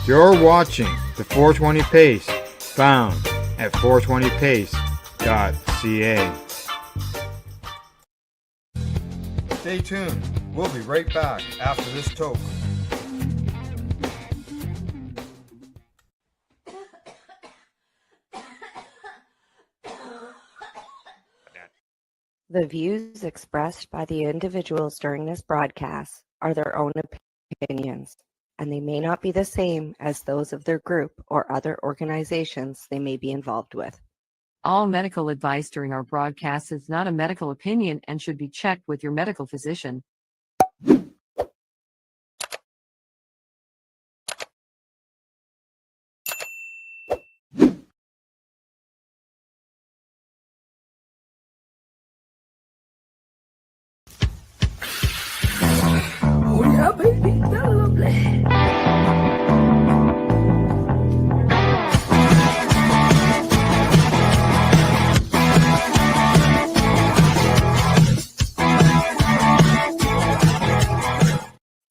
You're watching the 420 Pace, found at 420pace.ca. Stay tuned. We'll be right back after this toke. The views expressed by the individuals during this broadcast are their own opinions, and they may not be the same as those of their group or other organizations they may be involved with. All medical advice during our broadcast is not a medical opinion and should be checked with your medical physician. Oh yeah, baby, that's lovely.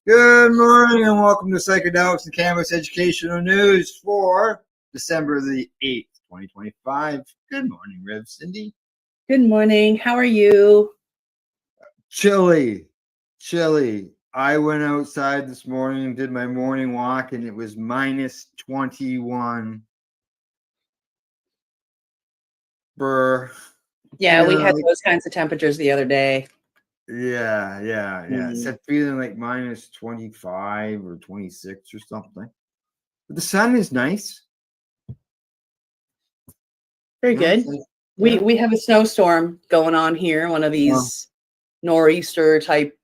Good morning and welcome to Psychedelics and Cannabis Educational News for December the 8th, 2025. Good morning, Rev Cindy. Good morning. How are you? Chilly. I went outside this morning and did my morning walk and it was minus 21. Brr. Yeah, we had like- those kinds of temperatures the other day. Yeah. Mhm. It's that feeling like minus 25 or 26 or something. But the sun is nice. Very good. It's like- We have a snowstorm going on here, one of these nor'easter type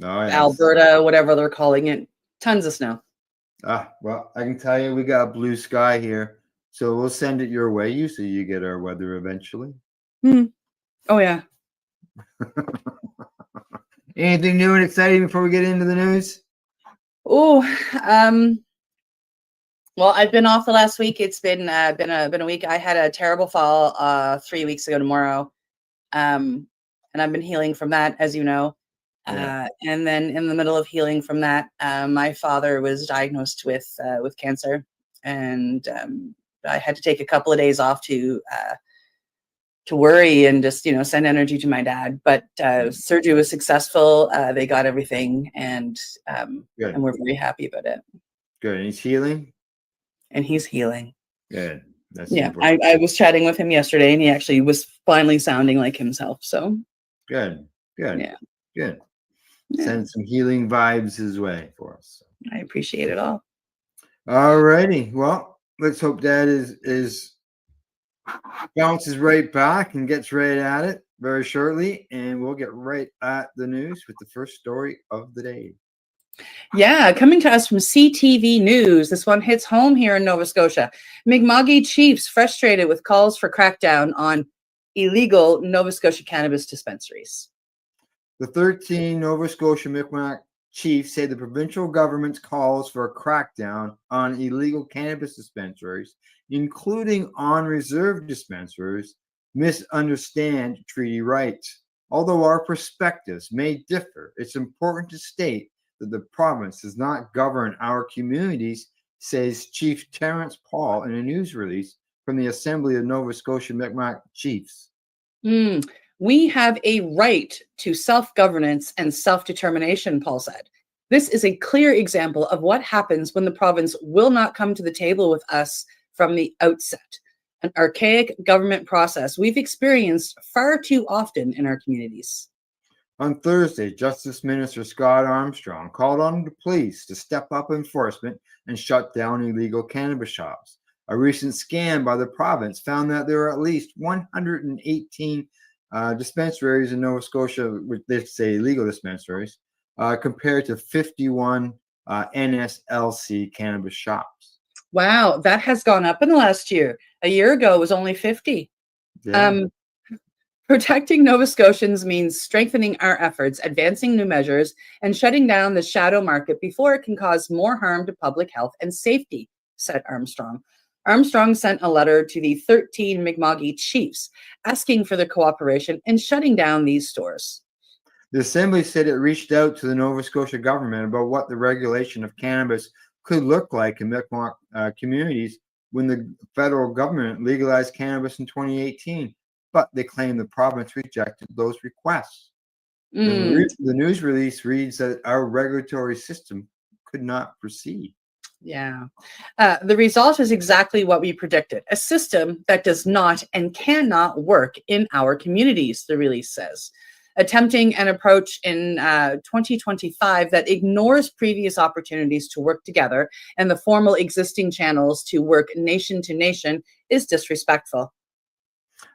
Oh, yes. Alberta, whatever they're calling it. Tons of snow. Well, I can tell you we got blue sky here. So we'll send it your way. Usually you get our weather eventually. Oh yeah. Anything new and exciting before we get into the news? Oh, well, I've been off the last week. It's been a week. I had a terrible fall 3 weeks ago tomorrow. And I've been healing from that, as you know. Yeah. And then in the middle of healing from that, my father was diagnosed with cancer, and I had to take a couple of days off to worry and just send energy to my dad. But surgery was successful. They got everything, and Good. we're very happy about it. Good. And he's healing? And he's healing. Good. That's Yeah, important. I was chatting with him yesterday, and he actually was finally sounding like himself. So Good. Yeah. Good. Yeah. Send some healing vibes his way for us. I appreciate it all. All righty. Well, let's hope Dad is bounces right back and gets right at it very shortly. And we'll get right at the news with the first story of the day. Yeah, coming to us from CTV News. This one hits home here in Nova Scotia. Mi'kma'ki chiefs frustrated with calls for crackdown on illegal Nova Scotia cannabis dispensaries. The 13 Nova Scotia Mi'kmaq chiefs say the provincial government's calls for a crackdown on illegal cannabis dispensaries, including on reserve dispensaries, misunderstand treaty rights. Although our perspectives may differ, it's important to state that the province does not govern our communities, says Chief Terence Paul in a news release from the Assembly of Nova Scotia Mi'kmaq Chiefs. We have a right to self-governance and self-determination, Paul said. This is a clear example of what happens when the province will not come to the table with us from the outset. An archaic government process we've experienced far too often in our communities. On Thursday, Justice Minister Scott Armstrong called on the police to step up enforcement and shut down illegal cannabis shops. A recent scan by the province found that there are at least 118 dispensaries in Nova Scotia, which they say illegal dispensaries, compared to 51 NSLC cannabis shops. Wow, that has gone up in the last year. A year ago, it was only 50. Yeah. Protecting Nova Scotians means strengthening our efforts, advancing new measures, and shutting down the shadow market before it can cause more harm to public health and safety, said Armstrong. Armstrong sent a letter to the 13 Mi'kma'ki chiefs asking for their cooperation in shutting down these stores. The Assembly said it reached out to the Nova Scotia government about what the regulation of cannabis could look like in Mi'kmaq communities when the federal government legalized cannabis in 2018, but they claim the province rejected those requests. Mm. The news release reads that our regulatory system could not proceed. Yeah. The result is exactly what we predicted, a system that does not and cannot work in our communities, the release says. Attempting an approach in 2025 that ignores previous opportunities to work together and the formal existing channels to work nation to nation is disrespectful.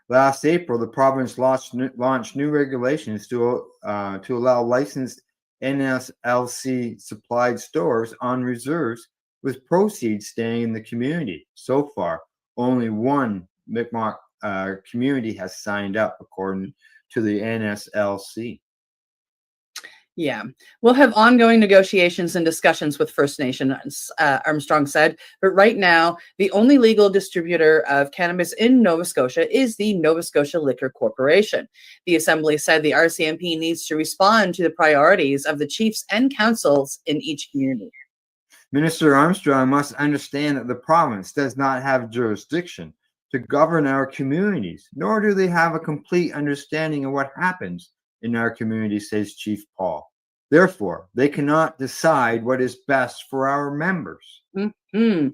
Last April, the province launched new regulations to allow licensed NSLC supplied stores on reserves, with proceeds staying in the community. So far, only one Mi'kmaq community has signed up, according to the NSLC. Yeah, we'll have ongoing negotiations and discussions with First Nations, Armstrong said. But right now, the only legal distributor of cannabis in Nova Scotia is the Nova Scotia Liquor Corporation. The Assembly said the RCMP needs to respond to the priorities of the chiefs and councils in each community. Minister Armstrong must understand that the province does not have jurisdiction to govern our communities, nor do they have a complete understanding of what happens in our community, says Chief Paul. Therefore, they cannot decide what is best for our members. Mm-hmm.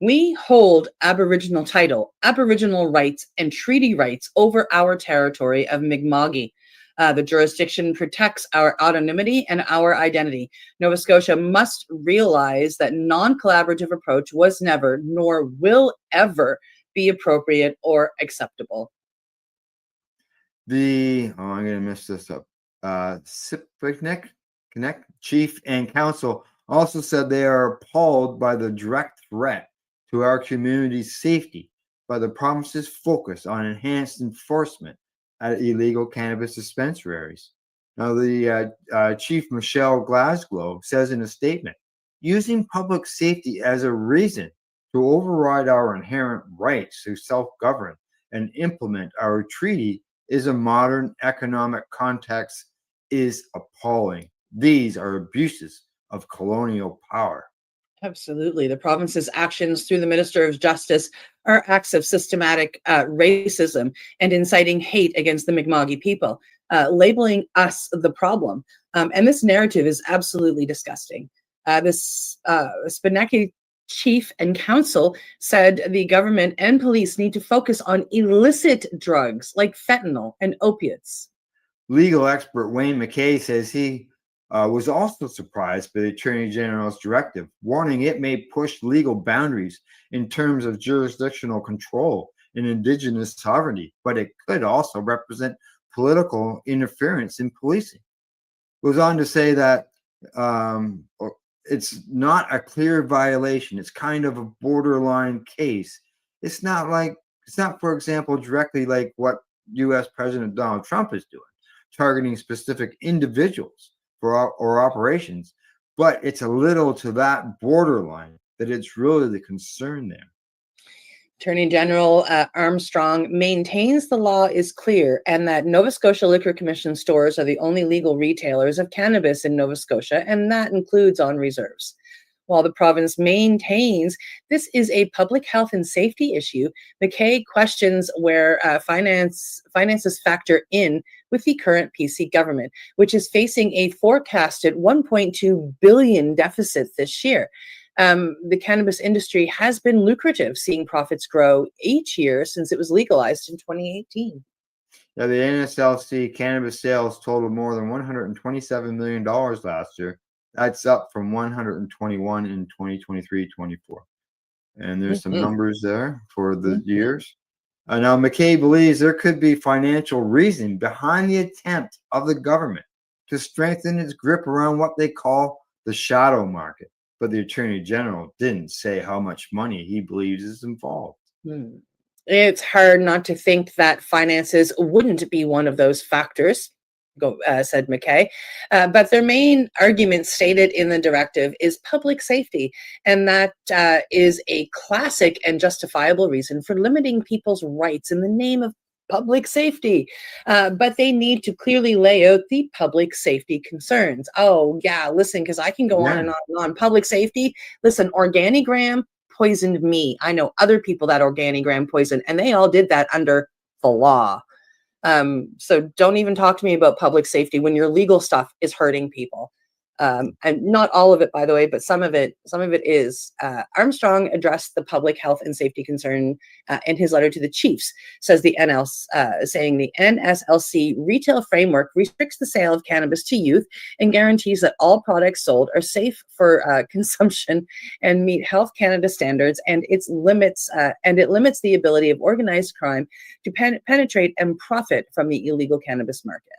We hold Aboriginal title, Aboriginal rights, and treaty rights over our territory of Mi'kma'ki. The jurisdiction protects our autonomy and our identity. Nova Scotia must realize that non-collaborative approach was never, nor will ever, be appropriate or acceptable. I'm going to mess this up. Sipnick Connect Chief and Council also said they are appalled by the direct threat to our community's safety by the province's focus on enhanced enforcement at illegal cannabis dispensaries. Now, the Chief Michelle Glasgow says in a statement, using public safety as a reason to override our inherent rights to self-govern and implement our treaty is a modern economic context is appalling. These are abuses of colonial power. Absolutely. The province's actions through the Minister of Justice are acts of systematic racism and inciting hate against the Mi'kma'ki people, labeling us the problem. And this narrative is absolutely disgusting. This Spinaki chief and council said the government and police need to focus on illicit drugs like fentanyl and opiates. Legal expert Wayne McKay says he was also surprised by the Attorney General's directive, warning it may push legal boundaries in terms of jurisdictional control and Indigenous sovereignty, but it could also represent political interference in policing. Goes on to say that it's not a clear violation. It's kind of a borderline case. It's not, for example, directly like what U.S. President Donald Trump is doing, targeting specific individuals or operations, but it's a little to that borderline that it's really the concern there. Attorney General Armstrong maintains the law is clear and that Nova Scotia Liquor Commission stores are the only legal retailers of cannabis in Nova Scotia, and that includes on reserves. While the province maintains this is a public health and safety issue, McKay questions where finances factor in with the current PC government, which is facing a forecasted $1.2 billion deficit this year. The cannabis industry has been lucrative, seeing profits grow each year since it was legalized in 2018. Now, the NSLC cannabis sales totaled more than $127 million last year. That's up from 121 in 2023-24. And there's some numbers there for the years. Now, McKay believes there could be financial reason behind the attempt of the government to strengthen its grip around what they call the shadow market. But the Attorney General didn't say how much money he believes is involved. It's hard not to think that finances wouldn't be one of those factors, said McKay. But their main argument stated in the directive is public safety, and that is a classic and justifiable reason for limiting people's rights in the name of public safety. But they need to clearly lay out the public safety concerns. Oh, yeah, listen, because I can go on Yeah. and on and on. Public safety, listen, Organigram poisoned me. I know other people that Organigram poisoned, and they all did that under the law. So don't even talk to me about public safety when your legal stuff is hurting people. And not all of it, by the way, but some of it is. Armstrong addressed the public health and safety concern in his letter to the chiefs. Says the saying the NSLC retail framework restricts the sale of cannabis to youth and guarantees that all products sold are safe for consumption and meet Health Canada standards. And it limits the ability of organized crime to penetrate and profit from the illegal cannabis market.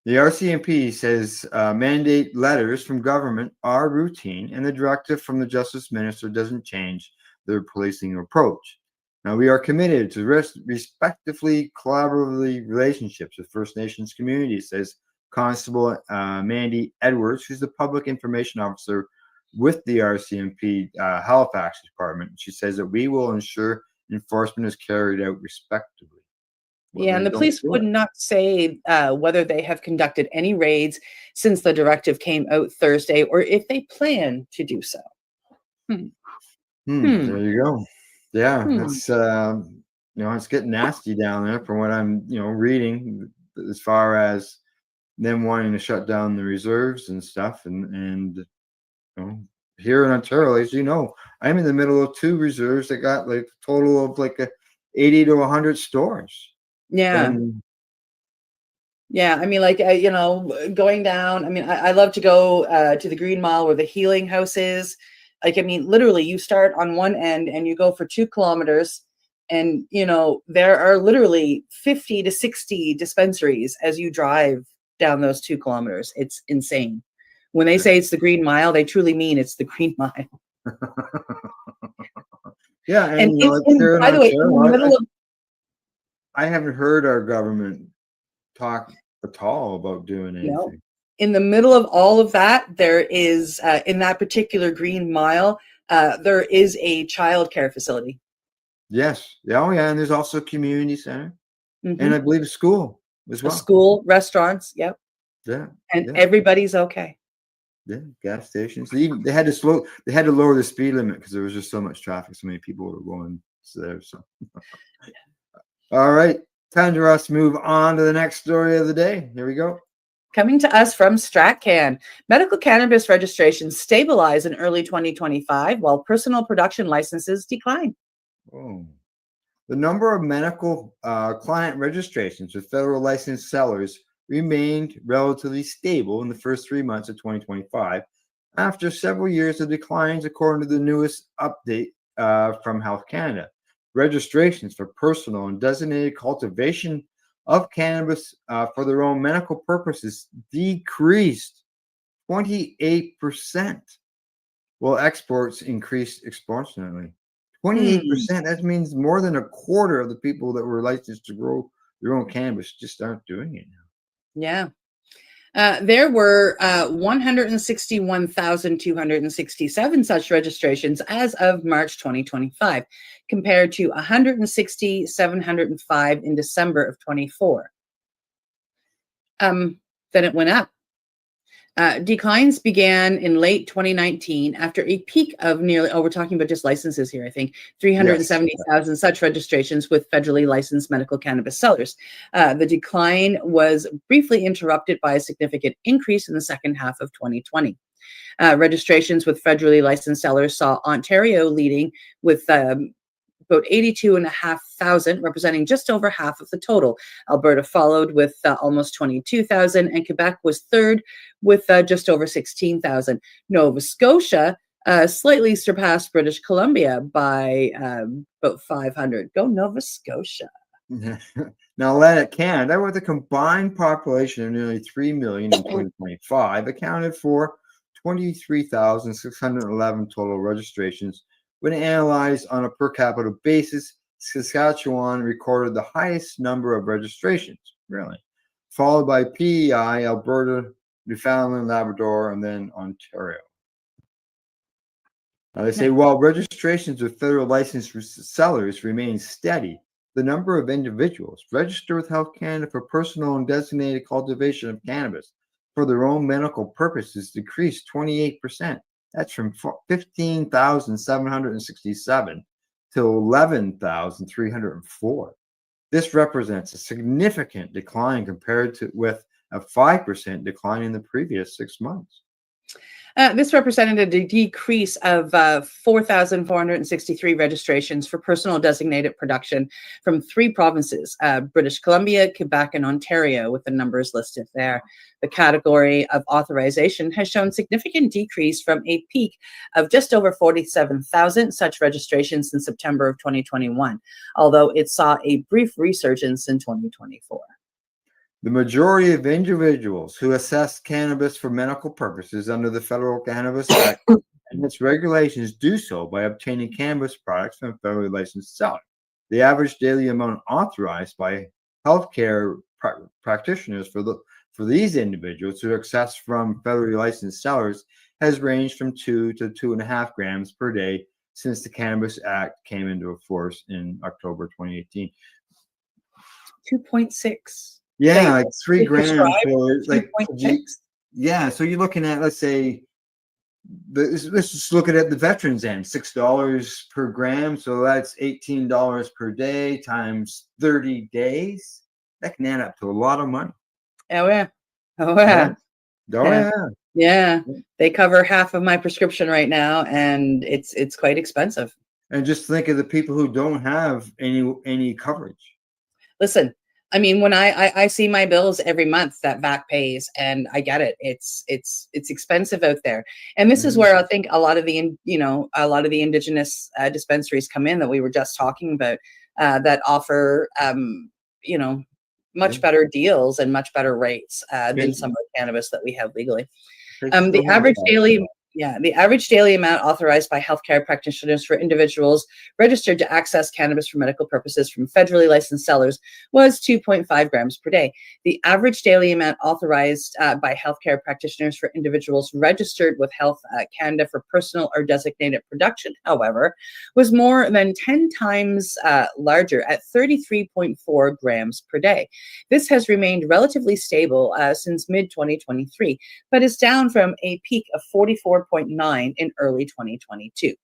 The RCMP says mandate letters from government are routine, and the directive from the Justice Minister doesn't change their policing approach. Now, we are committed to respectively collaboratively relationships with First Nations communities, says Constable Mandy Edwards, who's the public information officer with the RCMP Halifax Department. She says that we will ensure enforcement is carried out respectively. Yeah, and the police would not say whether they have conducted any raids since the directive came out Thursday or if they plan to do so. There you go. Yeah, it's it's getting nasty down there from what I'm reading as far as them wanting to shut down the reserves and stuff, and here in Ontario, as you know, I'm in the middle of 2 reserves that got like a total of like 80 to 100 stores. Yeah. Yeah, I mean, like, going down, I mean, I love to go to the Green Mile where the healing house is. Like, I mean, literally, you start on one end and you go for 2 kilometers, and, there are literally 50 to 60 dispensaries as you drive down those 2 kilometers. It's insane. When they say it's the Green Mile, they truly mean it's the Green Mile. Yeah, and by the way, in the middle of I haven't heard our government talk at all about doing anything. No. In the middle of all of that, there is, in that particular Green Mile, there is a child care facility. Yes. Yeah. Oh, yeah. And there's also a community center. And I believe a school as well. A school, restaurants. Yep. Yeah. And everybody's okay. Yeah. Gas stations. They had to lower the speed limit because there was just so much traffic. So many people were going there. So. All right, time for us to move on to the next story of the day. Here we go. Coming to us from StratCan, medical cannabis registrations stabilize in early 2025 while personal production licenses decline. Oh. The number of medical client registrations with federal licensed sellers remained relatively stable in the first 3 months of 2025 after several years of declines, according to the newest update from Health Canada. Registrations for personal and designated cultivation of cannabis for their own medical purposes decreased 28%, while exports increased exponentially. 28%, that means more than a quarter of the people that were licensed to grow their own cannabis just aren't doing it now. Yeah. There were 161,267 such registrations as of March 2025, compared to 160,705 in December of 24. Then it went up. Declines began in late 2019 after a peak of nearly, we're talking about just licenses here, I think, 370,000 such registrations with federally licensed medical cannabis sellers. The decline was briefly interrupted by a significant increase in the second half of 2020. Registrations with federally licensed sellers saw Ontario leading with about 82,500, representing just over half of the total. Alberta followed with almost 22,000, and Quebec was third with just over 16,000. Nova Scotia slightly surpassed British Columbia by about 500. Go Nova Scotia. Now, Atlantic Canada, with a combined population of nearly 3 million in 2025, accounted for 23,611 total registrations. When analyzed on a per capita basis, Saskatchewan recorded the highest number of registrations, really, followed by PEI, Alberta, Newfoundland, Labrador, and then Ontario. Now they say while registrations with federal licensed sellers remain steady, the number of individuals registered with Health Canada for personal and designated cultivation of cannabis for their own medical purposes decreased 28%. That's from 15,767 to 11,304. This represents a significant decline compared to with a 5% decline in the previous 6 months. This represented a decrease of 4,463 registrations for personal designated production from 3 provinces, British Columbia, Quebec, and Ontario, with the numbers listed there. The category of authorization has shown significant decrease from a peak of just over 47,000 such registrations in September of 2021, although it saw a brief resurgence in 2024. The majority of individuals who assess cannabis for medical purposes under the Federal Cannabis Act and its regulations do so by obtaining cannabis products from federally licensed sellers. The average daily amount authorized by healthcare practitioners for these individuals who access from federally licensed sellers has ranged from 2 to 2.5 grams per day since the Cannabis Act came into force in October 2018. 2.6. Yeah, like 3 grams for like, 2.6. yeah. So you're looking at, let's say, let's just look at the veterans end, $6 per gram. So that's $18 per day times 30 days. That can add up to a lot of money. Oh yeah, oh yeah, Yeah. They cover half of my prescription right now, and it's quite expensive. And just think of the people who don't have any coverage. Listen, I mean, when I see my bills every month that VAC pays, and I get it. It's expensive out there, and this is where I think a lot of the Indigenous dispensaries come in that we were just talking about, that offer much better deals and much better rates than some of the cannabis that we have legally. The average daily amount authorized by healthcare practitioners for individuals registered to access cannabis for medical purposes from federally licensed sellers was 2.5 grams per day. The average daily amount authorized by healthcare practitioners for individuals registered with Health Canada for personal or designated production, however, was more than 10 times larger at 33.4 grams per day. This has remained relatively stable since mid-2023, but is down from a peak of 44.9 in early 2022.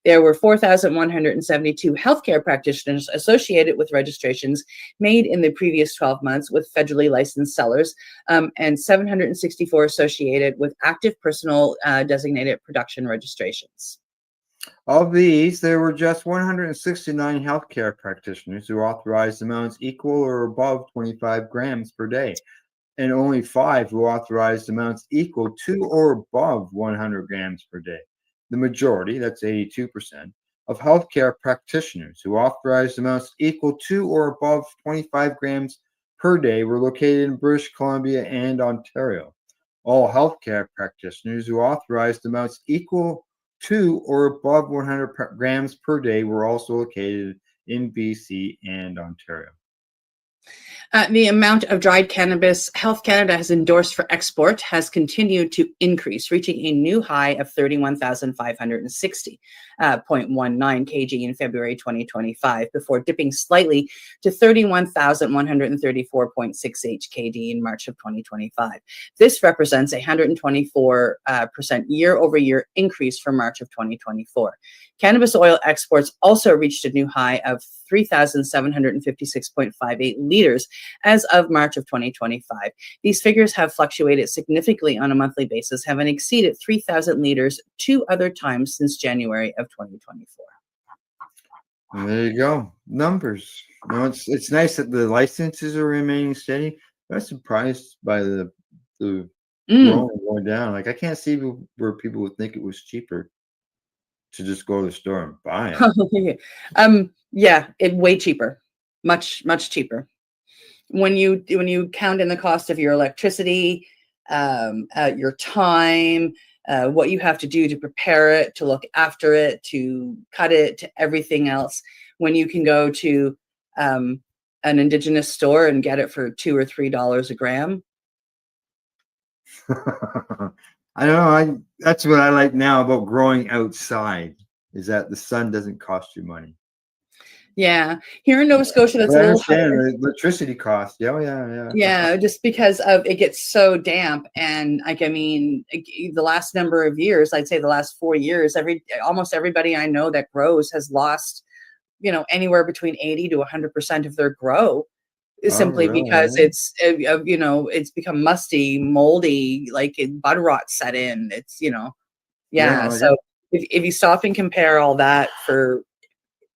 There were 4,172 healthcare practitioners associated with registrations made in the previous 12 months with federally licensed sellers, and 764 associated with active personal designated production registrations. Of these, there were just 169 healthcare practitioners who authorized amounts equal or above 25 grams per day, and only 5 who authorized amounts equal to or above 100 grams per day. The majority, that's 82%, of healthcare practitioners who authorized amounts equal to or above 25 grams per day were located in British Columbia and Ontario. All healthcare practitioners who authorized amounts equal to or above 100 grams per day were also located in BC and Ontario. The amount of dried cannabis Health Canada has endorsed for export has continued to increase, reaching a new high of 31,560.19 kg in February 2025, before dipping slightly to 31,134.68 kg in March of 2025. This represents a 124% year-over-year increase from March of 2024. Cannabis oil exports also reached a new high of 3,756.58 liters as of March of 2025. These figures have fluctuated significantly on a monthly basis, having exceeded 3,000 liters 2 other times since January of 2024. And there you go. Numbers. You know, it's nice that the licenses are remaining steady. I'm surprised by the going down. Like, I can't see where people would think it was cheaper to just go to the store and buy it. Yeah, way cheaper, much cheaper. When you count in the cost of your electricity, your time, what you have to do to prepare it, to look after it, to cut it, to everything else, when you can go to an Indigenous store and get it for $2 or $3 a gram. I don't know. That's what I like now about growing outside, is that the sun doesn't cost you money. Yeah. Here in Nova Scotia, that's But a I little understand harder. the electricity cost. Yeah, yeah. Yeah, just because of it gets so damp, and like I mean, the last number of years, I'd say the last 4 years, almost everybody I know that grows has lost, anywhere between 80 to 100% of their grow, Oh, simply because really? it's become musty, moldy, like bud rot set in. Yeah, Yeah. I So guess. if you stop and compare all that for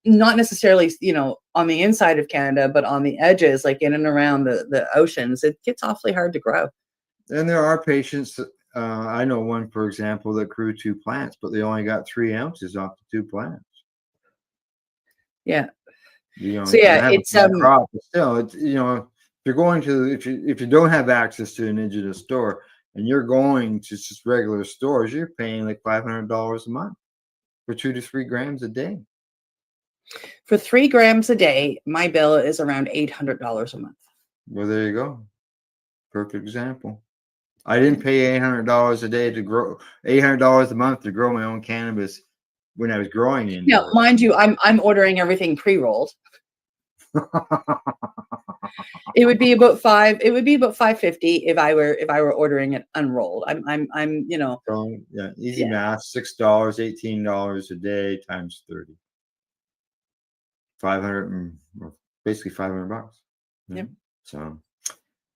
not necessarily, on the inside of Canada, but on the edges, like in and around the oceans, it gets awfully hard to grow. And there are patients. I know one, for example, that grew 2 plants, but they only got 3 ounces off the 2 plants. Yeah. So You can yeah, have a it's big crop, but still, it's if you're going to if you don't have access to an indigenous store and you're going to just regular stores, you're paying like $500 a month for 2 to 3 grams a day. for 3 grams a day, my bill is around $800 a month. Well, there you go. Perfect example. I didn't pay $800 a day to grow $800 a month to grow my own cannabis when I was growing Now, indoors. mind you, I'm ordering everything pre-rolled. It would be about 550 if I were ordering it unrolled. So yeah, easy Yeah. math, $6, $18 a day times 30. 500 well, basically $500. Yep. So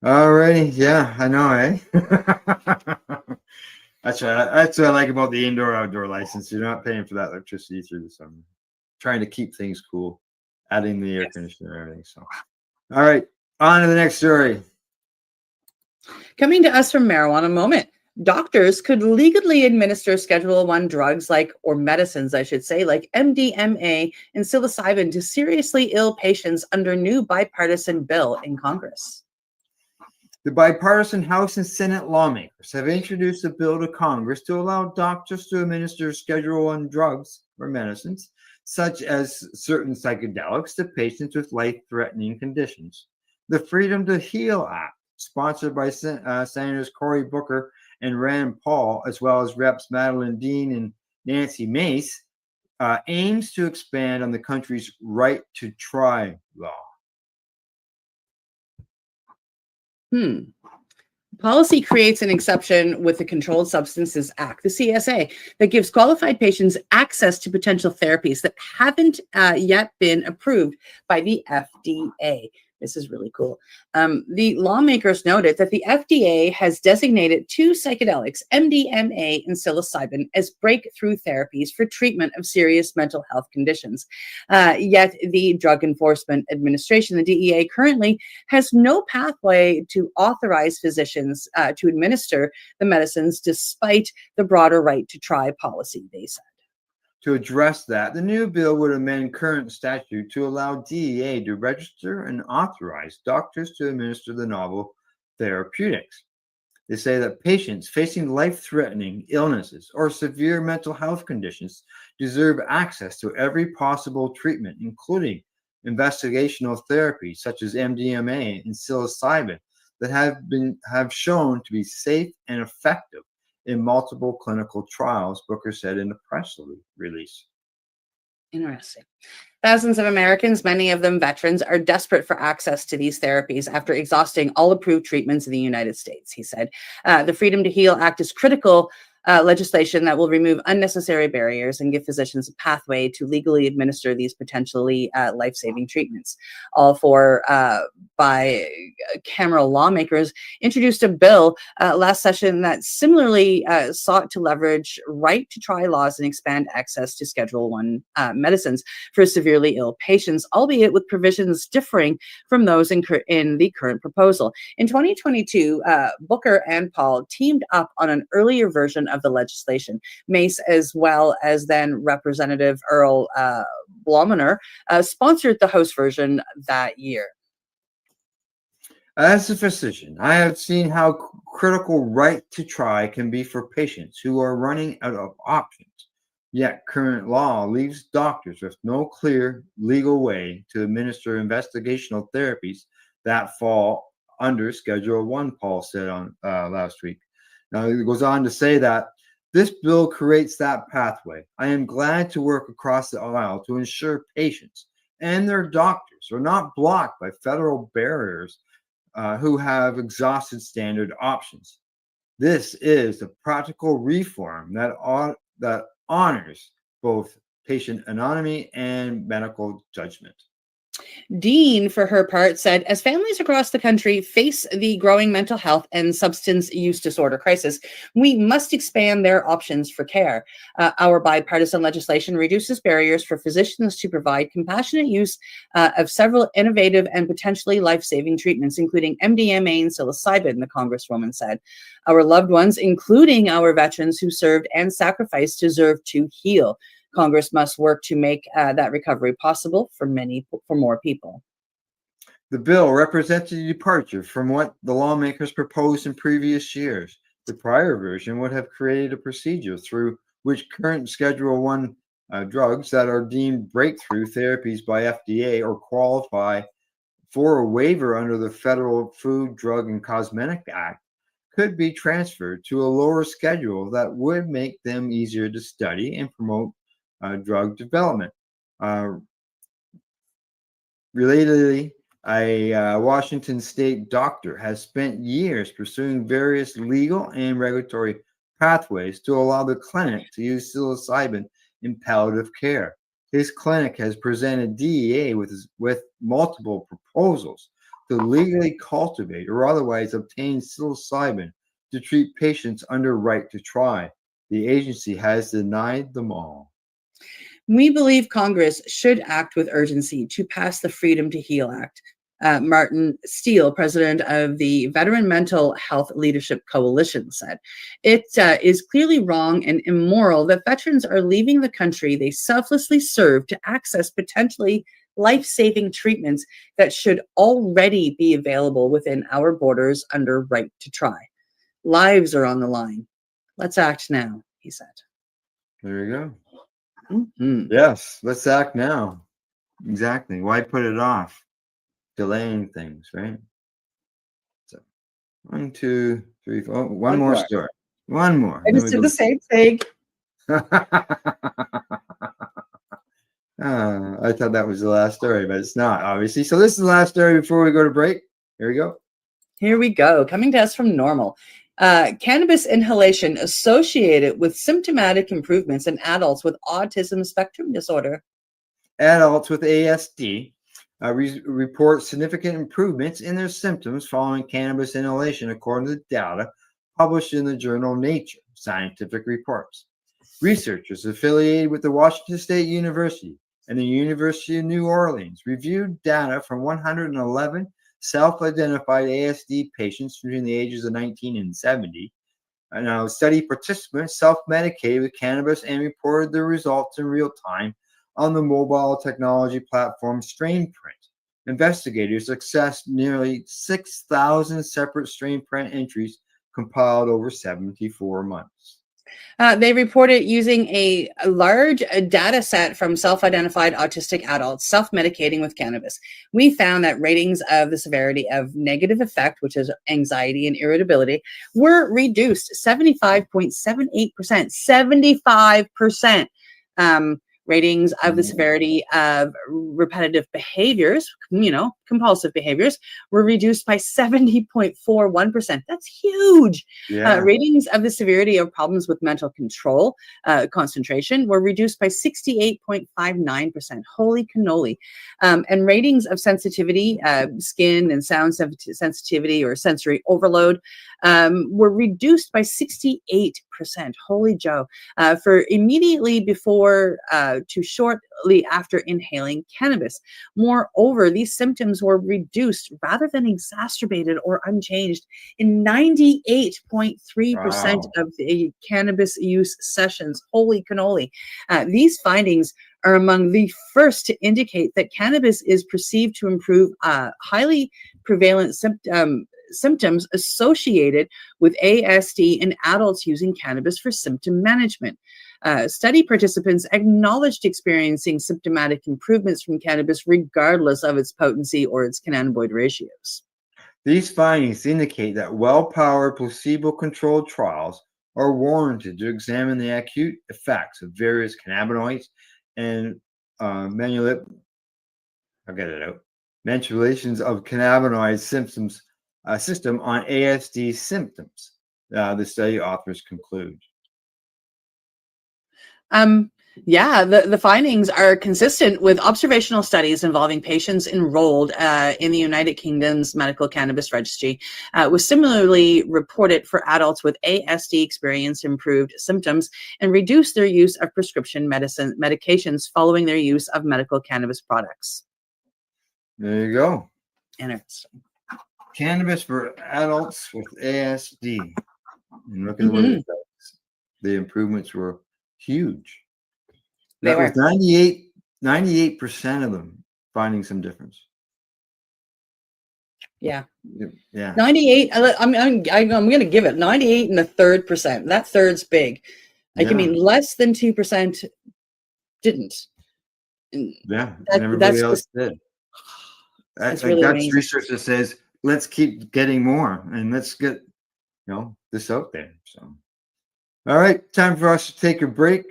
alrighty, yeah, I know, eh? That's what I like about the indoor-outdoor license. You're not paying for that electricity through the summer. Trying to keep things cool, adding the air Yes. conditioner and everything. So, all right, on to the next story. Coming to us from Marijuana Moment. Doctors could legally administer Schedule 1 drugs or medicines, I should say, like MDMA and psilocybin to seriously ill patients under new bipartisan bill in Congress. The bipartisan House and Senate lawmakers have introduced a bill to Congress to allow doctors to administer Schedule 1 drugs or medicines, such as certain psychedelics, to patients with life-threatening conditions. The Freedom to Heal Act, sponsored by Senators Cory Booker and Rand Paul, as well as Reps Madeline Dean and Nancy Mace, aims to expand on the country's right to try law. Policy creates an exception with the Controlled Substances Act, the CSA, that gives qualified patients access to potential therapies that haven't yet been approved by the FDA. This is really cool. The lawmakers noted that the FDA has designated 2 psychedelics, MDMA and psilocybin, as breakthrough therapies for treatment of serious mental health conditions. Yet the Drug Enforcement Administration, the DEA, currently has no pathway to authorize physicians to administer the medicines, despite the broader right to try policy, they said. To address that, the new bill would amend current statute to allow DEA to register and authorize doctors to administer the novel therapeutics. They say that patients facing life-threatening illnesses or severe mental health conditions deserve access to every possible treatment, including investigational therapy such as MDMA and psilocybin that have shown to be safe and effective in multiple clinical trials, Booker said in a press release. Interesting. Thousands of Americans, many of them veterans, are desperate for access to these therapies after exhausting all approved treatments in the United States, he said. The Freedom to Heal Act is critical legislation that will remove unnecessary barriers and give physicians a pathway to legally administer these potentially life-saving treatments. All four bicameral lawmakers introduced a bill last session that similarly sought to leverage right to try laws and expand access to Schedule 1 medicines for severely ill patients, albeit with provisions differing from those in the current proposal. In 2022, Booker and Paul teamed up on an earlier version of the legislation. Mace, as well as then Representative Earl Blominer, sponsored the House version that year. As a physician, I have seen how critical right to try can be for patients who are running out of options. Yet current law leaves doctors with no clear legal way to administer investigational therapies that fall under Schedule 1, Paul said on last week. Now, it goes on to say that this bill creates that pathway. I am glad to work across the aisle to ensure patients and their doctors are not blocked by federal barriers who have exhausted standard options. This is a practical reform that honors both patient autonomy and medical judgment. Dean, for her part, said, as families across the country face the growing mental health and substance use disorder crisis, we must expand their options for care. Our bipartisan legislation reduces barriers for physicians to provide compassionate use of several innovative and potentially life-saving treatments, including MDMA and psilocybin, the Congresswoman said. Our loved ones, including our veterans who served and sacrificed, deserve to heal. Congress must work to make that recovery possible for more people. The bill represents a departure from what the lawmakers proposed in previous years. The prior version would have created a procedure through which current Schedule I drugs that are deemed breakthrough therapies by FDA or qualify for a waiver under the Federal Food, Drug, and Cosmetic Act could be transferred to a lower schedule that would make them easier to study and promote drug development. Relatedly, a Washington state doctor has spent years pursuing various legal and regulatory pathways to allow the clinic to use psilocybin in palliative care. His clinic has presented DEA with multiple proposals to legally cultivate or otherwise obtain psilocybin to treat patients under right to try. The agency has denied them all. We believe Congress should act with urgency to pass the Freedom to Heal Act. Martin Steele, president of the Veteran Mental Health Leadership Coalition, said, it is clearly wrong and immoral that veterans are leaving the country they selflessly serve to access potentially life-saving treatments that should already be available within our borders under right to try. Lives are on the line. Let's act now, he said. There you go. Mm-hmm. Yes, let's act now. Exactly. Why put it off? Delaying things, right? So 1, 2, 3, 4. Oh, one more story. One more. I just did the same thing. I thought that was the last story, but it's not, obviously. So this is the last story before we go to break. Here we go. Here we go. Coming to us from Normal. Cannabis inhalation associated with symptomatic improvements in adults with autism spectrum disorder. Adults with ASD report significant improvements in their symptoms following cannabis inhalation, according to data published in the journal Nature Scientific Reports. Researchers affiliated with the Washington State University and the University of New Orleans reviewed data from 111 self-identified ASD patients between the ages of 19 and 70. Now, study participants self-medicated with cannabis and reported their results in real time on the mobile technology platform StrainPrint. Investigators accessed nearly 6,000 separate StrainPrint entries compiled over 74 months. They reported using a large data set from self-identified autistic adults self-medicating with cannabis. We found that ratings of the severity of negative affect, which is anxiety and irritability, were reduced 75.78%. 75%. Ratings of the severity of repetitive behaviors, compulsive behaviors, were reduced by 70.41%. That's huge. Yeah. Ratings of the severity of problems with mental control, concentration, were reduced by 68.59%. Holy cannoli. And ratings of sensitivity, skin and sound sensitivity or sensory overload, were reduced by 68%. Holy Joe. For immediately before to shortly after inhaling cannabis. Moreover, these symptoms were reduced rather than exacerbated or unchanged in 98.3% of the cannabis use sessions. Holy cannoli. These findings are among the first to indicate that cannabis is perceived to improve highly prevalent symptoms associated with ASD in adults using cannabis for symptom management. Study participants acknowledged experiencing symptomatic improvements from cannabis regardless of its potency or its cannabinoid ratios. These findings indicate that well-powered placebo-controlled trials are warranted to examine the acute effects of various cannabinoids and I'll get it out. Manipulations of cannabinoid symptoms system on ASD symptoms. The study authors conclude. The findings are consistent with observational studies involving patients enrolled in the United Kingdom's Medical Cannabis Registry, was similarly reported for adults with ASD experienced improved symptoms and reduced their use of prescription medications following their use of medical cannabis products. There you go. Interesting. Cannabis for adults with ASD. And look at what it does. The improvements were huge. They That were. was 98% of them finding some difference. Yeah. Yeah. 98. I'm going to give it 98 and a third percent. That third's big. Like, I mean, less than 2% didn't. Yeah. And everybody else did. That's really that's amazing. research that says, let's keep getting more and let's get, this out there. So, all right, time for us to take a break.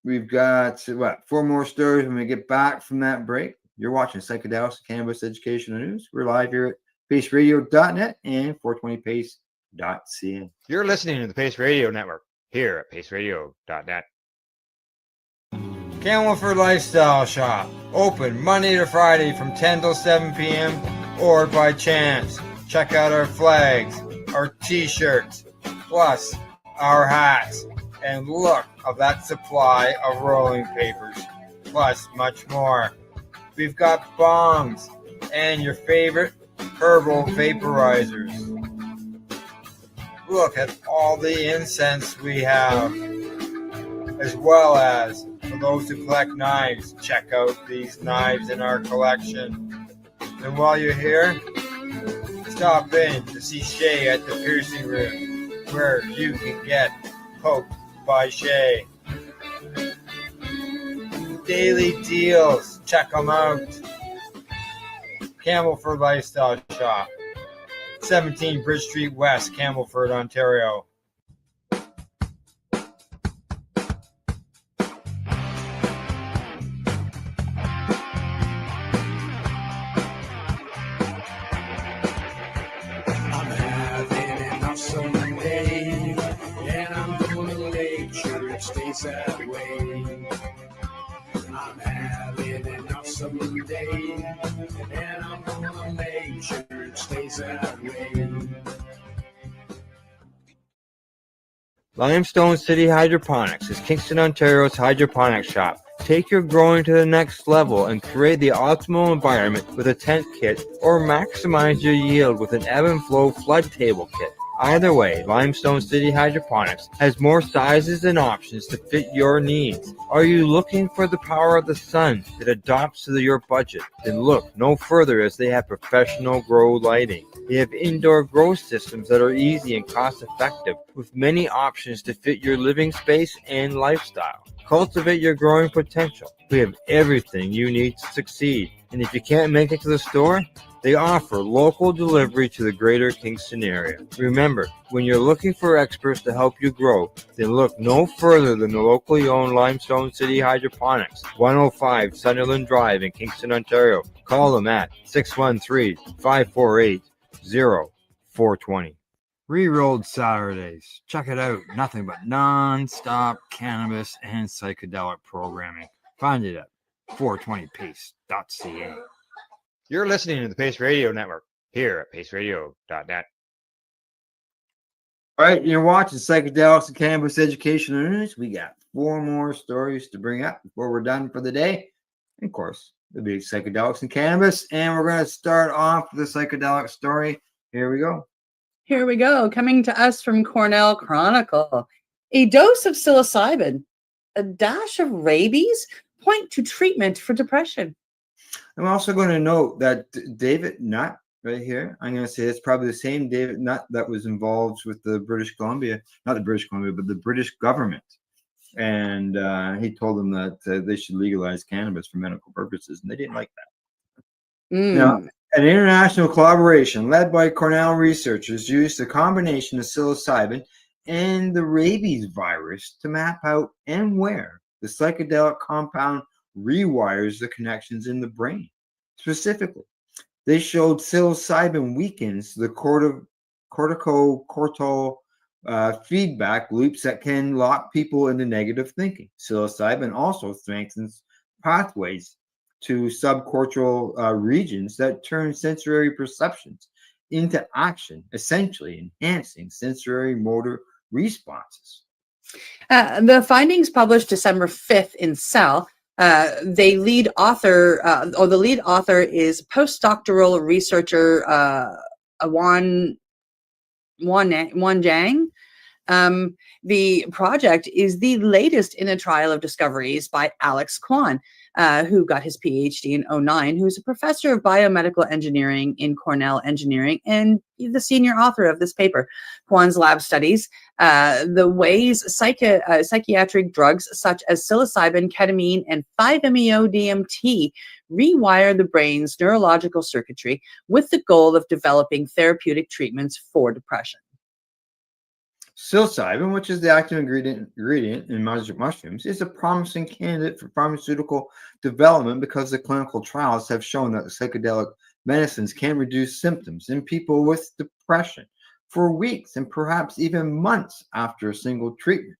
We've got 4 more stories when we get back from that break. You're watching Psychedelics and Cannabis Educational News. We're live here at paceradio.net and 420pace.ca. You're listening to the Pace Radio Network here at paceradio.net. Camelford Lifestyle Shop, open Monday to Friday from 10 till 7 p.m. or by chance. Check out our flags, our t-shirts, plus our hats, and look of that supply of rolling papers, plus much more. We've got bongs and your favorite herbal vaporizers. Look at all the incense we have, as well as for those who collect knives, check out these knives in our collection. And while you're here, stop in to see Shay at the piercing room, where you can get poked by Shay. Daily deals, check them out. Camelford Lifestyle Shop, 17 Bridge Street West, Camelford, Ontario. Stays that way. I'm having an awesome day, and I'm gonna make sure it stays that way. Limestone City Hydroponics is Kingston, Ontario's hydroponics shop. Take your growing to the next level and create the optimal environment with a tent kit, or maximize your yield with an ebb and flow flood table kit. Either way, Limestone City Hydroponics has more sizes and options to fit your needs. Are you looking for the power of the sun that adapts to your budget? Then look no further, as they have professional grow lighting. They have indoor grow systems that are easy and cost effective, with many options to fit your living space and lifestyle. Cultivate your growing potential. We have everything you need to succeed. And if you can't make it to the store, they offer local delivery to the greater Kingston area. Remember, when you're looking for experts to help you grow, then look no further than the locally owned Limestone City Hydroponics, 105 Sunderland Drive in Kingston, Ontario. Call them at 613-548-0420. Rerolled Saturdays. Check it out. Nothing but non-stop cannabis and psychedelic programming. Find it at 420pace.ca. You're listening to the Pace Radio Network here at paceradio.net. All right, you're watching Psychedelics and Cannabis Education News. We got 4 more stories to bring up before we're done for the day. And of course, it'll be Psychedelics and Cannabis. And we're going to start off with the psychedelic story. Here we go. Here we go. Coming to us from Cornell Chronicle. A dose of psilocybin, a dash of rabies point to treatment for depression. I'm also going to note that David Nutt right here, I'm going to say it's probably the same David Nutt that was involved with the British Columbia, not the British Columbia, but the British government. And he told them that they should legalize cannabis for medical purposes, and they didn't like that. Now, an international collaboration led by Cornell researchers used a combination of psilocybin and the rabies virus to map out and where the psychedelic compound rewires the connections in the brain. Specifically, they showed psilocybin weakens the corticocortical feedback loops that can lock people into negative thinking. Psilocybin also strengthens pathways to subcortical regions that turn sensory perceptions into action, essentially enhancing sensory motor responses. The findings published December 5th in Cell. The lead author is postdoctoral researcher Wan Jiang. The project is the latest in a trial of discoveries by Alex Kwan, who got his PhD in 2009, who's a professor of biomedical engineering in Cornell Engineering and the senior author of this paper. Kwan's lab studies the ways psychiatric drugs such as psilocybin, ketamine, and 5-MeO-DMT rewire the brain's neurological circuitry with the goal of developing therapeutic treatments for depression. Psilocybin, which is the active ingredient in magic mushrooms, is a promising candidate for pharmaceutical development because the clinical trials have shown that psychedelic medicines can reduce symptoms in people with depression for weeks and perhaps even months after a single treatment.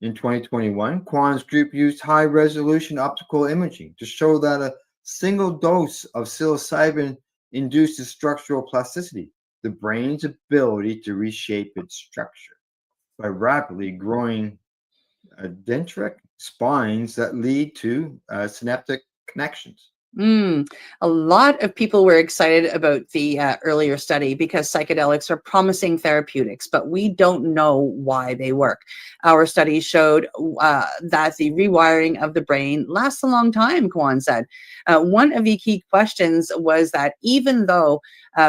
In 2021, Kwan's group used high-resolution optical imaging to show that a single dose of psilocybin induces structural plasticity, the brain's ability to reshape its structure by rapidly growing dendritic spines that lead to synaptic connections. A lot of people were excited about the earlier study because psychedelics are promising therapeutics, but we don't know why they work. Our study showed that the rewiring of the brain lasts a long time, Kwan said. One of the key questions was that even though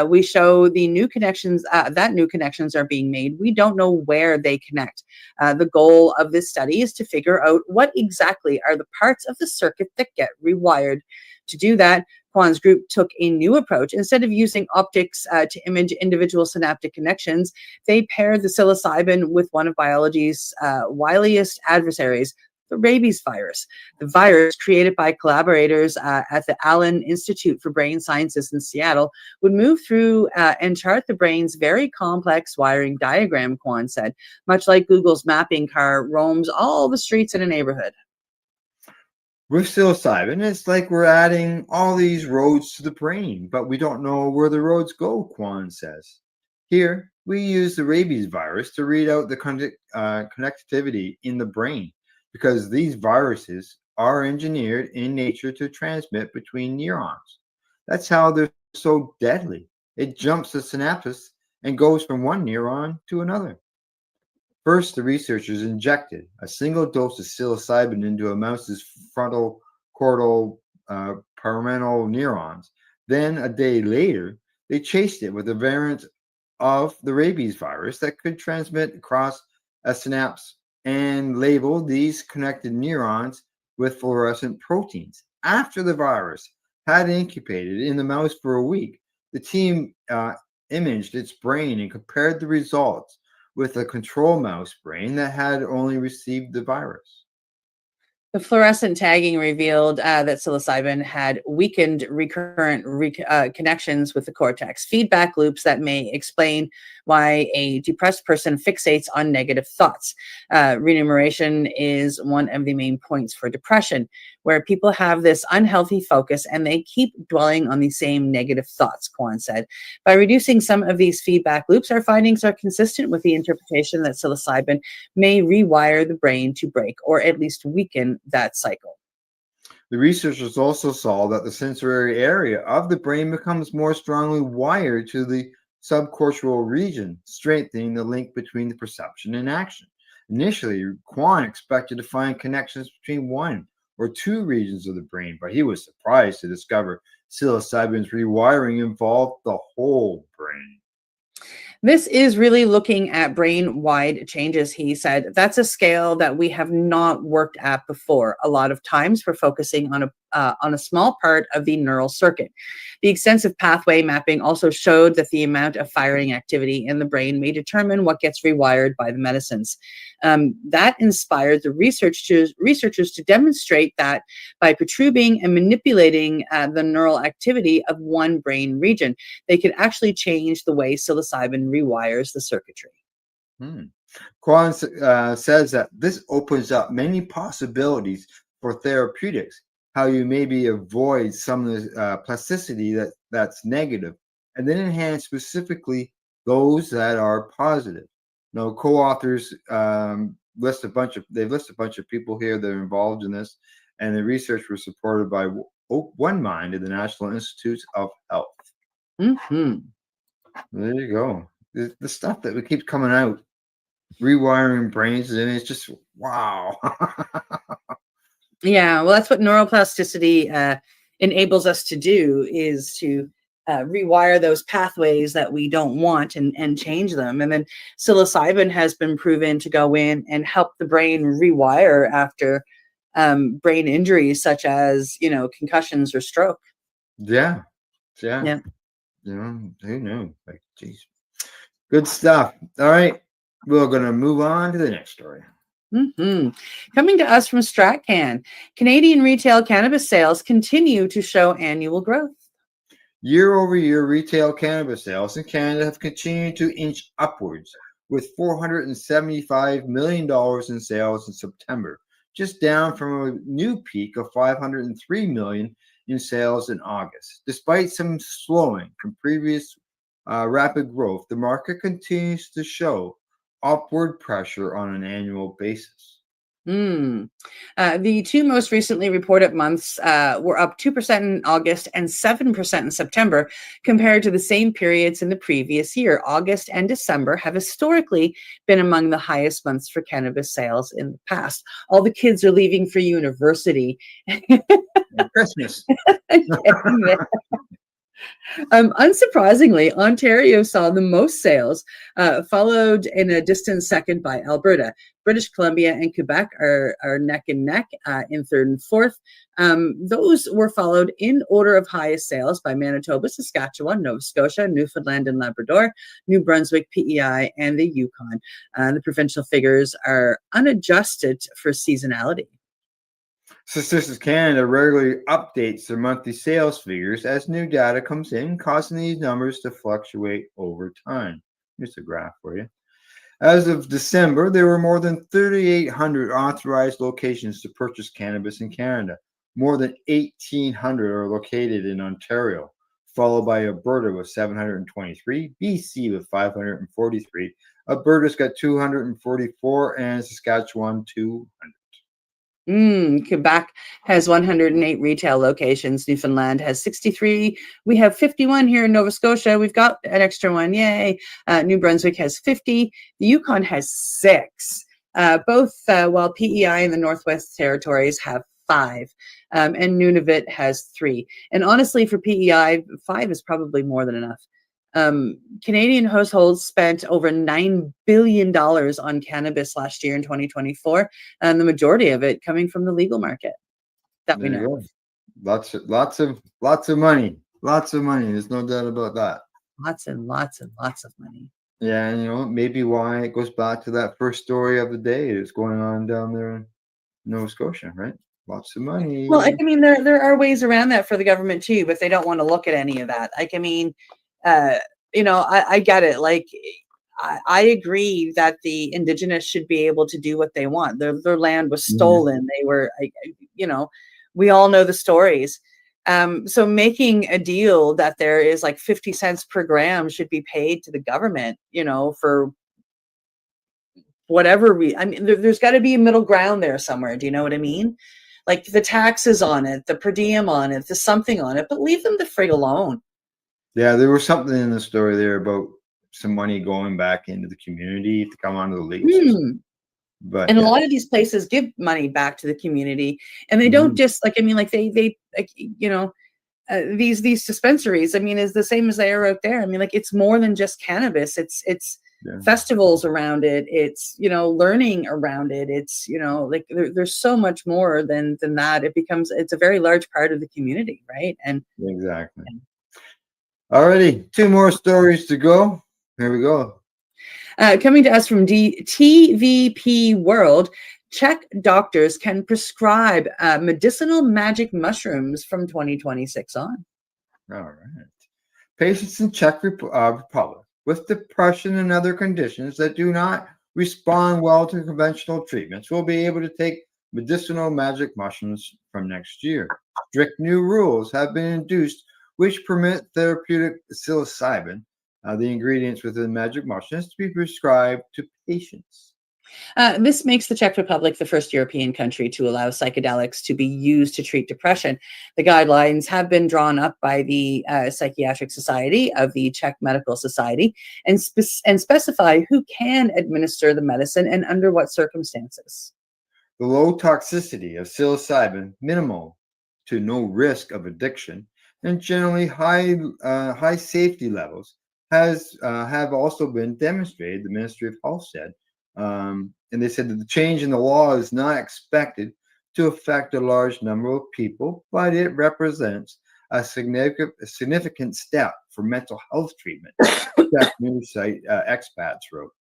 we show the new connections, that new connections are being made, we don't know where they connect. The goal of this study is to figure out what exactly are the parts of the circuit that get rewired. To do that, Kwan's group took a new approach. Instead of using optics to image individual synaptic connections, they paired the psilocybin with one of biology's wiliest adversaries, the rabies virus. The virus, created by collaborators at the Allen Institute for Brain Sciences in Seattle, would move through and chart the brain's very complex wiring diagram, Kwan said, much like Google's mapping car roams all the streets in a neighborhood. With psilocybin, it's like we're adding all these roads to the brain, but we don't know where the roads go, Kwan says. Here, we use the rabies virus to read out the connectivity in the brain because these viruses are engineered in nature to transmit between neurons. That's how they're so deadly. It jumps the synapses and goes from one neuron to another. First, the researchers injected a single dose of psilocybin into a mouse's frontal cortical pyramidal neurons. Then, a day later, they chased it with a variant of the rabies virus that could transmit across a synapse and labeled these connected neurons with fluorescent proteins. After the virus had incubated in the mouse for a week, the team imaged its brain and compared the results with a control mouse brain that had only received the virus. The fluorescent tagging revealed that psilocybin had weakened recurrent connections with the cortex, feedback loops that may explain why a depressed person fixates on negative thoughts. Remuneration is one of the main points for depression, where people have this unhealthy focus and they keep dwelling on the same negative thoughts, Kwan said. By reducing some of these feedback loops, our findings are consistent with the interpretation that psilocybin may rewire the brain to break or at least weaken that cycle. The researchers also saw that the sensory area of the brain becomes more strongly wired to the subcortical region, strengthening the link between the perception and action. Initially, Kwan expected to find connections between one or two regions of the brain, but he was surprised to discover psilocybin's rewiring involved the whole brain. This is really looking at brain-wide changes, he said. That's a scale that we have not worked at before. A lot of times we're focusing on a small part of the neural circuit. The extensive pathway mapping also showed that the amount of firing activity in the brain may determine what gets rewired by the medicines. That inspired the researchers to demonstrate that by protruding and manipulating the neural activity of one brain region, they could actually change the way psilocybin rewires the circuitry. Kwan says that this opens up many possibilities for therapeutics, how you maybe avoid some of the plasticity that's negative, and then enhance specifically those that are positive. Now, co-authors list a bunch of people here that are involved in this, and the research was supported by One Mind and the National Institutes of Health. Mm-hmm. There you go. The stuff that keeps coming out, rewiring brains, and it's just wow. Yeah, well, that's what neuroplasticity enables us to do, is to rewire those pathways that we don't want and change them. And then psilocybin has been proven to go in and help the brain rewire after brain injuries such as, concussions or stroke. Yeah. Who knew? Like, geez. Good stuff. All right, we're gonna move on to the next story. Mm-hmm. Coming to us from StratCan, Canadian retail cannabis sales continue to show annual growth. Year over year, retail cannabis sales in Canada have continued to inch upwards, with $475 million in sales in September, just down from a new peak of $503 million in sales in August. Despite some slowing from previous rapid growth, the market continues to show upward pressure on an annual basis. The two most recently reported months were up 2% in August and 7% in September compared to the same periods in the previous year. August and December have historically been among the highest months for cannabis sales in the past. All the kids are leaving for university. Christmas. Unsurprisingly, Ontario saw the most sales, followed in a distant second by Alberta. British Columbia and Quebec are neck and neck in third and fourth. Those were followed in order of highest sales by Manitoba, Saskatchewan, Nova Scotia, Newfoundland and Labrador, New Brunswick, PEI, and the Yukon. The provincial figures are unadjusted for seasonality. Statistics Canada regularly updates their monthly sales figures as new data comes in, causing these numbers to fluctuate over time. Here's a graph for you. As of December, there were more than 3,800 authorized locations to purchase cannabis in Canada. More than 1,800 are located in Ontario, followed by Alberta with 723, BC with 543. Alberta's got 244, and Saskatchewan 200. Quebec has 108 retail locations. Newfoundland has 63. We have 51 here in Nova Scotia. We've got an extra one. Yay. New Brunswick has 50. The Yukon has 6. While PEI and the Northwest Territories have 5. And Nunavut has 3. And honestly, for PEI, 5 is probably more than enough. Canadian households spent over $9 billion on cannabis last year in 2024, and the majority of it coming from the legal market. That we know. Lots of money. Lots of money. There's no doubt about that. Lots and lots and lots of money. Yeah, and maybe why it goes back to that first story of the day that's going on down there in Nova Scotia, right? Lots of money. Well, there are ways around that for the government too, but they don't want to look at any of that. I get it. I agree that the Indigenous should be able to do what they want. Their land was stolen. They were, we all know the stories. So making a deal that there is 50 cents per gram should be paid to the government, for whatever there's got to be a middle ground there somewhere. Do you know what I mean? Like the taxes on it, the per diem on it, the something on it, but leave them the frig alone. Yeah, there was something in the story there about some money going back into the community to come onto the legal system. But a lot of these places give money back to the community, and they don't just these dispensaries, I mean, is the same as they are out there. I mean, like, it's more than just cannabis. It's Yeah. festivals around it. It's, learning around it. It's, like there's so much more than that. It's a very large part of the community, right? And Exactly. Alrighty, 2 more stories to go. Here we go. coming to us from TVP World, Czech doctors can prescribe medicinal magic mushrooms from 2026 on. All right. Patients in Czech Republic with depression and other conditions that do not respond well to conventional treatments will be able to take medicinal magic mushrooms from next year. Strict new rules have been introduced which permit therapeutic psilocybin, the ingredients within magic mushrooms, to be prescribed to patients. This makes the Czech Republic the first European country to allow psychedelics to be used to treat depression. The guidelines have been drawn up by the Psychiatric Society of the Czech Medical Society and specify who can administer the medicine and under what circumstances. The low toxicity of psilocybin, minimal to no risk of addiction, and generally high safety levels have also been demonstrated, the Ministry of Health said. And they said that the change in the law is not expected to affect a large number of people, but it represents a significant step for mental health treatment, that news site expats wrote.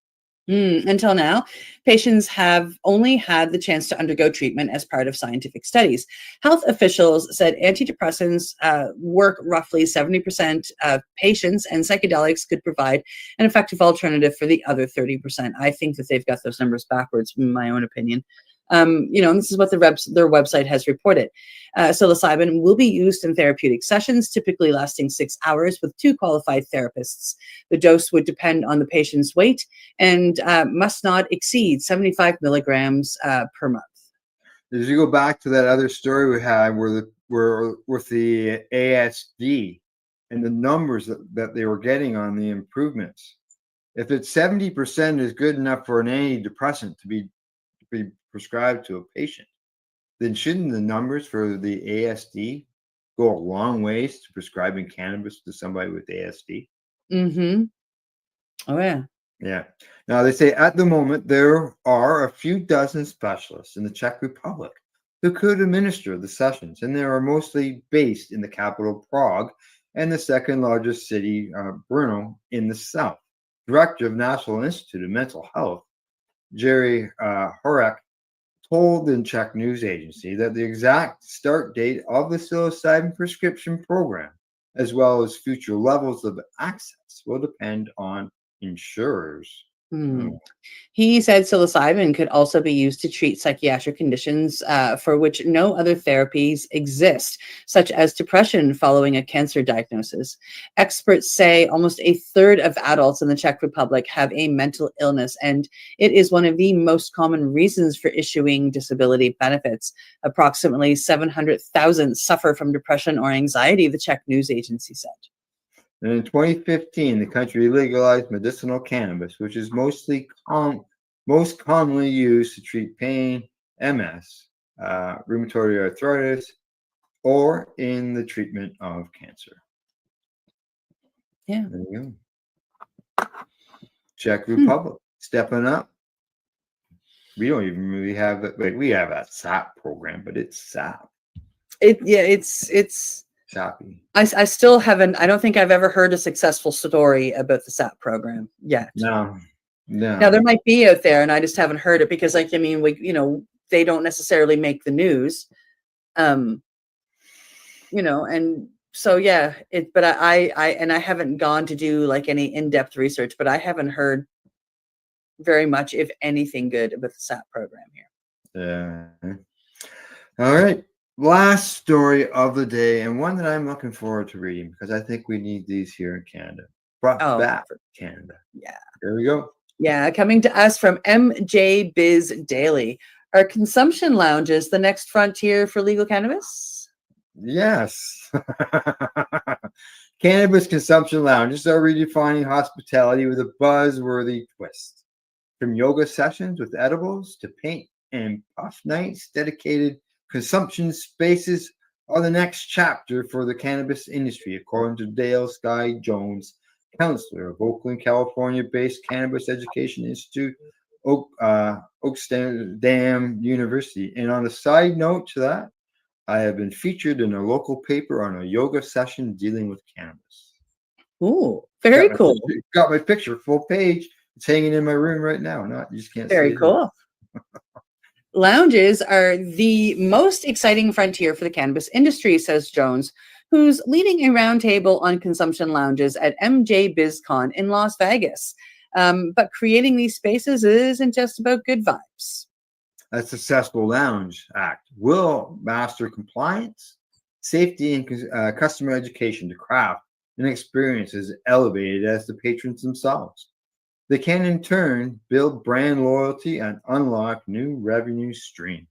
Until now, patients have only had the chance to undergo treatment as part of scientific studies. Health officials said antidepressants work roughly 70% of patients, and psychedelics could provide an effective alternative for the other 30%. I think that they've got those numbers backwards, in my own opinion. And this is what their website has reported. Psilocybin will be used in therapeutic sessions, typically lasting 6 hours with 2 qualified therapists. The dose would depend on the patient's weight and must not exceed 75 milligrams per month. As you go back to that other story we had where with the ASD and the numbers that they were getting on the improvements, if it's 70% is good enough for an antidepressant to be prescribed to a patient, then shouldn't the numbers for the ASD go a long ways to prescribing cannabis to somebody with ASD? Mm-hmm. Oh, yeah. Yeah. Now, they say at the moment there are a few dozen specialists in the Czech Republic who could administer the sessions, and they are mostly based in the capital, Prague, and the second largest city, Brno, in the south. Director of National Institute of Mental Health, Jerry Horek, told the Czech news agency that the exact start date of the psilocybin prescription program, as well as future levels of access, will depend on insurers. He said psilocybin could also be used to treat psychiatric conditions for which no other therapies exist, such as depression following a cancer diagnosis. Experts say almost a third of adults in the Czech Republic have a mental illness, and it is one of the most common reasons for issuing disability benefits. Approximately 700,000 suffer from depression or anxiety, the Czech news agency said. And in 2015, the country legalized medicinal cannabis, which is most commonly used to treat pain, MS, rheumatoid arthritis, or in the treatment of cancer. Yeah. There you go. Czech Republic stepping up. We don't even really have that. Like, we have a SAP program, but it's SAP. It's Sappy. I still haven't. I don't think I've ever heard a successful story about the SAP program yet. No. Now there might be out there, and I just haven't heard it because, like, I mean, they don't necessarily make the news, and so yeah. But I haven't gone to do like any in-depth research, but I haven't heard very much, if anything, good about the SAP program here. Yeah. All right. Last story of the day, and one that I'm looking forward to reading because I think we need these here in Canada. Brought back from Canada. Yeah. There we go. Yeah, coming to us from MJ Biz Daily. Are consumption lounges the next frontier for legal cannabis? Yes. Cannabis consumption lounges are redefining hospitality with a buzzworthy twist. From yoga sessions with edibles to paint and puff nights, dedicated consumption spaces are the next chapter for the cannabis industry, according to Dale Sky Jones, counselor of Oakland, California-based Cannabis Education Institute, Oaksterdam University. And on a side note to that, I have been featured in a local paper on a yoga session dealing with cannabis. Ooh, very cool. Got my picture, full page. It's hanging in my room right now. You just can't see Very it. cool. Lounges are the most exciting frontier for the cannabis industry, says Jones, who's leading a roundtable on consumption lounges at MJ BizCon in Las Vegas. But creating these spaces isn't just about good vibes. A successful lounge act will master compliance, safety, and customer education to craft an experience as elevated as the patrons themselves. They can, in turn, build brand loyalty and unlock new revenue streams.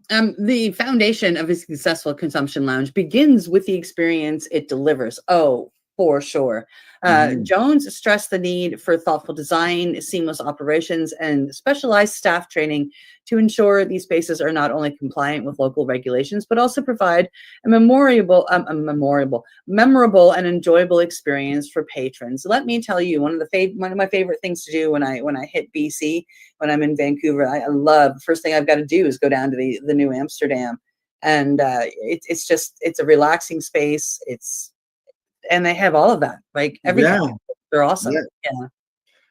The foundation of a successful consumption lounge begins with the experience it delivers. Oh, for sure. Jones stressed the need for thoughtful design, seamless operations, and specialized staff training to ensure these spaces are not only compliant with local regulations, but also provide a memorable and enjoyable experience for patrons. Let me tell you, one of my favorite things to do when I hit BC, when I'm in Vancouver, I love, first thing I've got to do is go down to the New Amsterdam, and it's a relaxing space. And they have all of that, like everything. Yeah. They're awesome. Yeah.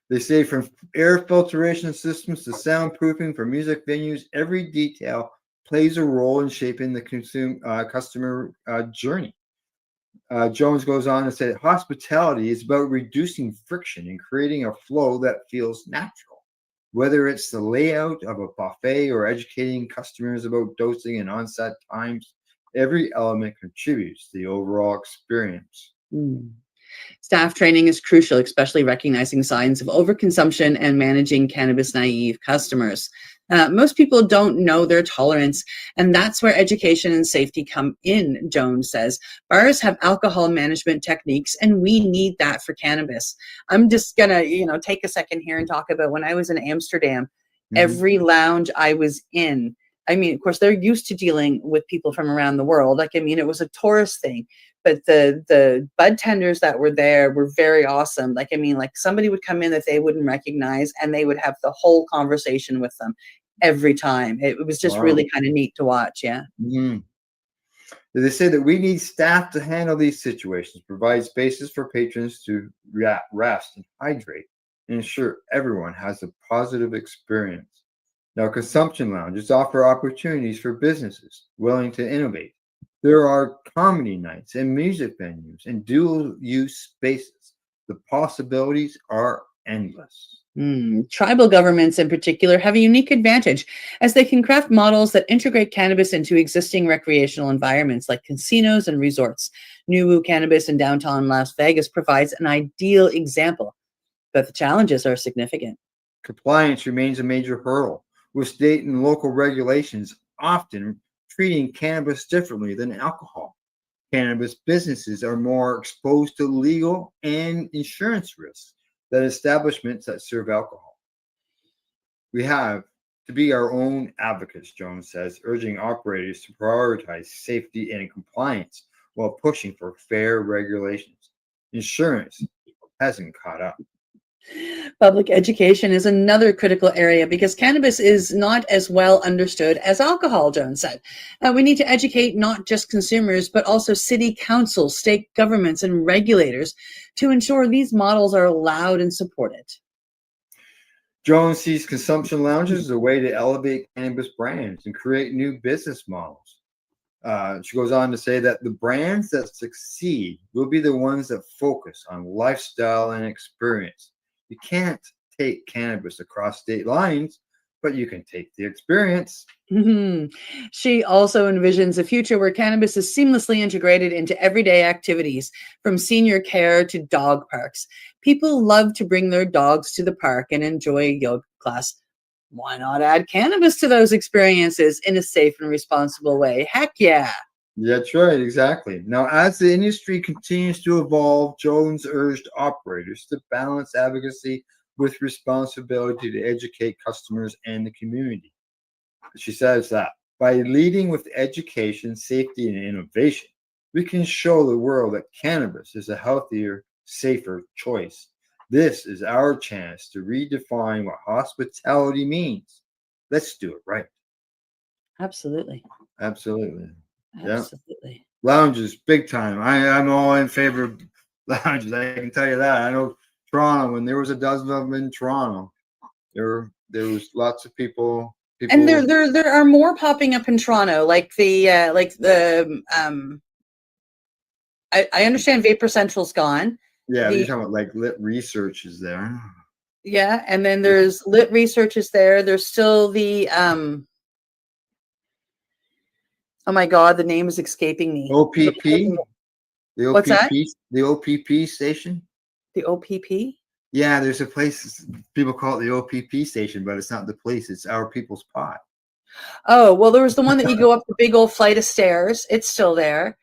They say from air filtration systems to soundproofing for music venues, every detail plays a role in shaping the customer journey. Jones goes on to say that hospitality is about reducing friction and creating a flow that feels natural. Whether it's the layout of a buffet or educating customers about dosing and onset times, every element contributes to the overall experience. Staff training is crucial, especially recognizing signs of overconsumption and managing cannabis naive customers. Most people don't know their tolerance, and that's where education and safety come in, Jones says. Bars have alcohol management techniques, and we need that for cannabis. I'm just gonna, take a second here and talk about when I was in Amsterdam. Every lounge I was in, of course, they're used to dealing with people from around the world. It was a tourist thing. But the bud tenders that were there were very awesome. Somebody would come in that they wouldn't recognize, and they would have the whole conversation with them every time. It was just really kind of neat to watch. Yeah. They say that we need staff to handle these situations, provide spaces for patrons to rest and hydrate, and ensure everyone has a positive experience. Now, consumption lounges offer opportunities for businesses willing to innovate. There are comedy nights and music venues and dual-use spaces. The possibilities are endless. Tribal governments in particular have a unique advantage as they can craft models that integrate cannabis into existing recreational environments like casinos and resorts. New Cannabis in downtown Las Vegas provides an ideal example, but the challenges are significant. Compliance remains a major hurdle, with state and local regulations often treating cannabis differently than alcohol. Cannabis businesses are more exposed to legal and insurance risks than establishments that serve alcohol. We have to be our own advocates, Jones says, urging operators to prioritize safety and compliance while pushing for fair regulations. Insurance hasn't caught up. Public education is another critical area because cannabis is not as well understood as alcohol, Jones said. We need to educate not just consumers, but also city councils, state governments, and regulators to ensure these models are allowed and supported. Jones sees consumption lounges as a way to elevate cannabis brands and create new business models. She goes on to say that the brands that succeed will be the ones that focus on lifestyle and experience. You can't take cannabis across state lines, but you can take the experience. She also envisions a future where cannabis is seamlessly integrated into everyday activities, from senior care to dog parks. People love to bring their dogs to the park and enjoy a yoga class. Why not add cannabis to those experiences in a safe and responsible way? Heck yeah. That's right, exactly. Now, as the industry continues to evolve, Jones urged operators to balance advocacy with responsibility to educate customers and the community. She says that By leading with education, safety, and innovation, we can show the world that cannabis is a healthier, safer choice. This is our chance to redefine what hospitality means. Let's do it right. Absolutely. Absolutely. Yeah. Absolutely. Lounges, big time. I'm all in favor of lounges. I can tell you that. I know Toronto, when there was a dozen of them in Toronto, there was lots of people. And there are more popping up in Toronto, like the I understand Vapor Central's gone. Yeah, you're talking about like Lit Research is there. Yeah, and then there's Lit Research is there. There's still the oh my God, the name is escaping me. OPP? The OPP? What's that? The OPP station? The OPP? Yeah, there's a place, people call it the OPP station, but it's not the place. It's Our People's Pot. Oh, well, there was the one that you go up the big old flight of stairs. It's still there.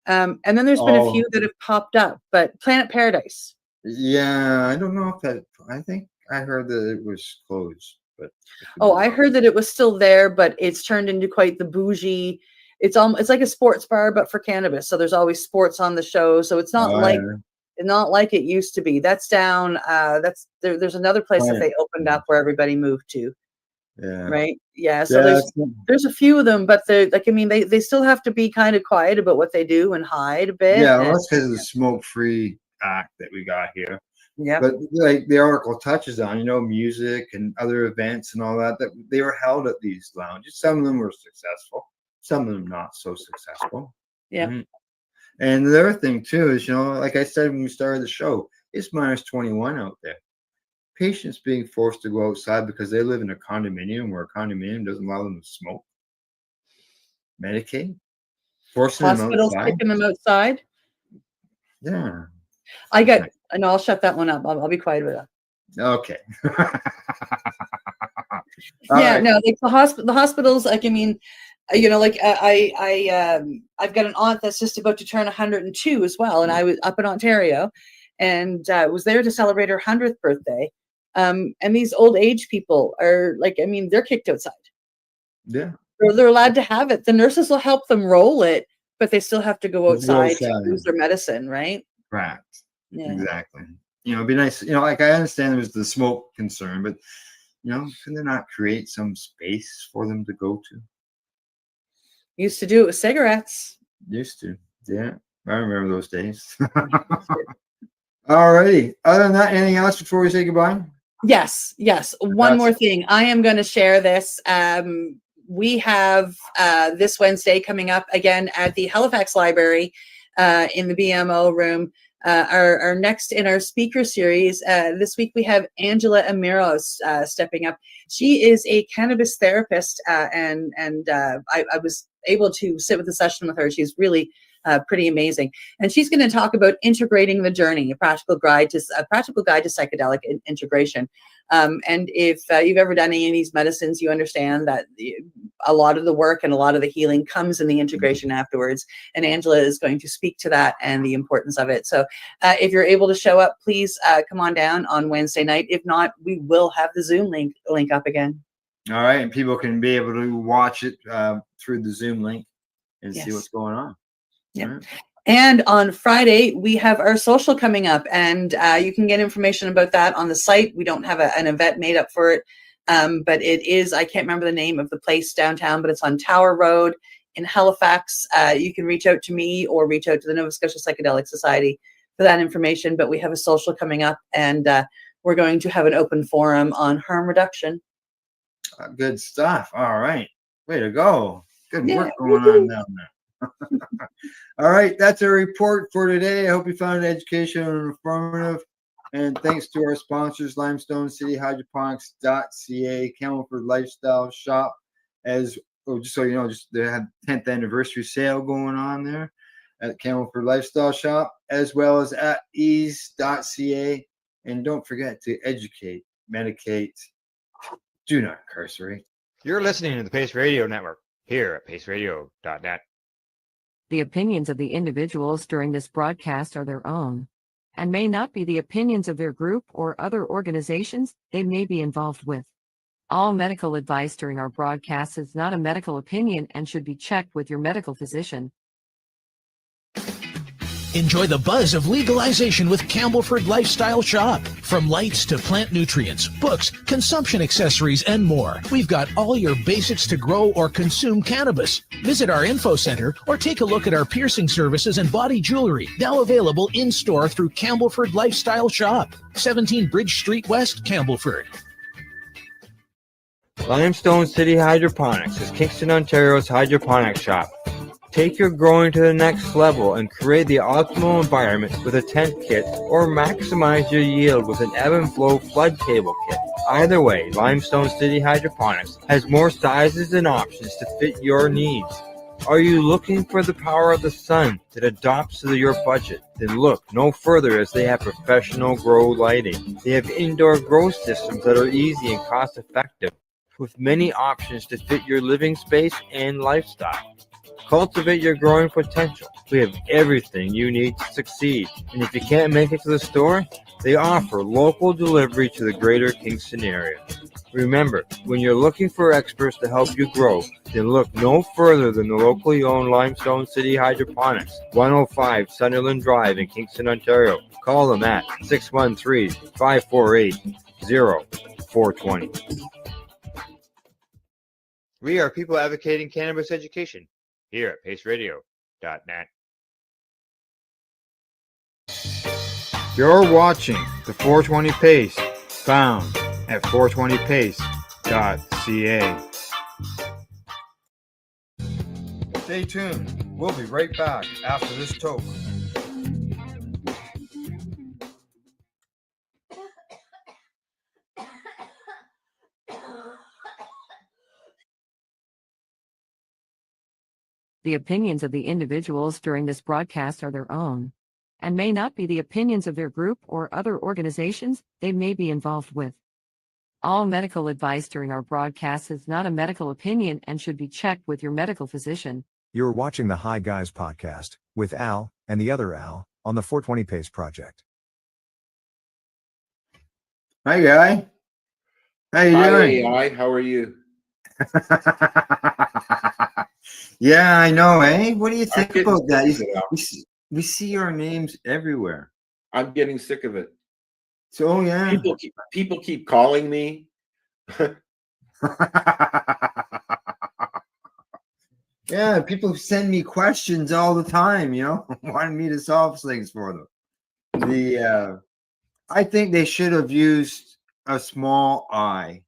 And then there's been a few that have popped up, but Planet Paradise. Yeah, I don't know if that, I think I heard that it was closed, but. Oh, I heard that it was still there, but it's turned into quite the bougie. It's like a sports bar, but for cannabis. So there's always sports on the show. So it's not not like it used to be. That's down. There's another place that they opened up where everybody moved to. Yeah. Right. Yeah. So there's a few of them, but they still have to be kind of quiet about what they do and hide a bit. Yeah, well, that's because of the smoke-free act that we got here. Yeah. But like the article touches on, music and other events and all that they were held at these lounges. Some of them were successful, some of them not so successful. Yeah. Mm-hmm. And the other thing too is, like I said when we started the show, it's minus 21 out there. Patients being forced to go outside because they live in a condominium where a condominium doesn't allow them to smoke. Medicaid, forcing hospitals them outside. kicking them outside. Yeah. And I'll shut that one up. I'll be quiet about that. Okay. Yeah, right. No, like the hospitals. Like, I mean, I've got an aunt that's just about to turn 102 as well, and I was up in Ontario, and was there to celebrate her 100th birthday. And these old age people are they're kicked outside. Yeah, they're allowed to have it. The nurses will help them roll it, but they still have to go outside to use their medicine, right? Correct. Yeah. Exactly. It'd be nice. Like I understand there's the smoke concern, but can they not create some space for them to go to? Used to do it with cigarettes. Used to. Yeah, I remember those days. All righty. Other than that, anything else before we say goodbye? Yes. One more thing. I am going to share this. We have this Wednesday coming up again at the Halifax Library in the BMO room. Our next in our speaker series this week, we have Angela Amiros stepping up. She is a cannabis therapist, and I was able to sit with a session with her. She's really pretty amazing, and she's going to talk about integrating the journey, a practical guide to psychedelic integration. And if you've ever done any of these medicines, you understand that a lot of the work and a lot of the healing comes in the integration afterwards. And Angela is going to speak to that and the importance of it. So if you're able to show up, please come on down on Wednesday night. If not, we will have the Zoom link up again. All right. And people can be able to watch it through the Zoom link and see what's going on. Yeah. Right. And on Friday, we have our social coming up, and you can get information about that on the site. We don't have an event made up for it, but it is, I can't remember the name of the place downtown, but it's on Tower Road in Halifax. You can reach out to me or reach out to the Nova Scotia Psychedelic Society for that information, but we have a social coming up, and we're going to have an open forum on harm reduction. Good stuff. All right. Way to go. Good work going on down there. All right, that's our report for today. I hope you found it educational and informative. And thanks to our sponsors, Limestone City Hydroponics.ca, Camelford Lifestyle Shop, just so you know, they have 10th anniversary sale going on there at Camelford Lifestyle Shop, as well as at ease.ca. And don't forget to educate, medicate, do not incarcerate. You're listening to the Pace Radio Network here at paceradio.net. The opinions of the individuals during this broadcast are their own and may not be the opinions of their group or other organizations they may be involved with. All medical advice during our broadcast is not a medical opinion and should be checked with your medical physician. Enjoy the buzz of legalization with Campbellford Lifestyle Shop. From lights to plant nutrients, books, consumption accessories, and more, we've got all your basics to grow or consume cannabis. Visit our info center or take a look at our piercing services and body jewelry, now available in-store through Campbellford Lifestyle Shop, 17 Bridge Street West, Campbellford. Limestone City Hydroponics is Kingston, Ontario's hydroponics shop. Take your growing to the next level and create the optimal environment with a tent kit, or maximize your yield with an ebb and flow flood table kit. Either way, Limestone City Hydroponics has more sizes and options to fit your needs. Are you looking for the power of the sun that adapts to your budget? Then look no further, as they have professional grow lighting. They have indoor grow systems that are easy and cost effective, with many options to fit your living space and lifestyle. Cultivate your growing potential. We have everything you need to succeed. And if you can't make it to the store, they offer local delivery to the greater Kingston area. Remember, when you're looking for experts to help you grow, then look no further than the locally owned Limestone City Hydroponics, 105 Sunderland Drive in Kingston, Ontario. Call them at 613-548-0420. We are people advocating cannabis education here at paceradio.net. You're watching the 420 Pace, found at 420pace.ca. Stay tuned. We'll be right back after this toke. The opinions of the individuals during this broadcast are their own, and may not be the opinions of their group or other organizations they may be involved with. All medical advice during our broadcast is not a medical opinion and should be checked with your medical physician. You're watching the Hi Guys podcast with Al and the other Al on the 420 Pace Project. Hi, Guy. How you doing? Hi, how are you? Yeah, I know, eh? What do you think getting about that? sick of it, Al. We see our names everywhere. I'm getting sick of it. So, yeah. People keep calling me. Yeah, people send me questions all the time, wanting me to solve things for them. I think they should have used a small I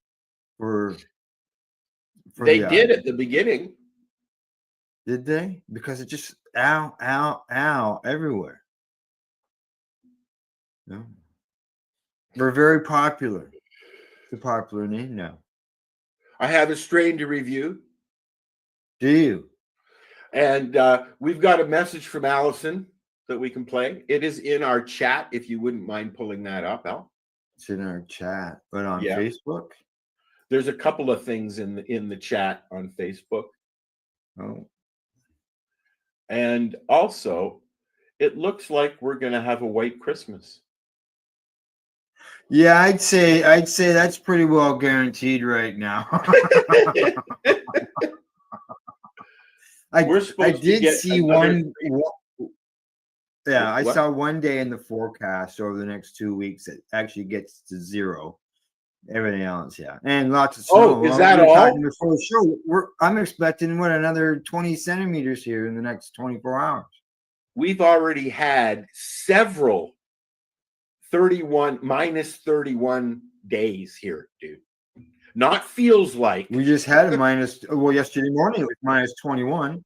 for They the did I. at the beginning. Did they? Because it just ow, ow, ow everywhere. No. We're very popular. It's a popular name now. I have a strain to review, Do you? and we've got a message from Allison that we can play. It is in our chat, if you wouldn't mind pulling that up, Al. It's in our chat, but on Yeah. Facebook. There's a couple of things in the chat on Facebook. Oh, And also, it looks like we're going to have a white Christmas. yeah. I'd say that's pretty well guaranteed right now. We're I supposed to did get see another- Yeah, I What? saw one day in the forecast over the next 2 weeks it actually gets to 0. Everything else, yeah, and lots of snow. Oh, is that we were all? talking before the show. I'm expecting another 20 centimeters here in the next 24 hours. We've already had several minus 31 days here, dude. Not feels like. We just had a yesterday morning it was minus 21.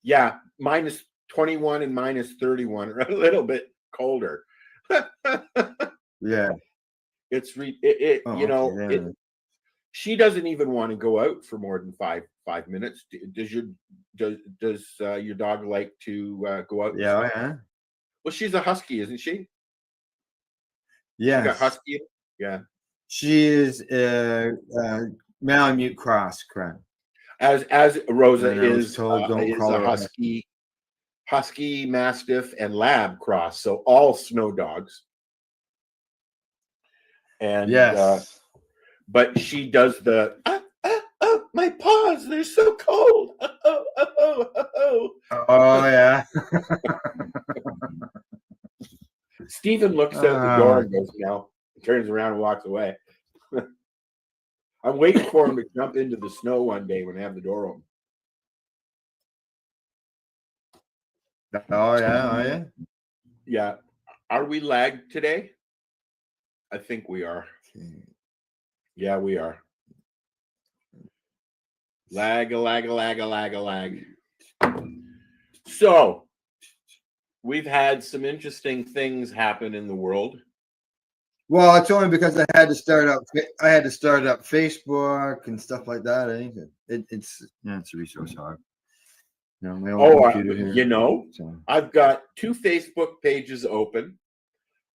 Yeah, minus 21 and minus 31 are a little bit colder. Yeah. It's she doesn't even want to go out for more than five minutes. Does your dog like to go out? Yeah, yeah. Well, she's a husky, isn't she? Yeah. Like a husky. Yeah. She is Malamute cross, correct. As Rosa And I was is told don't is call a her husky, mastiff, and lab cross. So all snow dogs. And Yes. but she does the my paws, they're so cold. Oh yeah. Stephen looks out the door and goes, no, turns around and walks away. I'm waiting for him to jump into the snow one day when I have the door open. Oh yeah. Oh yeah. Yeah. Are we lagged today? I think we are. Yeah, we are. Lag. So we've had some interesting things happen in the world. Well, it's only because I had to start up Facebook and stuff like that. I think it's a resource hog. You know, my own computer here. You know, So. I've got 2 Facebook pages open.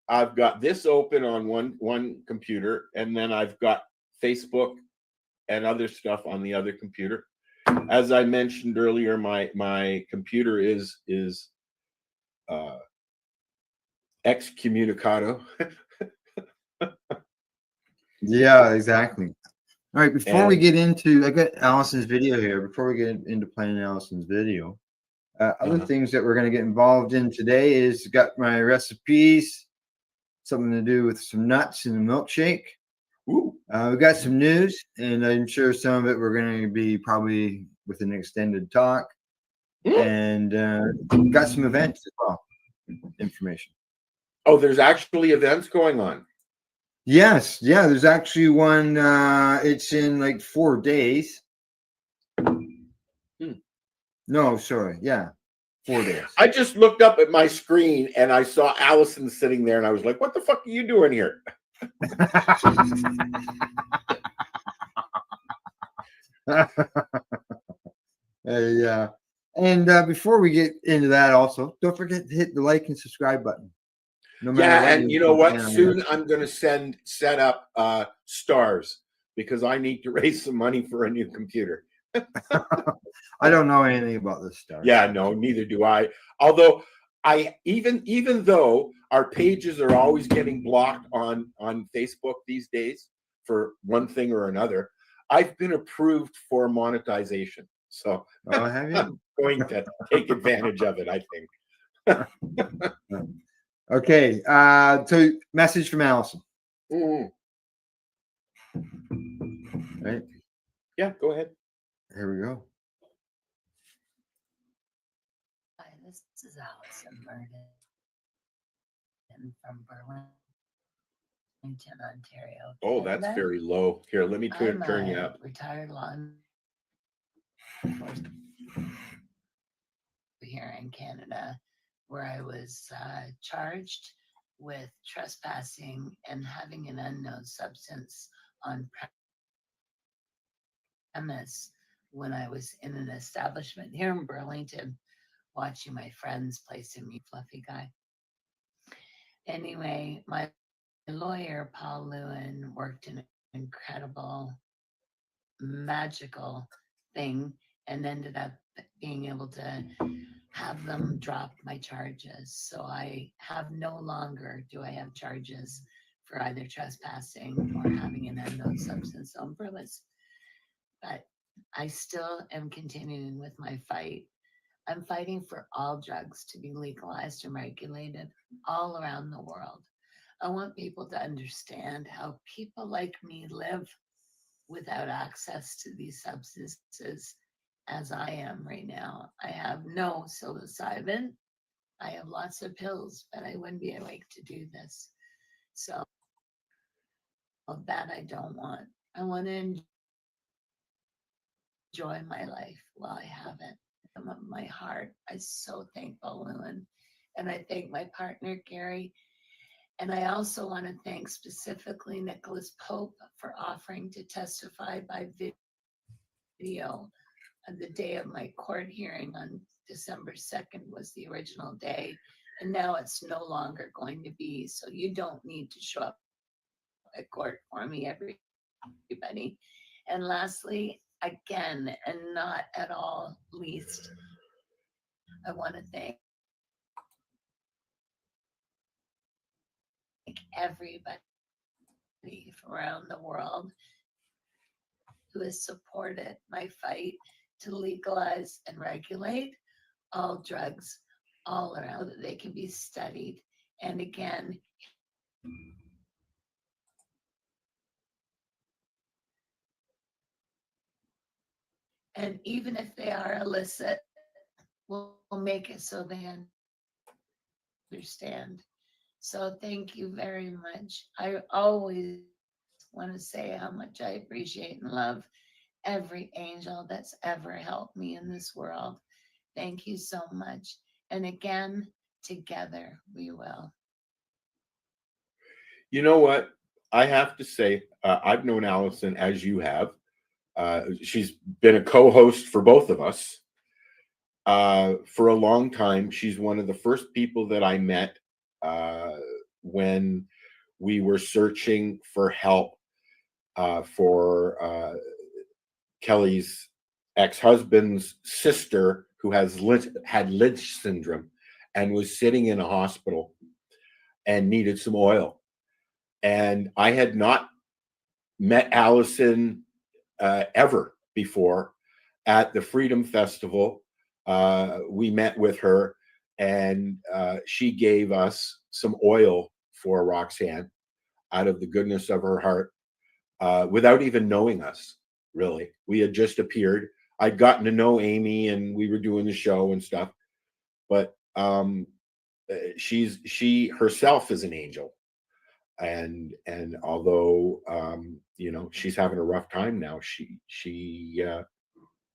I've got this open on one computer, and then I've got Facebook and other stuff on the other computer. As I mentioned earlier, my computer is excommunicado. Yeah, exactly. All right, before we get into, I got Allison's video here. Before we get into playing Allison's video, other things that we're going to get involved in today is got my recipes, something to do with some nuts in a milkshake. Ooh. We got some news, and I'm sure some of it we're going to be probably with an extended talk, and got some events as well, information. Oh, there's actually events going on. Yes, yeah, there's actually one. It's in like 4 days. No, sorry, yeah, 4 days. I just looked up at my screen and I saw Allison sitting there, and I was like, "What the fuck are you doing here?" Yeah. And before we get into that, also, don't forget to hit the like and subscribe button. No matter what and you know what? Soon I'm going to set up stars, because I need to raise some money for a new computer. I don't know anything about this stuff. Yeah, no, neither do I. Although even though our pages are always getting blocked on Facebook these days for one thing or another, I've been approved for monetization. So have you? I'm going to take advantage of it, I think. Okay. So message from Allison. Right? Yeah, go ahead. Here we go. Hi, this is Allison Murden from Burlington, Ontario. Oh, that's very low. Here, let me turn you up. Retired law enforcement here in Canada, where I was charged with trespassing and having an unknown substance on premise when I was in an establishment here in Burlington, watching my friends play some fluffy guy. Anyway, my lawyer, Paul Lewin, worked an incredible, magical thing and ended up being able to have them drop my charges. So I have no longer do I have charges for either trespassing or having an unknown substance on premise. But I still am continuing with my fight. I'm fighting for all drugs to be legalized and regulated all around the world. I want people to understand how people like me live without access to these substances as I am right now. I have no psilocybin. I have lots of pills, but I wouldn't be awake to do this. So that I don't want. I want to enjoy my life while I have it. From my heart, I'm so thankful, Lewin. And I thank my partner, Gary. And I also want to thank specifically Nicholas Pope for offering to testify by video. On the day of my court hearing on December 2nd was the original day. And now it's no longer going to be. So you don't need to show up at court for me, everybody. And lastly, again, and not at all least, I want to thank everybody from around the world who has supported my fight to legalize and regulate all drugs all around, that they can be studied. And again, and even if they are illicit, we'll make it so they understand. So thank you very much. I always want to say how much I appreciate and love every angel that's ever helped me in this world. Thank you so much. And again, together we will. You know what? I have to say, I've known Allison as you have. She's been a co-host for both of us for a long time. She's one of the first people that I met when we were searching for help for Kelly's ex-husband's sister, who had Lynch syndrome and was sitting in a hospital and needed some oil. And I had not met Allison ever before. At the Freedom Festival, we met with her, and she gave us some oil for Roxanne out of the goodness of her heart, without even knowing us, really. We had just appeared. I'd gotten to know Amy, and we were doing the show and stuff. But she herself is an angel. And although she's having a rough time now, she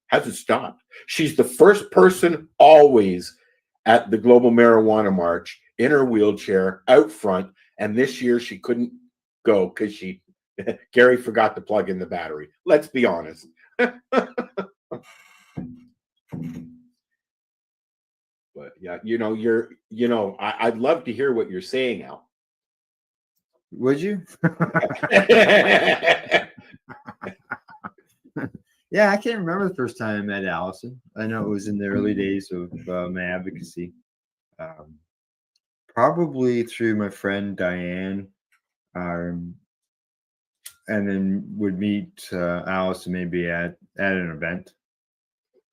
hasn't stopped. She's the first person always at the Global Marijuana March in her wheelchair out front. And this year she couldn't go because Gary forgot to plug in the battery. Let's be honest. But yeah, I'd love to hear what you're saying, Al. Would you? Yeah, I can't remember the first time I met Allison. I know it was in the early days of my advocacy. Probably through my friend Diane, and then would meet Allison maybe at an event.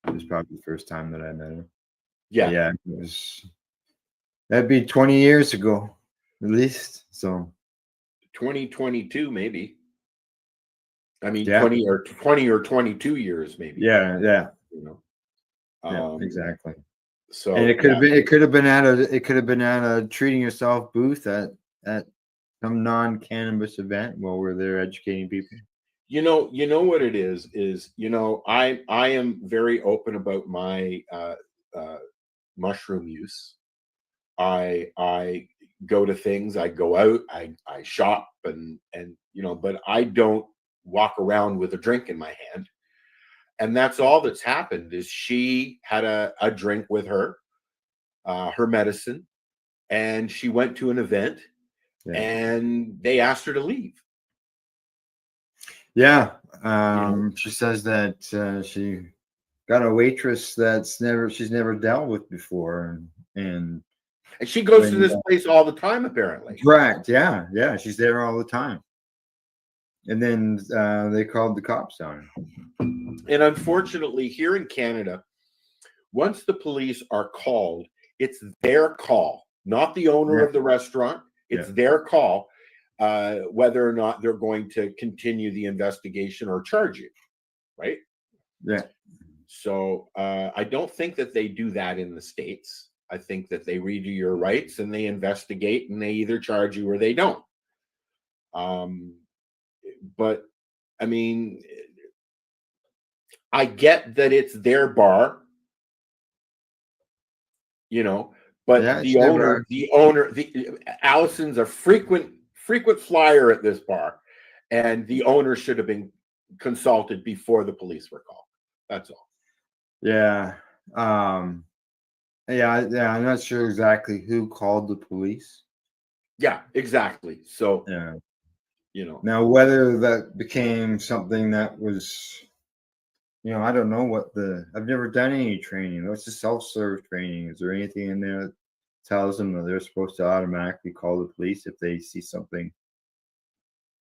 It was probably the first time that I met her. Yeah, that'd be 20 years ago, at least. So 2022, maybe. I mean, yeah. 20 or 22 years, maybe. Yeah. Yeah, exactly. So, and it could have been at a treating yourself booth at some non-cannabis event while we're there educating people. You know what it is I am very open about my mushroom use. I go to things, I go out, I shop, and but I don't walk around with a drink in my hand. And that's all that's happened is she had a drink with her medicine, and she went to an event, and they asked her to leave. Yeah. She says that she got a waitress she's never dealt with before, and she goes to this place all the time, apparently. Correct. Yeah, she's there all the time. And then they called the cops on her. And unfortunately, here in Canada, once the police are called, it's their call, not the owner of the restaurant. It's their call, whether or not they're going to continue the investigation or charge you, right? Yeah. So I don't think that they do that in the States. I think that they read you your rights and they investigate, and they either charge you or they don't. But I mean, I get that it's their bar, but Allison's a frequent flyer at this bar, and the owner should have been consulted before the police were called. That's all. Yeah. I'm not sure exactly who called the police. Yeah, exactly. So, now whether that became something that was, I don't know I've never done any training. What's the self-serve training? Is there anything in there that tells them that they're supposed to automatically call the police if they see something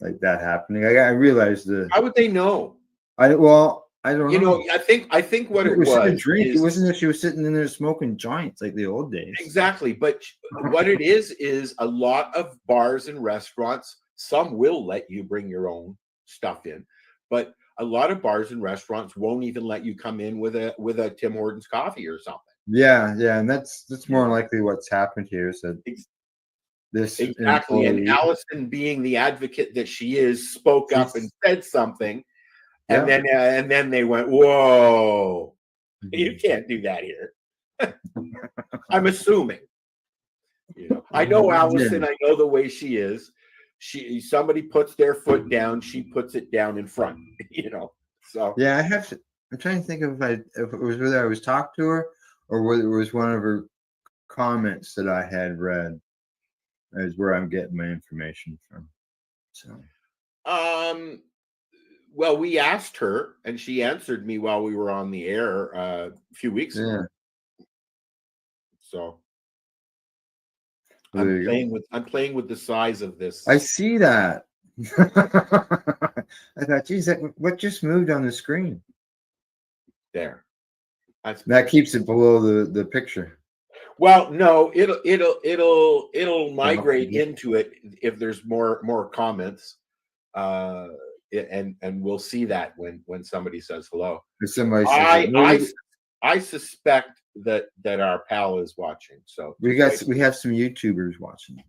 like that happening? I realize how would they know? I don't You know. know, I think what it was a was drink. It is wasn't that she was sitting in there smoking joints like the old days. exactly, but what it is a lot of bars and restaurants. Some will let you bring your own stuff in, but a lot of bars and restaurants won't even let you come in with a Tim Hortons coffee or something. Yeah, and that's more Yeah. likely what's happened here. So this Exactly, and employee, Allison, being the advocate that she is, spoke up and she's- said something, yeah. and then they went, "Whoa, you can't do that here." I'm assuming. You know, I know Allison. I know the way she is. Somebody puts their foot down, she puts it down in front. You know, so Yeah, I have to. I'm trying to think if it was whether I was talked to her or whether it was one of her comments that I had read. Is where I'm getting my information from. So well, we asked her, and she answered me while we were on the air a few weeks yeah, ago. So well, there you go. I'm playing with the size of this. I see that. I thought, geez, what just moved on the screen? There. That keeps it below the picture. Well, no, it'll migrate into it if there's more comments, and we'll see that when somebody says hello. If somebody says, I suspect that our pal is watching. So we have some YouTubers watching.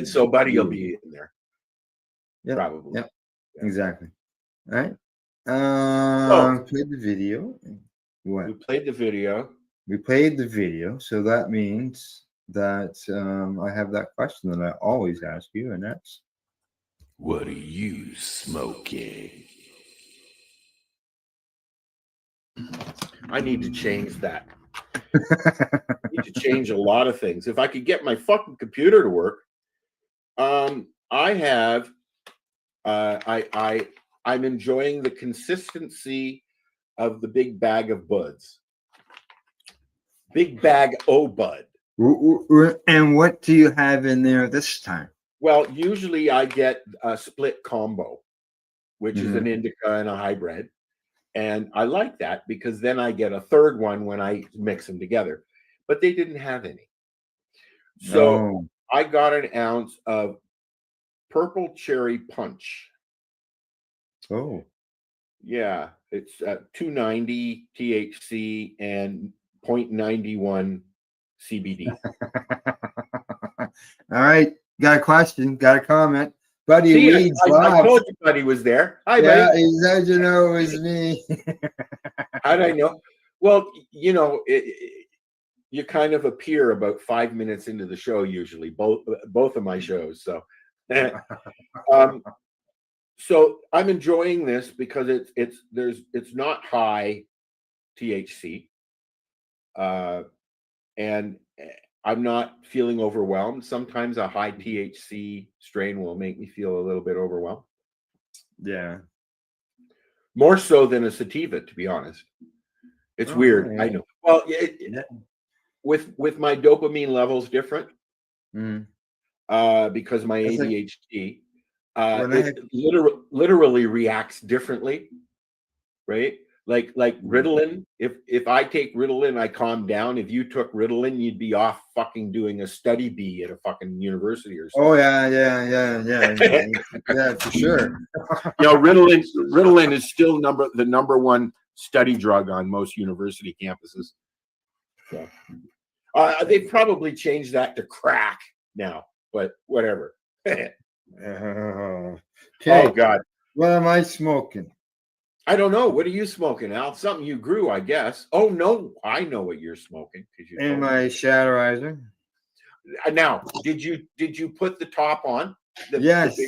So Buddy will be in there. Yeah, probably. Yep. Yeah. Exactly. All right. Played the video. What? We played the video. We played the video, so that means that I have that question that I always ask you, and that's, what are you smoking? I need to change that. I need to change a lot of things. If I could get my fucking computer to work, I'm enjoying the consistency of the big bag of buds. Big bag o bud. And what do you have in there this time? Well, usually I get a split combo, which is an indica and a hybrid. And I like that because then I get a third one when I mix them together. But they didn't have any. So I got an ounce of purple cherry punch. Oh. Yeah, it's 290 THC and 0.91 CBD. All right. Got a question, got a comment. Buddy Weeds I told you Buddy was there. Hi, yeah, buddy. he said you know it was me. How did I know? Well, you know, you kind of appear about 5 minutes into the show usually, both of my shows. So so I'm enjoying this because it's not high THC. And I'm not feeling overwhelmed. Sometimes a high THC strain will make me feel a little bit overwhelmed. Yeah. More so than a sativa, to be honest. It's weird. Yeah. I know. Well, with my dopamine levels different, because my ADHD, it literally reacts differently, right? Like Ritalin. If I take Ritalin, I calm down. If you took Ritalin, you'd be off fucking doing a study bee at a fucking university or something. Oh yeah, for sure. You know, Ritalin is still the number one study drug on most university campuses. So, they've probably changed that to crack now, but whatever. Okay. Oh God, what am I smoking? I don't know. What are you smoking, Al? Something you grew, I guess. Oh no, I know what you're smoking because you. In my Shadowizer. Now, did you put the top on? Yes.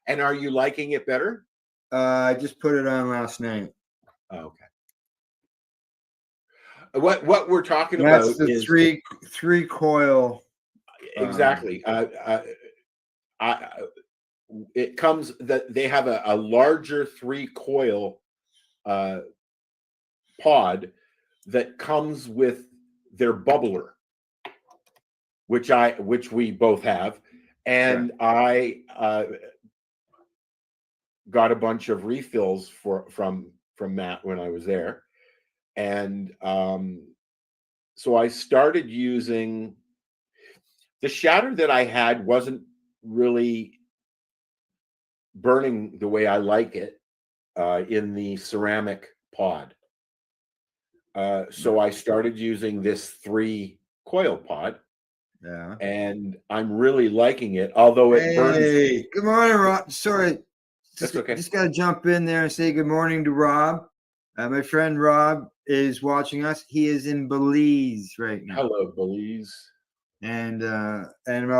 And are you liking it better? I just put it on last night. Oh, okay. What we're talking That's about the is three coil. Exactly. It comes that they have a larger 3-coil pod that comes with their bubbler, which we both have, and I got a bunch of refills from from Matt when I was there. And so I started using the shatter that I had wasn't really burning the way I like it in the ceramic pod. So I started using this 3 coil pod. Yeah. And I'm really liking it, although it burns. Hey, good morning, Rob. Sorry. That's okay. Just got to jump in there and say good morning to Rob. My friend Rob is watching us. He is in Belize right now. Hello, Belize. And our don't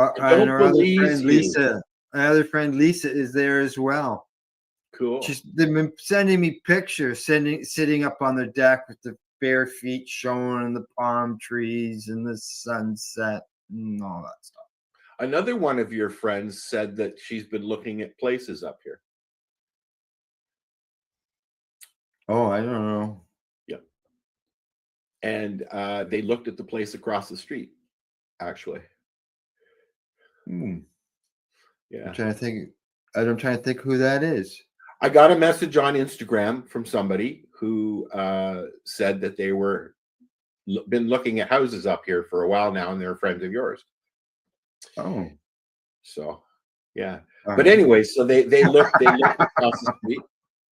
other Belize friend you. Lisa. My other friend Lisa is there as well. Cool. They've been sending me pictures, sitting up on the deck with the bare feet showing and the palm trees and the sunset and all that stuff. Another one of your friends said that she's been looking at places up here. Oh, I don't know. Yeah. And they looked at the place across the street, actually. Yeah. I'm trying to think who that is. I got a message on Instagram from somebody who said that they were been looking at houses up here for a while now, and they're friends of yours. Oh, so yeah. all But right. anyway, so they looked across the street,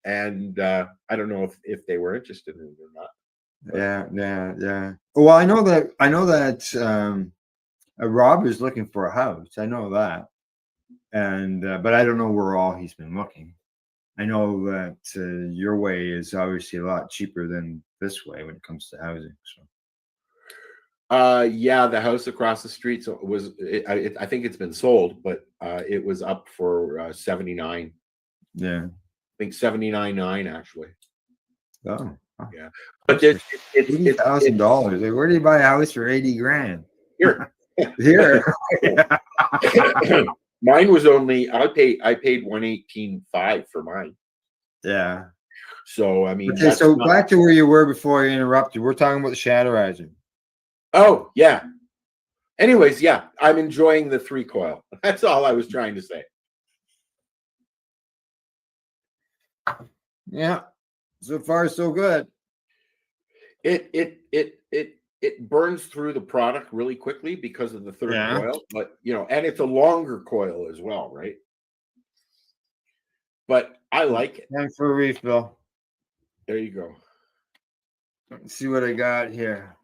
and I don't know if they were interested in it or not. But Yeah. Well, I know that Rob is looking for a house. I know that, and but I don't know where all he's been looking. I know that your way is obviously a lot cheaper than this way when it comes to housing. So. Yeah, the house across the street I think it's been sold, but it was up for 79. Yeah. I think 79.9 actually. Oh. Yeah. But it's $80,000. Like, where do you buy a house for 80 grand? Here. Here. Mine was only I paid 118.5 for mine. Yeah. So I mean, okay, so back to where you were before I interrupted. We're talking about the Shatterizer. Oh, yeah. Anyways, yeah, I'm enjoying the 3 coil. That's all I was trying to say. Yeah. So far, so good. It burns through the product really quickly because of the 3rd coil, but and it's a longer coil as well, right? But I like it. Time for a refill. There you go. Let's see what I got here.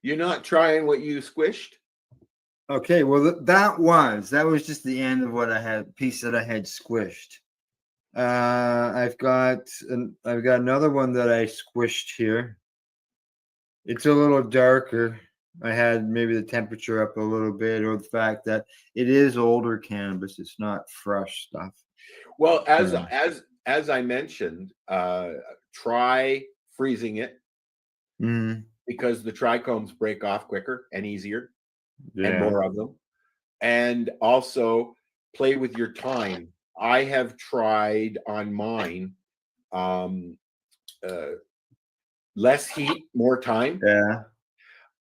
You're not trying what you squished? Okay, well that was just the end of what I had, piece that I had squished. I've got another one that I squished here. It's a little darker. I had maybe the temperature up a little bit, or the fact that it is older cannabis. It's not fresh stuff. Well, as I mentioned, try freezing it. Mm-hmm. Because the trichomes break off quicker and easier, and Yeah. more of them. And also play with your time. I have tried on mine less heat, more time. Yeah.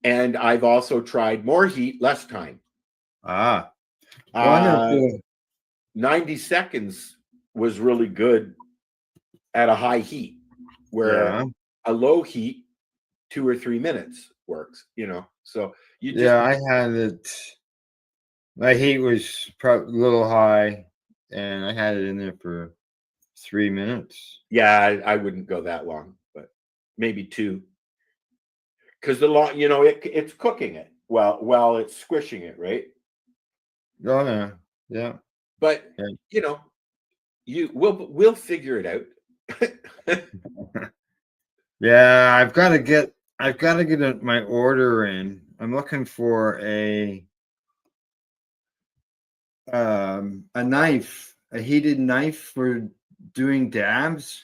And I've also tried more heat, less time. Ah. Well, 90 seconds was really good at a high heat, where a low heat 2 or 3 minutes works, so you just I had it. My heat was probably a little high, and I had it in there for 3 minutes. Yeah, I wouldn't go that long, but maybe 2, because the long, it's cooking it while it's squishing it, right? Oh yeah. But we'll figure it out. Yeah, I've got to get my order in. I'm looking for a knife, a heated knife for doing dabs.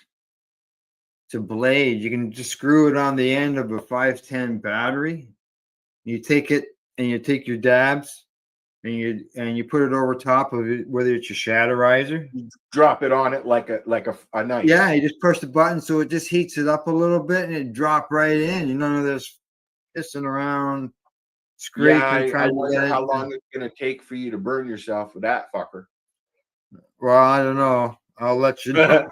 It's a blade. You can just screw it on the end of a 510 battery. You take it and you take your dabs and you put it over top of it, whether it's your Shatterizer. You drop it on it like a knife. Yeah, you just push the button so it just heats it up a little bit and it drop right in. None of this pissing around, scraping. I wonder how long it's going to take for you to burn yourself with that fucker. Well, I don't know. I'll let you know.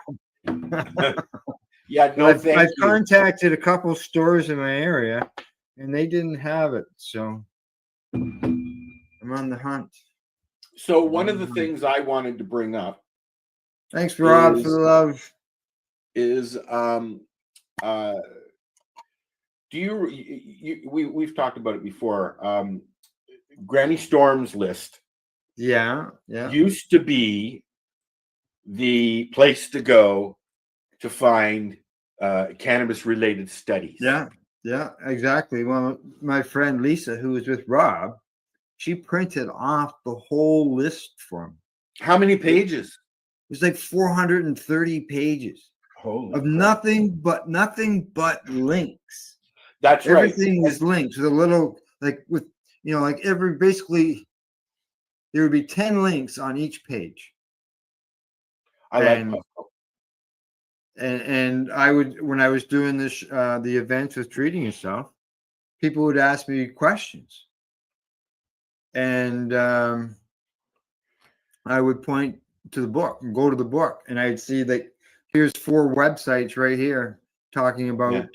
Yeah, no, thank I've you. contacted a couple stores in my area, and they didn't have it. So I'm on the hunt. So one of the things I wanted to bring up Thanks, Rob, for is the love. is do we've talked about it before. Granny Storm's list Yeah. used to be the place to go to find cannabis related studies. Yeah, exactly. Well, my friend Lisa, who was with Rob, she printed off the whole list for him. How many pages? It was like 430 pages Holy of crap. nothing but links. That's right. Everything was linked with a little, like, with, like every, basically there would be 10 links on each page. I like And- Costco. And I would, when I was doing this, the events with treating yourself, people would ask me questions, and I would point to the book and go to the book, and I'd see that here's 4 websites right here talking about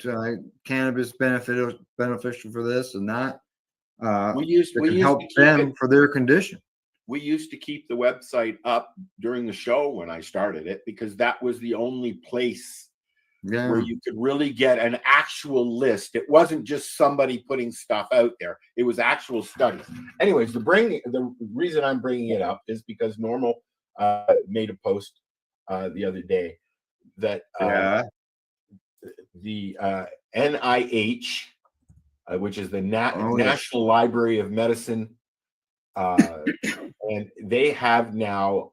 cannabis beneficial for this and that. We used that can to help keep them it- for their condition. We used to keep the website up during the show when I started it, because that was the only place Yeah. where you could really get an actual list. It wasn't just somebody putting stuff out there. It was actual studies. Anyways, the reason I'm bringing it up is because Normal made a post the other day that the NIH, which is the National Library of Medicine, and they have now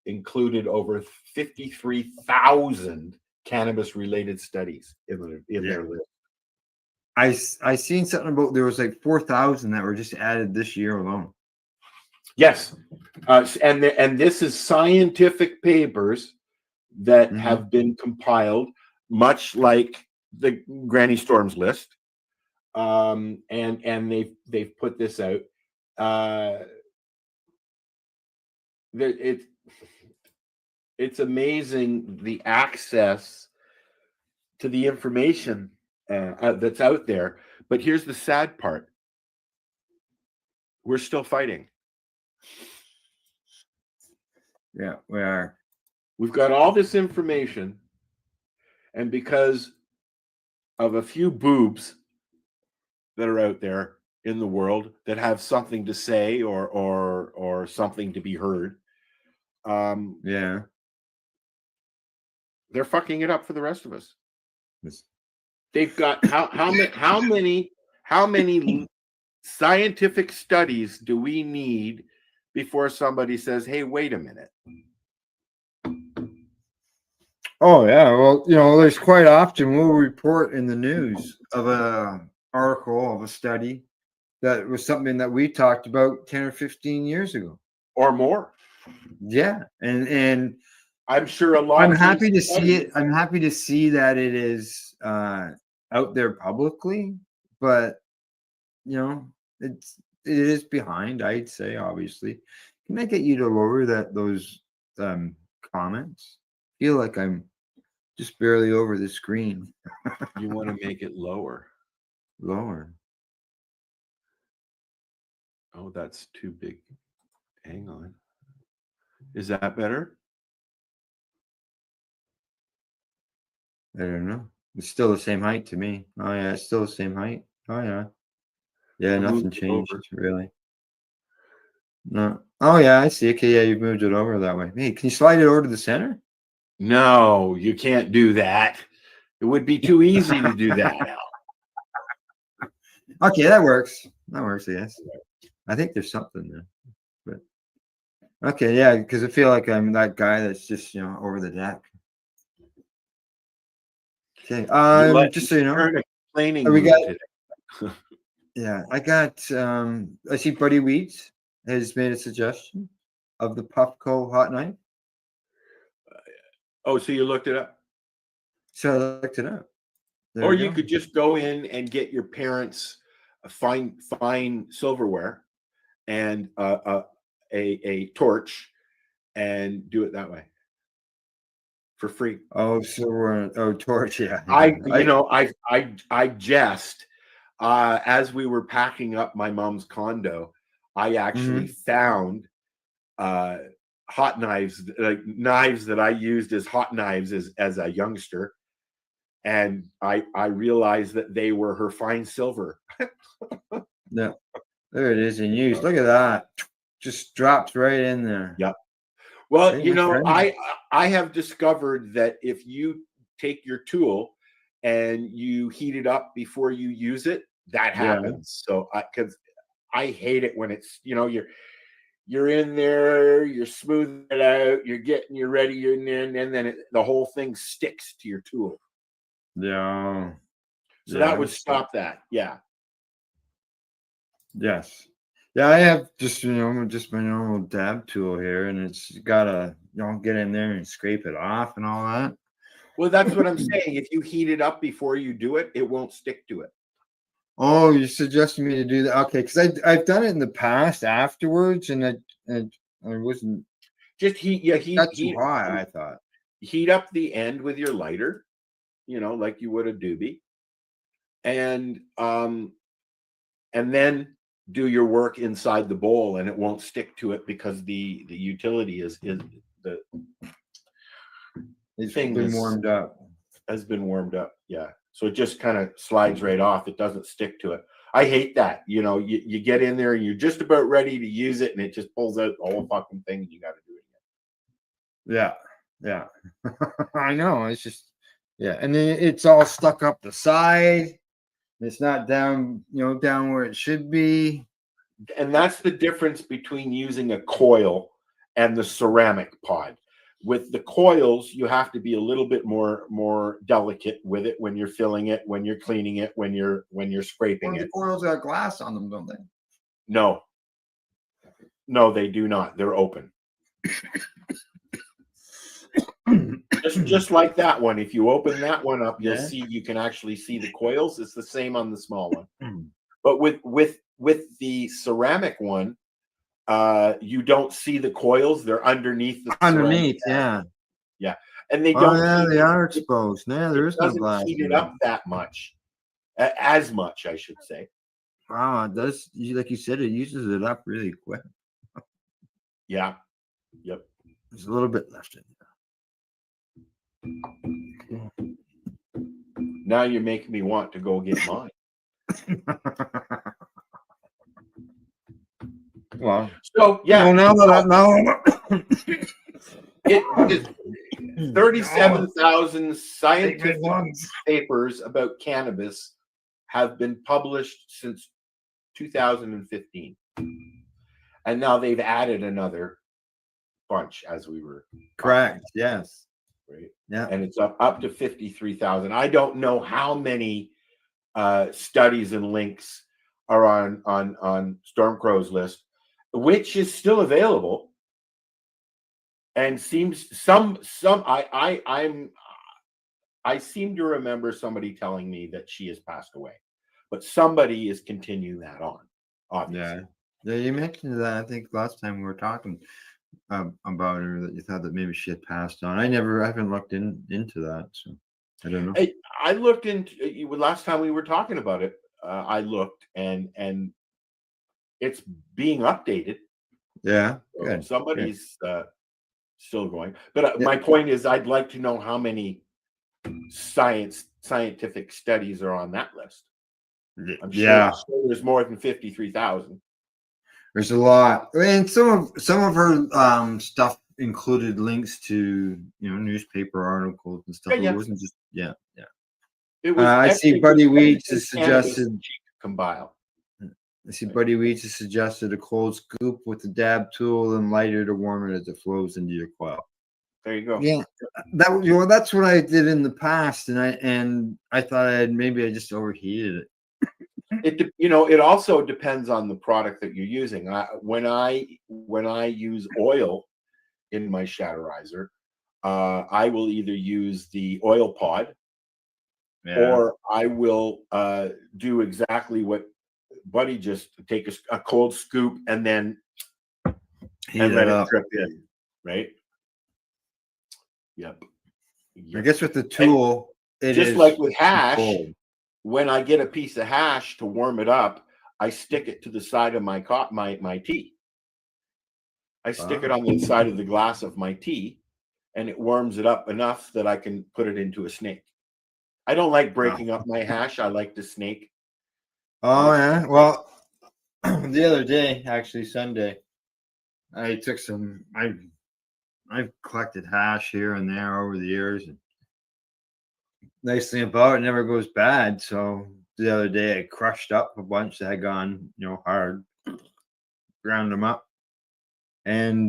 included over 53,000 cannabis related studies in their list. I seen something about there was like 4,000 that were just added this year alone. Yes, and this is scientific papers that have been compiled, much like the Granny Storm's list, and they've put this out. It's amazing the access to the information that's out there. But here's the sad part: we're still fighting. Yeah, we are. We've got all this information, and because of a few boobs that are out there in the world that have something to say or something to be heard, yeah, they're fucking it up for the rest of us. They've got how many scientific studies do we need before somebody says, "Hey, wait a minute"? Oh yeah, well, there's quite often we'll report in the news of a article of a study that was something that we talked about 10 or 15 years ago or more. Yeah, and I'm sure a lot. I'm happy to see it. I'm happy to see that it is out there publicly, but it is behind. I'd say, obviously. Can I get you to lower those comments? I feel like I'm just barely over the screen. You want to make it lower? Lower. Oh, that's too big. Hang on. Is that better? I don't know. It's still the same height to me. Oh yeah, it's still the same height. Oh yeah. Yeah, nothing changed really. No. Oh yeah, I see. Okay, yeah, you've moved it over that way. Hey, can you slide it over to the center? No, you can't do that. It would be too easy to do that, Al. Okay, that works. That works, yes. I think there's something there. But okay, yeah, because I feel like I'm that guy that's just over the deck. Okay. Just so you know, we got. Yeah, I got. I see Buddy Weeds has made a suggestion of the Puffco hot knife. Oh, so you looked it up? So I looked it up. Or you could just go in and get your parents' fine silverware and a torch and do it that way. for free. Oh, so torch, yeah. I jest. As we were packing up my mom's condo, I actually found hot knives, like knives that I used as hot knives as a youngster, and I realized that they were her fine silver. Yeah, there it is in use. Look at that. Just drops right in there. Yep. Well, Hey, my friend. I have discovered that if you take your tool and you heat it up before you use it, that happens. So, because I hate it when it's, you're in there, you're smoothing it out, you're getting you ready, you're in, and then the whole thing sticks to your tool. Yeah. So that would stop that. Yeah. Yes. Yeah, I have just my normal dab tool here, and it's gotta get in there and scrape it off and all that. Well, that's what I'm saying. If you heat it up before you do it, it won't stick to it. Oh, you're suggesting me to do that? Okay, because I've done it in the past afterwards, and I wasn't just heat. Yeah, heat. That's too hot. I thought heat up the end with your lighter, like you would a doobie, and then do your work inside the bowl, and it won't stick to it because the utility is the thing been warmed up. Has been warmed up. Yeah. So it just kind of slides right off. It doesn't stick to it. I hate that. You get in there and you're just about ready to use it, and it just pulls out the whole fucking thing, and you got to do it again. Yeah. I know. It's just, and then it's all stuck up the side. It's not down, down where it should be. And that's the difference between using a coil and the ceramic pod. With the coils, you have to be a little bit more delicate with it when you're filling it, when you're cleaning it, when you're scraping it. The coils got glass on them, don't they? No, they do not. They're open. just like that one. If you open that one up, you'll see, you can actually see the coils. It's the same on the small one. But with the ceramic one, you don't see the coils. They're underneath the yeah, and they don't. They are exposed. Yeah, there is no glass. Heat it up that much, as much, I should say. Wow, it does. Like you said, it uses it up really quick. Yeah. Yep. There's a little bit left in there. Now you're making me want to go get mine. Well, so yeah. Well, now it is 37,000 scientific papers about cannabis have been published since 2015, and now they've added another bunch as we were correct. Yes. Right. Yeah. And it's up to 53,000. I don't know how many studies and links are on Stormcrow's list, which is still available, and seems I seem to remember somebody telling me that she has passed away, but somebody is continuing that on. Obviously. Yeah, you mentioned that I think last time we were talking about her, that you thought that maybe she had passed on. I haven't looked into that, so I don't know. I looked into last time we were talking about it. I looked, and it's being updated. Yeah, so somebody's still going. But my point is, I'd like to know how many scientific studies are on that list. I'm sure there's more than 53,000. There's a lot, and some of her stuff included links to newspaper articles and stuff. It wasn't just It was. I see Buddy Weeds has suggested compile. I see Buddy Weeds has suggested a cold scoop with the dab tool and lighter to warm it as it flows into your coil. There you go. Yeah, that's what I did in the past, and I thought maybe I just overheated it. It also depends on the product that you're using. When I use oil in my Shatterizer, I will either use the oil pod, or I will do exactly what Buddy just take a cold scoop and then let it drip in, right? Yep. I guess with the tool, it just is like with hash, controlled. when I get a piece of hash to warm it up, I stick it to the side of my tea. I stick it on the side of the glass of my tea, and it warms it up enough that I can put it into a snake. I don't like breaking up my hash. I like to snake. Oh yeah. Well, the other day, actually Sunday, I took some. I've collected hash here and there over the years, and nice thing about it never goes bad. So the other day, I crushed up a bunch that had gone, hard, ground them up, and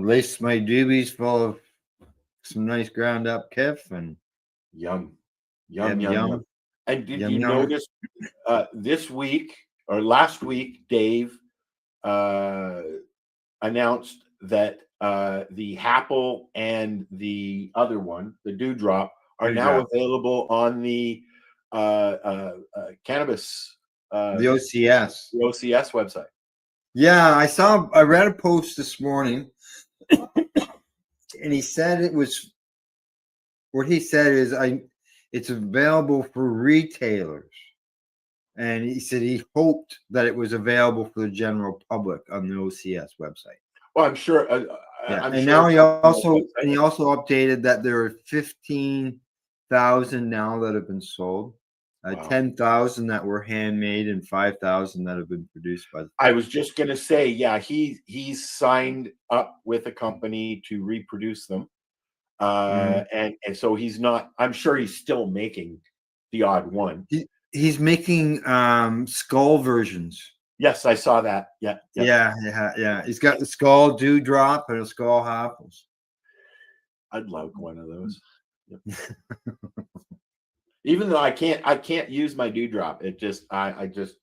laced my doobies full of some nice ground up kiff, and Yum. And did Yum, you yum. notice this week or last week, Dave announced that the Happle and the other one, the Dewdrop, are now Dewdrop. available on the cannabis, the OCS. the OCS website. Yeah, I read a post this morning, and he said it was. What he said is, it's available for retailers, and he said he hoped that it was available for the general public on the OCS website. Well, I'm sure. Yeah, I'm and sure now it's he on the also website. updated that there are 15,000 now that have been sold, Wow. 10,000 that were handmade, and 5,000 that have been produced by. I was just going to say, yeah, he's signed up with a company to reproduce them, and so he's not. I'm sure he's still making the odd one. He's making skull versions. Yes, I saw that. Yeah. He's got the skull Dewdrop and a skull Happles. I'd like one of those. Yep. Even though I can't use my Dewdrop. It just I just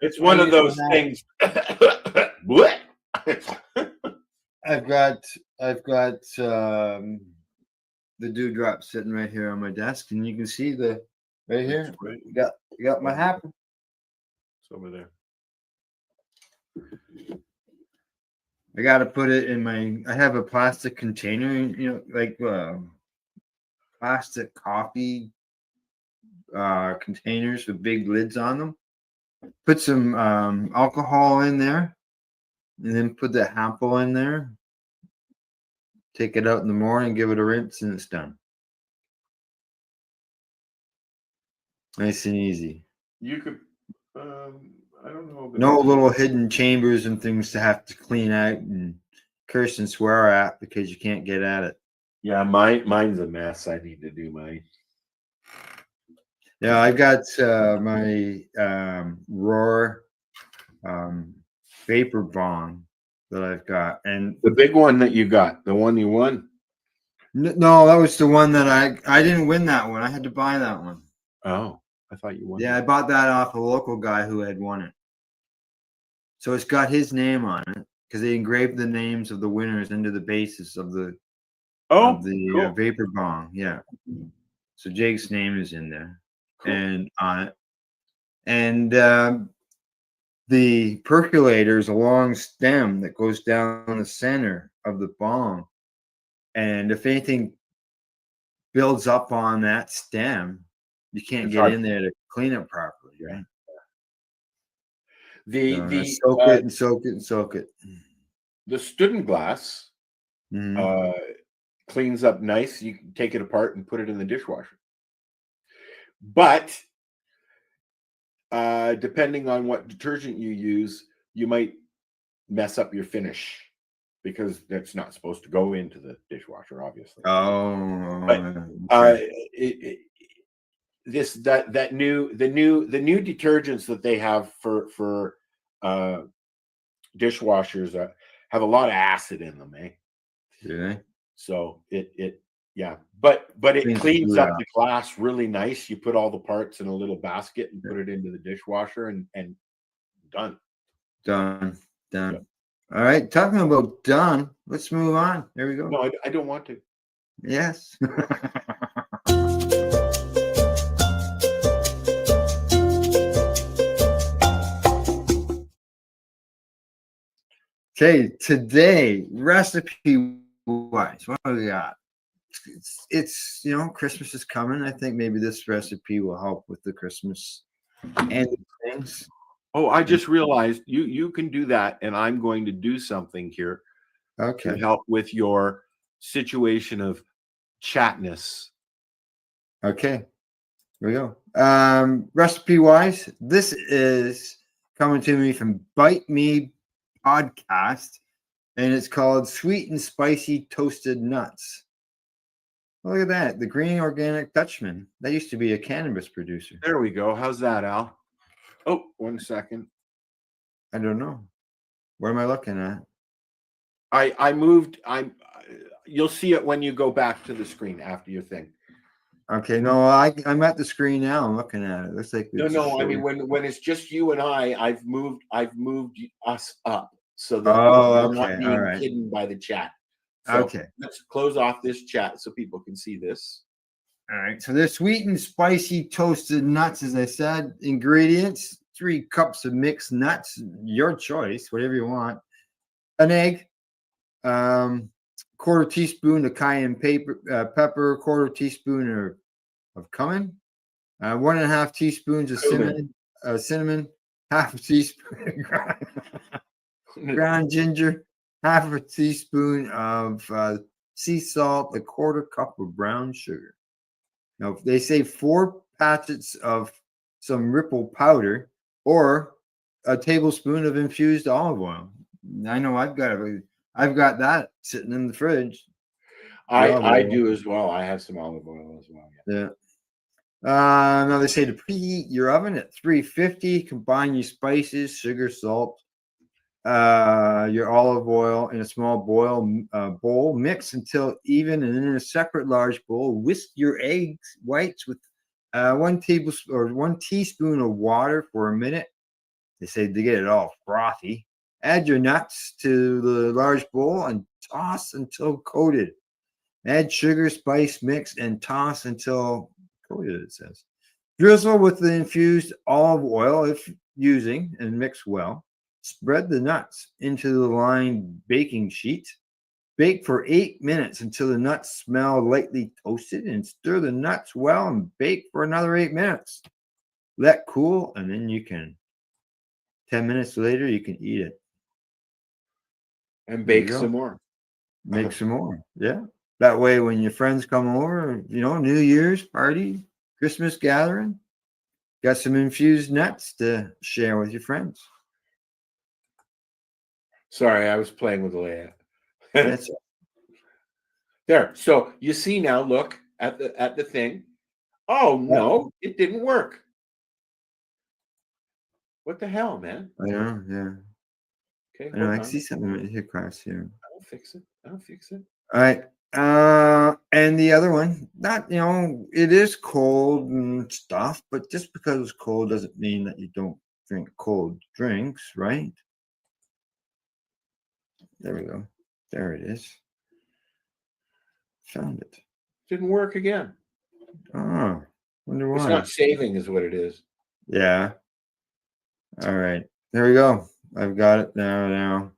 it's one of those things. I've got the Dewdrop sitting right here on my desk, and you can see the right here. Right. You got my Happel. It's over there. I got to put it in I have a plastic container, like plastic coffee containers with big lids on them. Put some alcohol in there, and then put the Happel in there. Take it out in the morning, give it a rinse, and it's done. Nice and easy. You could, I don't know. No little hidden chambers and things to have to clean out and curse and swear at because you can't get at it. Yeah, mine's a mess. I need to do mine. Yeah, I got my Roar vapor bomb that I've got, and The big one that you got, the one you won. no, that was the one that I didn't win that one. I had to buy that one. Oh, I thought you won. Yeah, I bought that off a local guy who had won it. So it's got his name on it because they engraved the names of the winners into the basis of the cool. vapor bomb. Yeah. So Jake's name is in there, Cool. and on it, and the percolator is a long stem that goes down the center of the bomb, and if anything builds up on that stem, you can't It's get hard. in there to clean it properly, right? Soak it and soak it and soak it. The Student glass Mhm. cleans up nice. You can take it apart and put it in the dishwasher. But depending on what detergent you use, you might mess up your finish because that's not supposed to go into the dishwasher, obviously. Oh, But, okay. the new detergents that they have for dishwashers have a lot of acid in them, eh? Yeah. So yeah, but it cleans up out. the glass really nice. You put all the parts in a little basket and put it into the dishwasher and done. Done. Yep. All right, talking about done, let's move on. There we go. No, I don't want to. Yes. Okay, today recipe wise, what do we got? It's Christmas is coming. I think maybe this recipe will help with the Christmas and things. Oh, I just realized you can do that, and I'm going to do something here to Okay. help with your situation of chatness. Okay. Here we go. Recipe wise, this is coming to me from Bite Me Podcast, and it's called Sweet and Spicy Toasted Nuts. Look at that. The Green Organic Dutchman. That used to be a cannabis producer. There we go. How's that, Al? Oh, 1 second. I don't know. What am I looking at? I moved. You'll see it when you go back to the screen after your thing. Okay, no, I'm at the screen now. I'm looking at it. Looks like No. I mean, when it's just you and I've moved us up so that Oh, we're not okay. being All right. hidden by the chat. So Okay. let's close off this chat so people can see this. All right. So they're sweet and spicy toasted nuts, as I said. Ingredients: 3 cups of mixed nuts, your choice, whatever you want. An egg, quarter teaspoon of cayenne pepper, quarter teaspoon of cumin, 1.5 teaspoons of cinnamon, half a teaspoon of ground ginger, half a teaspoon of sea salt, a quarter cup of brown sugar. Now, they say 4 packets of some ripple powder or a tablespoon of infused olive oil. I know I've got that sitting in the fridge. I do as well. I have some olive oil as well. Yeah. Now they say to preheat your oven at 350. Combine your spices, sugar, salt, your olive oil in a small bowl. Mix until even, and in a separate large bowl, whisk your eggs whites with 1 tablespoon or 1 teaspoon of water for a minute. They say to get it all frothy. Add your nuts to the large bowl and toss until coated. Add sugar, spice, mix, and toss until coated, it says. Drizzle with the infused olive oil if using and mix well. Spread the nuts into the lined baking sheet. Bake for 8 minutes until the nuts smell lightly toasted, and stir the nuts well and bake for another 8 minutes. Let cool, and then 10 minutes later, you can eat it. And bake some more. Make some more. Yeah. That way, when your friends come over, New Year's party, Christmas gathering, got some infused nuts to share with your friends. Sorry, I was playing with the layout. That's There. So you see now, look at the thing. Oh no, it didn't work. What the hell, man? I know, yeah. Okay, I know. hold I on. see something right here across here. I'll fix it. All right. And the other one, it is cold and stuff, but just because it's cold doesn't mean that you don't drink cold drinks, right? There we go. There it is. Found it. Didn't work again. Oh, wonder why. It's not saving, is what it is. Yeah. All right. There we go. I've got it now.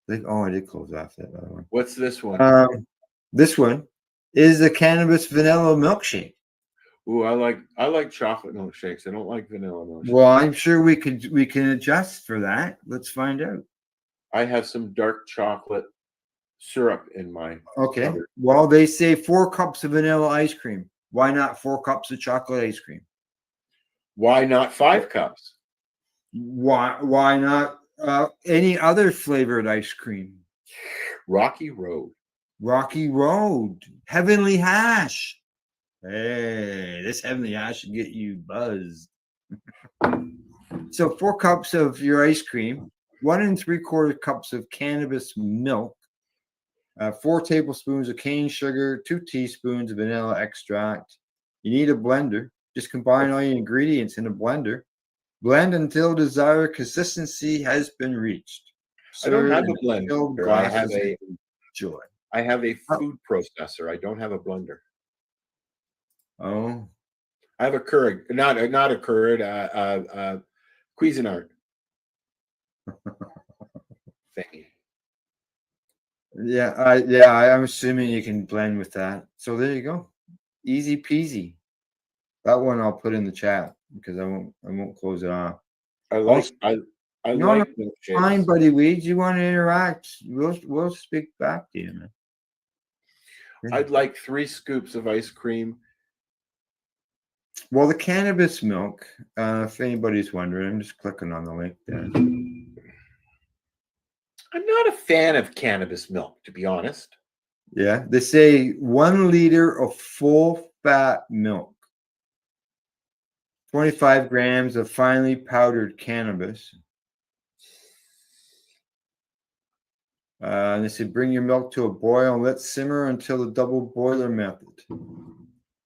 I did close off that other one. What's this one? This one is the cannabis vanilla milkshake. Ooh, I like chocolate milkshakes. I don't like vanilla milkshakes. Well, I'm sure we can adjust for that. Let's find out. I have some dark chocolate syrup in my cupboard. Well, they say 4 cups of vanilla ice cream. Why not 4 cups of chocolate ice cream? Why not 5 cups? Why not any other flavored ice cream? Rocky Road. Heavenly Hash. Hey, this Heavenly Hash should get you buzzed. So 4 cups of your ice cream, 1 3/4 cups of cannabis milk, 4 tablespoons of cane sugar, 2 teaspoons of vanilla extract. You need a blender. Just combine all your ingredients in a blender. Blend until desired consistency has been reached. I don't have Serve a in filled blender. I have glasses. Joy. I have a food processor. I don't have a blender. Oh, I have a Keurig, not a Keurig, Cuisinart thingy. I'm assuming you can blend with that. So there you go. Easy peasy. That one I'll put in the chat because I won't close it off. I like No, like fine, milkshakes. buddy Weeds. You want to interact? We'll speak back to you, man. I'd like 3 scoops of ice cream. Well, the cannabis milk, if anybody's wondering, I'm just clicking on the link there. I'm not a fan of cannabis milk, to be honest. Yeah, they say 1 liter of full fat milk, 25 grams of finely powdered cannabis. And they say bring your milk to a boil and let simmer until the double boiler method.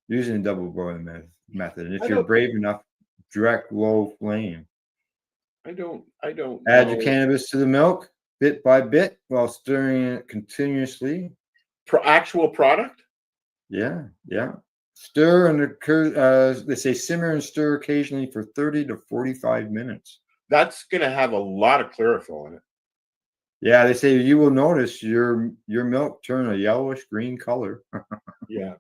Using a double boiler method. And if you're brave enough, direct low flame. I don't Add know. your cannabis to the milk bit by bit while stirring it continuously. Actual product? Yeah. Stir and they say simmer and stir occasionally for 30 to 45 minutes. That's going to have a lot of chlorophyll in it. Yeah, they say you will notice your milk turn a yellowish green color. Yeah.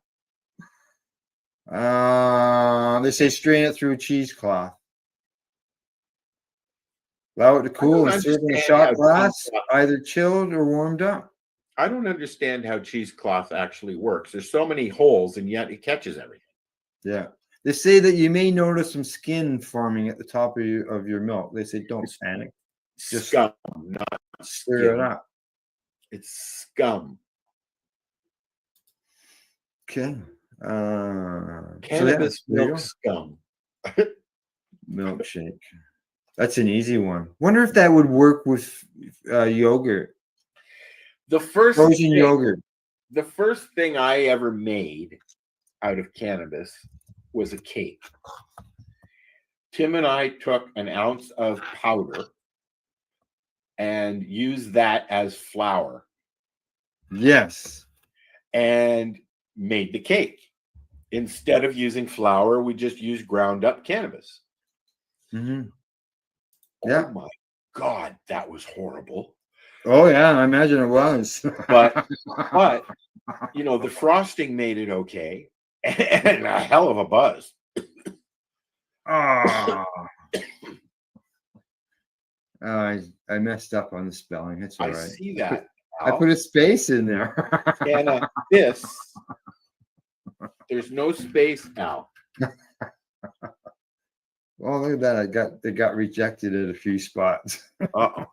They say strain it through a cheesecloth. Allow it to cool and serve in a shot glass, either chilled or warmed up. I don't understand how cheesecloth actually works. There's so many holes, and yet it catches everything. Yeah. They say that you may notice some skin forming at the top of your milk. They say don't panic. Just scum, not stir it skin. up. It's scum. Okay. Cannabis milk scum. Milkshake. That's an easy one. Wonder if that would work with yogurt. The first frozen yogurt. The first thing I ever made out of cannabis was a cake. Tim and I took an ounce of powder and used that as flour. Yes. And made the cake. Instead of using flour, we just used ground up cannabis. Mm-hmm. Yeah. Oh my God, that was horrible. Oh yeah, I imagine it was. but you know, the frosting made it okay, and a hell of a buzz. Oh, I messed up on the spelling. It's all right. I see that. I put a space in there. Cannabis. There's no space, Al. Well, look at that. They got rejected at a few spots. Uh-oh.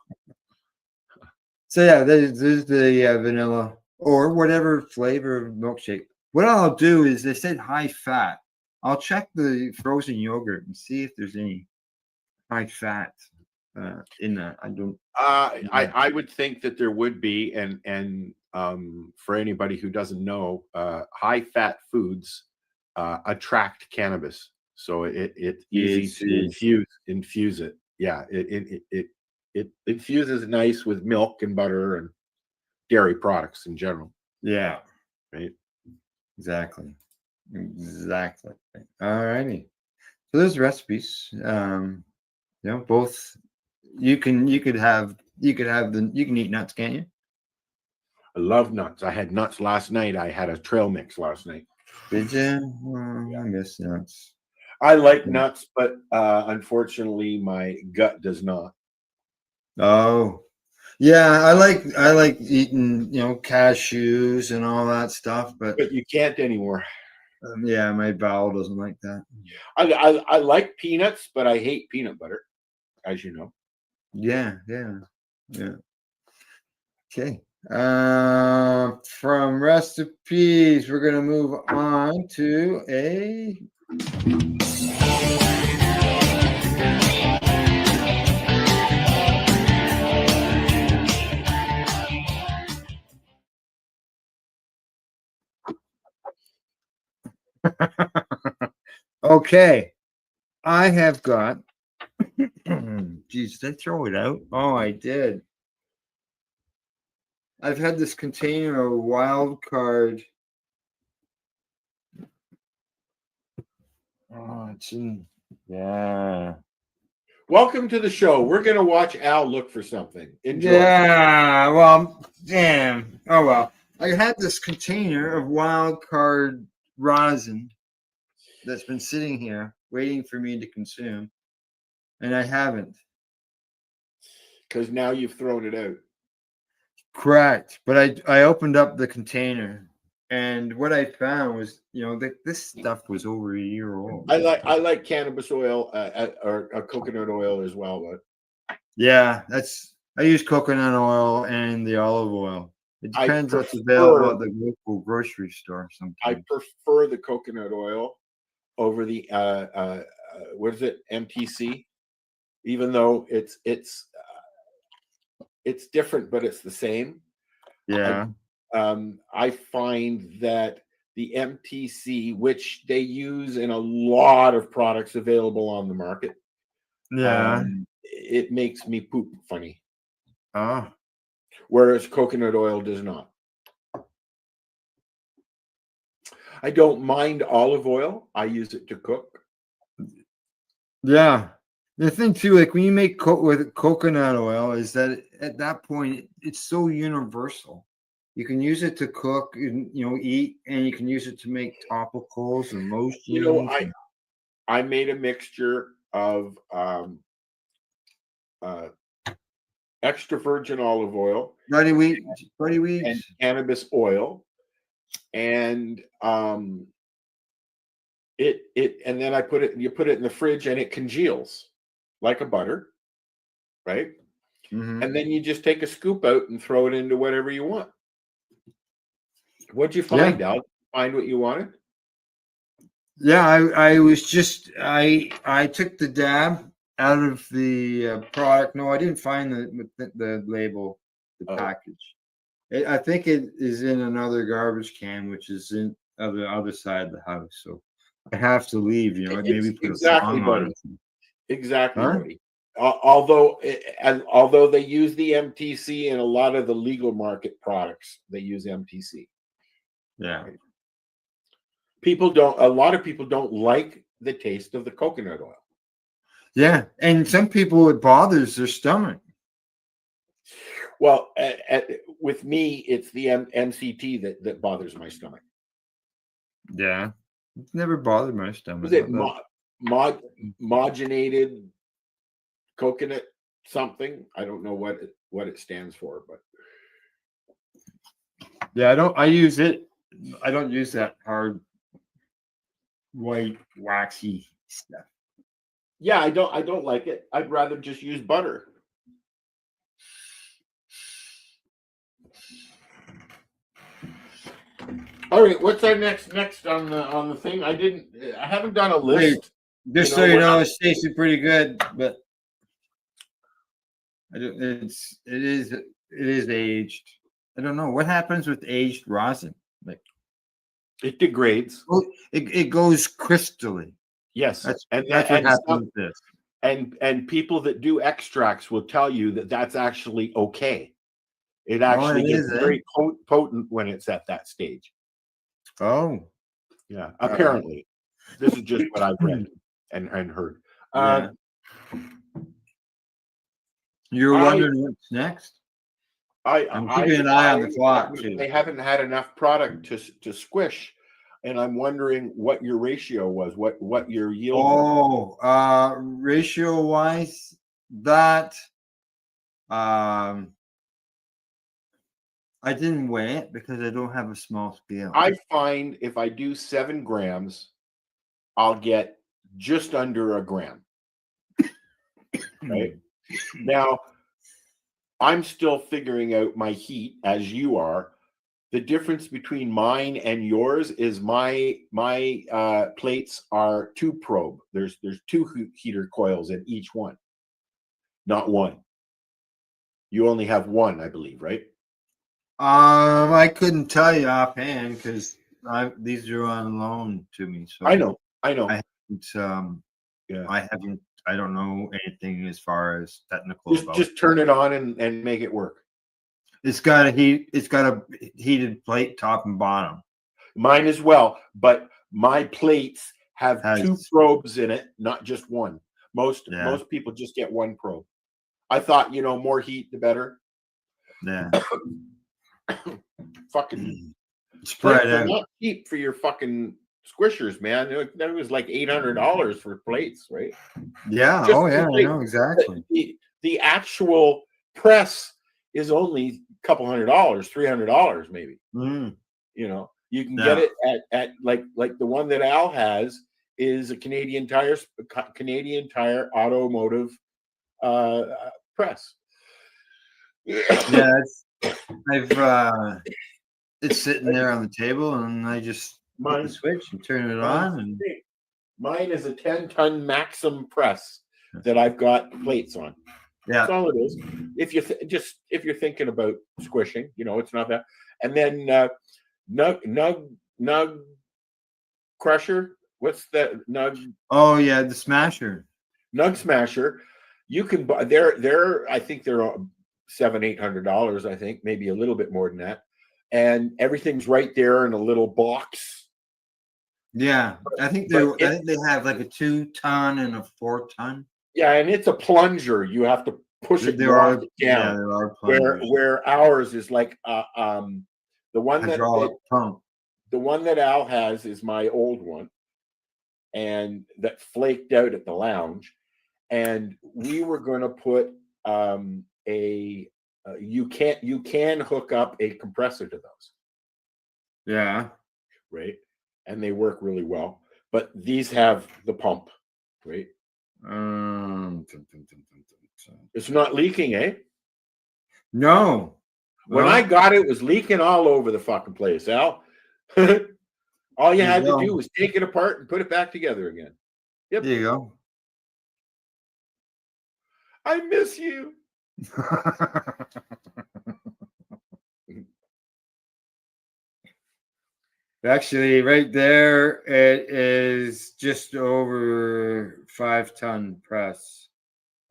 So yeah, there's the vanilla or whatever flavor of milkshake. What I'll do is they said high fat. I'll check the frozen yogurt and see if there's any high fat in that. I don't. I would think that there would be, and for anybody who doesn't know, high fat foods attract cannabis, so it's easy to infuse it. Yeah, it infuses nice with milk and butter and dairy products in general. Yeah. Right. Exactly. All righty. So there's recipes. Both you can eat nuts, can't you? I love nuts. I had nuts last night. I had a trail mix last night. Did you? I miss nuts. I like nuts, but unfortunately my gut does not. Oh, yeah. I like eating, cashews and all that stuff, but you can't anymore. Yeah, my bowel doesn't like that. I like peanuts, but I hate peanut butter, as you know. Yeah. Okay. From recipes, we're gonna move on to a. Okay, I have got. Geez, did I throw it out? Oh, I did. I've had this container of wild card. Oh, it's in. Yeah. Welcome to the show. We're going to watch Al look for something. Enjoy. Yeah, well, damn. Oh, well. I had this container of wild card rosin that's been sitting here waiting for me to consume, and I haven't. Because now you've thrown it out. Correct. But I opened up the container, and what I found was, that this stuff was over a year old. I like cannabis oil or coconut oil as well. But Yeah, I use coconut oil and the olive oil. It I depends what's prefer- available at the local grocery store I sometimes. prefer the coconut oil over the what is it, MTC? Even though it's different, but it's the same. Yeah. I find that the MTC, which they use in a lot of products available on the market, Yeah. it makes me poop funny, Oh. whereas coconut oil does not. I don't mind olive oil. I use it to cook. Yeah. The thing too, like when you make with coconut oil, is that at that point it's so universal. You can use it to cook and eat, and you can use it to make topicals and lotions. I made a mixture of extra virgin olive oil, Buddy wheat, and cannabis oil, and and then you put it in the fridge and it congeals like a butter, right? Mhm. And then you just take a scoop out and throw it into whatever you want. What'd you find, Al? Find what you wanted? Yeah, I was just I took the dab out of the product. No, I didn't find the label, the package. I think it is in another garbage can, which is on the other side of the house. So I have to leave. Maybe put Exactly, a song on buddy. it. Exactly, Huh? buddy. Although they use the MTC in a lot of the legal market products, they use MTC. Yeah. A lot of people don't like the taste of the coconut oil. Yeah, and some people it bothers their stomach. Well, with me, it's the MCT that bothers my stomach. Yeah, it's never bothered my stomach. Was it modulated coconut something? I don't know what it stands for, but yeah, I use it. I don't use that hard white waxy stuff. yeah, I don't like it. I'd rather just use butter. All right, what's our next on the thing? I haven't done a list. Just so you know, it's tasted pretty good, but it is aged. I don't know what happens with aged rosin. Like it degrades. Oh, it goes crystally. Yes, That's what happens with this. And people that do extracts will tell you that that's actually okay. It actually gets very potent when it's at that stage. Oh, yeah. Apparently, this is just what I've read and heard. Yeah. You're wondering what's next? I'm keeping an eye on the clock too. They haven't had enough product to squish, and I'm wondering what your ratio was, what your yield was. Ratio wise, that I didn't weigh it because I don't have a small scale. I find if I do 7 grams, I'll get just under a gram. Right now, I'm still figuring out my heat as you are. The difference between mine and yours is my plates are 2 probe. There's 2 heater coils in each one, not 1. You only have 1, I believe, right? I couldn't tell you offhand because these are on loan to me. So I know. I haven't. I don't know anything as far as technical. Just turn it on and make it work. It's got a heated plate, top and bottom. Mine as well, but my plates have 2 probes in it, not just 1. Most people just get one probe. I thought, more heat the better. Yeah. Fucking Spread plates are out. not cheap for your fucking squishers, man. That was like $800 for plates, right? Yeah. Just Oh, yeah. the I plate. know exactly. The actual press is only a couple $100, $300 maybe. Mm. You can get it at like the one that Al has is a Canadian Tire automotive press. Yeah. It's sitting there on the table, and I just hit the switch and turn it on. And mine is a 10-ton Maxim press that I've got plates on. yeah, That's all it is. If you're thinking about squishing, it's not that. And then Nug Crusher. What's that? Nug? Oh yeah, the Smasher. Nug Smasher. You can buy. They're. I think they're $700-800. I think maybe a little bit more than that. And everything's right there in a little box. Yeah, I think they have like a 2-ton and a 4-ton. Yeah, and it's a plunger. You have to push it and walk it down. Yeah, there are plungers. Where ours is like the one hydraulic pump. The one that Al has is my old one, and that flaked out at the lounge. And we were going to put you can hook up a compressor to those. Yeah. Right. And they work really well. But these have the pump, right? It's not leaking, eh? No. When I got it, it was leaking all over the fucking place, Al. All you had to do was take it apart and put it back together again. Yep. There you go. I miss you. Actually, right there, it is just over 5-ton press.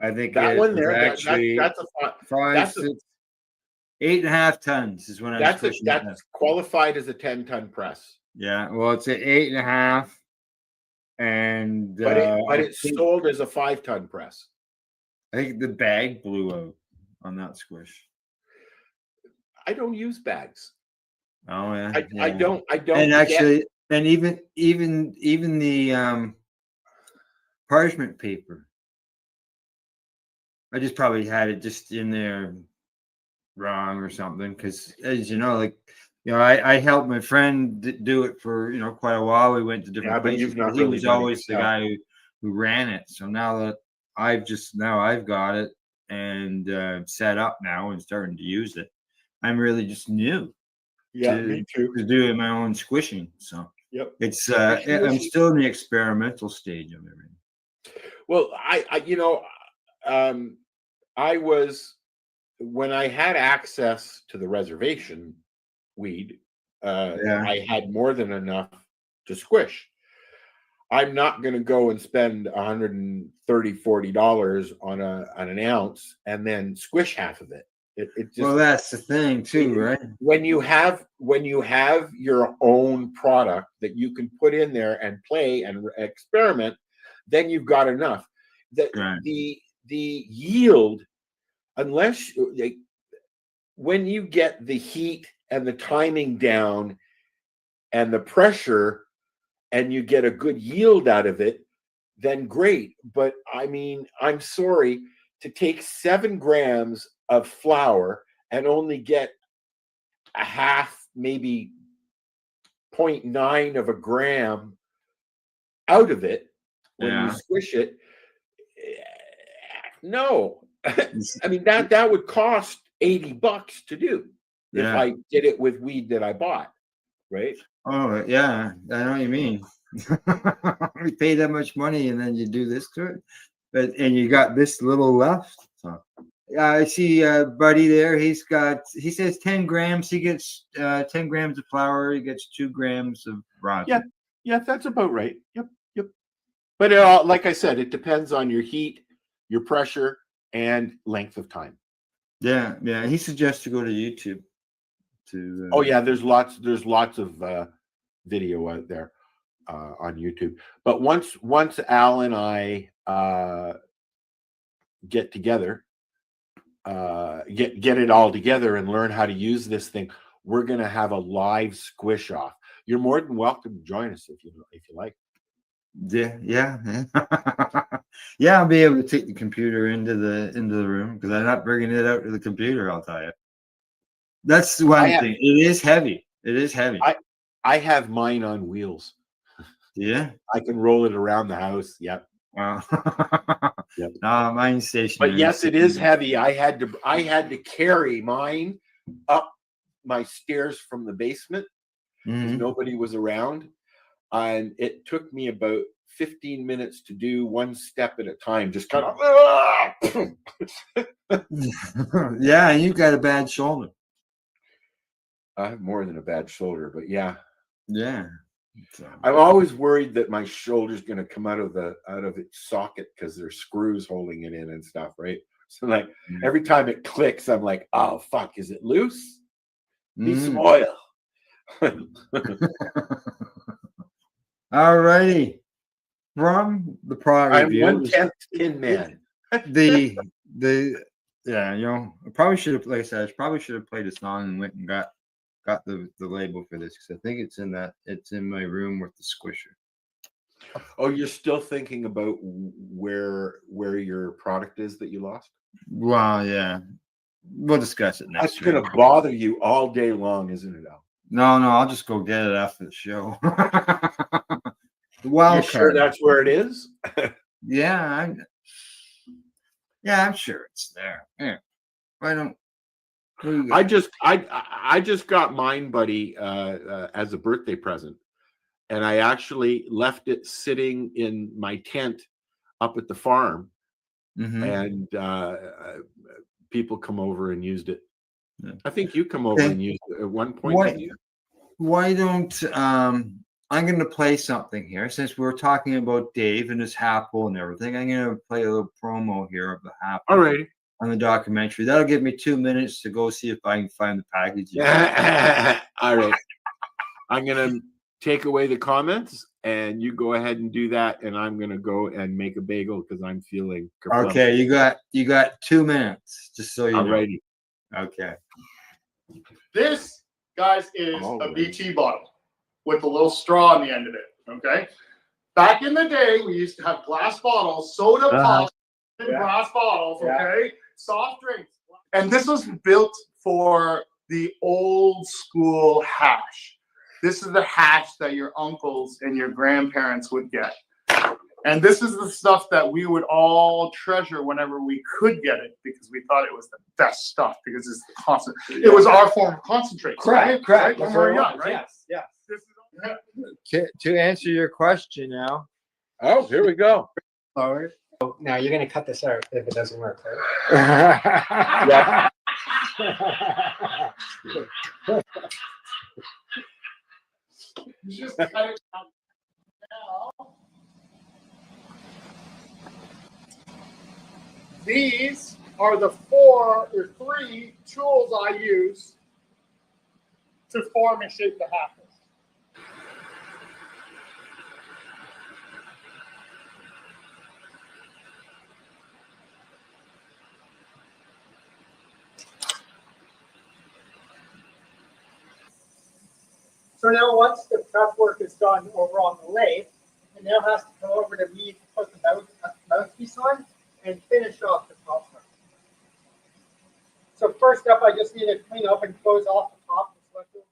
I think that one there. Actually, that's a 8.5 tons is when I was pushing. That's qualified as a 10-ton press. Yeah, well, it's an 8.5, and but it's sold as a 5-ton press. I think the bag blew out on that squish. I don't use bags. Oh yeah, I don't. And actually, and even the parchment paper. I just probably had it just in there wrong or something, because as you know, I helped my friend do it for quite a while. We went to different places. He was always the guy who ran it. So now that I've got it and set up now and starting to use it, I'm really just new. Yeah, me too. To doing my own squishing. So yep, it's I'm still in the experimental stage of everything. Well, I was, when I had access to the reservation weed, I had more than enough to squish. I'm not going to go and spend $130-40 on an ounce and then squish half of it. It just, well, that's the thing too, right? When you have your own product that you can put in there and play and experiment, then you've got enough. The yield, unless when you get the heat and the timing down and the pressure, and you get a good yield out of it, then great. But I mean, I'm sorry, to take 7 grams of flour and only get a half, maybe 0.9 of a gram out of it when you squish it. No, I mean that would cost $80 to do if I did it with weed that I bought, right? Oh yeah, I know what you mean. We pay that much money and then you do this to it, and you got this little left. So I see Buddy there. He says 10 grams. He gets 10 grams of flour. He gets 2 grams of rosin. Yeah, that's about right. Yep. But like I said, it depends on your heat, your pressure, and length of time. Yeah. He suggests to go to YouTube. Oh yeah, there's lots of video out there. on YouTube. But once Al and I get together, get it all together and learn how to use this thing, we're gonna have a live squish off. You're more than welcome to join us if you like. Yeah, yeah. I'll be able to take the computer into the room because I'm not bringing it out to the computer. I'll tell you. That's one thing. It is heavy. It is heavy. I have mine on wheels. Yeah, I can roll it around the house. Yep. Wow. Yep. No, mine's stationary. But yes, it is heavy. I had to carry mine up my stairs from the basement because nobody was around. And it took me about 15 minutes to do one step at a time, just kind of. Yeah, and you've got a bad shoulder. I have more than a bad shoulder, but yeah. Yeah. I'm always worried that my shoulder's going to come out of its socket because there's screws holding it in and stuff, right? So like every time it clicks, I'm like, oh fuck, is it loose? Need some oil. All righty. From the product review, I'm 1/10 Tin Man. the I probably should have, like I said, I probably should have played a song and went and got the label for this because I think it's in my room with the squisher. Oh, you're still thinking about where your product is that you lost? Well, yeah. We'll discuss it next That's going to bother you all day long, isn't it, Al? No, I'll just go get it after the show. You sure that's where it is? Yeah, I'm sure it's there. Yeah. Why don't I just got mine, buddy, as a birthday present, and I actually left it sitting in my tent up at the farm, and people come over and used it. Yeah. I think you come over and used it at one point. Why don't I'm going to play something here since we're talking about Dave and his Apple and everything. I'm going to play a little promo here of the Apple. All right. On the documentary. That'll give me 2 minutes to go see if I can find the package. All right. I'm going to take away the comments and you go ahead and do that. And I'm going to go and make a bagel because I'm feeling. Okay. You got 2 minutes just so you know. Alrighty. Okay. This, guys, is a BT bottle with a little straw on the end of it. Okay. Back in the day, we used to have glass bottles, soda pop in glass bottles. Okay. Soft drinks. And this was built for the old school hash. This is the hash that your uncles and your grandparents would get. And this is the stuff that we would all treasure whenever we could get it because we thought it was the best stuff because it's the constant. It was our form of concentrate. Correct. Right? When we were young, right? Yes. To answer your question now. Oh, here we go. Forward. Now you're gonna cut this out if it doesn't work, right? Yeah. Just cut it out now. These are the 4 or 3 tools I use to form and shape the half. So now once the prep work is done over on the lathe, it now has to come over to me to put the mouthpiece on and finish off the top part. So first up, I just need to clean up and close off the top that's left over.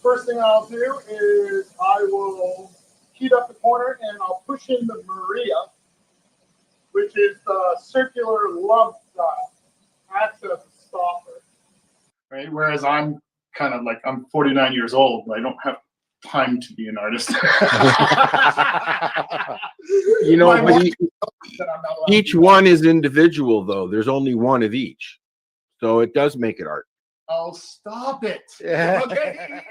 First thing I'll do is I will heat up the corner and I'll push in the Maria, which is the circular lump access stopper. Right. Whereas I'm kind of like, I'm 49 years old, but I don't have time to be an artist. You know, but each one is individual, though. There's only one of each. So it does make it art. Oh, stop it. Okay.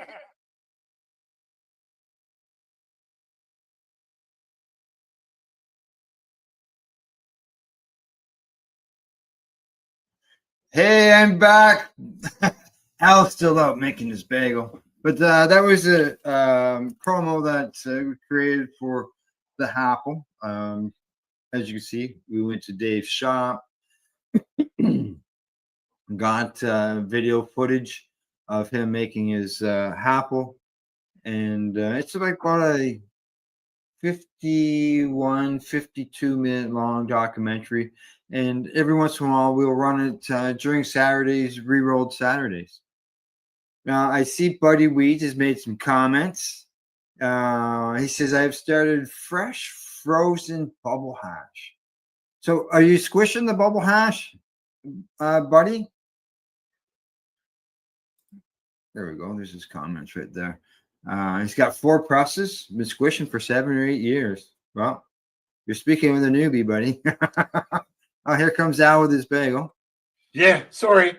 Hey, I'm back. Al's still out making his bagel. But that was a promo that we created for the Apple. As you can see, we went to Dave's shop, got video footage of him making his Apple. And it's like about a 52-minute long documentary. And every once in a while, we'll run it during Saturdays, re-rolled Saturdays. Now, I see Buddy Weeds has made some comments. He says, I've started fresh frozen bubble hash. So are you squishing the bubble hash, Buddy? There we go. There's his comments right there. He's got 4 presses, been squishing for 7 or 8 years. Well, you're speaking with a newbie, buddy. Oh, here comes Al with his bagel. Yeah, sorry.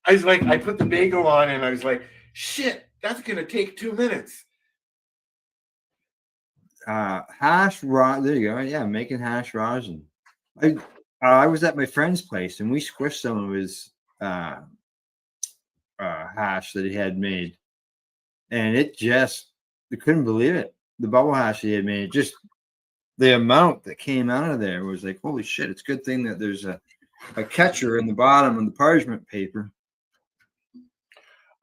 I was like, I put the bagel on and I was like, shit, that's going to take 2 minutes. Hash rosin. There you go. Yeah, making hash rosin. I was at my friend's place and we squished some of his hash that he had made. And we couldn't believe it. The bubble hash he had made, just the amount that came out of there was like, holy shit. It's a good thing that there's a catcher in the bottom of the parchment paper.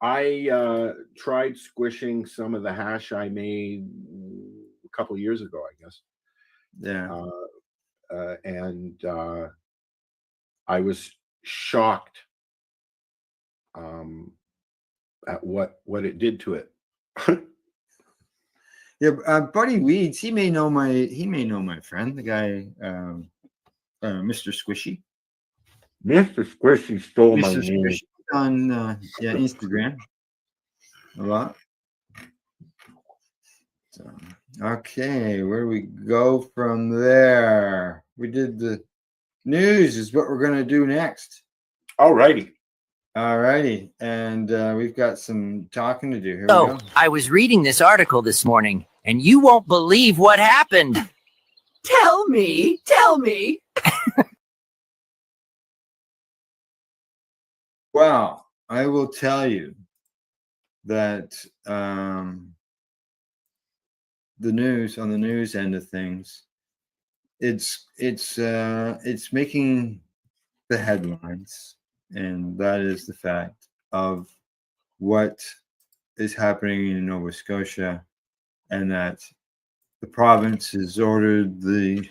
I tried squishing some of the hash I made a couple of years ago, I guess. Yeah. And I was shocked at what it did to it. Yeah, Buddy Weeds, he may know my friend, the guy, Mr. Squishy. Mr. Squishy stole my Mr. name. Squishy on Instagram a lot. So, okay, where do we go from there? We did the news is what we're gonna do next. All righty. And we've got some talking to do. Here we go. I was reading this article this morning, and you won't believe what happened. Tell me. Well, I will tell you that the news on the news end of things, it's making the headlines. And that is the fact of what is happening in Nova Scotia, and that the province has ordered the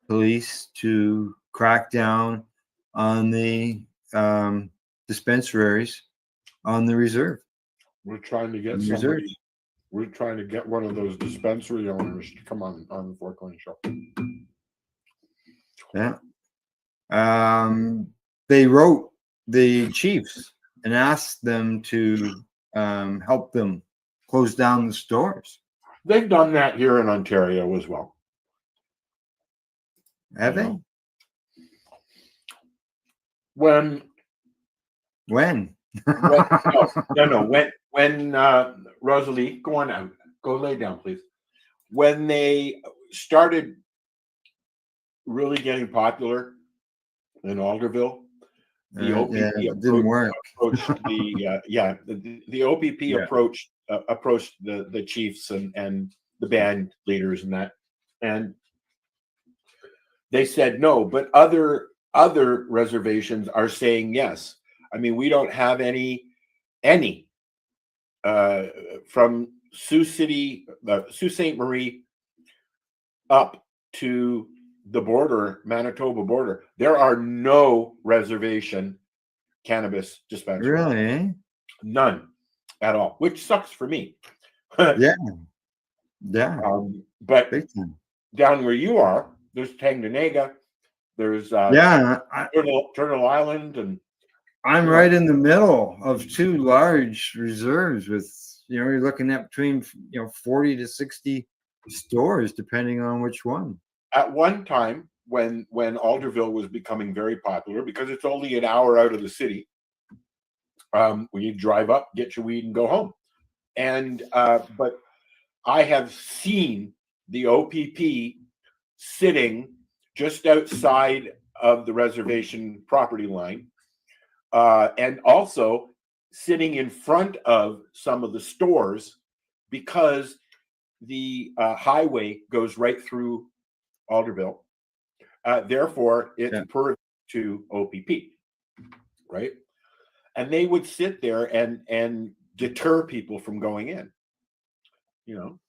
police to crack down on the dispensaries on the reserve. We're trying to get Reserve. we're trying to get one of those dispensary owners to come on the Forkland show. Yeah. They wrote the chiefs and asked them to help them close down the stores. They've done that here in Ontario as well. Have they? When no. When Rosalie, go on out. Go lay down, please. When they started really getting popular in Alderville, the OPP didn't work. approached the OPP approached the chiefs and the band leaders and that, and they said no, but other reservations are saying yes. I mean, we don't have any from Sault Ste. Marie up to the border, Manitoba border. There are no reservation cannabis dispensaries. Really? None at all, which sucks for me. Yeah. But down where you are, there's Tanganega, there's Turtle Island, and I'm right in the middle of 2 large reserves with, you're looking at between 40 to 60 stores depending on which one. At one time, when Alderville was becoming very popular, because it's only an hour out of the city, when you drive up, get your weed, and go home. And but I have seen the OPP sitting just outside of the reservation property line, and also sitting in front of some of the stores because the highway goes right through Alderville. Therefore, it's per to OPP, right? And they would sit there and deter people from going in. You know.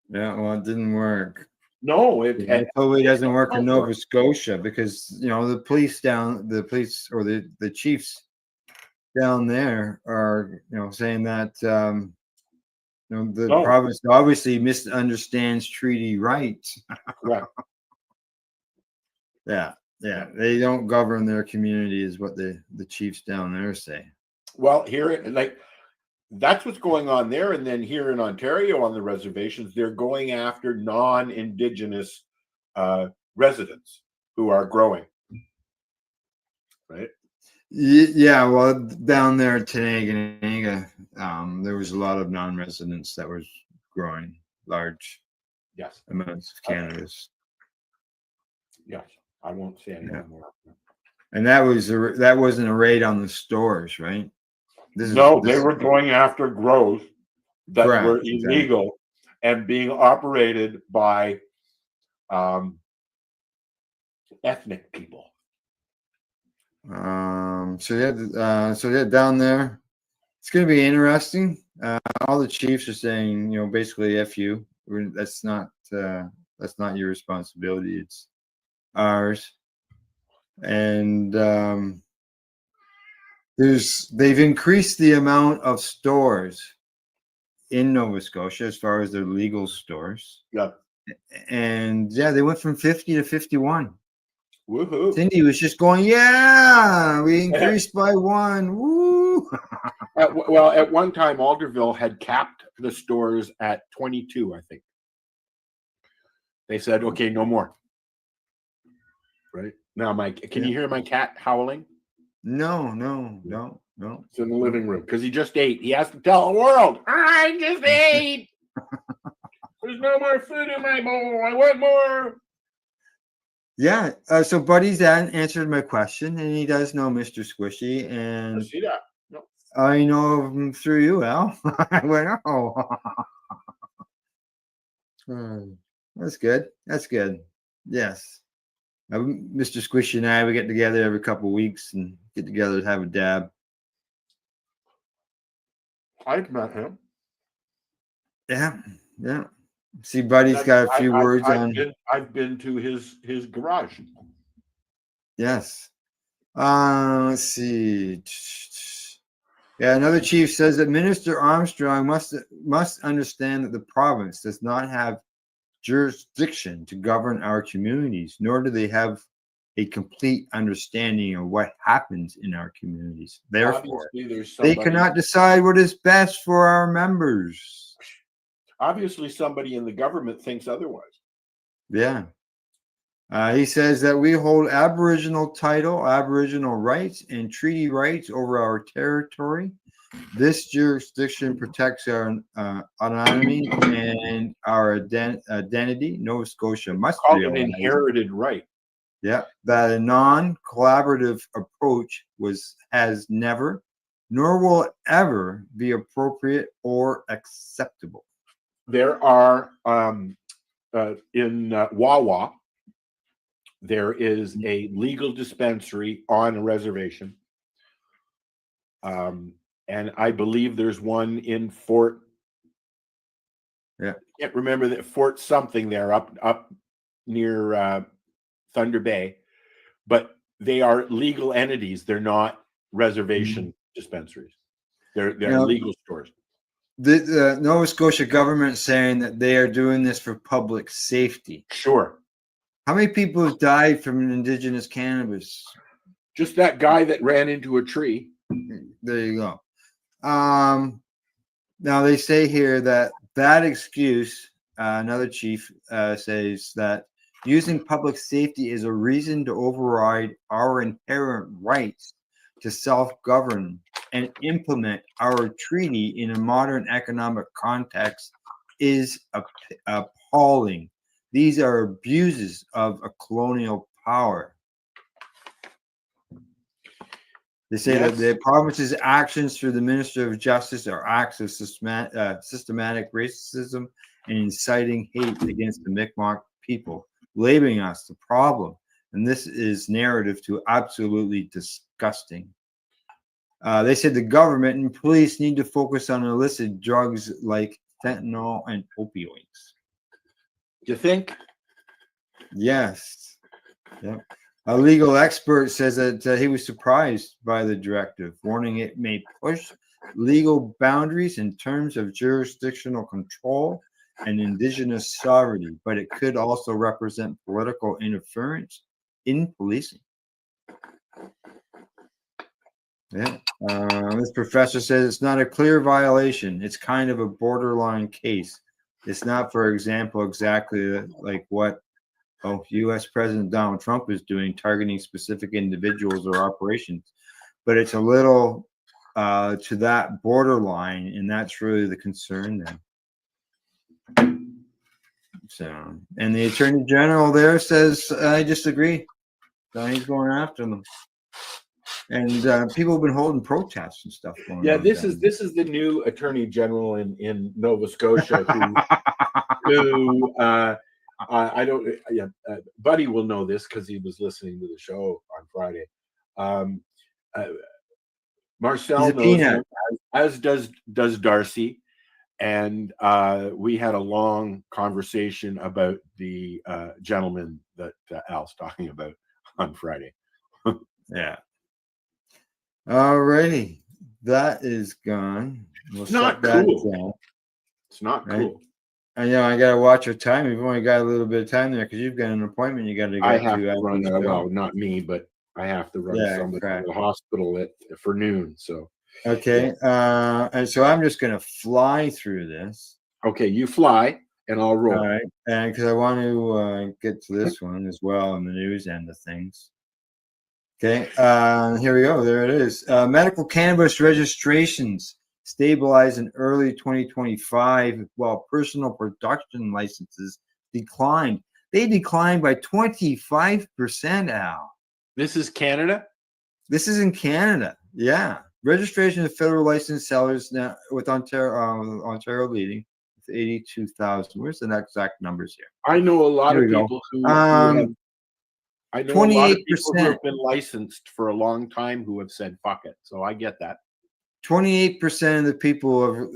Yeah, well, it didn't work. No, it totally doesn't work in Nova Scotia because the police or the chiefs down there are saying that the province obviously misunderstands treaty rights. Right. Yeah, they don't govern their community, is what the chiefs down there say. Well, here, that's what's going on there, and then here in Ontario on the reservations, they're going after non-Indigenous residents who are growing. Right. Yeah, well, down there at Tenega, there was a lot of non-residents that was growing large amounts of cannabis. Yes, I won't say any more. And that wasn't a raid on the stores, right? They were going after grows that were illegal and being operated by ethnic people. So down there, it's going to be interesting. All the chiefs are saying, basically, F you. That's not your responsibility. It's ours. And they've increased the amount of stores in Nova Scotia as far as their legal stores. Yeah. And they went from 50 to 51. Woohoo. Cindy was just going, yeah, we increased by one. Woo. Well, at one time, Alderville had capped the stores at 22, I think. They said, okay, no more. Right. Now, can you hear my cat howling? No. It's in the living room because he just ate. He has to tell the world, I just ate. There's no more food in my bowl. I want more. Yeah. So Buddy's answered my question, and he does know Mr. Squishy. And I see that. No. I know him through you, Al. I went, oh. That's good. Yes. Mr. Squishy and I, we get together every couple of weeks and get together to have a dab. I've met him. Yeah. See, Buddy's got a few words on. I've been to his garage. Yes. Let's see. Yeah, another chief says that Minister Armstrong must understand that the province does not have jurisdiction to govern our communities, nor do they have a complete understanding of what happens in our communities. Therefore, they cannot decide what is best for our members. Obviously, somebody in the government thinks otherwise. Yeah. He says that we hold Aboriginal title, Aboriginal rights, and treaty rights over our territory. This jurisdiction protects our autonomy and our identity. Nova Scotia must be an inherited right. Yeah, that a non-collaborative approach has never, nor will ever, be appropriate or acceptable. There are in Wawa, there is a legal dispensary on a reservation, and I believe there's one in Fort. Yeah, I can't remember that Fort something there up near Thunder Bay, but they are legal entities. They're not reservation dispensaries. They're legal stores. The Nova Scotia government saying that they are doing this for public safety. Sure. How many people have died from Indigenous cannabis? Just that guy that ran into a tree. There you go. Now they say here that excuse, another chief says that using public safety is a reason to override our inherent rights to self-govern and implement our treaty in a modern economic context is appalling. These are abuses of a colonial power. They say that the province's actions through the Minister of Justice are acts of systematic racism and inciting hate against the Mi'kmaq people, labeling us the problem. And this is narrative to absolutely disgusting. They said the government and police need to focus on illicit drugs like fentanyl and opioids. You think? Yes. Yep. A legal expert says that he was surprised by the directive, warning it may push legal boundaries in terms of jurisdictional control and indigenous sovereignty, but it could also represent political interference in policing. Yeah. This professor says it's not a clear violation. It's kind of a borderline case. It's not, for example, exactly like what U.S. President Donald Trump is doing, targeting specific individuals or operations. But it's a little to that borderline, and that's really the concern then. So, and the Attorney General there says, I disagree. So he's going after them. And people have been holding protests and stuff going on. Yeah, this is the new Attorney General in Nova Scotia who I don't. Yeah, Buddy will know this because he was listening to the show on Friday. Marcel knows him, as does Darcy, and we had a long conversation about the gentleman that Al's talking about on Friday. Yeah. Alrighty, that is gone. It's not cool. It's not cool. I know I gotta watch your time. You've only got a little bit of time there because you've got an appointment you got to get to. I have to run. Well, not me, but I have to run somebody to the hospital for noon. So okay, and so I'm just gonna fly through this. Okay, you fly, and I'll roll. All right, and because I want to get to this one as well on the news end of things. Okay, here we go. There it is. Medical cannabis registrations stabilized in early 2025, while personal production licenses declined. They declined by 25%, Al. This is Canada? This is in Canada, yeah. Registration of federal licensed sellers now with Ontario leading with 82,000. Where's the exact numbers here? I know a lot of people who have, I know 28%. A lot of people who have been licensed for a long time who have said fuck it. So I get that. 28% of the people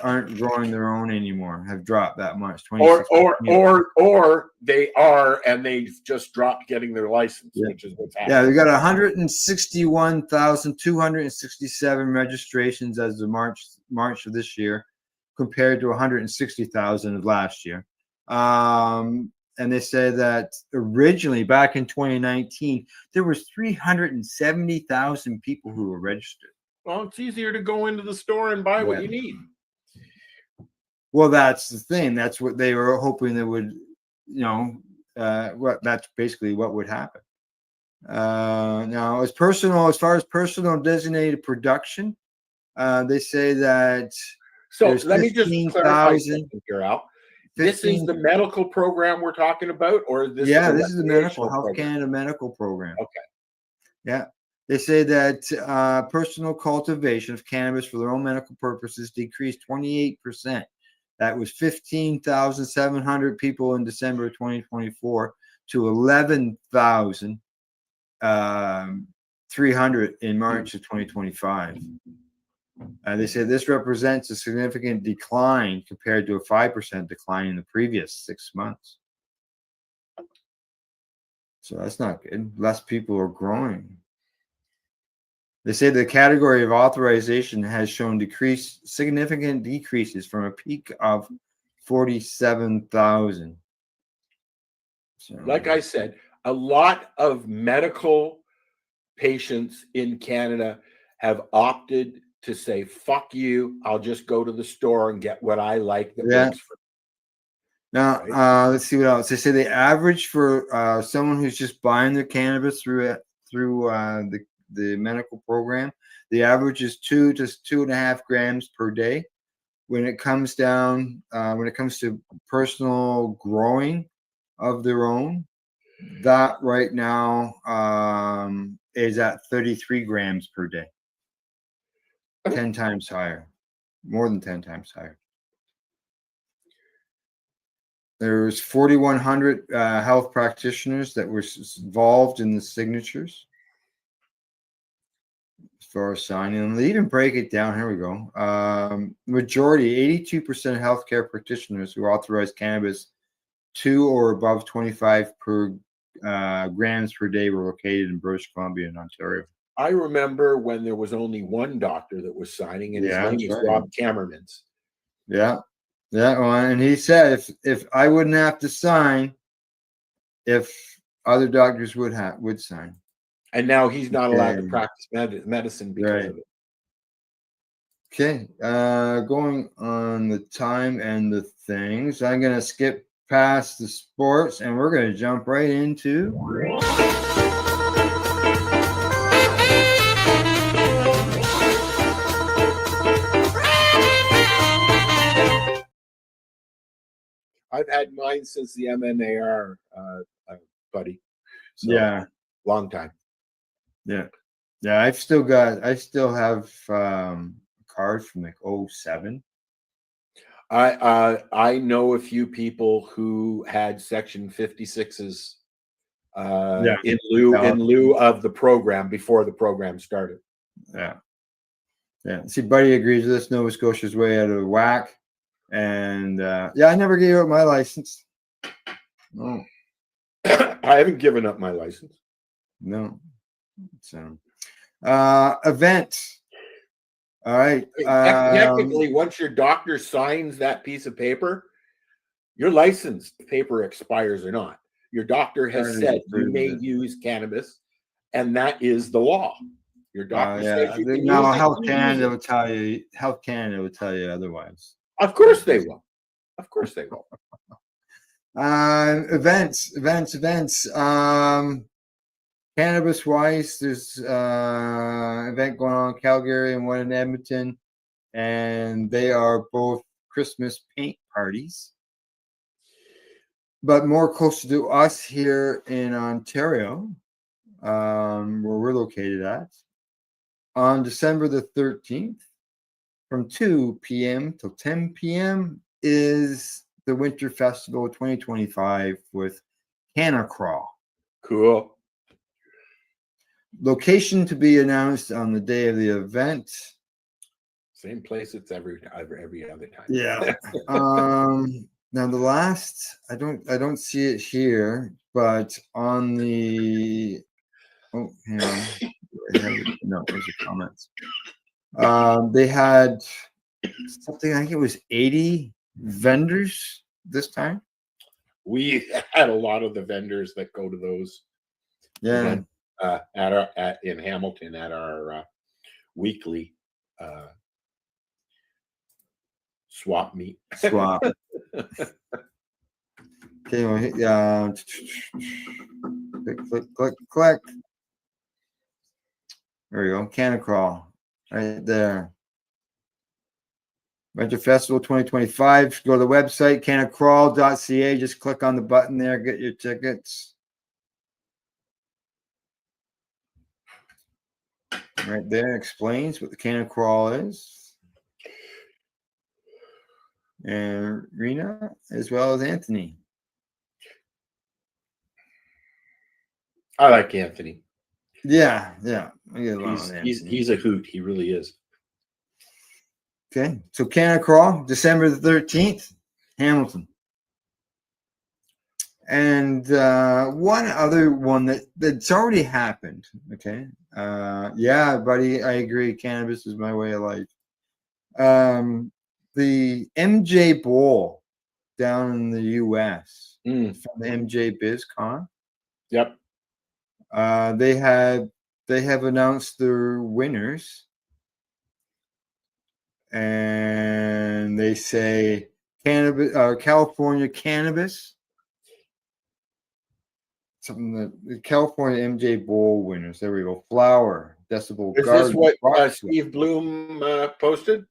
aren't growing their own anymore. Have dropped that much. Or they are, and they've just dropped getting their license, which is what's happening. Yeah, they got 161,267 registrations as of March of this year, compared to 160,000 of last year. And they say that originally, back in 2019, there was 370,000 people who were registered. Well, it's easier to go into the store and buy what you need. Well, that's the thing. That's what they were hoping that would, that's basically what would happen. Now, as far as personal designated production, they say that. So let me just clarify something here, Al. This is the medical program we're talking about, or this? Yeah, this is the medical Health Canada medical program. Okay. Yeah. They say that personal cultivation of cannabis for their own medical purposes decreased 28%. That was 15,700 people in December of 2024 to 11,300 in March of 2025. They say this represents a significant decline compared to a 5% decline in the previous 6 months. So that's not good. Less people are growing. They say the category of authorization has shown significant decreases from a peak of 47,000. So, like I said, a lot of medical patients in Canada have opted to say, fuck you, I'll just go to the store and get what I like that works for me. Now, let's see what else. They say the average for someone who's just buying their cannabis through the medical program, the average is 2 to 2.5 grams per day. When it comes to personal growing of their own, that right now is at 33 grams per day. 10 times higher, more than 10 times higher. There's 4,100 health practitioners that were involved in the signatures as far as signing them. They even break it down. Here we go. Majority, 82% of healthcare practitioners who authorize cannabis to or above 25 grams per day were located in British Columbia and Ontario. I remember when there was only one doctor that was signing, and his name was Rob Camermans. Yeah, that one. And he said if I wouldn't have to sign, if other doctors would sign. And now he's not allowed to practice medicine because of it. Okay, going on the time and the things, I'm going to skip past the sports and we're going to jump right into I've had mine since the MNAR, buddy. So, yeah, long time. Yeah, I still have a card from like 07. I know a few people who had Section 56s in lieu of the program before the program started. Yeah. See, Buddy agrees with this. Nova Scotia's way out of whack, and I never gave up my license. No, I haven't given up my license. No. So, event. All right. Technically, once your doctor signs that piece of paper, your license paper expires or not. Your doctor has said you may use cannabis, and that is the law. Your doctor says you can use it. Health Canada will tell you. Health Canada will tell you otherwise. Of course they will. Of course they will. Events. Cannabis wise, there's an event going on in Calgary and one in Edmonton, and they are both Christmas paint parties. But more close to us here in Ontario, where we're located at, on December the 13th, from 2 p.m. till 10 p.m. is the Winter Festival 2025 with Canna Crawl. Cool. Location to be announced on the day of the event. Same place it's every other time. Yeah. Now the last, I don't see it here, but on the hang on. No, there's the comments. They had something, I think it was 80 vendors this time. We had a lot of the vendors that go to those. Yeah. In Hamilton at our weekly swap meet. Swap. Okay, click. There we go. Canna Crawl, right there. Winter Festival 2025. Go to the website cannacrawl.ca. Just click on the button there. Get your tickets. Right there explains what the Canna Crawl is. And Rena, as well as Anthony. I like Anthony. Yeah. I get along with Anthony. He's a hoot. He really is. Okay, so Canna Crawl, December the 13th, Hamilton. And one other one that's already happened. Okay. Yeah, buddy, I agree. Cannabis is my way of life. The MJ Bowl down in the US from the MJ BizCon. Yep. They have announced their winners. And they say cannabis, California cannabis. Something that the California MJ Bowl winners. There we go. Flower, Decibel. Is Garden, this what Steve Bloom posted?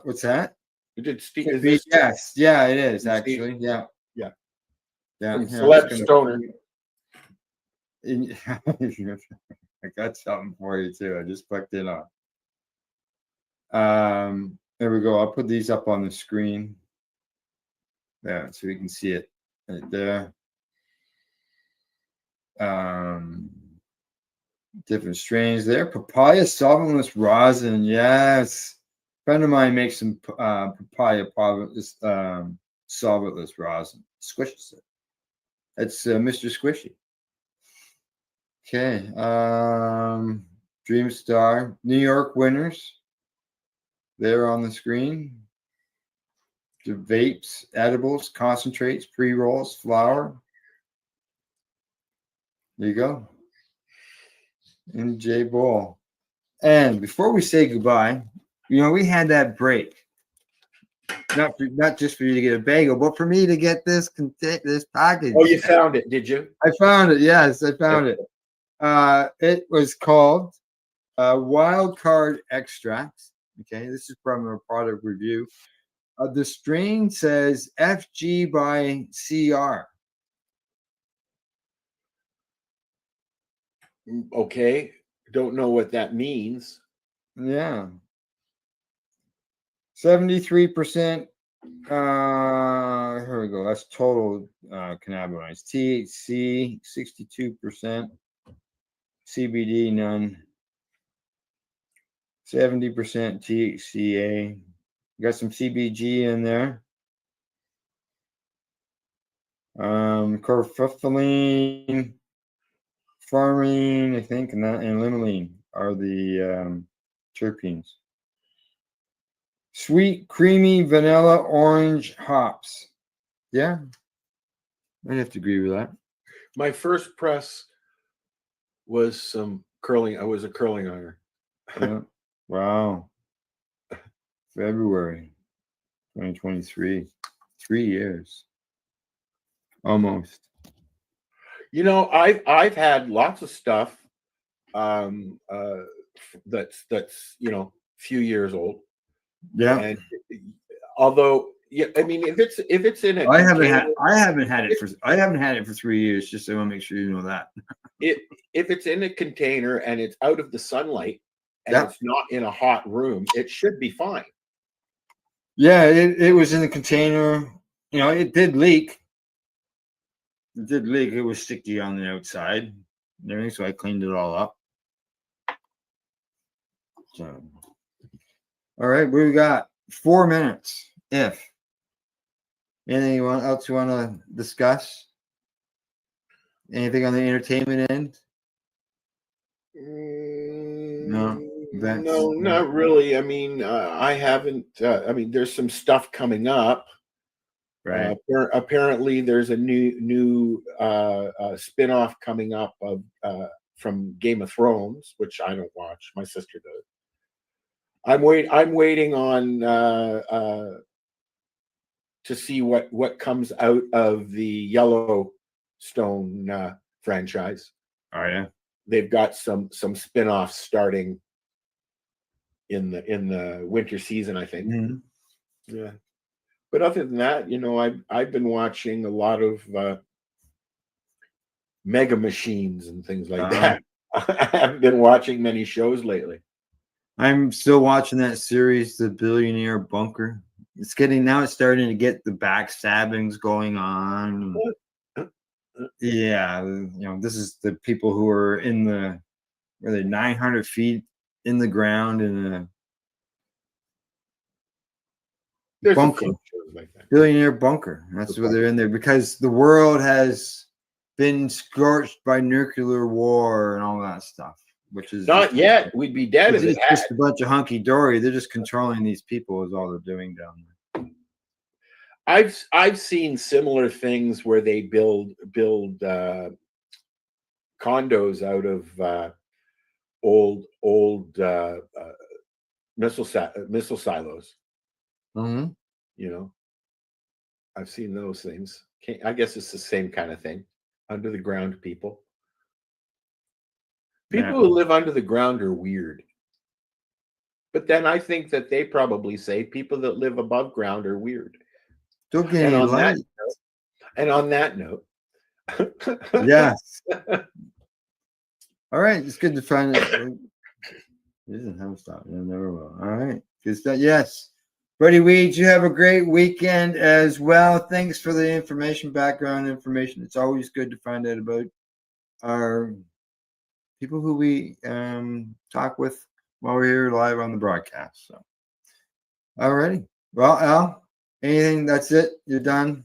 What's that? Did Steve? Yes, yeah, it is actually. Yeah. Celeb Stoner. I got something for you too. I just clicked it on. There we go. I'll put these up on the screen. Yeah, so we can see it right there. Different strains there. Papaya solventless rosin. Yes. A friend of mine makes some papaya solventless rosin. Squishes it. That's Mr. Squishy. Okay. Dreamstar. New York winners. They're on the screen. The vapes, edibles, concentrates, pre-rolls, flour. There you go. MJ Ball. And before we say goodbye, we had that break. Not just for you to get a bagel, but for me to get this package. Oh, you found it, did you? I found it. Yes, I found it. It was called Wild Card Extracts. Okay, this is from a product review. The strain says FG by CR. Okay, don't know what that means. Yeah. 73%. Here we go. That's total cannabinoids. THC 62%. CBD none. 70% THCA. Got some CBG in there. Carfethalene, farmine, I think, and limonene are the terpenes. Sweet, creamy, vanilla, orange hops. Yeah, I'd have to agree with that. My first press was some curling. I was a curling iron. Yeah. Wow. February 2023. 3 years. Almost. I've had lots of stuff that's few years old. Yeah. And although I mean if it's in a I haven't had it for 3 years, just so I want to make sure you know that. if it's in a container and it's out of the sunlight and it's not in a hot room, it should be fine. Yeah, it was in the container. It did leak. It did leak. It was sticky on the outside and everything, so I cleaned it all up. So, all right, we got 4 minutes. If anything else you want to discuss? Anything on the entertainment end? No. No, not really. I mean, I haven't. I mean, there's some stuff coming up. Right. Apparently, there's a new spin-off coming up of from Game of Thrones, which I don't watch. My sister does. I'm waiting on to see what comes out of the Yellowstone franchise. Oh yeah. They've got some spin-offs starting in the winter season, I think. Mm-hmm. Yeah. But other than that, I've been watching a lot of Mega Machines and things like that. I haven't been watching many shows lately. I'm still watching that series, The Billionaire Bunker. It's starting to get the backstabbings going on. Yeah, this is the people who are in the 900 feet in the ground in a bunker, like that. Billionaire Bunker. That's what they're in there because the world has been scorched by nuclear war and all that stuff. Which is not yet. We'd be dead if it had. Just a bunch of hunky dory. They're just controlling these people. Is all they're doing down there. I've seen similar things where they build condos out of old missile silos. Mm-hmm. I've seen those things. I guess it's the same kind of thing. Under the ground people. People who live under the ground are weird. But then I think that they probably say people that live above ground are weird. Don't get any light. And on that note, yes. All right, it's good to find it. It doesn't have a stop. It never will. All right, good stuff. Yes, Buddy Weeds, you have a great weekend as well. Thanks for the information, background information. It's always good to find out about our people who we talk with while we're here live on the broadcast. So, all righty. Well, Al, anything? That's it. You're done.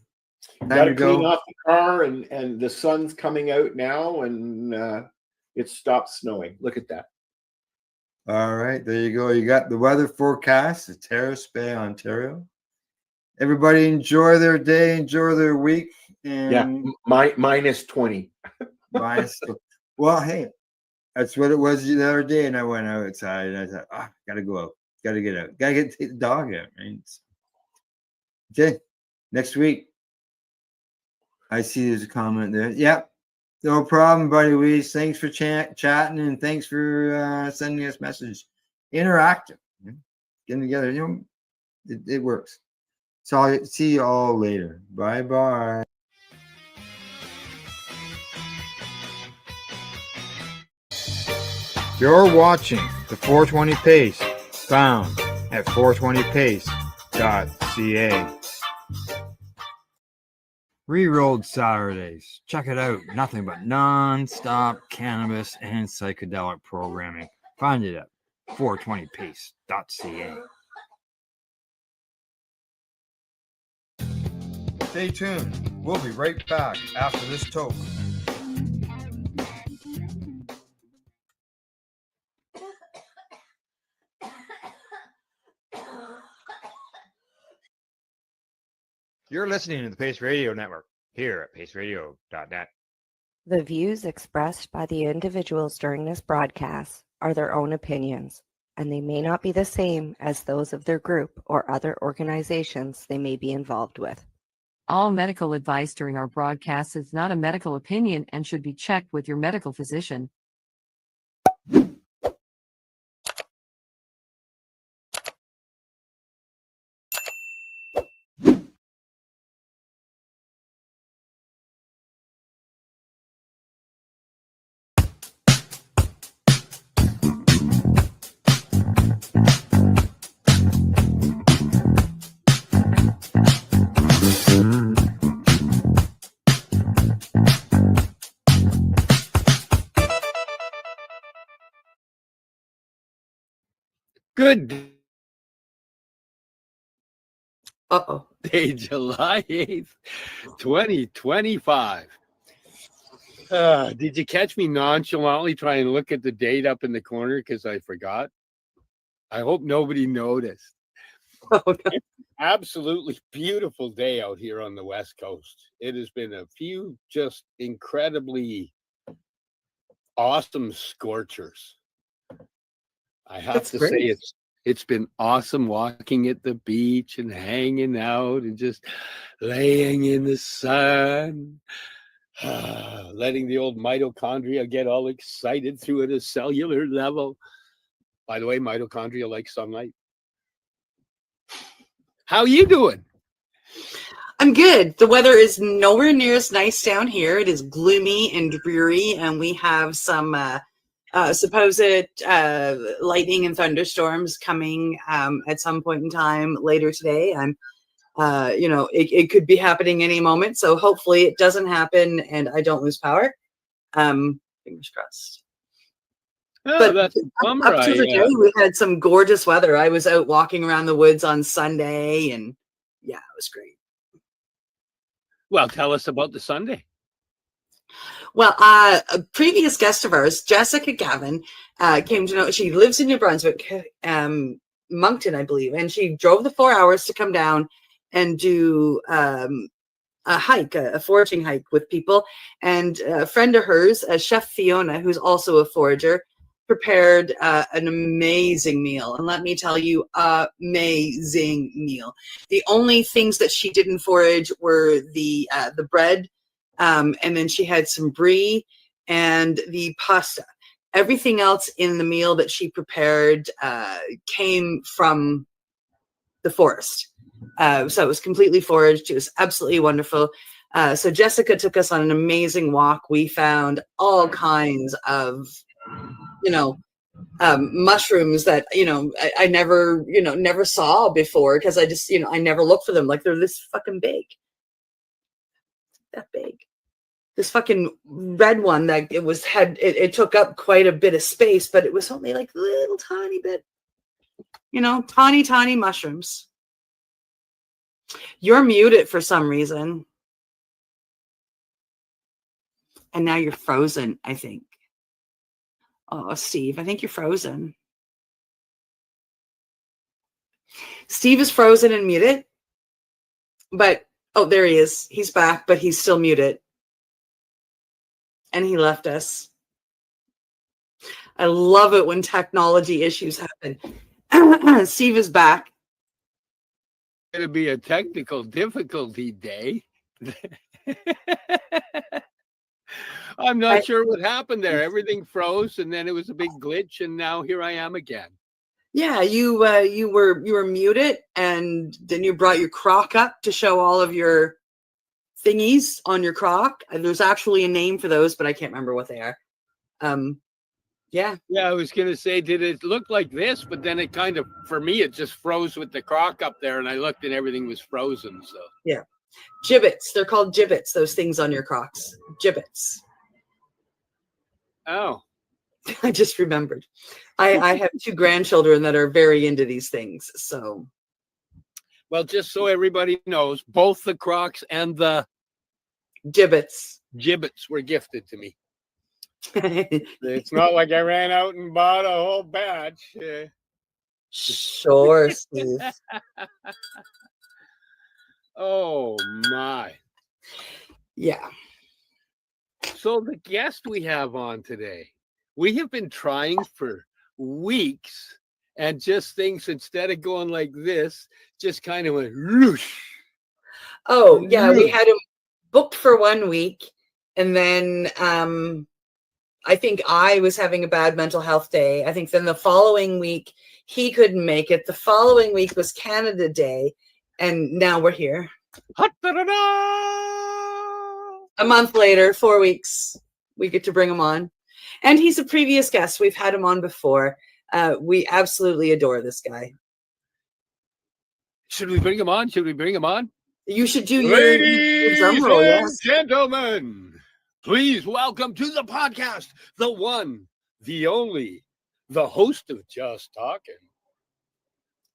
Got to clean off the car, and the sun's coming out now, and it stopped snowing. Look at that. All right, there you go. You got the weather forecast at Terrace Bay, Ontario. Everybody enjoy their day, enjoy their week. And minus 20. Well, hey, that's what it was the other day, and I went outside and I thought, gotta go out, gotta get out, gotta take the dog out. Right? Okay, next week. I see there's a comment there. Yep, no problem, Buddy Weeze. Thanks for chatting, and thanks for sending us messages. Interactive, getting together. It works. So I'll see you all later. Bye bye. You're watching the 420 Pace, found at 420pace.ca. Rerolled Saturdays. Check it out. Nothing but non-stop cannabis and psychedelic programming. Find it at 420pace.ca. Stay tuned. We'll be right back after this toke. You're listening to the Pace Radio Network here at paceradio.net. The views expressed by the individuals during this broadcast are their own opinions, and they may not be the same as those of their group or other organizations they may be involved with. All medical advice during our broadcast is not a medical opinion and should be checked with your medical physician. Good Uh-oh. day, July 8th, 2025. Did you catch me nonchalantly try and look at the date up in the corner because I forgot? I hope nobody noticed. Absolutely beautiful day out here on the West Coast. It has been a few just incredibly awesome scorchers. I have to say it's been awesome walking at the beach and hanging out and just laying in the sun, letting the old mitochondria get all excited through at a cellular level. By the way, mitochondria like sunlight. How you doing? I'm good. The weather is nowhere near as nice down here. It is gloomy and dreary, and we have some supposed lightning and thunderstorms coming at some point in time later today. I'm, it could be happening any moment. So hopefully it doesn't happen and I don't lose power. Fingers crossed. Oh, but that's a bummer. Up to the day, we had some gorgeous weather. I was out walking around the woods on Sunday, and yeah, it was great. Well, tell us about the Sunday. Well, a previous guest of ours, Jessica Gavin, came to know. She lives in New Brunswick, Moncton, I believe, and she drove the 4 hours to come down and do a hike, a foraging hike with people. And a friend of hers, Chef Fiona, who's also a forager, prepared an amazing meal. And let me tell you, amazing meal. The only things that she didn't forage were the bread, and then she had some brie and the pasta. Everything else in the meal that she prepared came from the forest. So it was completely foraged. It was absolutely wonderful. So Jessica took us on an amazing walk. We found all kinds of mushrooms that, I never, never saw before because I just, I never looked for them. Like they're this fucking big. That big. This fucking red one that it took up quite a bit of space, but it was only like a little tiny bit, tiny mushrooms. You're muted for some reason. And now you're frozen, I think. Oh, Steve, I think you're frozen. Steve is frozen and muted. But, oh, there he is. He's back, but he's still muted. And he left us. I love it when technology issues happen. Steve is back. It's going to be a technical difficulty day. I'm not sure what happened there. Everything froze, and then it was a big glitch, and now here I am again. Yeah, you were muted, and then you brought your crock up to show all of your thingies on your crock. There's actually a name for those, but I can't remember what they are. Yeah. Yeah, I was gonna say, did it look like this? But then it kind of, for me, it just froze with the crock up there, and I looked, and everything was frozen. So yeah, gibbets. They're called gibbets. Those things on your crocks, gibbets. Oh. I just remembered. I have 2 grandchildren that are very into these things. So, well, just so everybody knows, both the Crocs and the gibbets were gifted to me. It's not like I ran out and bought a whole batch. Sure, Steve. Oh my. Yeah. So the guest we have on today, we have been trying for weeks, and just things, instead of going like this, just kind of went whoosh. Oh yeah, we had him booked for 1 week, and then I think I was having a bad mental health day. I think then the following week he couldn't make it. The following week was Canada Day, and now we're here. A month later, 4 weeks, we get to bring him on. And he's a previous guest. We've had him on before. We absolutely adore this guy. Should we bring him on? You should do Ladies your drum roll, yes. and gentlemen, please welcome to the podcast, the one, the only, the host of Just Talking,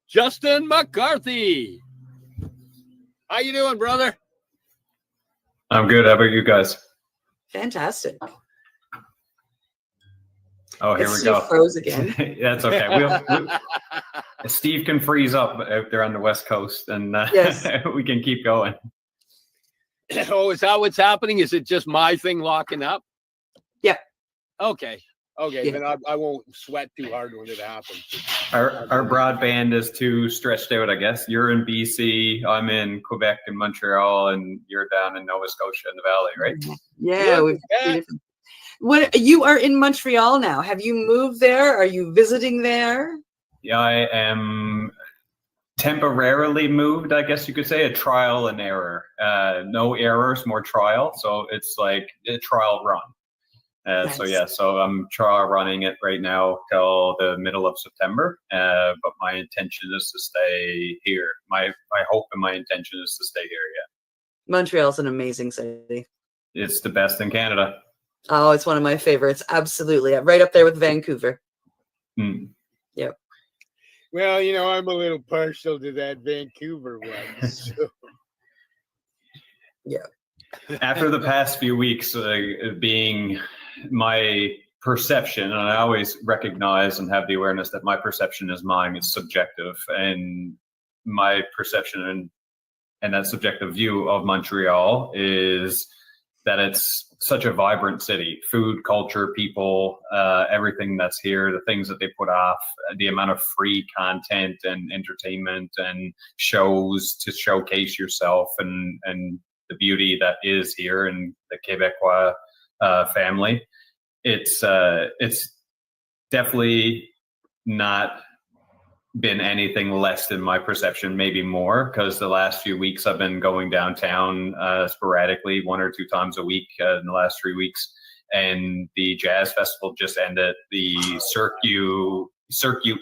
Justin McCarthy. How you doing, brother? I'm good. How about you guys? Fantastic. Oh, here we Steve go. Froze again. That's okay. Steve can freeze up out there on the West Coast, and yes. We can keep going. Oh, is that what's happening? Is it just my thing locking up? Yeah. Okay. Yeah. Then I won't sweat too hard when it happens. Our broadband is too stretched out, I guess. You're in BC, I'm in Quebec and Montreal, and you're down in Nova Scotia in the valley, right? Yeah. What, you are in Montreal now. Have you moved there? Are you visiting there? Yeah, I am temporarily moved, I guess you could say, a trial and error. No errors, more trial. So it's like a trial run. Nice. So I'm trial running it right now till the middle of September. But my intention is to stay here. My hope and my intention is to stay here. Yeah. Montreal's an amazing city. It's the best in Canada. Oh, it's one of my favorites. Absolutely. Right up there with Vancouver. Mm. Yep. Well, I'm a little partial to that Vancouver one. So. Yeah. After the past few weeks being my perception, and I always recognize and have the awareness that my perception is mine, it's subjective, and my perception and that subjective view of Montreal is that it's such a vibrant city. Food, culture, people, everything that's here, the things that they put off, the amount of free content and entertainment and shows to showcase yourself and the beauty that is here in the Quebecois family. It's definitely not been anything less than my perception, maybe more, because the last few weeks I've been going downtown sporadically 1 or 2 times a week in the last 3 weeks, and the jazz festival just ended. The Cirque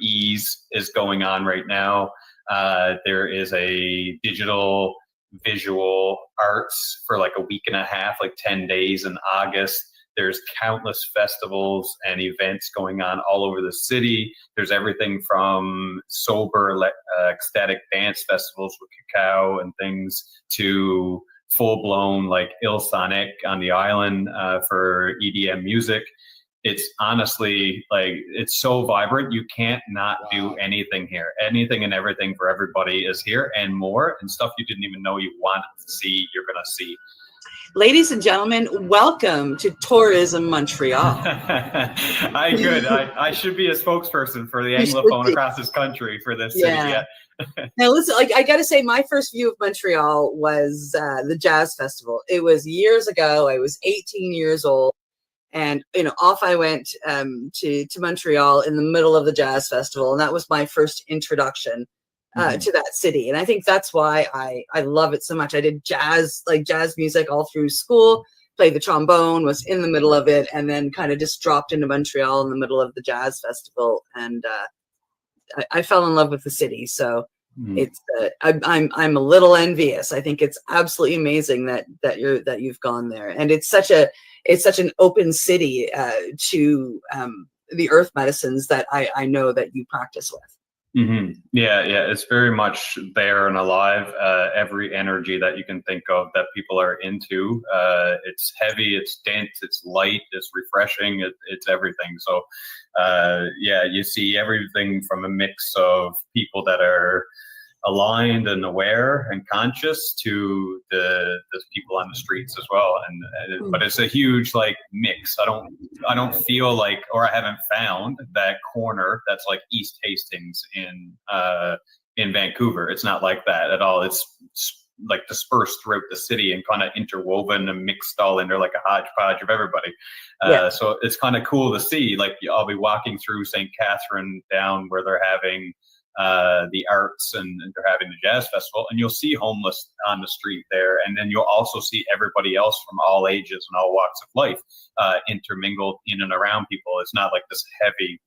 Ease is going on right now. There is a digital visual arts for like a week and a half, like 10 days in August. There's countless festivals and events going on all over the city. There's everything from sober ecstatic dance festivals with cacao and things to full-blown like Il Sonic on the island for EDM music. It's honestly like, it's so vibrant. You can't not do anything here. Anything and everything for everybody is here, and more, and stuff you didn't even know you wanted to see, you're going to see. Ladies and gentlemen, welcome to Tourism Montreal. I should be a spokesperson for the Anglophone across this country for this city. Yeah. Now listen, like I got to say, my first view of Montreal was the Jazz Festival. It was years ago. I was 18 years old. And, off I went to Montreal in the middle of the Jazz Festival. And that was my first introduction to that city. And I think that's why I love it so much. I did jazz music all through school, played the trombone, was in the middle of it, and then kind of just dropped into Montreal in the middle of the Jazz Festival. And I fell in love with the city. So it's I'm a little envious. I think it's absolutely amazing that you've gone there. And it's such an open city to the earth medicines that I know that you practice with. Yeah, it's very much there and alive. Every energy that you can think of that people are into. It's heavy, it's dense, it's light, it's refreshing, it's everything. So you see everything from a mix of people that are aligned and aware and conscious to the people on the streets as well, but it's a huge like mix. I don't feel like, or I haven't found that corner that's like East Hastings in Vancouver. It's not like that at all. It's like dispersed throughout the city and kind of interwoven and mixed all into like a hodgepodge of everybody. So it's kind of cool to see. Like I'll be walking through St. Catherine down where they're having the arts and they're having the jazz festival, and you'll see homeless on the street there, and then you'll also see everybody else from all ages and all walks of life intermingled in and around people. It's not like this heavy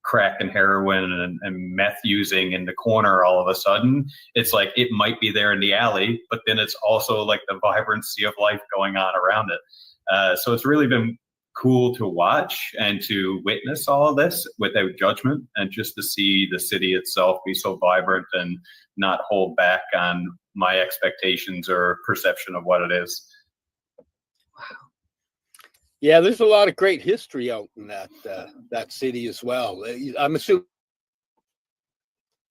crack and heroin and meth using in the corner all of a sudden. It's like it might be there in the alley, but then it's also like the vibrancy of life going on around it. So it's really been cool to watch and to witness all of this without judgment, and just to see the city itself be so vibrant and not hold back on my expectations or perception of what it is. Yeah, there's a lot of great history out in that city as well. I'm assuming.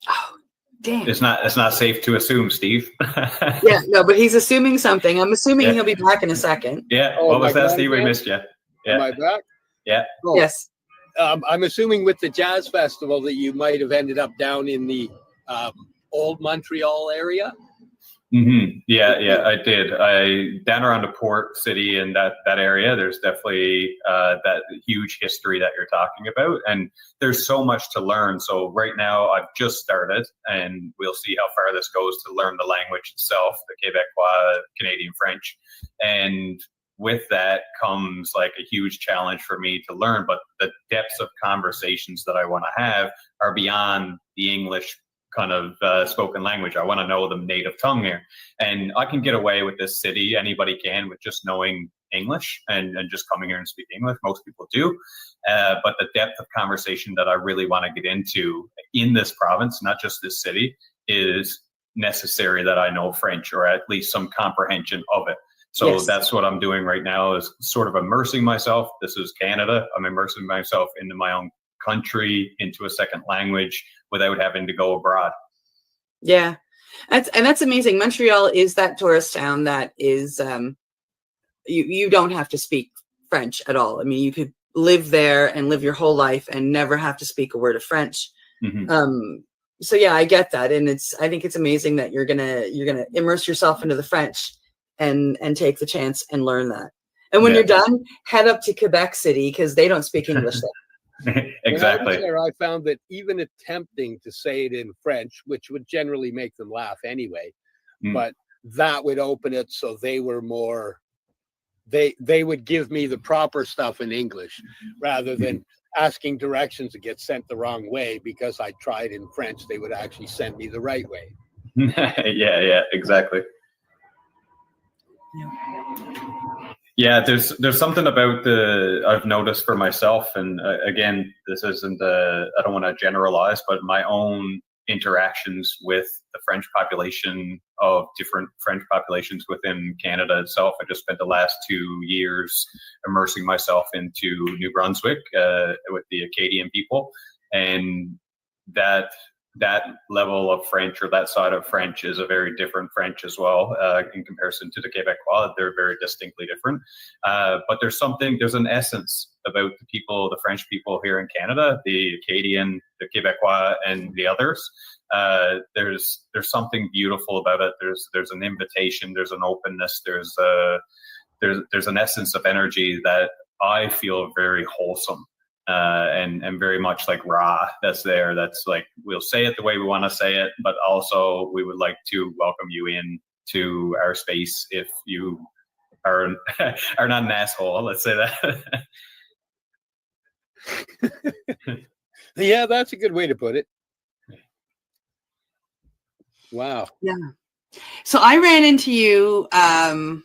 Oh, damn! It's not safe to assume, Steve. Yeah, no, but he's assuming something. I'm assuming he'll be back in a second. Yeah. What was that, Steve? We missed you. Yeah. Am I back? Yeah. Oh. Yes. I'm assuming with the Jazz Festival that you might have ended up down in the old Montreal area. Yeah, I did. Down around the port city and that area, there's definitely that huge history that you're talking about, and there's so much to learn. So right now I've just started, and we'll see how far this goes to learn the language itself, the Quebecois, Canadian French, and with that comes like a huge challenge for me to learn, but the depths of conversations that I want to have are beyond the English kind of spoken language. I want to know the native tongue here, and I can get away with this city. Anybody can with just knowing English and just coming here and speaking English. Most people do, but the depth of conversation that I really want to get into in this province, not just this city, is necessary that I know French or at least some comprehension of it. So that's what I'm doing right now, is sort of immersing myself. This is Canada. I'm immersing myself into my own country, into a second language without having to go abroad. Yeah. That's amazing. Montreal is that tourist town that is, you don't have to speak French at all. I mean, you could live there and live your whole life and never have to speak a word of French. So yeah, I get that. And I think it's amazing that you're going to immerse yourself into the French and take the chance and learn that. And when you're done, head up to Quebec City, because they don't speak English there. Exactly. When I was there, I found that even attempting to say it in French, which would generally make them laugh anyway, but that would open it so they were more they would give me the proper stuff in English rather than asking directions to get sent the wrong way. Because I tried in French, they would actually send me the right way. Yeah, exactly. Yeah, there's something about I've noticed for myself, and again, this isn't I don't want to generalize, but my own interactions with the French population of different French populations within Canada itself. I just spent the last 2 years immersing myself into New Brunswick with the Acadian people, and that level of French, or that side of French, is a very different French as well in comparison to the Quebecois. They're very distinctly different. But there's an essence about the people, the French people here in Canada, the Acadian, the Quebecois, and the others. There's something beautiful about it. There's an invitation. There's an openness. There's an essence of energy that I feel very wholesome. And very much like raw that's there. That's like, we'll say it the way we want to say it, but also we would like to welcome you in to our space if you are not an asshole. Let's say that. Yeah, that's a good way to put it. Wow. Yeah. So I ran into you. God,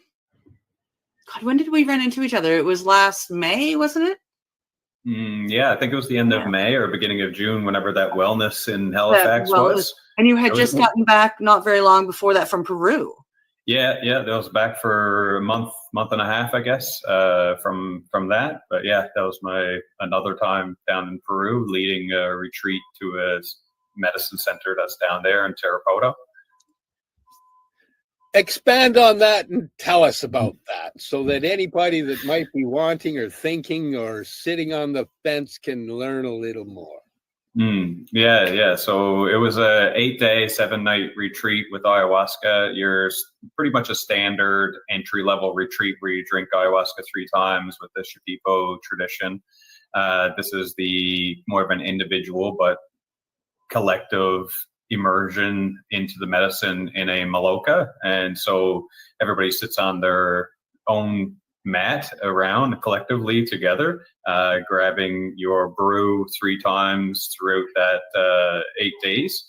when did we run into each other? It was last May, wasn't it? Yeah, I think it was the end of May or beginning of June, whenever that wellness in Halifax was. And you had just gotten back not very long before that from Peru. Yeah, that was back for a month and a half, I guess, from that. But yeah, that was another time down in Peru, leading a retreat to a medicine center that's down there in Tarapoto. Expand on that and tell us about that, so that anybody that might be wanting or thinking or sitting on the fence can learn a little more. Yeah. So it was a 8-day, 7-night retreat with ayahuasca. You're pretty much a standard entry-level retreat where you drink ayahuasca 3 times with the Shipibo tradition. This is the more of an individual but collective immersion into the medicine in a maloka, and so everybody sits on their own mat around collectively together, grabbing your brew 3 times throughout that 8 days,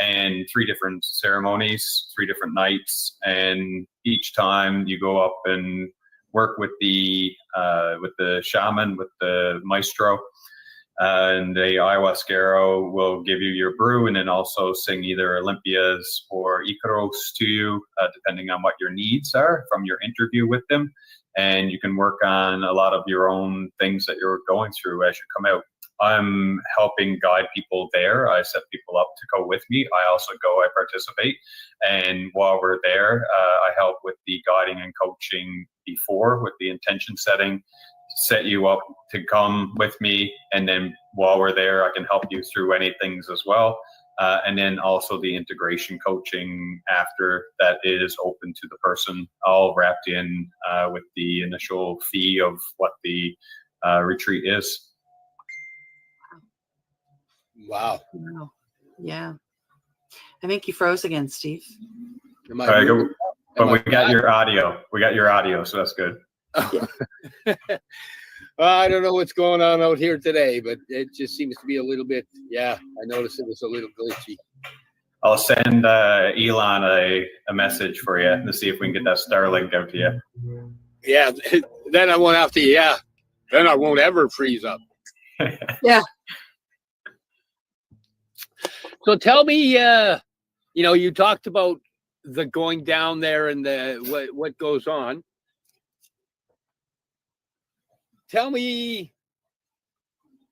and 3 different ceremonies, 3 different nights, and each time you go up and work with the shaman, with the maestro. And the ayahuasquero will give you your brew and then also sing either Olympias or Icaros to you, depending on what your needs are from your interview with them. And you can work on a lot of your own things that you're going through as you come out. I'm helping guide people there. I set people up to go with me. I also go, I participate. And while we're there, I help with the guiding and coaching before, with the intention setting, set you up to come with me, and then while we're there I can help you through any things as well, and then also the integration coaching after that is open to the person, all wrapped in with the initial fee of what the retreat is. Wow. Yeah, I think you froze again, Steve. But we got your audio, so that's good. I don't know what's going on out here today, but it just seems to be a little bit. Yeah, I noticed it was a little glitchy. I'll send Elon a message for you to see if we can get that Starlink out to you. Yeah, then I won't have to. Yeah, then I won't ever freeze up. Yeah. So tell me, you talked about the going down there and the what goes on. Tell me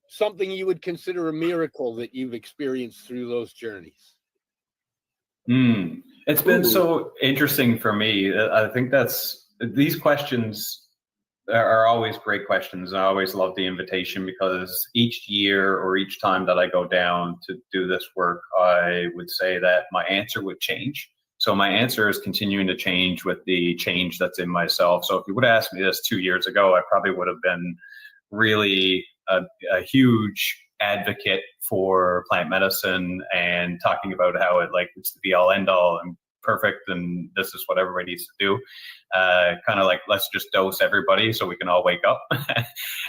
something you would consider a miracle that you've experienced through those journeys. It's been so interesting for me. I think these questions are always great questions. I always love the invitation, because each year or each time that I go down to do this work, I would say that my answer would change. So my answer is continuing to change with the change that's in myself. So if you would have asked me this 2 years ago, I probably would have been really a huge advocate for plant medicine and talking about how it's the be all end all and perfect and this is what everybody needs to do. Kind of like, let's just dose everybody so we can all wake up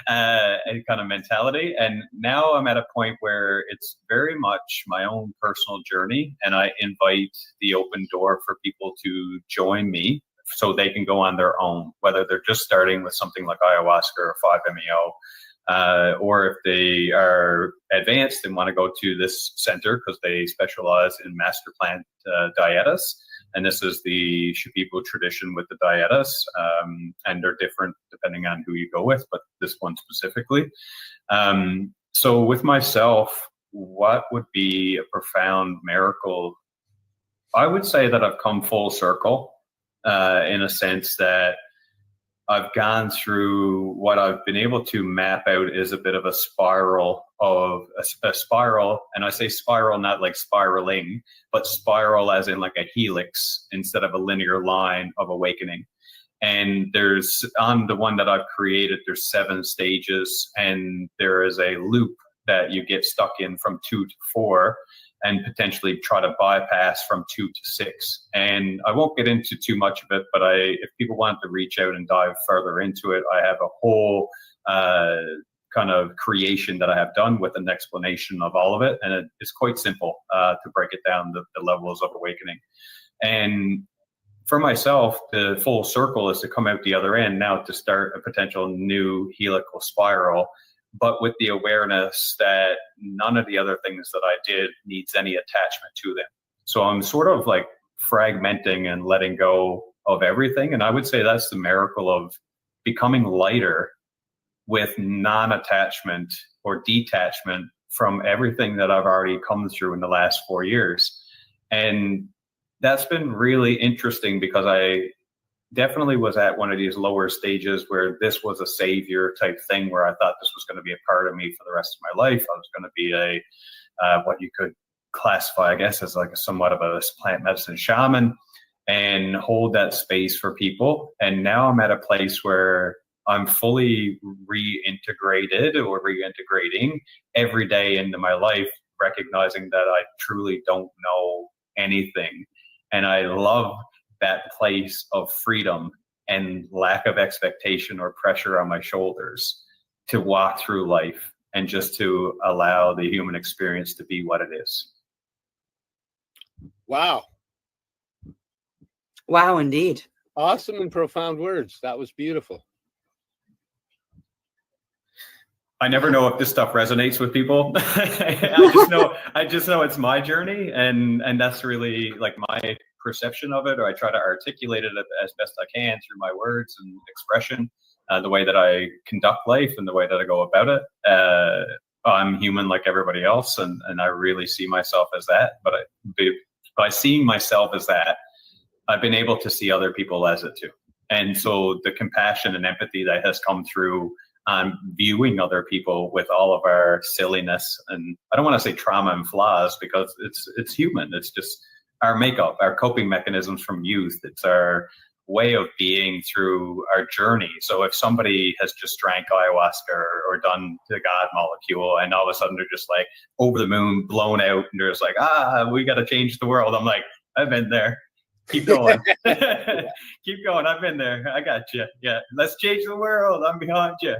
kind of mentality. And now I'm at a point where it's very much my own personal journey, and I invite the open door for people to join me so they can go on their own, whether they're just starting with something like ayahuasca or 5-MeO, or if they are advanced and want to go to this center because they specialize in master plant dietas. And this is the Shipibo tradition with the dietas, and they're different depending on who you go with, but this one specifically. So with myself, what would be a profound miracle? I would say that I've come full circle in a sense that I've gone through what I've been able to map out is a bit of a spiral of a spiral. And I say spiral, not like spiraling, but spiral as in like a helix instead of a linear line of awakening. And there's, on the one that I've created, there's 7 stages, and there is a loop that you get stuck in from 2 to 4 and potentially try to bypass from 2 to 6. And I won't get into too much of it, but if people want to reach out and dive further into it, I have a whole kind of creation that I have done with an explanation of all of it. And it's quite simple to break it down, the levels of awakening. And for myself, the full circle is to come out the other end now to start a potential new helical spiral, but with the awareness that none of the other things that I did needs any attachment to them. So I'm sort of like fragmenting and letting go of everything. And I would say that's the miracle of becoming lighter with non-attachment or detachment from everything that I've already come through in the last 4 years. And that's been really interesting because I definitely was at one of these lower stages where this was a savior type thing, where I thought this was going to be a part of me for the rest of my life. I was going to be what you could classify, I guess, as like somewhat of a plant medicine shaman and hold that space for people. And now I'm at a place where I'm fully reintegrated or reintegrating every day into my life, recognizing that I truly don't know anything. And I love that place of freedom and lack of expectation or pressure on my shoulders to walk through life and just to allow the human experience to be what it is. Wow. Wow, indeed. Awesome and profound words. That was beautiful. I never know if this stuff resonates with people. I just know it's my journey, and that's really like my perception of it, or I try to articulate it as best I can through my words and expression, the way that I conduct life and the way that I go about it. I'm human like everybody else, and I really see myself as that. But by seeing myself as that, I've been able to see other people as it too. And so the compassion and empathy that has come through on viewing other people with all of our silliness, and I don't want to say trauma and flaws because it's human. It's just our makeup, our coping mechanisms from youth. It's our way of being through our journey. So if somebody has just drank ayahuasca or done the God molecule, and all of a sudden they're just like over the moon, blown out, and they're just like, we got to change the world. I'm like, I've been there. Keep going. Keep going. I've been there. I got you. Yeah. Let's change the world. I'm behind you.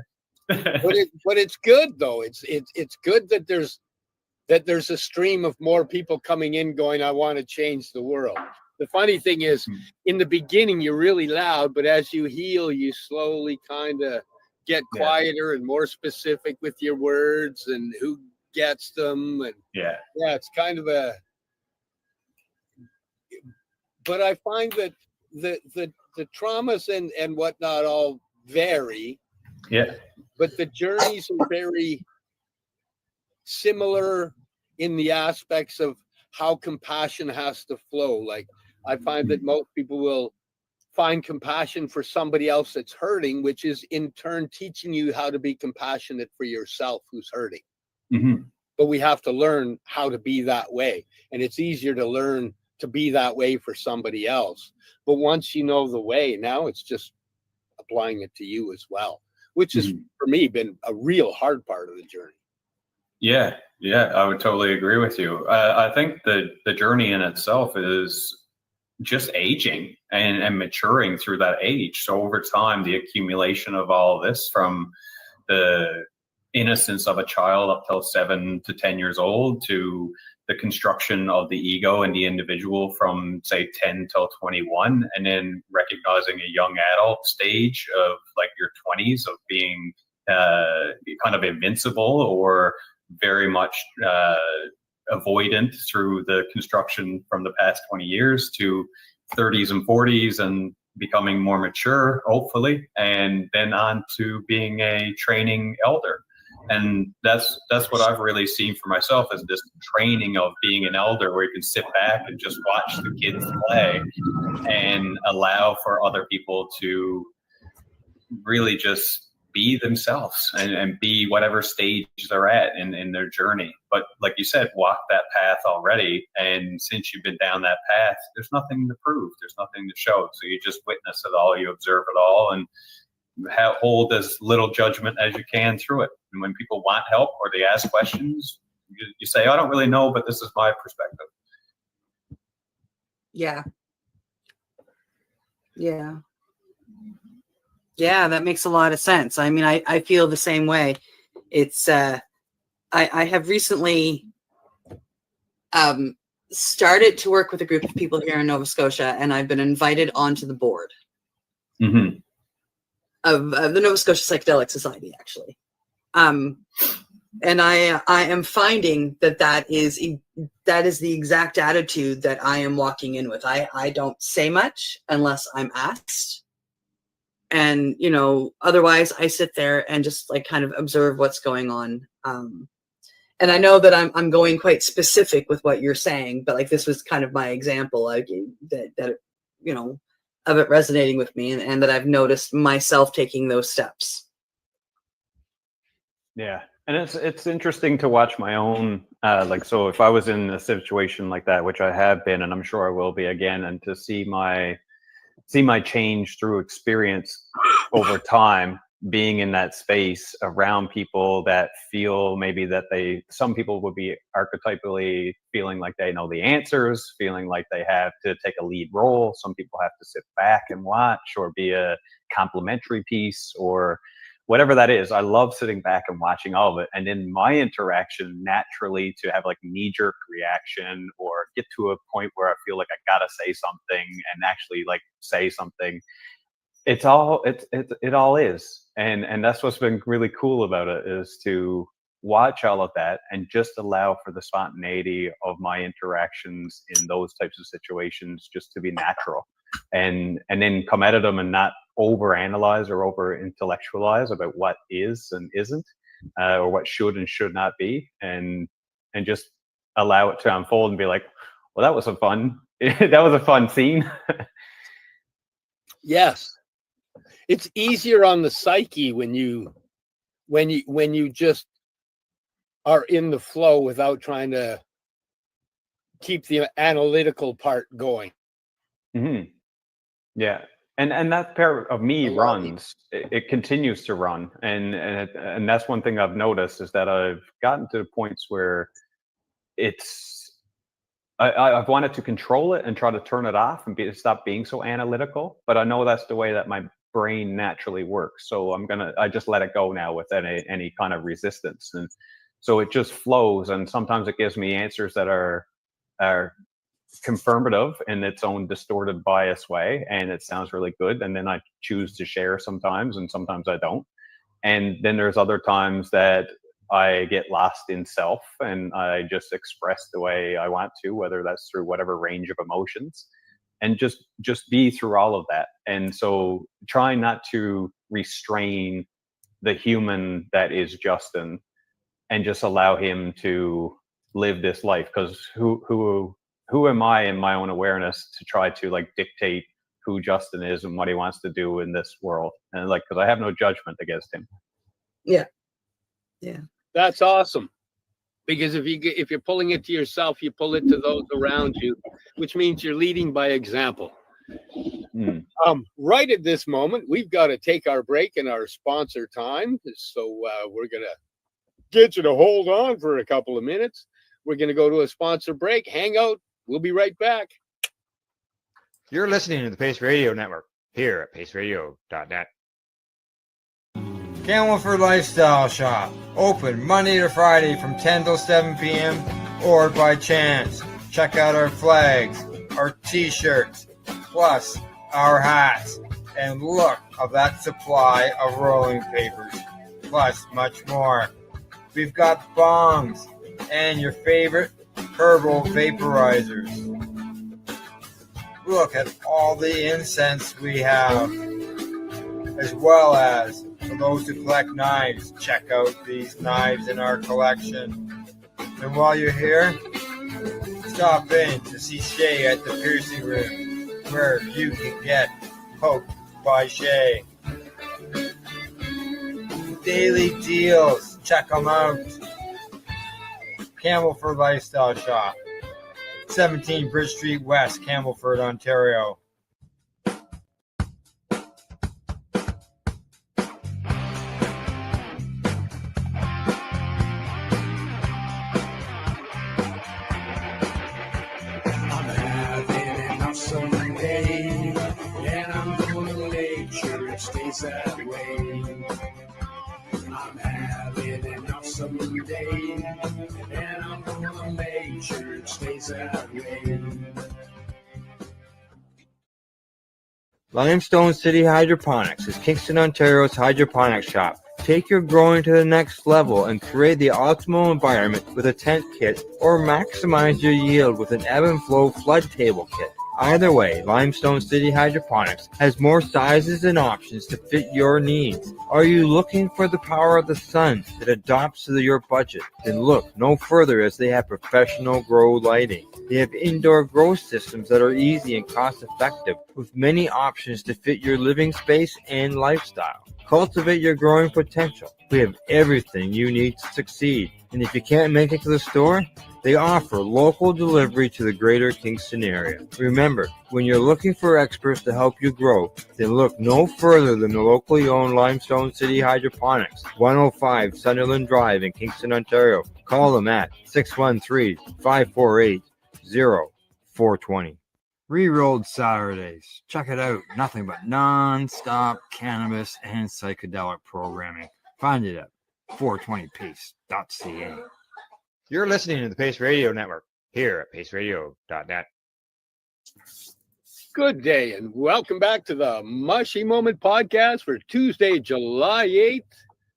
But it's good though. It's good that there's a stream of more people coming in going, I want to change the world. The funny thing is, in the beginning, you're really loud, but as you heal, you slowly kind of get quieter and more specific with your words and who gets them. And it's kind of but I find that the traumas and whatnot all vary. Yeah. But the journeys are very similar in the aspects of how compassion has to flow. Like I find that most people will find compassion for somebody else that's hurting, which is in turn teaching you how to be compassionate for yourself who's hurting. Mm-hmm. But we have to learn how to be that way. And it's easier to learn to be that way for somebody else. But once you know the way, now it's just applying it to you as well, which has for me been a real hard part of the journey. Yeah, I would totally agree with you. I think the journey in itself is just aging and maturing through that age. So over time, the accumulation of all of this, from the innocence of a child up till 7 to 10 years old, to the construction of the ego and the individual from say 10 till 21, and then recognizing a young adult stage of like your 20s of being kind of invincible or very much avoidant through the construction from the past 20 years, to 30s and 40s and becoming more mature, hopefully, and then on to being a training elder. And that's what I've really seen for myself, is this training of being an elder, where you can sit back and just watch the kids play and allow for other people to really just be themselves and be whatever stage they're at in their journey. But like you said, walk that path already. And since you've been down that path, there's nothing to prove. There's nothing to show. So you just witness it all, you observe it all, and hold as little judgment as you can through it. And when people want help or they ask questions, you say, I don't really know, but this is my perspective. Yeah. Yeah. Yeah, that makes a lot of sense. I mean, I feel the same way. It's I have recently started to work with a group of people here in Nova Scotia, and I've been invited onto the board of the Nova Scotia Psychedelic Society, actually. And I am finding that is the exact attitude that I am walking in with. I don't say much unless I'm asked. And, you know, otherwise I sit there and just like kind of observe what's going on. And I know that I'm going quite specific with what you're saying, but like this was kind of my example, like that you know, of it resonating with me, and that I've noticed myself taking those steps. Yeah. And it's interesting to watch my own, like, so if I was in a situation like that, which I have been, and I'm sure I will be again, and to see my change through experience over time, being in that space around people that feel maybe that some people would be archetypally feeling like they know the answers, feeling like they have to take a lead role. Some people have to sit back and watch or be a complimentary piece or whatever that is. I love sitting back and watching all of it. And in my interaction, naturally to have like knee-jerk reaction or get to a point where I feel like I gotta say something and actually like say something. It all is. And that's what's been really cool about it, is to watch all of that and just allow for the spontaneity of my interactions in those types of situations just to be natural. And then come at them and not overanalyze or over intellectualize about what is and isn't, or what should and should not be, and just allow it to unfold and be like, well, that was a fun scene. Yes, it's easier on the psyche when you just are in the flow without trying to keep the analytical part going. Mm-hmm. Yeah. And that part of me runs, it continues to run. And that's one thing I've noticed, is that I've gotten to points where I've wanted to control it and try to turn it off and stop being so analytical. But I know that's the way that my brain naturally works. So I just let it go now with any kind of resistance. And so it just flows. And sometimes it gives me answers that are confirmative in its own distorted bias way, and it sounds really good, and then I choose to share sometimes, and sometimes I don't. And then there's other times that I get lost in self and I just express the way I want to, whether that's through whatever range of emotions, and just be through all of that. And so trying not to restrain the human that is Justin and just allow him to live this life, because who am I in my own awareness to try to like dictate who Justin is and what he wants to do in this world? And like, because I have no judgment against him. Yeah. That's awesome. Because if you're pulling it to yourself, you pull it to those around you, which means you're leading by example. Right at this moment, we've got to take our break in our sponsor time. So we're going to get you to hold on for a couple of minutes. We're going to go to a sponsor break, hang out. We'll be right back. You're listening to the Pace Radio Network here at paceradio.net. Camelford Lifestyle Shop, open Monday to Friday from 10 till 7 p.m. or by chance. Check out our flags, our t-shirts, plus our hats, and look of that supply of rolling papers, plus much more. We've got bongs and your favorite herbal vaporizers. Look at all the incense we have, as well as for those who collect knives, check out these knives in our collection. And while you're here, stop in to see Shay at the piercing room, where you can get poked by Shay. Daily deals, check them out. Camelford Lifestyle Shop, 17 Bridge Street West, Camelford, Ontario. I'm having an awesome day, and I'm gonna make sure it stays that way. I'm having an awesome day, and I'm gonna make sure it stays that way. Limestone City Hydroponics is Kingston, Ontario's hydroponics shop. Take your growing to the next level and create the optimal environment with a tent kit, or maximize your yield with an ebb and flow flood table kit. Either way, Limestone City Hydroponics has more sizes and options to fit your needs. Are you looking for the power of the sun that adapts to your budget? Then look no further, as they have professional grow lighting. They have indoor grow systems that are easy and cost effective, with many options to fit your living space and lifestyle. Cultivate your growing potential. We have everything you need to succeed. And if you can't make it to the store, they offer local delivery to the greater Kingston area. Remember, when you're looking for experts to help you grow, then look no further than the locally owned Limestone City Hydroponics, 105 Sunderland Drive in Kingston, Ontario. Call them at 613-548-0420. Rerolled Saturdays. Check it out. Nothing but non-stop cannabis and psychedelic programming. Find it at 420pace.ca. You're listening to the Pace Radio Network here at paceradio.net. Good day, and welcome back to the Mushy Moment podcast for Tuesday, July 8th.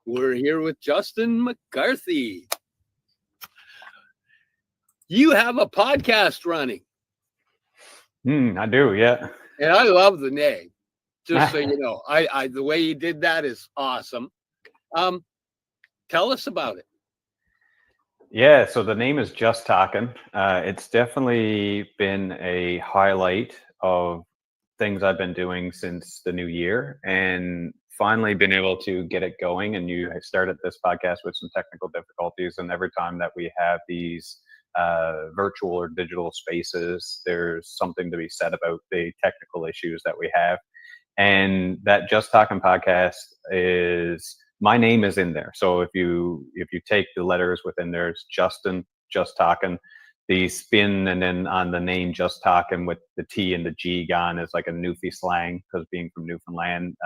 We're here with Justin McCarthy. You have a podcast running. I do, yeah. And I love the name. Just so you know, I the way you did that is awesome. Tell us about it. Yeah, so the name is Just Talking. It's definitely been a highlight of things I've been doing since the new year, and finally been able to get it going. And you started this podcast with some technical difficulties, and every time that we have these virtual or digital spaces, there's something to be said about the technical issues that we have. And that Just Talking podcast is, my name is in there. So if you take the letters within there, it's Justin, Just Talking. The spin and then on the name Just Talking with the T and the G gone is like a Newfie slang, because being from Newfoundland,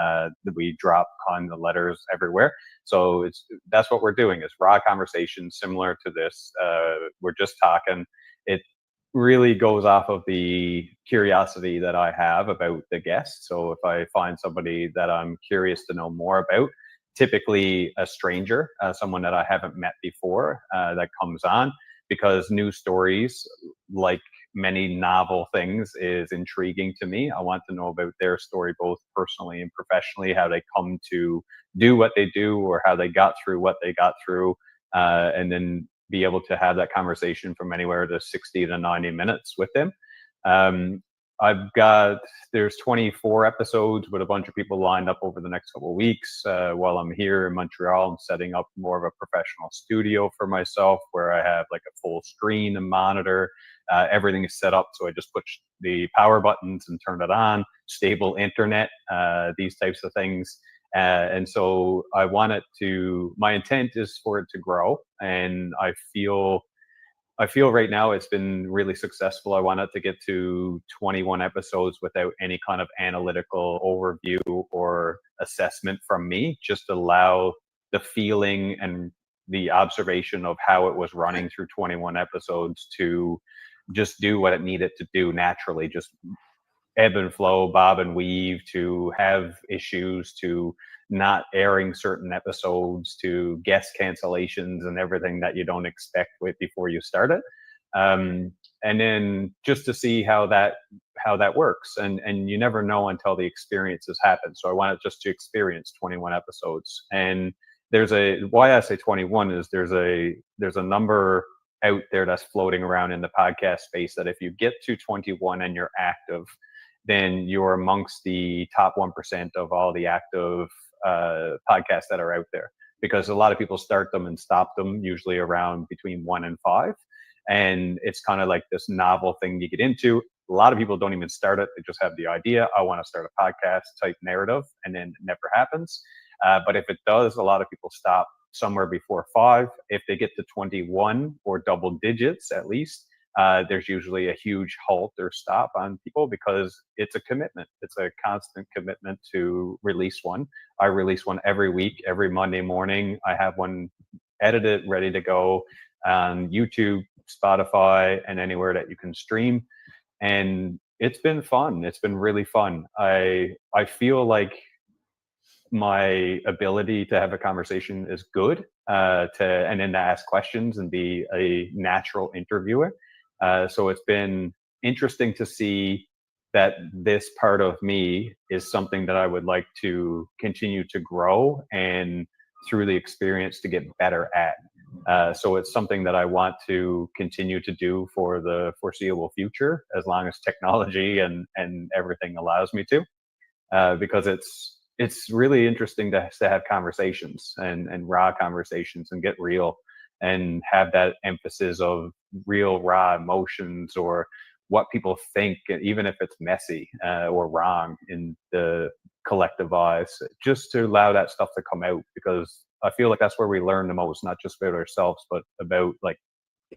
we drop on the letters everywhere. So that's what we're doing, is raw conversation similar to this. We're just talking. It really goes off of the curiosity that I have about the guest. So if I find somebody that I'm curious to know more about, typically a stranger, someone that I haven't met before, that comes on, because news stories, like many novel things, is intriguing to me. I want to know about their story, both personally and professionally, how they come to do what they do, or how they got through what they got through, and then be able to have that conversation from anywhere to 60 to 90 minutes with them. There's 24 episodes with a bunch of people lined up over the next couple of weeks. While I'm here in Montreal, I'm setting up more of a professional studio for myself, where I have like a full screen and monitor. Everything is set up, so I just push the power buttons and turn it on, stable internet, these types of things. And so my intent is for it to grow. And I feel I feel right now it's been really successful. I wanted to get to 21 episodes without any kind of analytical overview or assessment from me, just allow the feeling and the observation of how it was running through 21 episodes to just do what it needed to do naturally, just ebb and flow, bob and weave, to have issues, to not airing certain episodes, to guest cancellations and everything that you don't expect with before you start it. And then just to see how that works, and you never know until the experiences happen. So I wanted just to experience 21 episodes. And there's a, why I say 21 is there's a number out there that's floating around in the podcast space that if you get to 21 and you're active, then you're amongst the top 1% of all the active podcasts that are out there. Because a lot of people start them and stop them usually around between 1 and 5. And it's kind of like this novel thing you get into. A lot of people don't even start it. They just have the idea, I want to start a podcast type narrative, and then it never happens. But if it does, a lot of people stop somewhere before 5. If they get to 21 or double digits at least, there's usually a huge halt or stop on people because it's a commitment. It's a constant commitment to release one. I release one every week, every Monday morning. I have one edited, ready to go on YouTube, Spotify, and anywhere that you can stream. And it's been fun. It's been really fun. I feel like my ability to have a conversation is good, and then to ask questions and be a natural interviewer. So it's been interesting to see that this part of me is something that I would like to continue to grow and through the experience to get better at. So it's something that I want to continue to do for the foreseeable future, as long as technology and everything allows me to, because it's really interesting to have conversations and raw conversations and get real and have that emphasis of real raw emotions or what people think, even if it's messy or wrong in the collective eyes, just to allow that stuff to come out, because I feel like that's where we learn the most, not just about ourselves, but about like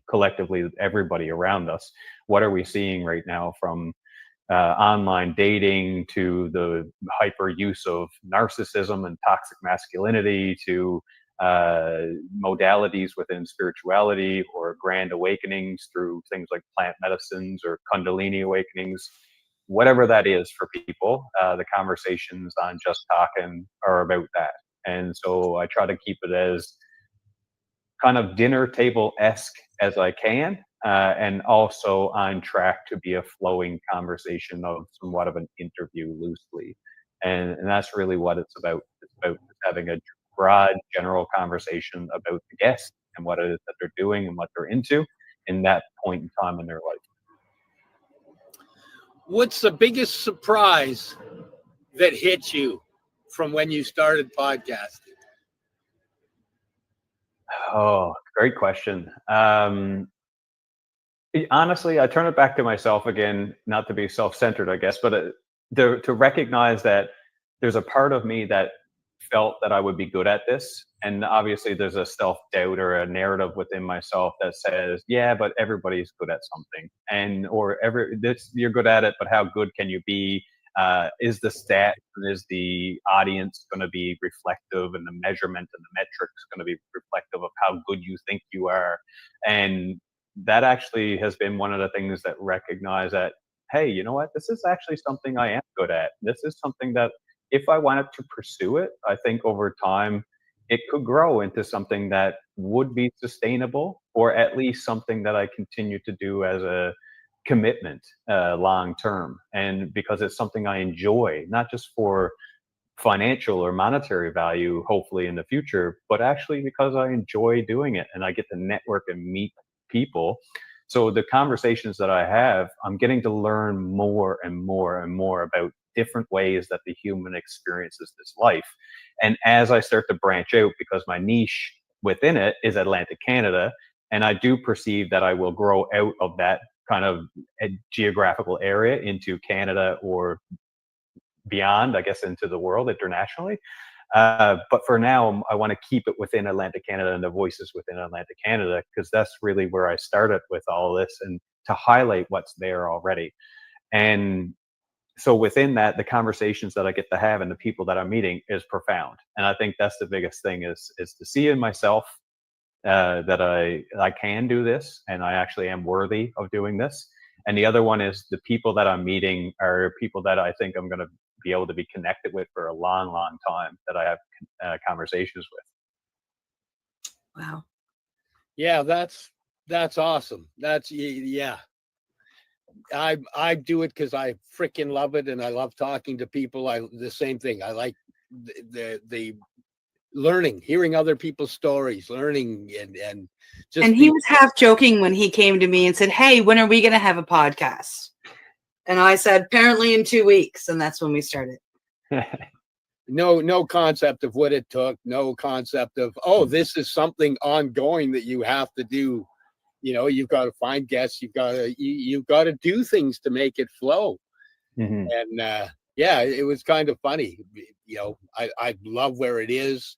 collectively everybody around us. What are we seeing right now from online dating to the hyper use of narcissism and toxic masculinity to modalities within spirituality or grand awakenings through things like plant medicines or Kundalini awakenings, whatever that is for people. The conversations on Just Talking are about that. And so I try to keep it as kind of dinner table-esque as I can, and also on track to be a flowing conversation of somewhat of an interview loosely. And that's really what it's about. It's about having a broad, general conversation about the guest and what it is that they're doing and what they're into in that point in time in their life. What's the biggest surprise that hit you from when you started podcasting? Oh, great question. Honestly, I turn it back to myself again, not to be self-centered, I guess, but to recognize that there's a part of me that felt that I would be good at this. And obviously there's a self-doubt or a narrative within myself that says, yeah, but everybody's good at something. And, or you're good at it, but how good can you be? Is the stat, is the audience going to be reflective, and the measurement and the metrics going to be reflective of how good you think you are? And that actually has been one of the things that recognize that, hey, you know what, this is actually something I am good at. This is something that if I wanted to pursue it, I think over time it could grow into something that would be sustainable, or at least something that I continue to do as a commitment long term. And because it's something I enjoy, not just for financial or monetary value, hopefully in the future, but actually because I enjoy doing it and I get to network and meet people. So the conversations that I have, I'm getting to learn more and more and more about different ways that the human experiences this life. And as I start to branch out, because my niche within it is Atlantic Canada, and I do perceive that I will grow out of that kind of a geographical area into Canada or beyond, I guess, into the world internationally. But for now, I want to keep it within Atlantic Canada and the voices within Atlantic Canada, because that's really where I started with all this, and to highlight what's there already. And so within that, the conversations that I get to have and the people that I'm meeting is profound. And I think that's the biggest thing is to see in myself that I can do this, and I actually am worthy of doing this. And the other one is the people that I'm meeting are people that I think I'm going to be able to be connected with for a long, long time, that I have conversations with. Wow. Yeah, that's awesome. Yeah. I do it because I freaking love it, and I love talking to people. The same thing. I like the learning, hearing other people's stories, learning, and just. And he was half joking when he came to me and said, "Hey, when are we going to have a podcast?" And I said, "Apparently in 2 weeks," and that's when we started. No concept of what it took. No concept of, oh, this is something ongoing that you have to do. You know, you've got to find guests. You've got to do things to make it flow. Mm-hmm. And yeah, it was kind of funny. You know, I love where it is.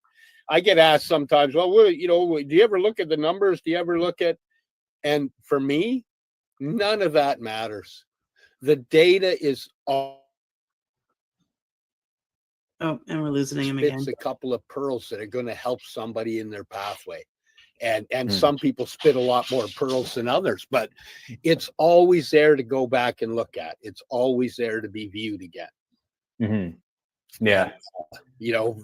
I get asked sometimes, well, you know, do you ever look at the numbers? Do you ever look at? And for me, none of that matters. The data is all. Oh, and we're losing him again. Spits a couple of pearls that are going to help somebody in their pathway. And some people spit a lot more pearls than others, but it's always there to go back and look at. It's always there to be viewed again. Mm-hmm. Yeah. And, you know,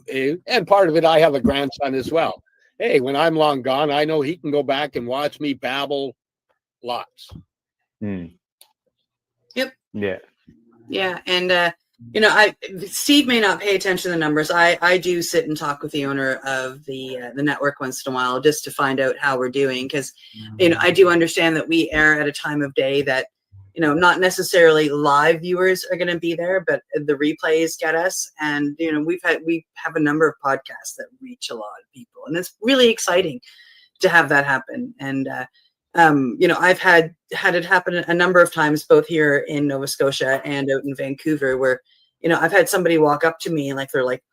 and part of it, I have a grandson as well. Hey, when I'm long gone, I know he can go back and watch me babble lots. Mm. Yep. Yeah. Yeah. And, you know, Steve may not pay attention to the numbers. I do sit and talk with the owner of the network once in a while just to find out how we're doing. Because, you know, I do understand that we air at a time of day that, you know, not necessarily live viewers are going to be there, but the replays get us. And, you know, we have a number of podcasts that reach a lot of people, and it's really exciting to have that happen. And, you know, I've had it happen a number of times, both here in Nova Scotia and out in Vancouver, where, you know, I've had somebody walk up to me and they're like,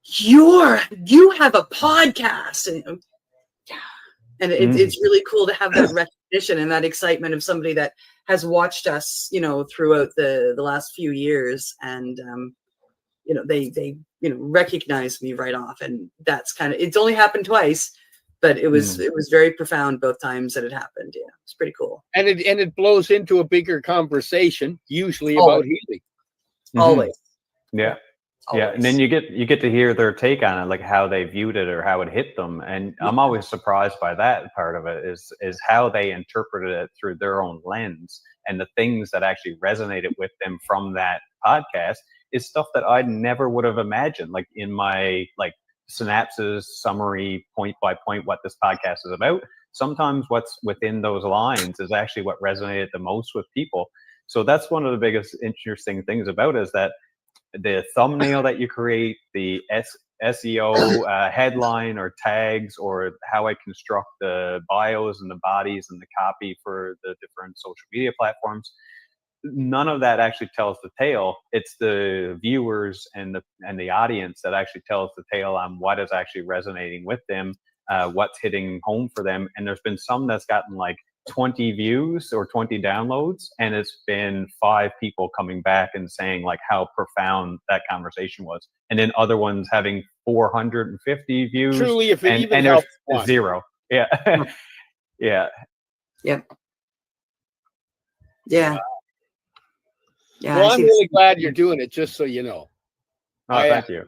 you have a podcast. And it's really cool to have that recognition and that excitement of somebody that has watched us, you know, throughout the last few years. And, you know, they, you know, recognize me right off. And that's it's only happened twice, but it was very profound both times that it happened. Yeah, it's pretty cool. And it blows into a bigger conversation, usually about healing. Always. Yeah. Always. Yeah. And then you get to hear their take on it, like how they viewed it or how it hit them. And I'm always surprised by that part of it is how they interpreted it through their own lens, and the things that actually resonated with them from that podcast is stuff that I never would have imagined. Like in my synapses summary, point by point, what this podcast is about. Sometimes what's within those lines is actually what resonated the most with people. So that's one of the biggest interesting things about it, is that the thumbnail that you create, the SEO headline or tags, or how I construct the bios and the bodies and the copy for the different social media platforms, none of that actually tells the tale. It's the viewers and the audience that actually tells the tale on what is actually resonating with them, what's hitting home for them. And there's been some that's gotten like 20 views or 20 downloads, and it's been 5 people coming back and saying like how profound that conversation was, and then other ones having 450 views. Truly, if it and, even and helps there's one. 0. Yeah. Yeah. Yep. Yeah. Yeah. Well, I'm really glad you're doing it, just so you know. Oh, thank you.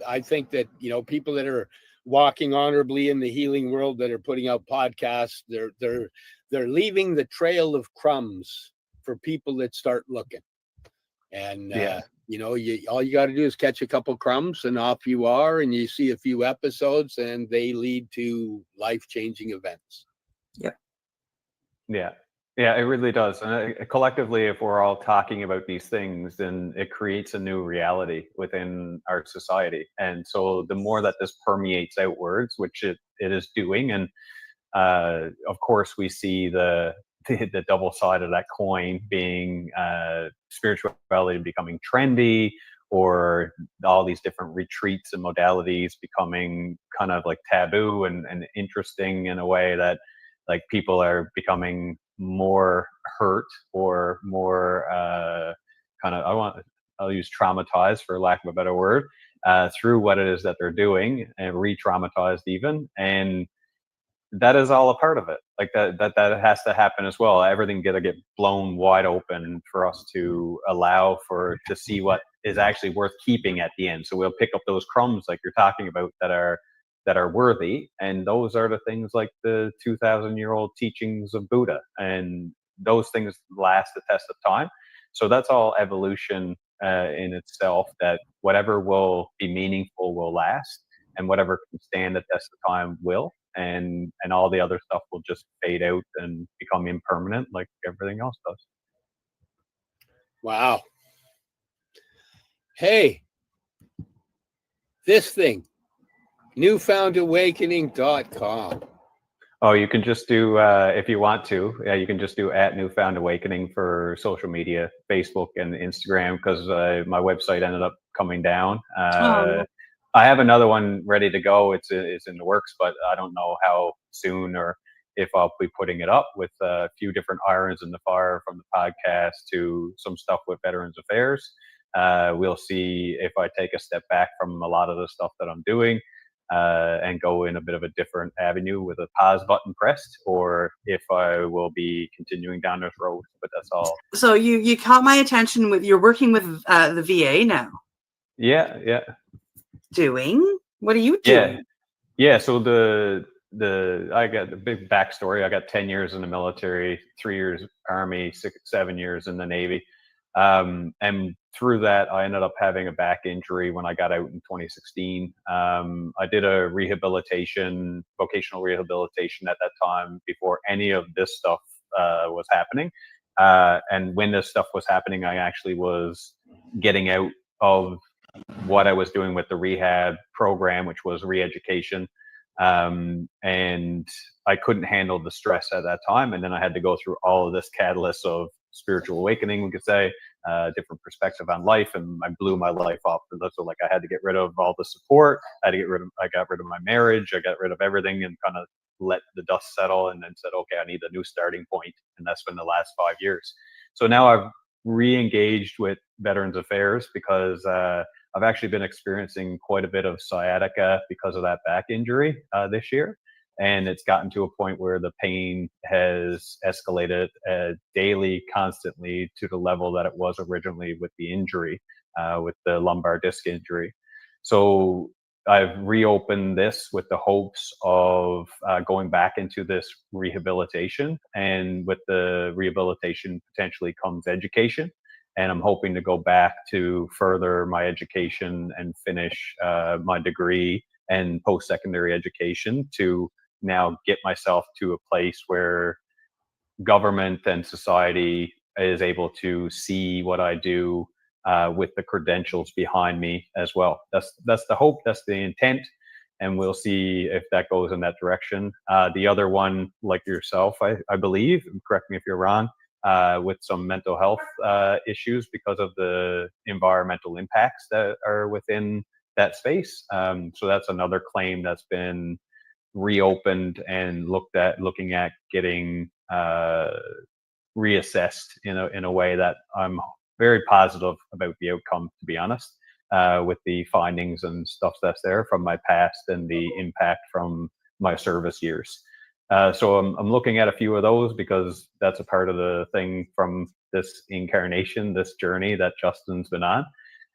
I think that, you know, people that are walking honorably in the healing world, that are putting out podcasts, they're leaving the trail of crumbs for people that start looking. And you know, all you got to do is catch a couple crumbs, and off you are, and you see a few episodes, and they lead to life-changing events. Yep. Yeah. Yeah, it really does. And collectively, if we're all talking about these things, then it creates a new reality within our society. And so the more that this permeates outwards, which it is doing, and of course we see the double side of that coin being spirituality becoming trendy, or all these different retreats and modalities becoming kind of like taboo and interesting in a way that like people are becoming more hurt or more I'll use traumatized for lack of a better word, through what it is that they're doing, and re-traumatized even. And that is all a part of it. Like that has to happen as well. Everything got to get blown wide open for us to allow to see what is actually worth keeping at the end. So we'll pick up those crumbs like you're talking about that are worthy, and those are the things like the 2,000-year-old teachings of Buddha, and those things last the test of time. So that's all evolution in itself, that whatever will be meaningful will last, and whatever can stand the test of time will, and all the other stuff will just fade out and become impermanent like everything else does. Wow. Hey, this thing, newfoundawakening.com. Oh, you can just do, if you want to, you can just do at Newfound Awakening for social media, Facebook and Instagram, because my website ended up coming down. I have another one ready to go. It's in the works, but I don't know how soon or if I'll be putting it up, with a few different irons in the fire, from the podcast to some stuff with Veterans Affairs. We'll see if I take a step back from a lot of the stuff that I'm doing, and go in a bit of a different avenue with a pause button pressed, or if I will be continuing down this road. But that's all. So you caught my attention with, you're working with the VA now. Yeah. Doing? What are you doing? Yeah. So I got the big backstory. I got 10 years in the military, 3 years Army, 7 years in the Navy. And through that, I ended up having a back injury when I got out in 2016. I did a vocational rehabilitation at that time, before any of this stuff was happening. And when this stuff was happening, I actually was getting out of what I was doing with the rehab program, which was re-education. And I couldn't handle the stress at that time. And then I had to go through all of this catalyst of spiritual awakening, we could say, different perspective on life, and I blew my life up. So like I had to get rid of all the support. I got rid of my marriage. I got rid of everything and kind of let the dust settle, and then said, okay, I need a new starting point. And that's been the last 5 years. So now I've re-engaged with Veterans Affairs because I've actually been experiencing quite a bit of sciatica because of that back injury this year. And it's gotten to a point where the pain has escalated daily, constantly, to the level that it was originally with the injury, with the lumbar disc injury. So I've reopened this with the hopes of going back into this rehabilitation. And with the rehabilitation potentially comes education. And I'm hoping to go back to further my education and finish my degree and post-secondary education, to now get myself to a place where government and society is able to see what I do with the credentials behind me as well. That's the hope, that's the intent, and we'll see if that goes in that direction. The other one, like yourself, I believe, correct me if you're wrong, with some mental health issues because of the environmental impacts that are within that space. So that's another claim that's been reopened and looking at getting reassessed in a way that I'm very positive about the outcome, to be honest, with the findings and stuff that's there from my past and the impact from my service years. So I'm looking at a few of those because that's a part of the thing from this incarnation, this journey that Justin's been on.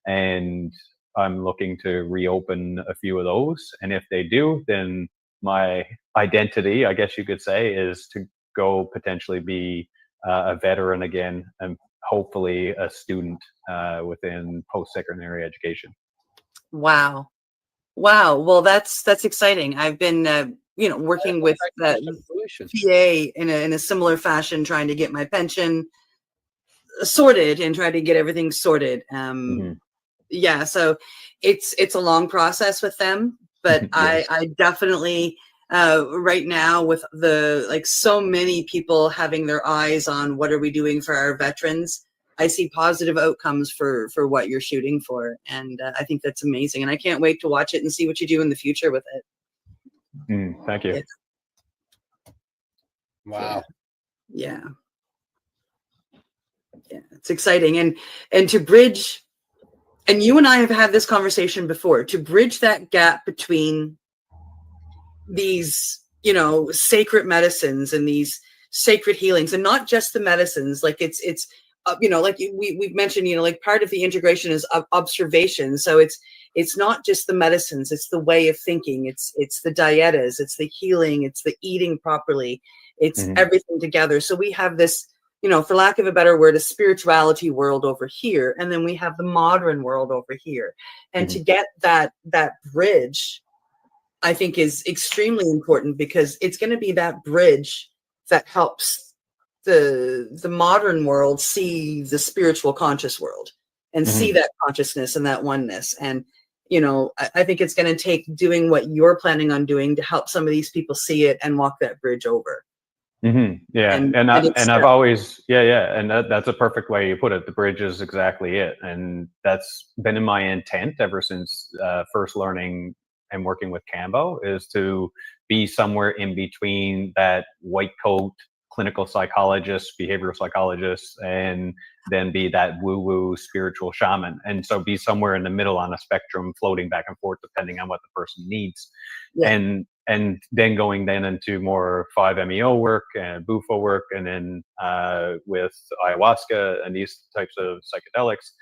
And I'm looking to reopen a few of those. And if they do, then my identity, I guess you could say, is to go potentially be a veteran again, and hopefully a student within post-secondary education. Wow. Well, that's exciting. I've been, working with the VA in a similar fashion, trying to get my pension sorted and try to get everything sorted. Yeah, so it's a long process with them, but yes. I definitely right now, with so many people having their eyes on what are we doing for our veterans, I see positive outcomes for what you're shooting for, and I think that's amazing. And I can't wait to watch it and see what you do in the future with it. Thank you. Wow. Yeah, it's exciting, and to bridge. And you and I have had this conversation before, to bridge that gap between these, sacred medicines and these sacred healings, and not just the medicines. Like it's like we've mentioned, like part of the integration is observation. So it's not just the medicines, it's the way of thinking, it's the dietas, it's the healing, it's the eating properly, it's everything together. So we have this, for lack of a better word, a spirituality world over here, and then we have the modern world over here. And to get that bridge, I think, is extremely important, because it's going to be that bridge that helps the modern world see the spiritual conscious world and see that consciousness and that oneness. And I think it's going to take doing what you're planning on doing to help some of these people see it and walk that bridge over. Yeah, and I've always and that's a perfect way you put it. The bridge is exactly it, and that's been in my intent ever since first learning and working with Cambo, is to be somewhere in between that white coat clinical psychologist, behavioral psychologist, and then be that woo-woo spiritual shaman. And so be somewhere in the middle on a spectrum, floating back and forth depending on what the person needs. And then going then into more 5-MeO work and Bufo work, and then with ayahuasca and these types of psychedelics,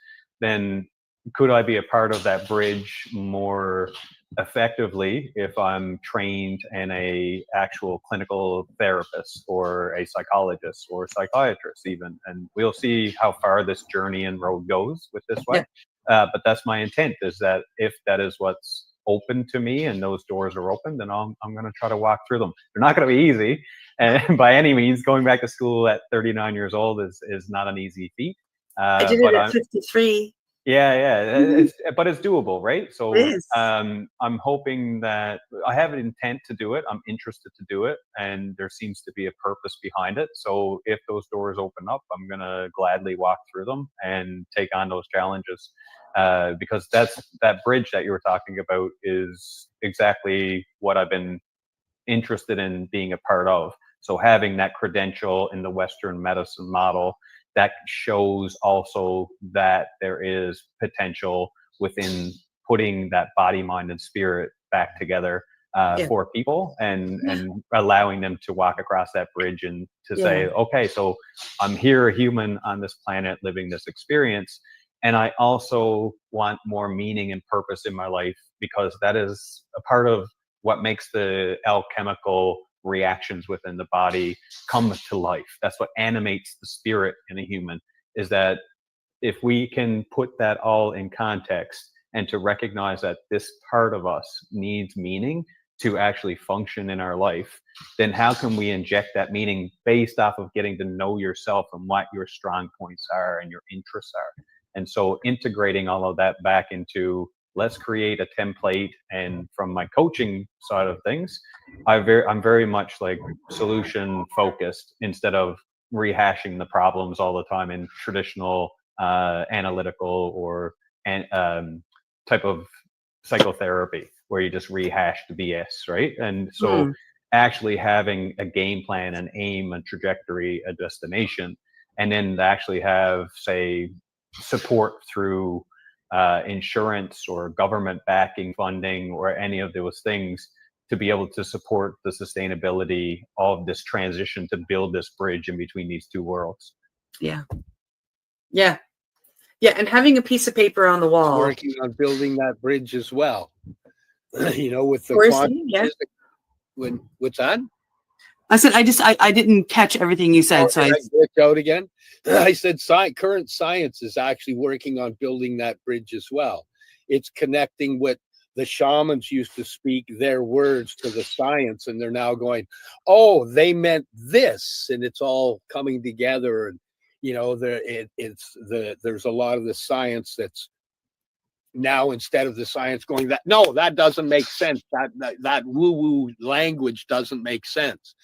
then could I be a part of that bridge more effectively if I'm trained in a actual clinical therapist or a psychologist or psychiatrist even? And we'll see how far this journey and road goes with this one. But that's my intent, is that if that is what's open to me and those doors are open, then I'm going to try to walk through them. They're not going to be easy, and by any means. Going back to school at 39 years old is not an easy feat. I did it at 53. But it's doable, right? So I'm hoping that I have an intent to do it. I'm interested to do it, and there seems to be a purpose behind it. So if those doors open up, I'm going to gladly walk through them and take on those challenges. Because that bridge that you were talking about is exactly what I've been interested in being a part of. So having that credential in the Western medicine model, that shows also that there is potential within putting that body, mind, and spirit back together for people, and allowing them to walk across that bridge and to say, okay, so I'm here, a human on this planet, living this experience. And I also want more meaning and purpose in my life, because that is a part of what makes the alchemical reactions within the body come to life. That's what animates the spirit in a human, is that if we can put that all in context and to recognize that this part of us needs meaning to actually function in our life, then how can we inject that meaning based off of getting to know yourself and what your strong points are and your interests are? And so integrating all of that back into, let's create a template. And from my coaching side of things, I'm very much like solution focused, instead of rehashing the problems all the time in traditional analytical or type of psychotherapy, where you just rehash the BS, right? And so actually having a game plan, an aim, a trajectory, a destination, and then actually have, say, support through insurance or government backing, funding, or any of those things, to be able to support the sustainability of this transition, to build this bridge in between these two worlds. And having a piece of paper on the wall, working on building that bridge as well. With the what's that? I said I didn't catch everything you said. So I glitched out again. I said current science is actually working on building that bridge as well. It's connecting what the shamans used to speak their words to the science, and they're now going, oh, they meant this, and it's all coming together. And there's a lot of the science that's now, instead of the science going, that doesn't make sense, that woo-woo language doesn't make sense.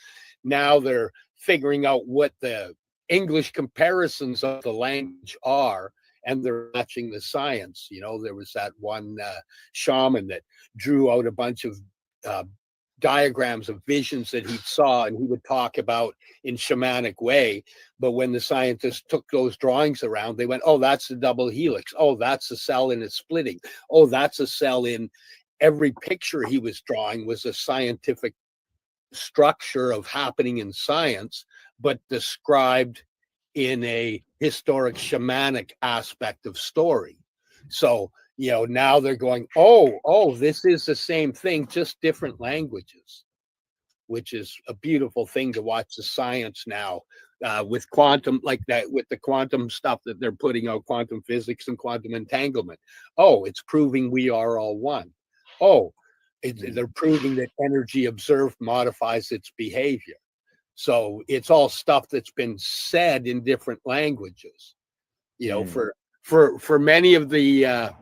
Now they're figuring out what the English comparisons of the language are, and they're matching the science. You know, there was that one shaman that drew out a bunch of diagrams of visions that he saw, and he would talk about in shamanic way. But when the scientists took those drawings around, they went, oh, that's the double helix. Oh, that's a cell in its splitting. Oh, that's a cell in. Every picture he was drawing was a scientific structure of happening in science, but described in a historic shamanic aspect of story. So, you know, now they're going, oh, this is the same thing, just different languages, which is a beautiful thing to watch the science now with quantum, like that, with the quantum stuff that they're putting out, quantum physics and quantum entanglement. Oh, it's proving we are all one. Oh, they're proving that energy observed modifies its behavior. So it's all stuff that's been said in different languages. You know, for many of the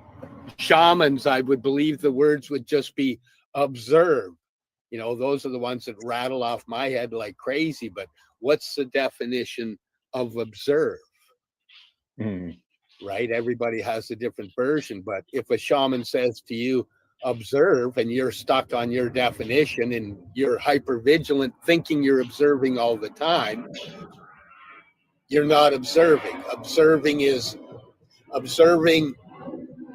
shamans, I would believe the words would just be observe. You know, those are the ones that rattle off my head like crazy. But what's the definition of observe? Right? Everybody has a different version. But if a shaman says to you, observe, and you're stuck on your definition and you're hyper vigilant thinking you're observing all the time, you're not observing. Observing is observing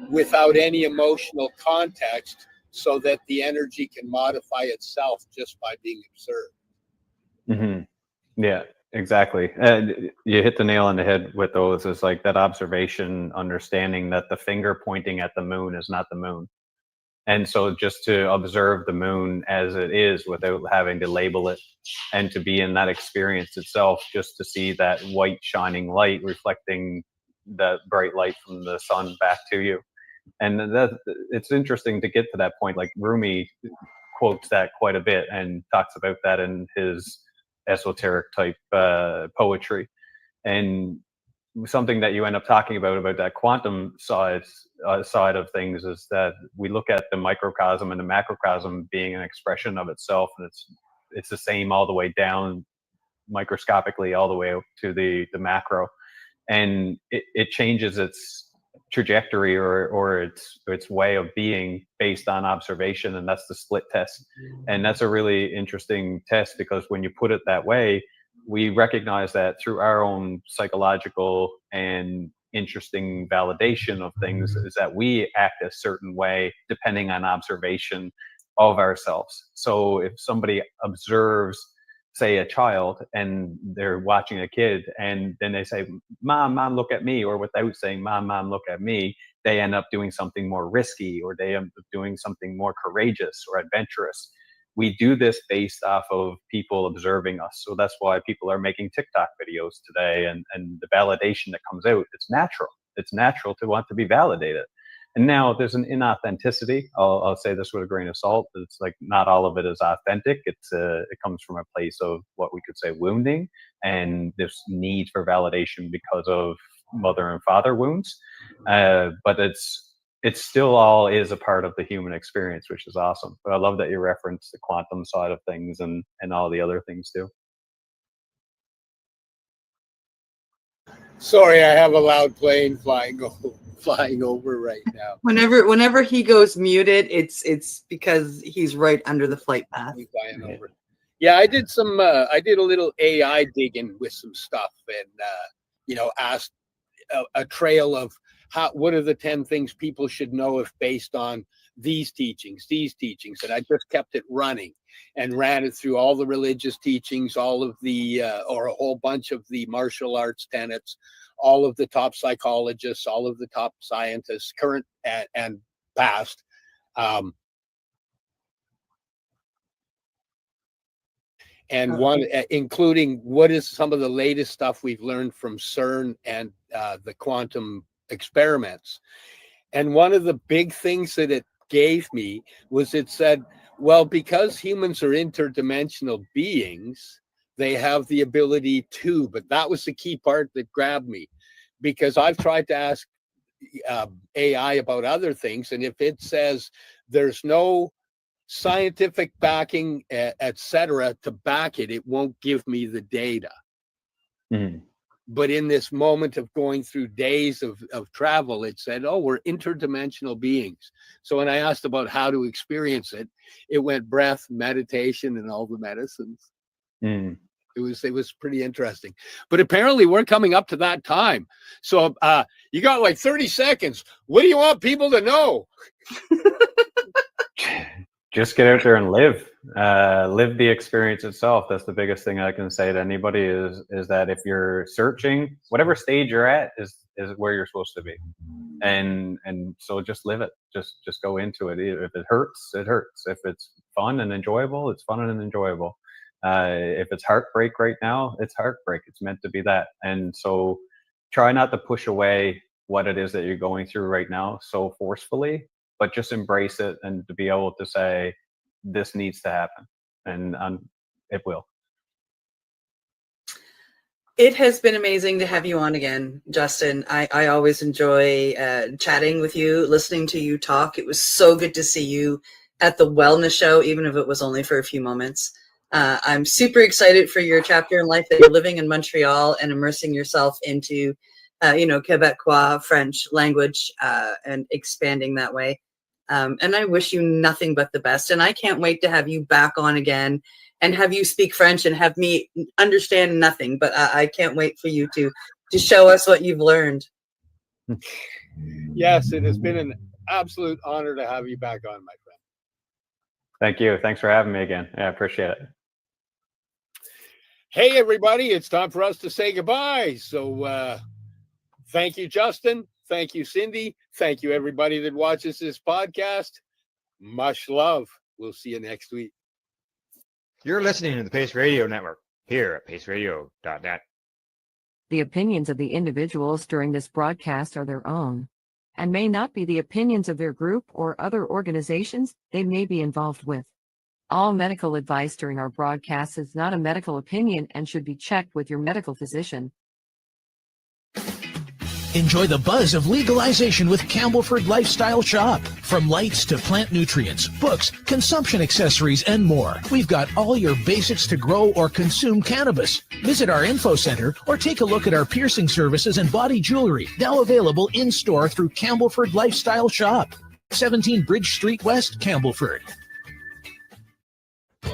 without any emotional context so that the energy can modify itself just by being observed. Yeah, exactly. And you hit the nail on the head with those. Is like that observation, understanding that the finger pointing at the moon is not the moon. And so just to observe the moon as it is without having to label it, and to be in that experience itself, just to see that white shining light reflecting that bright light from the sun back to you. And that it's interesting to get to that point. Like Rumi quotes that quite a bit and talks about that in his esoteric type poetry. And something that you end up talking about that quantum side of things is that we look at the microcosm and the macrocosm being an expression of itself, and it's the same all the way down microscopically all the way to the macro, and it changes its trajectory or its way of being based on observation, and that's the split test. And that's a really interesting test, because when you put it that way, we recognize that through our own psychological and interesting validation of things is that we act a certain way depending on observation of ourselves. So if somebody observes, say, a child, and they're watching a kid, and then they say, mom, look at me, or without saying, mom, look at me, they end up doing something more risky, or they end up doing something more courageous or adventurous. We do this based off of people observing us. So that's why people are making TikTok videos today, and the validation that comes out, it's natural. It's natural to want to be validated. And now there's an inauthenticity. I'll say this with a grain of salt. It's like not all of it is authentic. It comes from a place of what we could say wounding, and this need for validation because of mother and father wounds. But it still all is a part of the human experience, which is awesome. But I love that you referenced the quantum side of things and all the other things too. Sorry, I have a loud plane flying over right now. Whenever he goes muted, it's because he's right under the flight path. Flying over. Yeah, I did a little AI digging with some stuff, and asked a trail of what are the 10 things people should know if based on these teachings, and I just kept it running and ran it through all the religious teachings, all of the or a whole bunch of the martial arts tenets, all of the top psychologists, all of the top scientists, current and past. And one, including what is some of the latest stuff we've learned from CERN and the quantum experiments. And one of the big things that it gave me was it said, well, because humans are interdimensional beings, they have the ability to, but that was the key part that grabbed me, because I've tried to ask AI about other things, and if it says there's no scientific backing, etc., to back it, it won't give me the data. But in this moment of going through days of travel, it said, oh, we're interdimensional beings. So when I asked about how to experience it, it went breath, meditation, and all the medicines. Mm. It was pretty interesting. But apparently we're coming up to that time. So you got like 30 seconds. What do you want people to know? Just get out there and live the experience itself. That's the biggest thing I can say to anybody is that if you're searching, whatever stage you're at is where you're supposed to be. And so just live it. Just go into it. If it hurts, it hurts. If it's fun and enjoyable, it's fun and enjoyable. If it's heartbreak right now, it's heartbreak. It's meant to be that. And so try not to push away what it is that you're going through right now so forcefully, but just embrace it and to be able to say, this needs to happen. And it will. It has been amazing to have you on again, Justin. I always enjoy chatting with you, listening to you talk. It was so good to see you at the wellness show, even if it was only for a few moments. I'm super excited for your chapter in life that you're living in Montreal and immersing yourself into, Quebecois French language and expanding that way. And I wish you nothing but the best. And I can't wait to have you back on again and have you speak French and have me understand nothing. But I can't wait for you to show us what you've learned. Yes, it has been an absolute honor to have you back on, my friend. Thank you. Thanks for having me again. Yeah, I appreciate it. Hey, everybody, it's time for us to say goodbye. So thank you, Justin. Thank you, Cindy. Thank you, everybody that watches this podcast. Much love. We'll see you next week. You're listening to the Pace Radio Network here at paceradio.net. The opinions of the individuals during this broadcast are their own and may not be the opinions of their group or other organizations they may be involved with. All medical advice during our broadcast is not a medical opinion and should be checked with your medical physician. Enjoy the buzz of legalization with Campbellford Lifestyle Shop. From lights to plant nutrients, books, consumption accessories, and more, we've got all your basics to grow or consume cannabis. Visit our info center or take a look at our piercing services and body jewelry, now available in-store through Campbellford Lifestyle Shop. 17 Bridge Street West, Campbellford.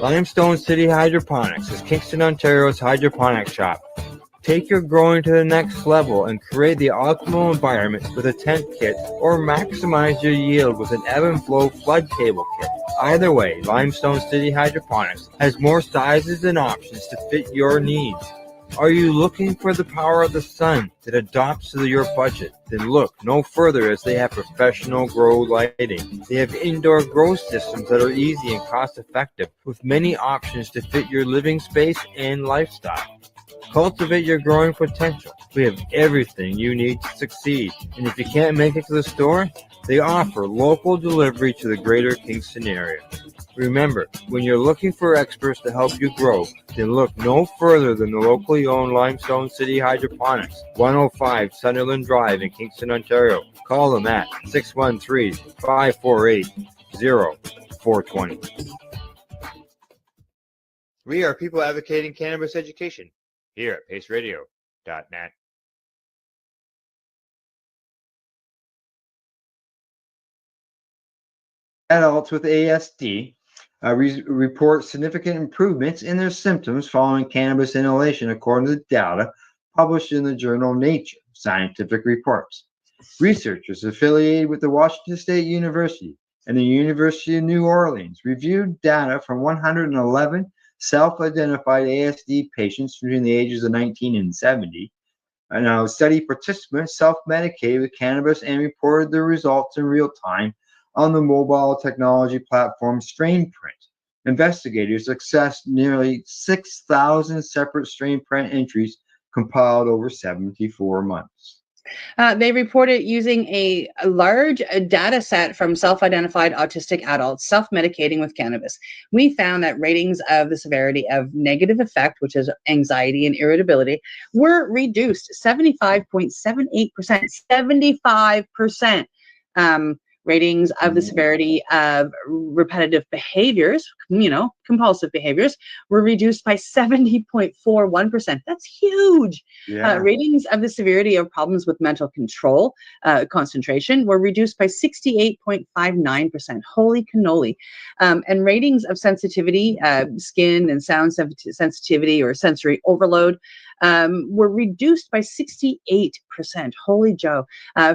Limestone City Hydroponics is Kingston, Ontario's hydroponics shop. Take your growing to the next level and create the optimal environment with a tent kit or maximize your yield with an ebb and flow flood table kit. Either way, Limestone City Hydroponics has more sizes and options to fit your needs. Are you looking for the power of the sun that adapts to your budget? Then look no further as they have professional grow lighting. They have indoor grow systems that are easy and cost effective with many options to fit your living space and lifestyle. Cultivate your growing potential. We have everything you need to succeed. And if you can't make it to the store, they offer local delivery to the greater Kingston area. Remember, when you're looking for experts to help you grow, then look no further than the locally owned Limestone City Hydroponics, 105 Sunderland Drive in Kingston, Ontario. Call them at 613-548-0420. We are people advocating cannabis education here at paceradio.net. Adults with ASD report significant improvements in their symptoms following cannabis inhalation, according to data published in the journal Nature Scientific Reports. Researchers affiliated with the Washington State University and the University of New Orleans reviewed data from 111 self-identified ASD patients between the ages of 19 and 70. Now, study participants self-medicated with cannabis and reported the results in real time on the mobile technology platform StrainPrint. Investigators accessed nearly 6,000 separate StrainPrint entries compiled over 74 months. They reported using a large data set from self-identified autistic adults self-medicating with cannabis. We found that ratings of the severity of negative affect, which is anxiety and irritability, were reduced 75.78%. 75%. Ratings of the severity of repetitive behaviors, compulsive behaviors were reduced by 70.41%. That's huge. Ratings of the severity of problems with mental control, concentration, were reduced by 68.59%. Holy cannoli. And ratings of sensitivity, skin and sound sensitivity or sensory overload, were reduced by 68%. Holy Joe.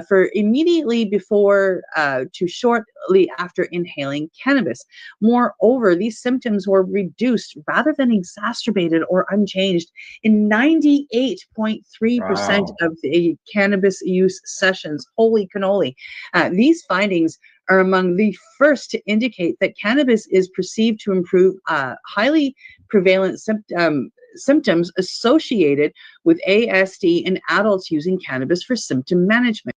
For immediately before to shortly after inhaling cannabis. Moreover, these symptoms were reduced rather than exacerbated or unchanged in 98.3% of the cannabis use sessions. Holy cannoli. These findings are among the first to indicate that cannabis is perceived to improve highly prevalent symptoms associated with ASD in adults using cannabis for symptom management.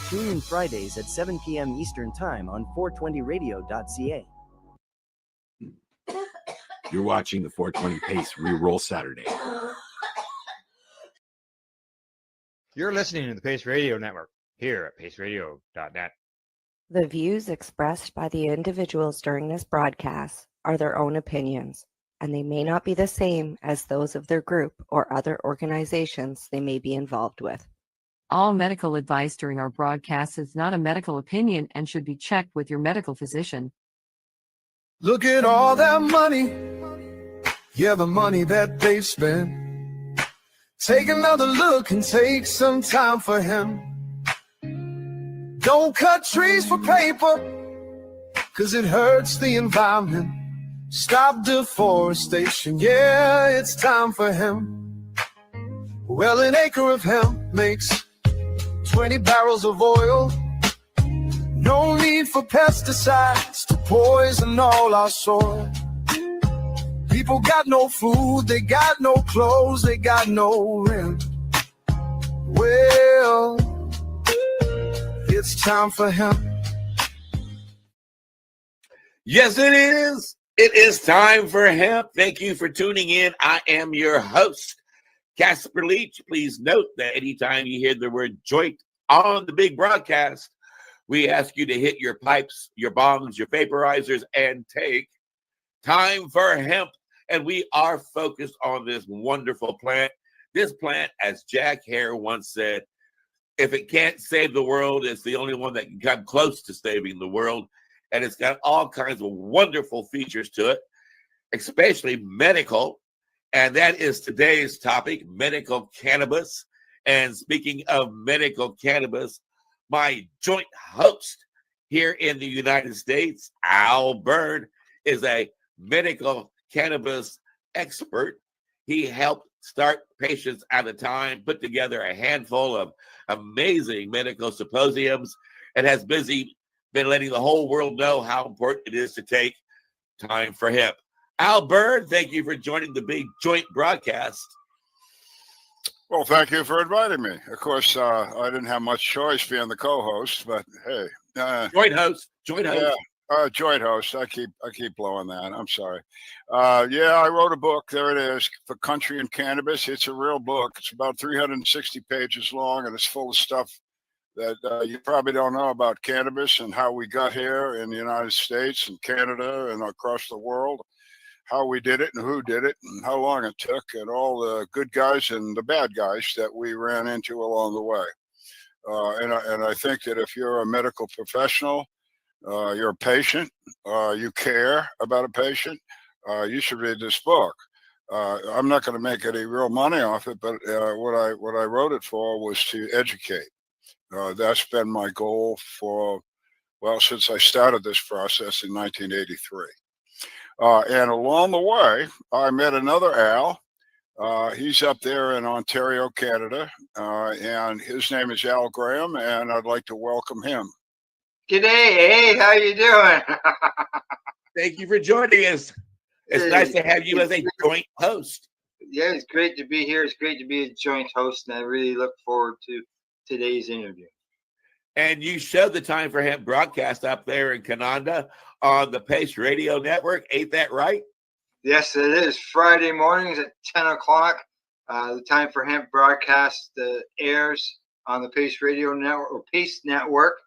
Tune in Fridays at 7 p.m. Eastern Time on 420radio.ca. You're watching the 420 Pace Reroll Saturday. You're listening to the Pace Radio Network here at paceradio.net. The views expressed by the individuals during this broadcast are their own opinions, and they may not be the same as those of their group or other organizations they may be involved with. All medical advice during our broadcast is not a medical opinion and should be checked with your medical physician. Look at all that money. Yeah, the money that they spent. Take another look and take some time for him. Don't cut trees for paper, 'cause it hurts the environment. Stop deforestation, yeah, it's time for him. Well, an acre of hemp makes 20 barrels of oil. No need for pesticides to poison all our soil. People got no food, they got no clothes, they got no rent. Well, it's time for hemp. Yes, it is. It is time for hemp. Thank you for tuning in. I am your host, Casper Leach. Please note that anytime you hear the word joint on the big broadcast, we ask you to hit your pipes, your bongs, your vaporizers, and take time for hemp. And we are focused on this wonderful plant. This plant, as Jack Hare once said, if it can't save the world, it's the only one that can come close to saving the world. And it's got all kinds of wonderful features to it, especially medical. And that is today's topic, medical cannabis. And speaking of medical cannabis, my joint host here in the United States, Al Bird, is a medical cannabis expert. He helped start Patients at a Time, put together a handful of amazing medical symposiums, and has been letting the whole world know how important it is to take time for hemp. Al Bird, thank you for joining the big joint broadcast. Well, thank you for inviting me. Of course, I didn't have much choice being the co-host, but hey, joint host. Yeah, joint host. I keep blowing that. I'm sorry. Yeah, I wrote a book. There it is, for Country and Cannabis. It's a real book. It's about 360 pages long, and it's full of stuff that you probably don't know about cannabis and how we got here in the United States and Canada and across the world. How we did it and who did it and how long it took and all the good guys and the bad guys that we ran into along the way. And I think that if you're a medical professional, you're a patient, you care about a patient, you should read this book. I'm not going to make any real money off it, but what I wrote it for was to educate. That's been my goal since I started this process in 1983. And along the way, I met another Al. He's up there in Ontario, Canada, and his name is Al Graham, and I'd like to welcome him. G'day, hey, how you doing? Thank you for joining us. It's nice to have you as a joint host. Yeah, it's great to be here. It's great to be a joint host, and I really look forward to today's interview. And you showed the Time for Hemp broadcast up there in Canada on the Pace Radio Network. Ain't that right? Yes, it is. Friday mornings at 10 o'clock The Time for Hemp broadcast airs on the Pace Radio Network or Pace Network,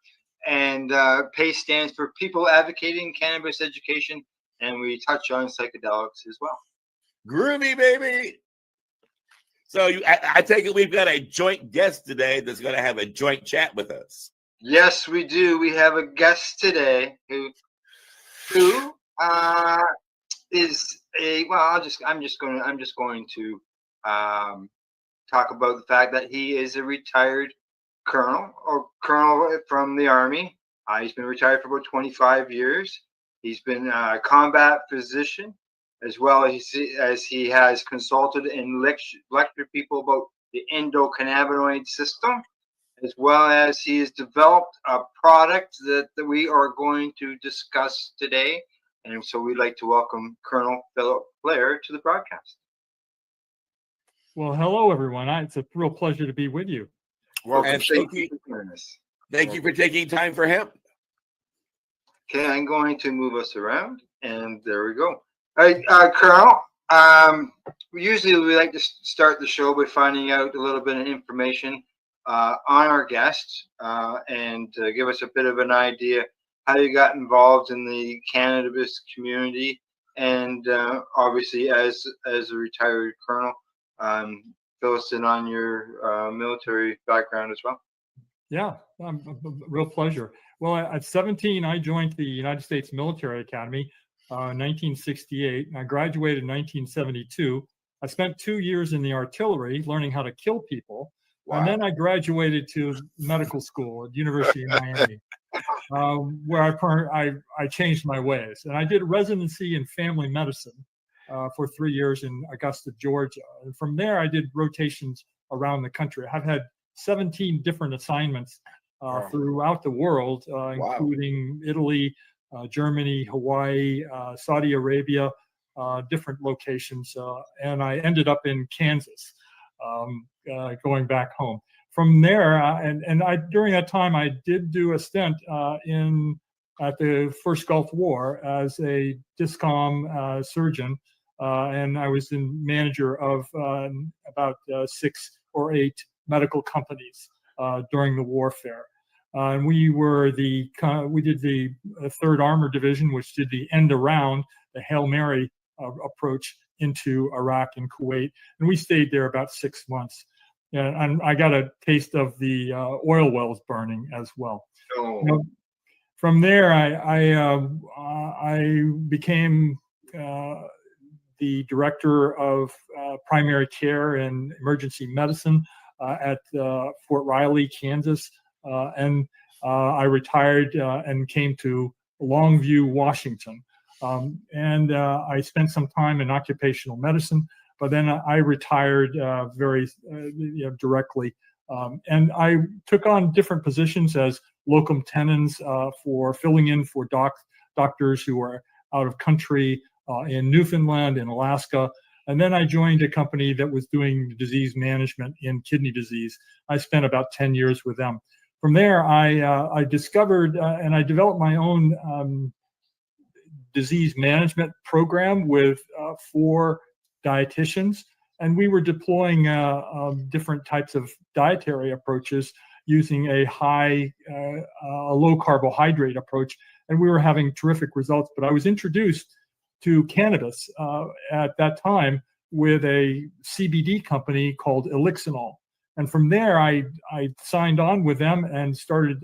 and Pace stands for People Advocating Cannabis Education, and we touch on psychedelics as well. Groovy, baby. So I take it we've got a joint guest today that's going to have a joint chat with us. Yes, we do. We have a guest today who is a well. I'm just going to talk about the fact that he is a retired colonel from the Army. He's been retired for about 25 years. He's been a combat physician, as well as he has consulted and lectured people about the endocannabinoid system, as well as he has developed a product that we are going to discuss today. And so we'd like to welcome Colonel Philip Blair to the broadcast. Well, hello, everyone. It's a real pleasure to be with you. Welcome. And thank you for taking time for hemp. Okay, I'm going to move us around, and there we go. All right, Colonel, usually we like to start the show by finding out a little bit of information on our guests and give us a bit of an idea how you got involved in the cannabis community, and obviously as a retired colonel, fill us in on your military background as well. Yeah, a real pleasure. Well, at 17, I joined the United States Military Academy in 1968, and I graduated in 1972. I spent 2 years in the artillery learning how to kill people. Wow. And then I graduated to medical school at University of Miami, where I changed my ways. And I did residency in family medicine for 3 years in Augusta, Georgia. And from there, I did rotations around the country. I've had 17 different assignments throughout the world, including Italy, Germany, Hawaii, Saudi Arabia, different locations. And I ended up in Kansas, going back home. From there, during that time, I did do a stint at the first Gulf War as a DISCOM surgeon, and I was the manager of about 6 or 8 medical companies during the warfare. And we did the 3rd Armored Division, which did the end around, the Hail Mary approach into Iraq and Kuwait. And we stayed there about 6 months. And I got a taste of the oil wells burning as well. Oh. From there, I became the director of primary care and emergency medicine at Fort Riley, Kansas. And I retired and came to Longview, Washington. And I spent some time in occupational medicine, but then I retired very directly. And I took on different positions as locum tenens for filling in for doctors who are out of country in Newfoundland and Alaska. And then I joined a company that was doing disease management in kidney disease. I spent about 10 years with them. From there, I discovered and I developed my own disease management program with 4 dietitians. And we were deploying different types of dietary approaches using a low carbohydrate approach. And we were having terrific results. But I was introduced to cannabis at that time with a CBD company called Elixinol. And from there, I signed on with them and started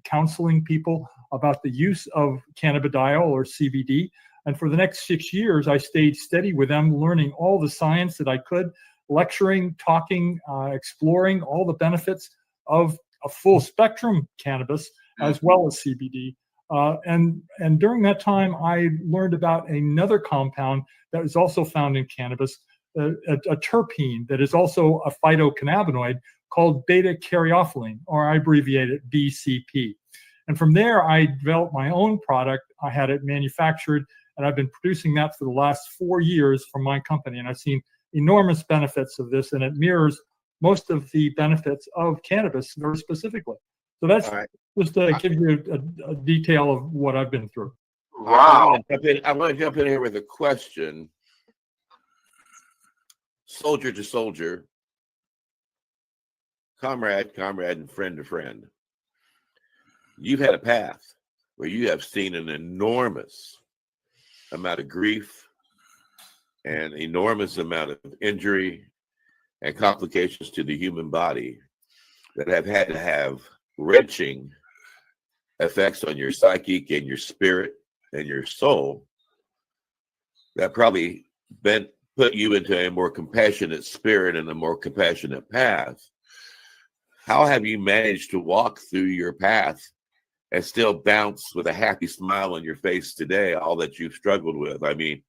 counseling people about the use of cannabidiol or CBD. And for the next 6 years, I stayed steady with them, learning all the science that I could, lecturing, talking, exploring all the benefits of a full spectrum cannabis as well as CBD. And during that time, I learned about another compound that is also found in cannabis, a terpene that is also a phytocannabinoid called beta-caryophyllene, or I abbreviate it BCP. And from there, I developed my own product. I had it manufactured, and I've been producing that for the last 4 years for my company. And I've seen enormous benefits of this, and it mirrors most of the benefits of cannabis very specifically. So that's just to give you a detail of what I've been through. Wow. I want to jump in here with a question. soldier to soldier, comrade, and friend to friend. You've had a path where you have seen an enormous amount of grief and enormous amount of injury and complications to the human body that have had to have wrenching effects on your psychic and your spirit and your soul that probably put you into a more compassionate spirit and a more compassionate path. How have you managed to walk through your path and still bounce with a happy smile on your face today, all that you've struggled with? I mean,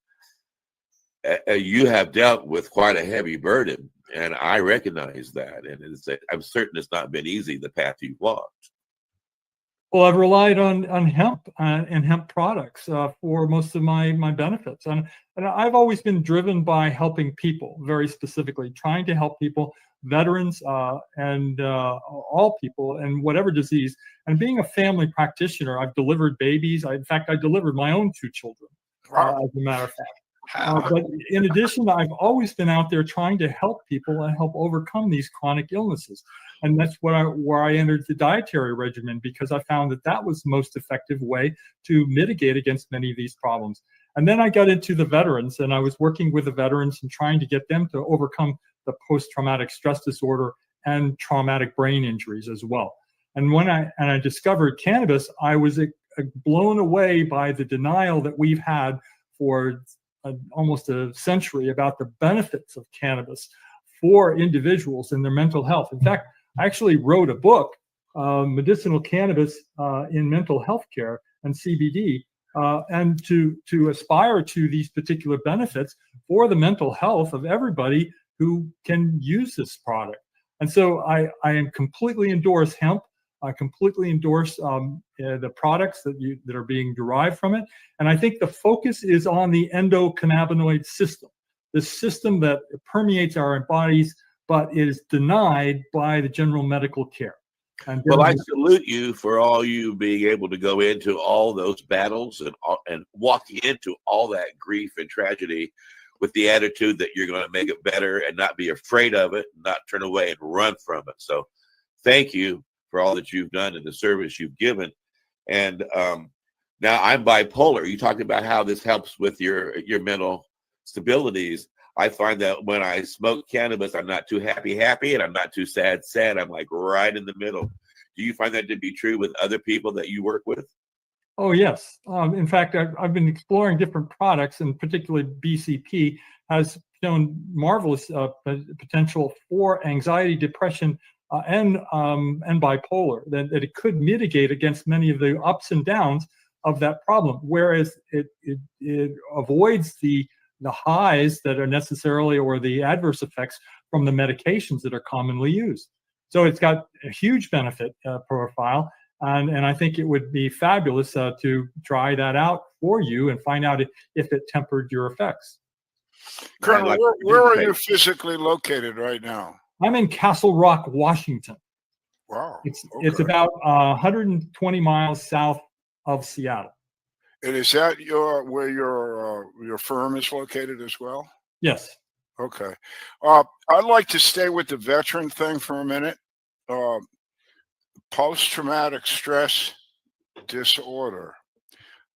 you have dealt with quite a heavy burden, and I recognize that. And I'm certain it's not been easy, the path you've walked. Well, I've relied on hemp and hemp products for most of my benefits, and I've always been driven by helping people, very specifically trying to help people, veterans and all people, and whatever disease. And being a family practitioner, I've delivered babies. In fact, I delivered my own 2 children, as a matter of fact. But in addition, I've always been out there trying to help people and help overcome these chronic illnesses. And that's where I entered the dietary regimen, because I found that was the most effective way to mitigate against many of these problems. And then I got into the veterans, and I was working with the veterans and trying to get them to overcome the post-traumatic stress disorder and traumatic brain injuries as well. And when I discovered cannabis, I was blown away by the denial that we've had for almost a century about the benefits of cannabis for individuals and their mental health. In fact, I actually wrote a book, Medicinal Cannabis in Mental Health Care and CBD, and to aspire to these particular benefits for the mental health of everybody who can use this product. And so I am completely endorse hemp. I completely endorse the products that are being derived from it. And I think the focus is on the endocannabinoid system, the system that permeates our bodies, but is denied by the general medical care. Well, I salute you for all you being able to go into all those battles and walking into all that grief and tragedy with the attitude that you're going to make it better and not be afraid of it, not turn away and run from it. So thank you for all that you've done and the service you've given. And now I'm bipolar. You talked about how this helps with your mental stabilities. I find that when I smoke cannabis, I'm not too happy, and I'm not too sad. I'm like right in the middle. Do you find that to be true with other people that you work with? Oh, yes. In fact, I've been exploring different products, and particularly BCP has shown marvelous potential for anxiety, depression, and bipolar, that it could mitigate against many of the ups and downs of that problem, whereas it avoids the highs that are necessarily, or the adverse effects from the medications that are commonly used. So it's got a huge benefit profile, and I think it would be fabulous to try that out for you and find out if it tempered your effects. Colonel, where are you physically located right now? I'm in Castle Rock, Washington. Wow. It's about 120 miles south of Seattle. And is that where your firm is located as well? Yes. Okay. I'd like to stay with the veteran thing for a minute. Post-traumatic stress disorder.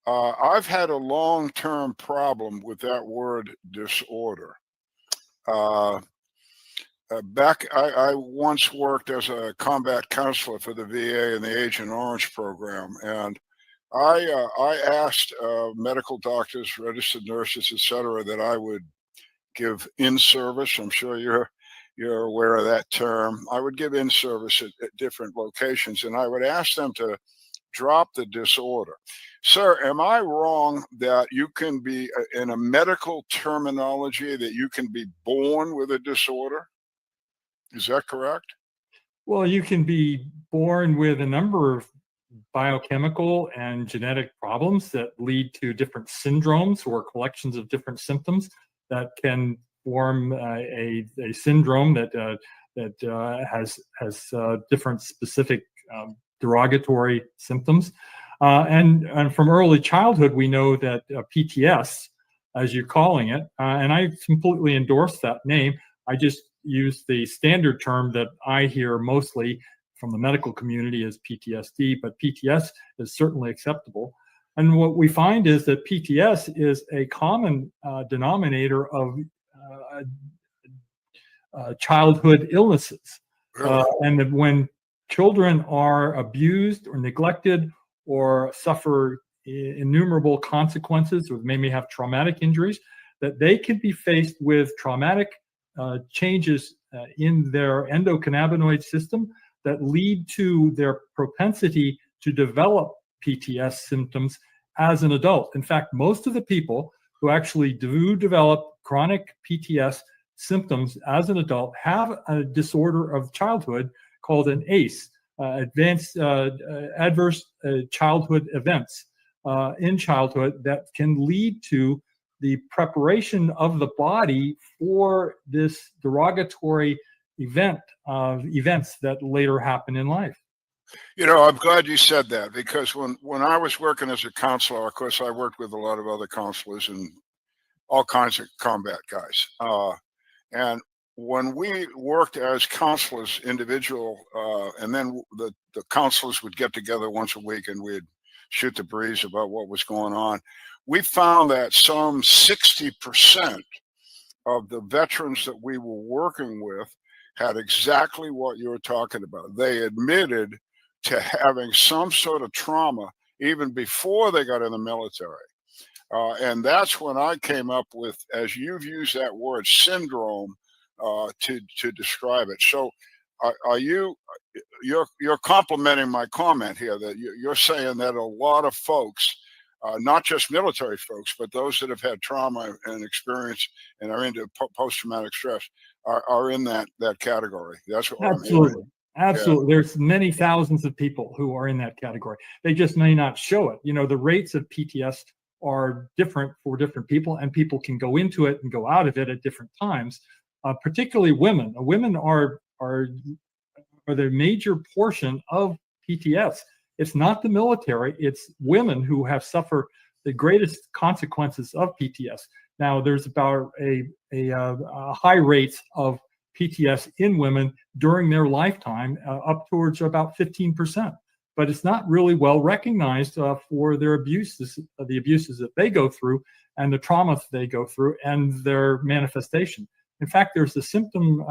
I've had a long-term problem with that word disorder. I once worked as a combat counselor for the VA in the Agent Orange program, and I asked medical doctors, registered nurses, etc., that I would give in-service. I'm sure you're aware of that term. I would give in-service at different locations, and I would ask them to drop the disorder. Sir, am I wrong that you can be, in a medical terminology, that you can be born with a disorder? Is that correct? Well, you can be born with a number of biochemical and genetic problems that lead to different syndromes or collections of different symptoms that can form a syndrome that has different specific derogatory symptoms. And from early childhood, we know that PTS, as you're calling it, and I completely endorse that name, I just use the standard term that I hear mostly from the medical community as PTSD, but PTS is certainly acceptable. And what we find is that PTS is a common denominator of childhood illnesses. And that when children are abused or neglected or suffer innumerable consequences or maybe have traumatic injuries, that they can be faced with traumatic changes in their endocannabinoid system that lead to their propensity to develop PTS symptoms as an adult. In fact, most of the people who actually do develop chronic PTS symptoms as an adult have a disorder of childhood called an ACE, advanced adverse childhood events in childhood that can lead to the preparation of the body for this derogatory events that later happen in life. You know, I'm glad you said that, because when I was working as a counselor, of course, I worked with a lot of other counselors and all kinds of combat guys. And when we worked as counselors, individual, and then the counselors would get together once a week and we'd shoot the breeze about what was going on, we found that some 60% of the veterans that we were working with had exactly what you were talking about. They admitted to having some sort of trauma even before they got in the military. And that's when I came up with, as you've used that word, syndrome, to describe it. So you're complimenting my comment here, that you're saying that a lot of folks, not just military folks, but those that have had trauma and experience and are into post-traumatic stress are in that category. That's what I'm hearing. Absolutely. Yeah. There's many thousands of people who are in that category. They just may not show it. You know, the rates of PTS are different for different people, and people can go into it and go out of it at different times, particularly women. Women are the major portion of PTS. It's not the military, it's women who have suffered the greatest consequences of PTS. Now, there's about a high rates of PTS in women during their lifetime, up towards about 15%. But it's not really well recognized for their abuses, the abuses that they go through and the trauma they go through and their manifestation. In fact, there's a symptom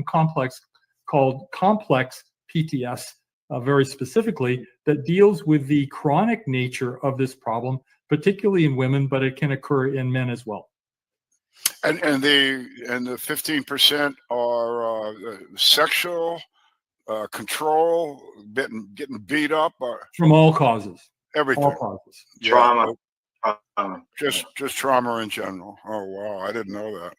complex called complex PTS, very specifically, that deals with the chronic nature of this problem, particularly in women, but it can occur in men as well. And the 15% are sexual, control, getting beat up, from all causes. Everything. All causes. Trauma. Just trauma in general. Oh wow, I didn't know that.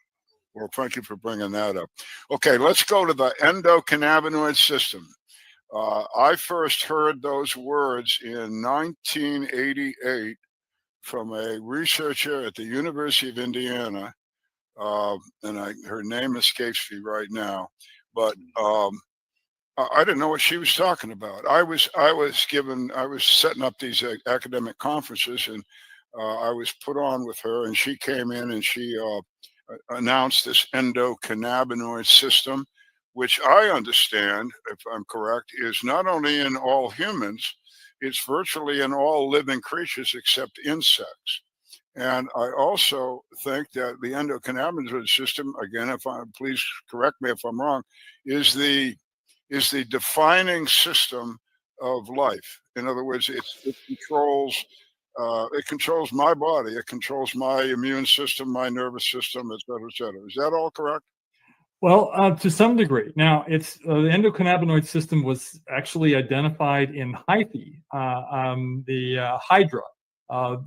Well, thank you for bringing that up. Okay, let's go to the endocannabinoid system. I first heard those words in 1988 from a researcher at the University of Indiana, and her name escapes me right now, but I didn't know what she was talking about. I was setting up these academic conferences, and I was put on with her, and she came in and she announced this endocannabinoid system, which I understand, if I'm correct, is not only in all humans, it's virtually in all living creatures except insects. And I also think that the endocannabinoid system, again, please correct me if I'm wrong, is the defining system of life. In other words, it controls my body, it controls my immune system, my nervous system, et cetera, et cetera. Is that all correct? Well, to some degree. Now, it's the endocannabinoid system was actually identified in hyphae, the hydra,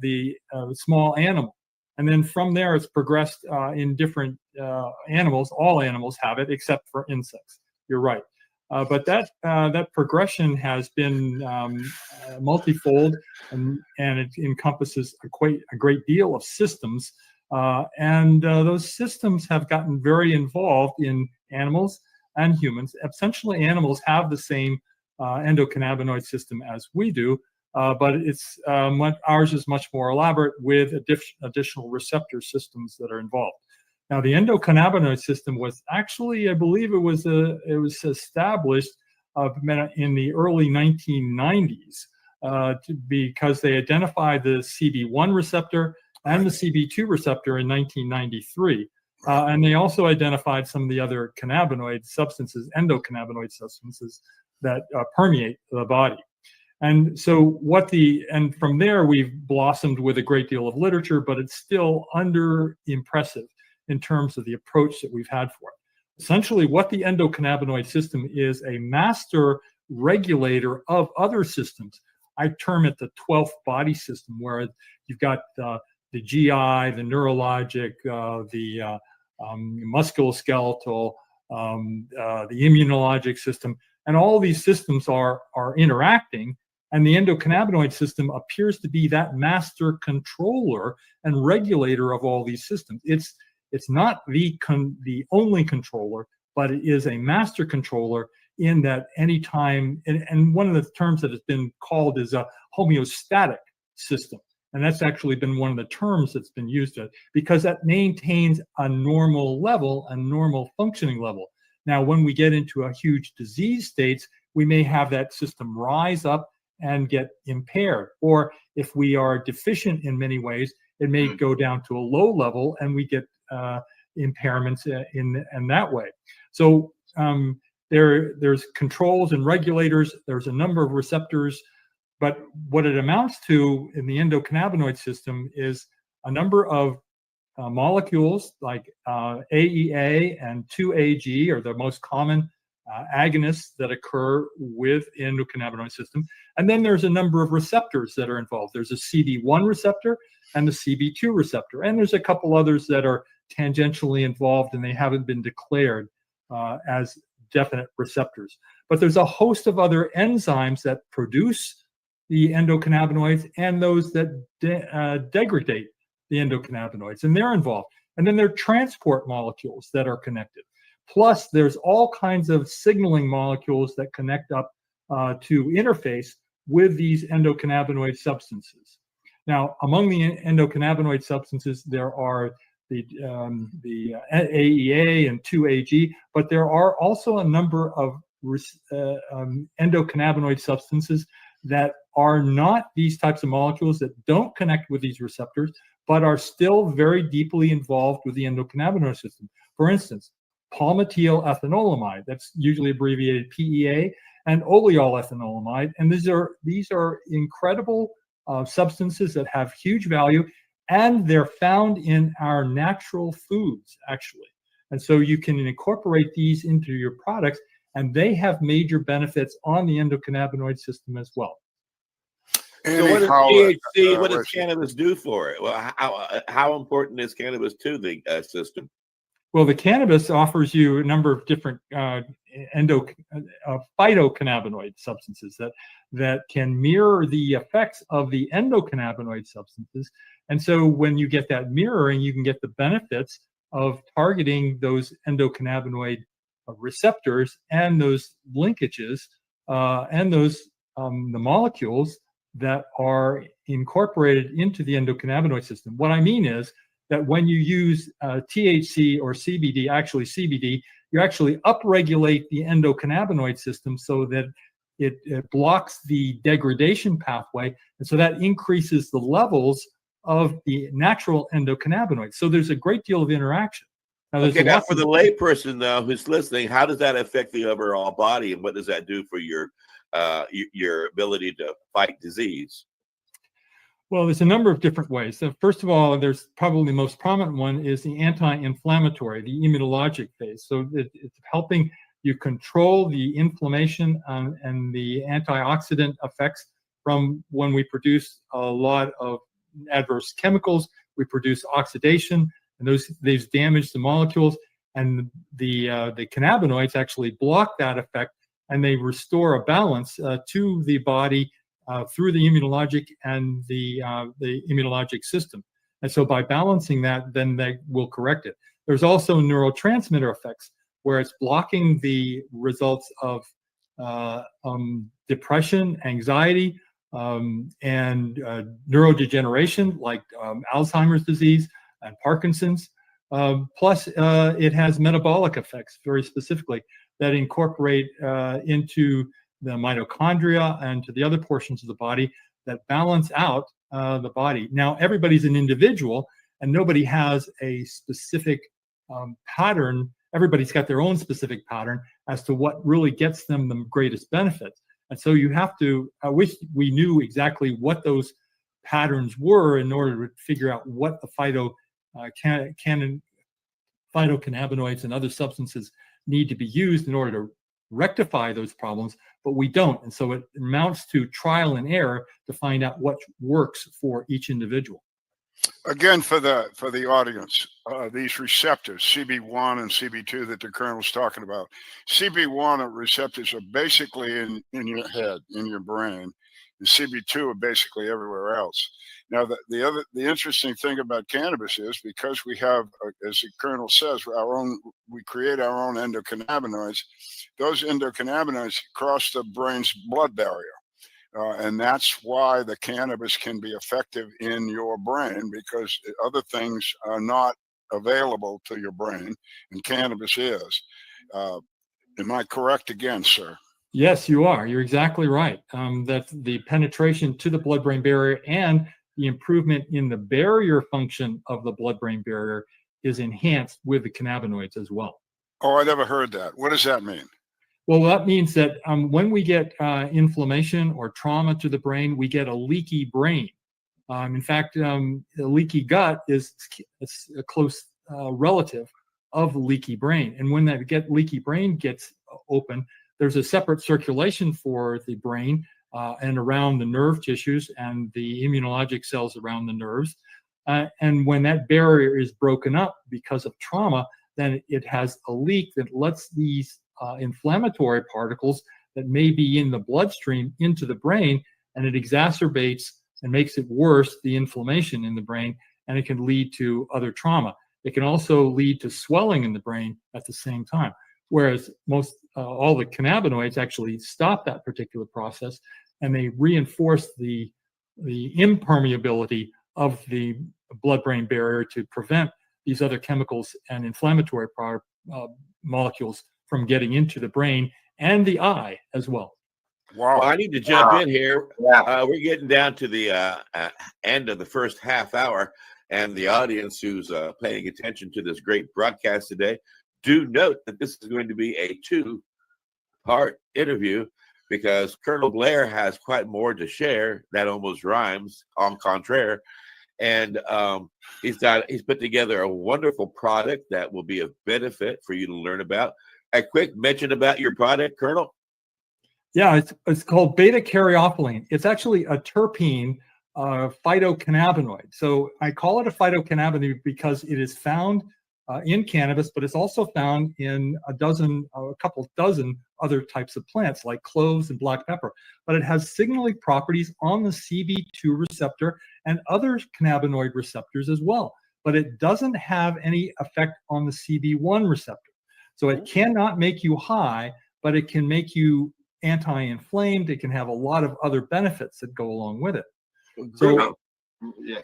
the small animal. And then from there, it's progressed in different animals. All animals have it, except for insects. You're right. But that progression has been multifold, and it encompasses a great deal of systems. And those systems have gotten very involved in animals and humans. Essentially, animals have the same endocannabinoid system as we do, but ours is much more elaborate with additional receptor systems that are involved. Now, the endocannabinoid system was actually, I believe it was established in the early 1990s because they identified the CB1 receptor and the CB2 receptor in 1993. And they also identified some of the other cannabinoid substances, endocannabinoid substances that permeate the body. And so and from there, we've blossomed with a great deal of literature, but it's still under impressive in terms of the approach that we've had for it. Essentially, what the endocannabinoid system is a master regulator of other systems. I term it the 12th body system, where you've got the GI, the neurologic, the musculoskeletal, the immunologic system, and all these systems are interacting. And the endocannabinoid system appears to be that master controller and regulator of all these systems. It's not the only controller, but it is a master controller in that anytime, and one of the terms that has been called is a homeostatic system. And that's actually been one of the terms that's been used because that maintains a normal level, a normal functioning level. Now, when we get into a huge disease states, we may have that system rise up and get impaired. Or if we are deficient in many ways, it may go down to a low level and we get impairments in that way. So there's controls and regulators. There's a number of receptors. But what it amounts to in the endocannabinoid system is a number of molecules like AEA and 2AG are the most common agonists that occur with the endocannabinoid system. And then there's a number of receptors that are involved. There's a CB1 receptor and the CB2 receptor. And there's a couple others that are tangentially involved and they haven't been declared as definite receptors. But there's a host of other enzymes that produce the endocannabinoids and those that degrade the endocannabinoids, and they're involved. And then there are transport molecules that are connected. Plus, there's all kinds of signaling molecules that connect up to interface with these endocannabinoid substances. Now, among the endocannabinoid substances, there are the AEA and 2AG, but there are also a number of endocannabinoid substances that are not these types of molecules that don't connect with these receptors, but are still very deeply involved with the endocannabinoid system. For instance, palmitoyl ethanolamide, that's usually abbreviated PEA, and oleol ethanolamide. And these are incredible substances that have huge value, and they're found in our natural foods, actually. And so you can incorporate these into your products, and they have major benefits on the endocannabinoid system as well. So what does THC, what does cannabis do for it? Well, how important is cannabis to the system? Well, the cannabis offers you a number of different phytocannabinoid substances that can mirror the effects of the endocannabinoid substances. And so when you get that mirroring, you can get the benefits of targeting those endocannabinoid receptors and those linkages and those the molecules that are incorporated into the endocannabinoid system. What I mean is that when you use THC or CBD, actually CBD, you actually upregulate the endocannabinoid system so that it blocks the degradation pathway, and so that increases the levels of the natural endocannabinoids. So there's a great deal of interaction. Now, for the layperson though who's listening, how does that affect the overall body, and what does that do for your ability to fight disease? Well, there's a number of different ways. So first of all, there's probably the most prominent one is the anti-inflammatory, the immunologic phase. So it's helping you control the inflammation and the antioxidant effects from when we produce a lot of adverse chemicals. We produce oxidation, and these damage the molecules, and the cannabinoids actually block that effect, and they restore a balance to the body through the immunologic and the immunologic system. And so by balancing that, then they will correct it. There's also neurotransmitter effects where it's blocking the results of depression, anxiety, and neurodegeneration like Alzheimer's disease and Parkinson's. Plus, it has metabolic effects very specifically that incorporate into the mitochondria and to the other portions of the body that balance out the body. Now, everybody's an individual and nobody has a specific pattern. Everybody's got their own specific pattern as to what really gets them the greatest benefits. And so you have to, I wish we knew exactly what those patterns were in order to figure out what the phytocannabinoids and other substances need to be used in order to rectify those problems, but we don't. And so it amounts to trial and error to find out what works for each individual. Again, for the audience, these receptors, CB1 and CB2 that the Colonel was talking about, CB1 receptors are basically in your head, in your brain, and CB2 are basically everywhere else. Now, the interesting thing about cannabis is because we have, as the Colonel says, we create our own endocannabinoids. Those endocannabinoids cross the brain's blood barrier. And that's why the cannabis can be effective in your brain, because other things are not available to your brain, and cannabis is. Am I correct again, sir? Yes, you are. You're exactly right. That the penetration to the blood-brain barrier and the improvement in the barrier function of the blood-brain barrier is enhanced with the cannabinoids as well. Oh, I never heard that. What does that mean? Well, that means that when we get inflammation or trauma to the brain, we get a leaky brain. In fact, a leaky gut is a close relative of leaky brain. And when that leaky brain gets open, there's a separate circulation for the brain and around the nerve tissues and the immunologic cells around the nerves. And when that barrier is broken up because of trauma, then it has a leak that lets these inflammatory particles that may be in the bloodstream into the brain, and it exacerbates and makes it worse, the inflammation in the brain, and it can lead to other trauma. It can also lead to swelling in the brain at the same time, whereas all the cannabinoids actually stop that particular process, and they reinforce the impermeability of the blood-brain barrier to prevent these other chemicals and inflammatory molecules from getting into the brain and the eye as well. Wow. Well, I need to jump in here. We're getting down to the end of the first half hour, and the audience who's paying attention to this great broadcast today, do note that this is going to be a two-part interview because Colonel Blair has quite more to share. That almost rhymes, en contraire. And he's put together a wonderful product that will be of benefit for you to learn about. A quick mention about your product, Colonel. Yeah, it's called beta-caryophyllene. It's actually a terpene phytocannabinoid. So I call it a phytocannabinoid because it is found in cannabis, but it's also found in a couple dozen other types of plants like cloves and black pepper. But it has signaling properties on the CB2 receptor and other cannabinoid receptors as well. But it doesn't have any effect on the CB1 receptor. So it cannot make you high, but it can make you anti-inflamed. It can have a lot of other benefits that go along with it. So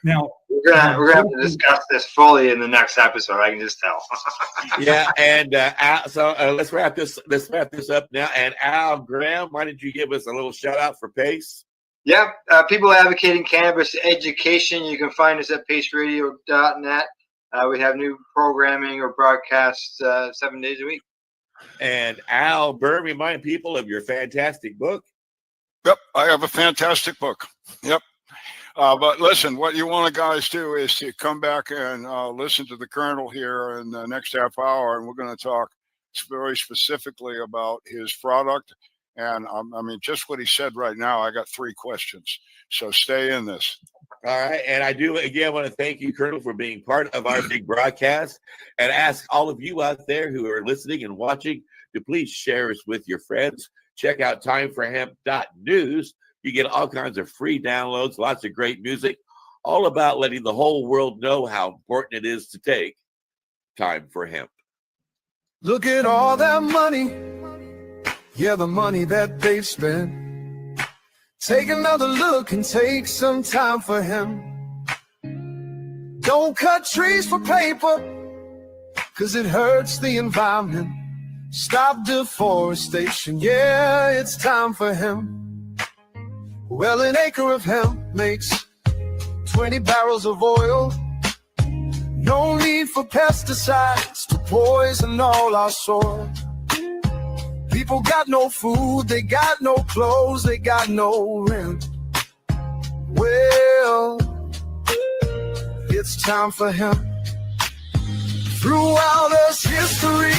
now we're gonna have to discuss this fully in the next episode. I can just tell. Yeah, and Al, so let's wrap this up now. And Al Graham, why don't you give us a little shout out for PACE? Yeah, people advocating cannabis education. You can find us at paceradio.net. We have new programming or broadcasts 7 days a week. And Al Burr, remind people of your fantastic book. Yep, I have a fantastic book. Yep. But listen, what you want to guys do is to come back and listen to the Colonel here in the next half hour, and we're going to talk very specifically about his product. And I mean, just what he said right now, I got 3 questions. So stay in this. All right. And I do, again, want to thank you, Colonel, for being part of our big broadcast, and ask all of you out there who are listening and watching to please share us with your friends. Check out timeforhemp.news. You get all kinds of free downloads, lots of great music, all about letting the whole world know how important it is to take time for hemp. Look at all that money. Yeah, the money that they've spent. Take another look and take some time for him. Don't cut trees for paper. 'cause it hurts the environment. Stop deforestation, yeah, it's time for hemp. Well, an acre of hemp makes 20 barrels of oil. No need for pesticides to poison all our soil. People got no food, they got no clothes, they got no rent. Well, it's time for hemp. Throughout us history,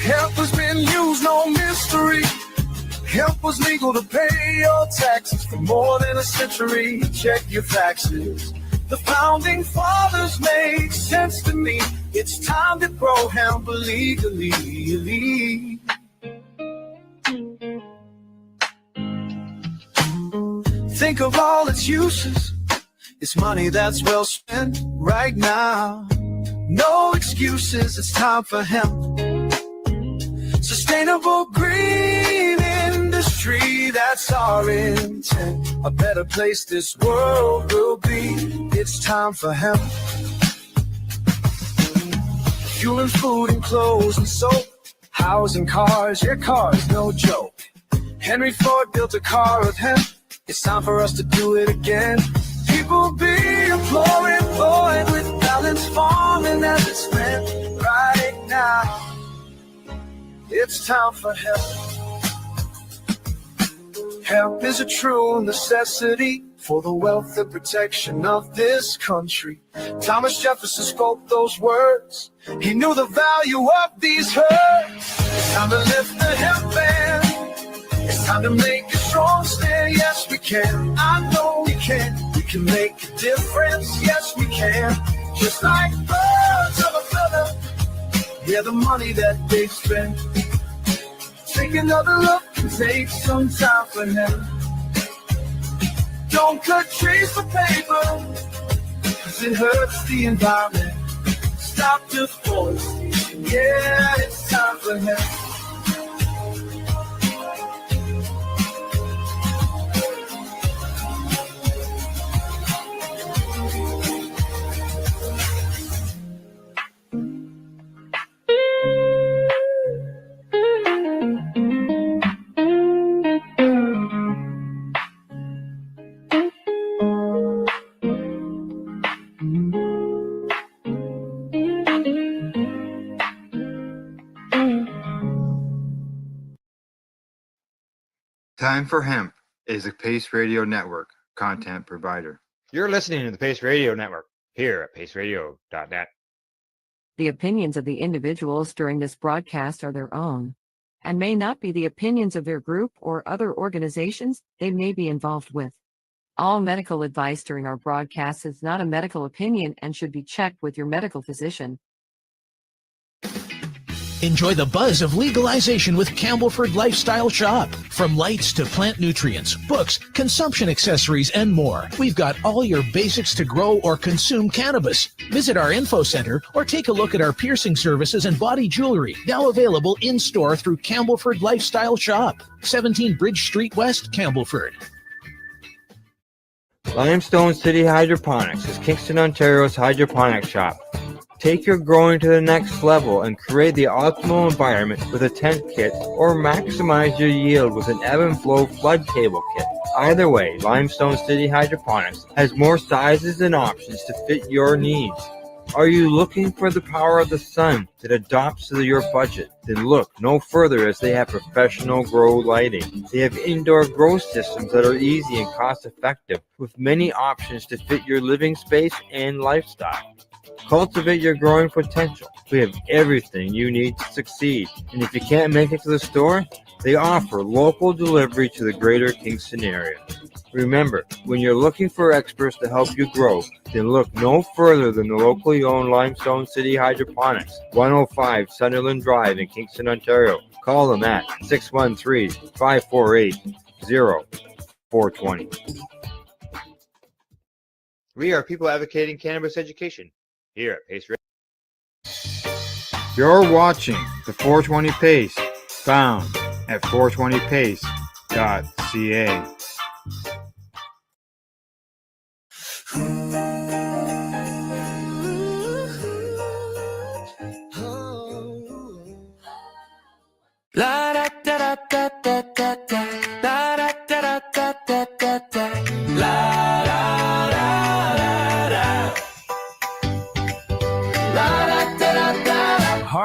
hemp has been used, no mystery. Hemp was legal to pay your taxes for more than a century. Check your faxes. The founding fathers made sense to me. It's time to grow hemp legally. Think of all its uses. It's money that's well spent right now. No excuses, it's time for hemp. Sustainable green industry, that's our intent. A better place this world will be. It's time for hemp. Fueling food and clothes and soap. Housing cars, yeah, cars, no joke. Henry Ford built a car of hemp. It's time for us to do it again. People be employed with balanced farming as it's meant right now. It's time for hemp. Hemp is a true necessity for the wealth and protection of this country. Thomas Jefferson spoke those words. He knew the value of these herbs. It's time to lift the hemp band. It's time to make a strong stand. Yes, we can. I know we can. We can make a difference. Yes, we can. Just like birds of a feather. Yeah, the money that they spend. Take another look and take some time for him. Don't cut trees for paper, 'cause it hurts the environment. Stop deforestation. Yeah, it's time for him. Time for Hemp is a Pace Radio Network content provider. You're listening to the Pace Radio Network here at paceradio.net. The opinions of the individuals during this broadcast are their own and may not be the opinions of their group or other organizations they may be involved with. All medical advice during our broadcast is not a medical opinion and should be checked with your medical physician. Enjoy the buzz of legalization with Campbellford Lifestyle Shop. From lights to plant nutrients, books, consumption accessories, and more, we've got all your basics to grow or consume cannabis. Visit our info center or take a look at our piercing services and body jewelry, now available in-store through Campbellford Lifestyle Shop, 17 Bridge Street West, Campbellford. Limestone City Hydroponics is Kingston, Ontario's hydroponic shop. Take your growing to the next level and create the optimal environment with a tent kit, or maximize your yield with an ebb and flow flood table kit. Either way, Limestone City Hydroponics has more sizes and options to fit your needs. Are you looking for the power of the sun that adapts to your budget? Then look no further, as they have professional grow lighting. They have indoor grow systems that are easy and cost effective, with many options to fit your living space and lifestyle. Cultivate your growing potential. We have everything you need to succeed. And if you can't make it to the store, they offer local delivery to the greater Kingston area. Remember, when you're looking for experts to help you grow, then look no further than the locally owned Limestone City Hydroponics, 105 Sunderland Drive in Kingston, Ontario. Call them at 613-548-0420. We are people advocating cannabis education here at Pace Radio. You're watching the 420 Pace, found at 420pace.ca.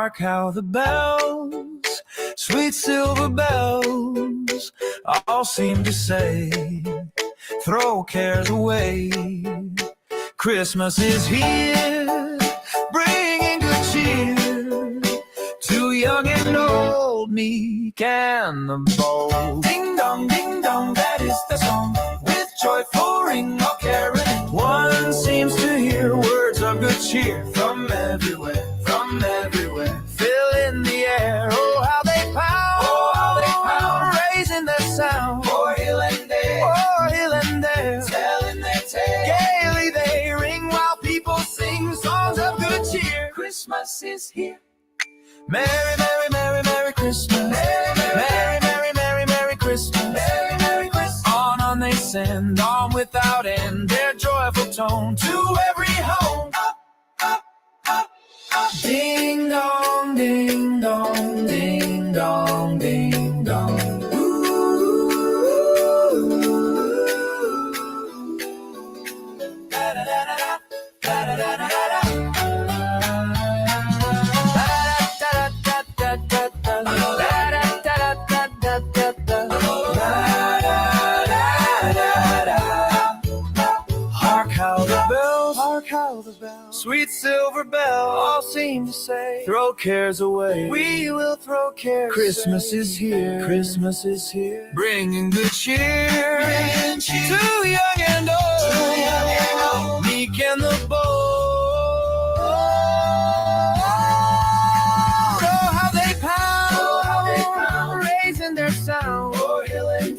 Hark how the bells, sweet silver bells, all seem to say, throw cares away. Christmas is here, bringing good cheer to young and old, meek and the bold. Ding dong, that is the song, with joyful ring all carrying. One seems to hear words of good cheer from everywhere, fill in the air. Oh, how they pound, raising their sound. O'er hill and dale, telling their tale. Gaily they ring while people sing songs of good cheer. Christmas is here. Merry, merry, merry, merry Christmas. Merry, merry, merry, merry, merry Christmas. Merry, merry Christmas. On they send, on without end, their joyful tone to every home. Ding dong, ding dong, ding dong, ding dong. Sweet silver bells all seem to say, throw cares away. We will throw cares. Christmas is here. Christmas is here. Bringing good cheer. To young and old. Meek and the bold. Oh, how they pound. Raising their sound. O'er hill and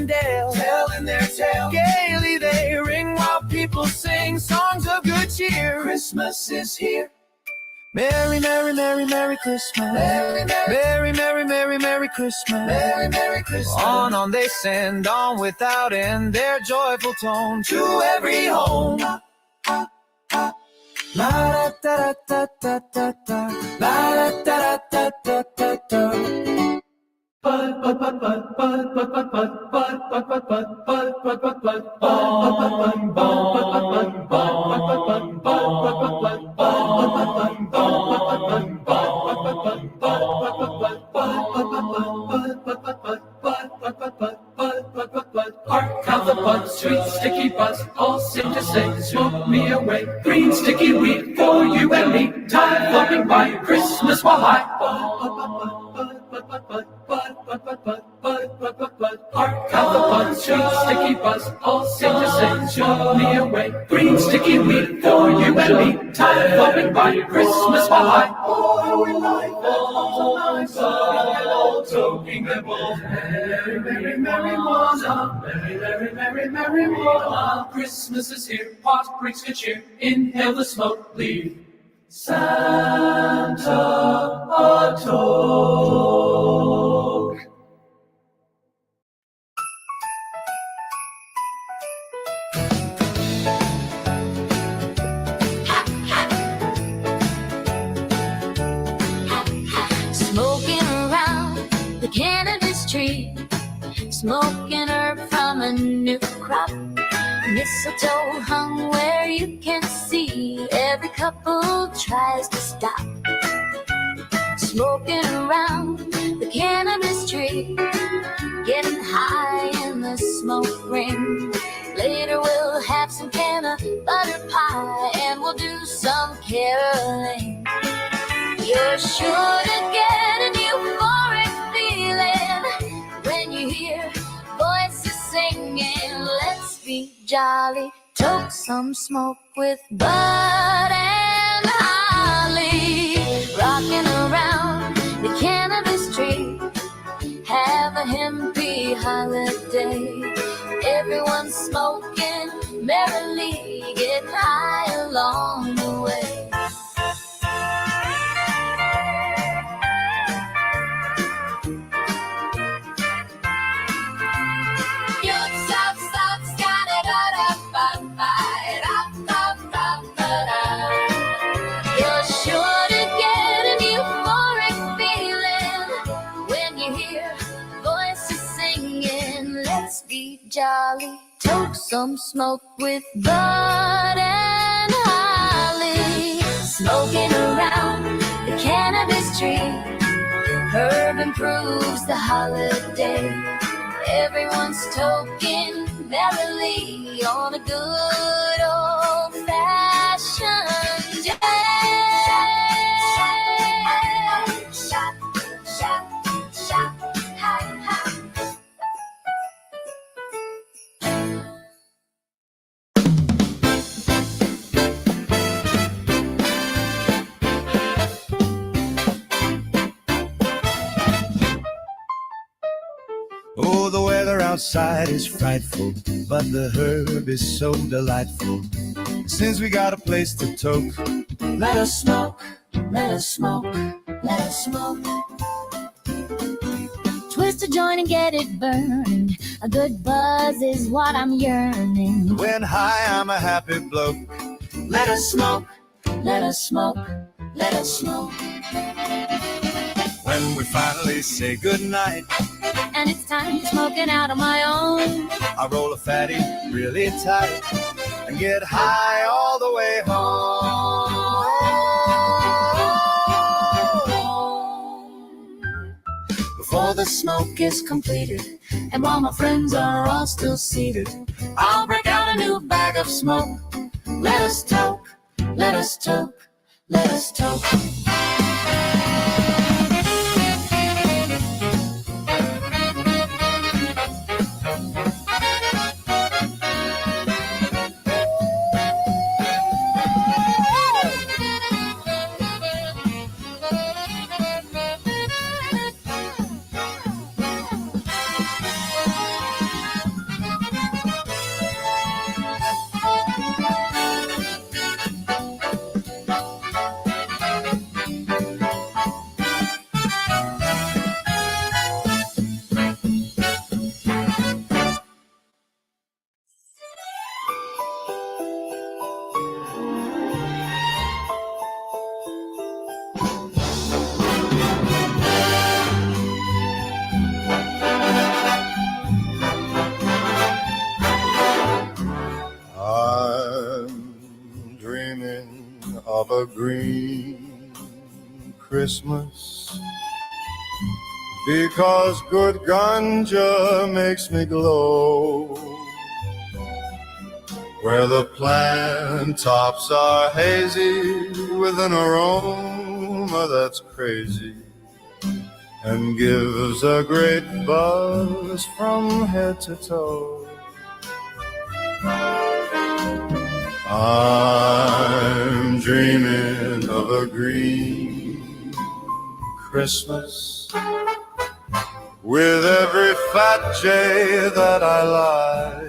dale. Telling their tale. Gaily they ring while people sing songs of good cheer. Christmas is here. Merry, merry, merry, merry Christmas. Merry, merry, merry, merry, merry Christmas. Merry, merry Christmas. On they send, on without end, their joyful tone to every home. La da da da da da da, la da da da da da da. Hark how the buds, sweet sticky buzz, all seem to say, smoke me away. Green sticky weed for you and me, time floating by, Christmas while high. Hark how the buds, sweet sticky buzz, all seem to say, smoke me away. Green sticky weed for you and me, time floating by, Christmas while high. Oh, how we like that, so nice, old toking nibble. Merry, merry, merry one, merry, merry, merry, merry one. Christmas is here, pot brings good cheer, inhale the smoke, leave Santa a toke. Smoking around the cannabis tree, smoking herb from a new crop. Mistletoe hung where you can see, every couple tries to stop. Smoking around the cannabis tree, getting high in the smoke ring. Later we'll have some canna butter pie, and we'll do some caroling. You're sure to get an euphoric feeling when you hear voices singing. Let's be jolly, toke some smoke with Bud and Holly. Rocking around the cannabis tree, have a hempy holiday. Everyone's smoking merrily, getting high along the way. You're sure to get an euphoric feeling when you hear voices singing. Let's be jolly, toke some smoke with Bud and Holly. Smoking around the improves the holiday. Everyone's toking merrily on a good old-fashioned day. Shop, shop, shop, ha, ha. Oh, the weather outside is frightful, but the herb is so delightful. Since we got a place to toke, Let us smoke, let us smoke, let us smoke. Twist a joint and get it burned. A good buzz is what I'm yearning. when high I'm a happy bloke. Let us smoke, let us smoke, let us smoke. When we finally say goodnight, And it's time for smoking out on my own. I roll a fatty really tight and get high all the way home. Before the smoke is completed, and while my friends are all still seated, I'll break out a new bag of smoke. Let us toke, let us toke, let us toke. I'm dreaming of a green Christmas, because good ganja makes me glow, where the plant tops are hazy with an aroma that's crazy and gives a great buzz from head to toe. I'm dreaming of a green Christmas, with every fat jay that I like.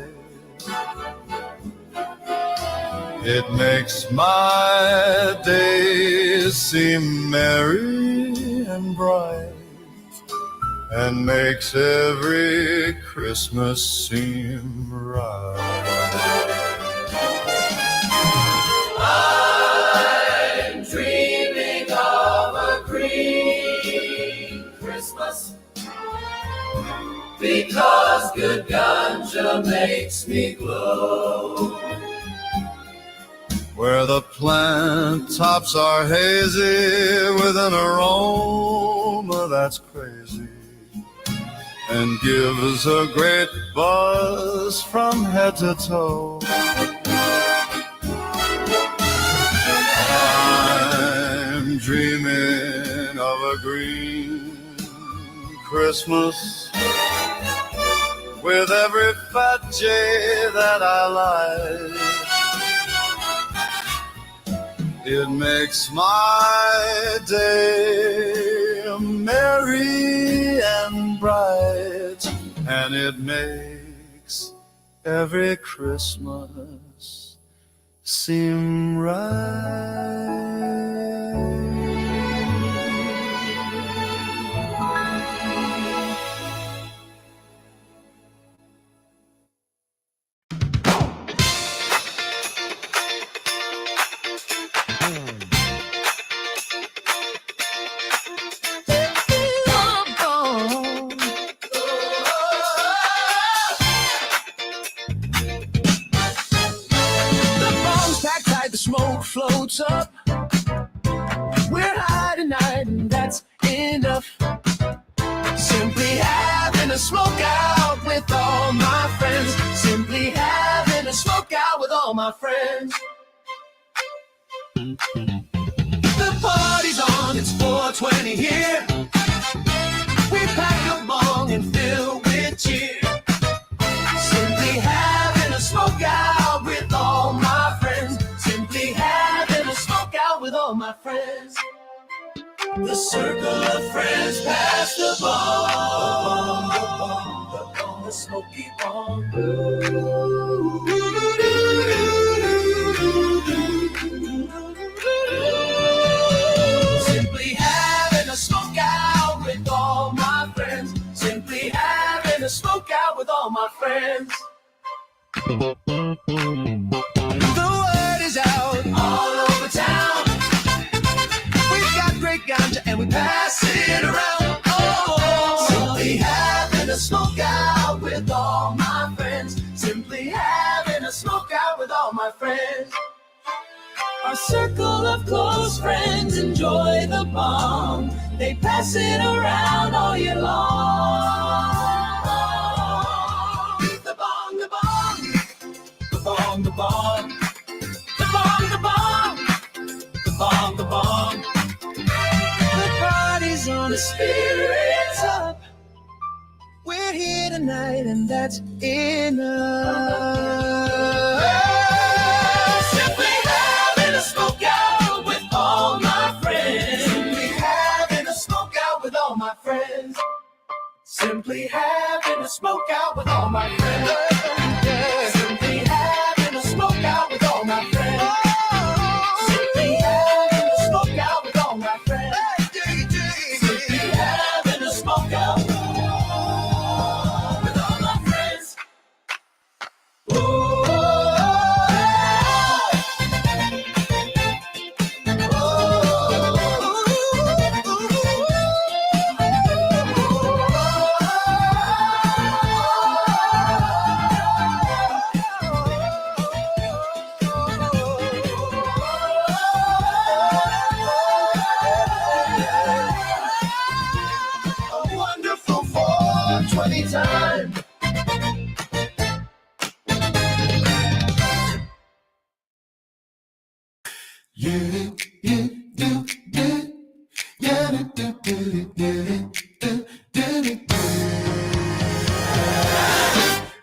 It makes my days seem merry and bright, and makes every Christmas seem right. I'm dreaming of a green Christmas, because good ganja makes me glow, where the plant tops are hazy with an aroma that's crazy, and gives a great buzz from head to toe. I'm dreaming of a green Christmas, with every fat jay that I like. It makes my day merry and bright, and it makes every Christmas seem right. The smoke floats up. We're high tonight, and that's enough. my friends. The party's on, it's 420 here. We pack a bong and fill with cheer. Simply having a smoke out with all my friends. Simply having a smoke out with all my friends. The circle of friends pass the bong, the smoky bong. Simply having a smoke out with all my friends. Simply having a smoke out with all my friends. The word is out all over town. We've got great ganja and we pass it around. Oh, simply having a smoke out with all my friends. Simply having a smoke out with all my friends. Our circle of close friends enjoy the bong. They pass it around all year long. The bong, the bong, the bong, the bong, the bong, the bong, the bong, the bong. The party's on, the spirit's up. We're here tonight and that's enough. Simply having a smoke out with all my friends. Simply having a smoke out with all my friends. Simply having a smoke out with all my friends. Simply having a smoke out with all my friends. Simply having a smoke out with all my friends. Simply having a smoke out with all my friends. A wonderful 420 time.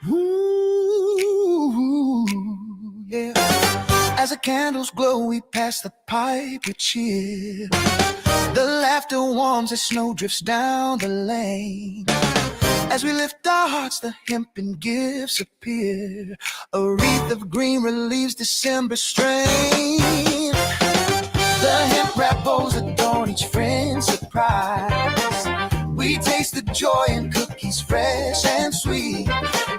Ooh, yeah. As the candles glow, we pass the pipe with cheer. The laughter warms as snow drifts down the lane. As we lift our hearts, the hempen gifts appear. A wreath of green relieves December strain. The hemp wrap bowls adorn each friend's surprise. We taste the joy in cookies fresh and sweet.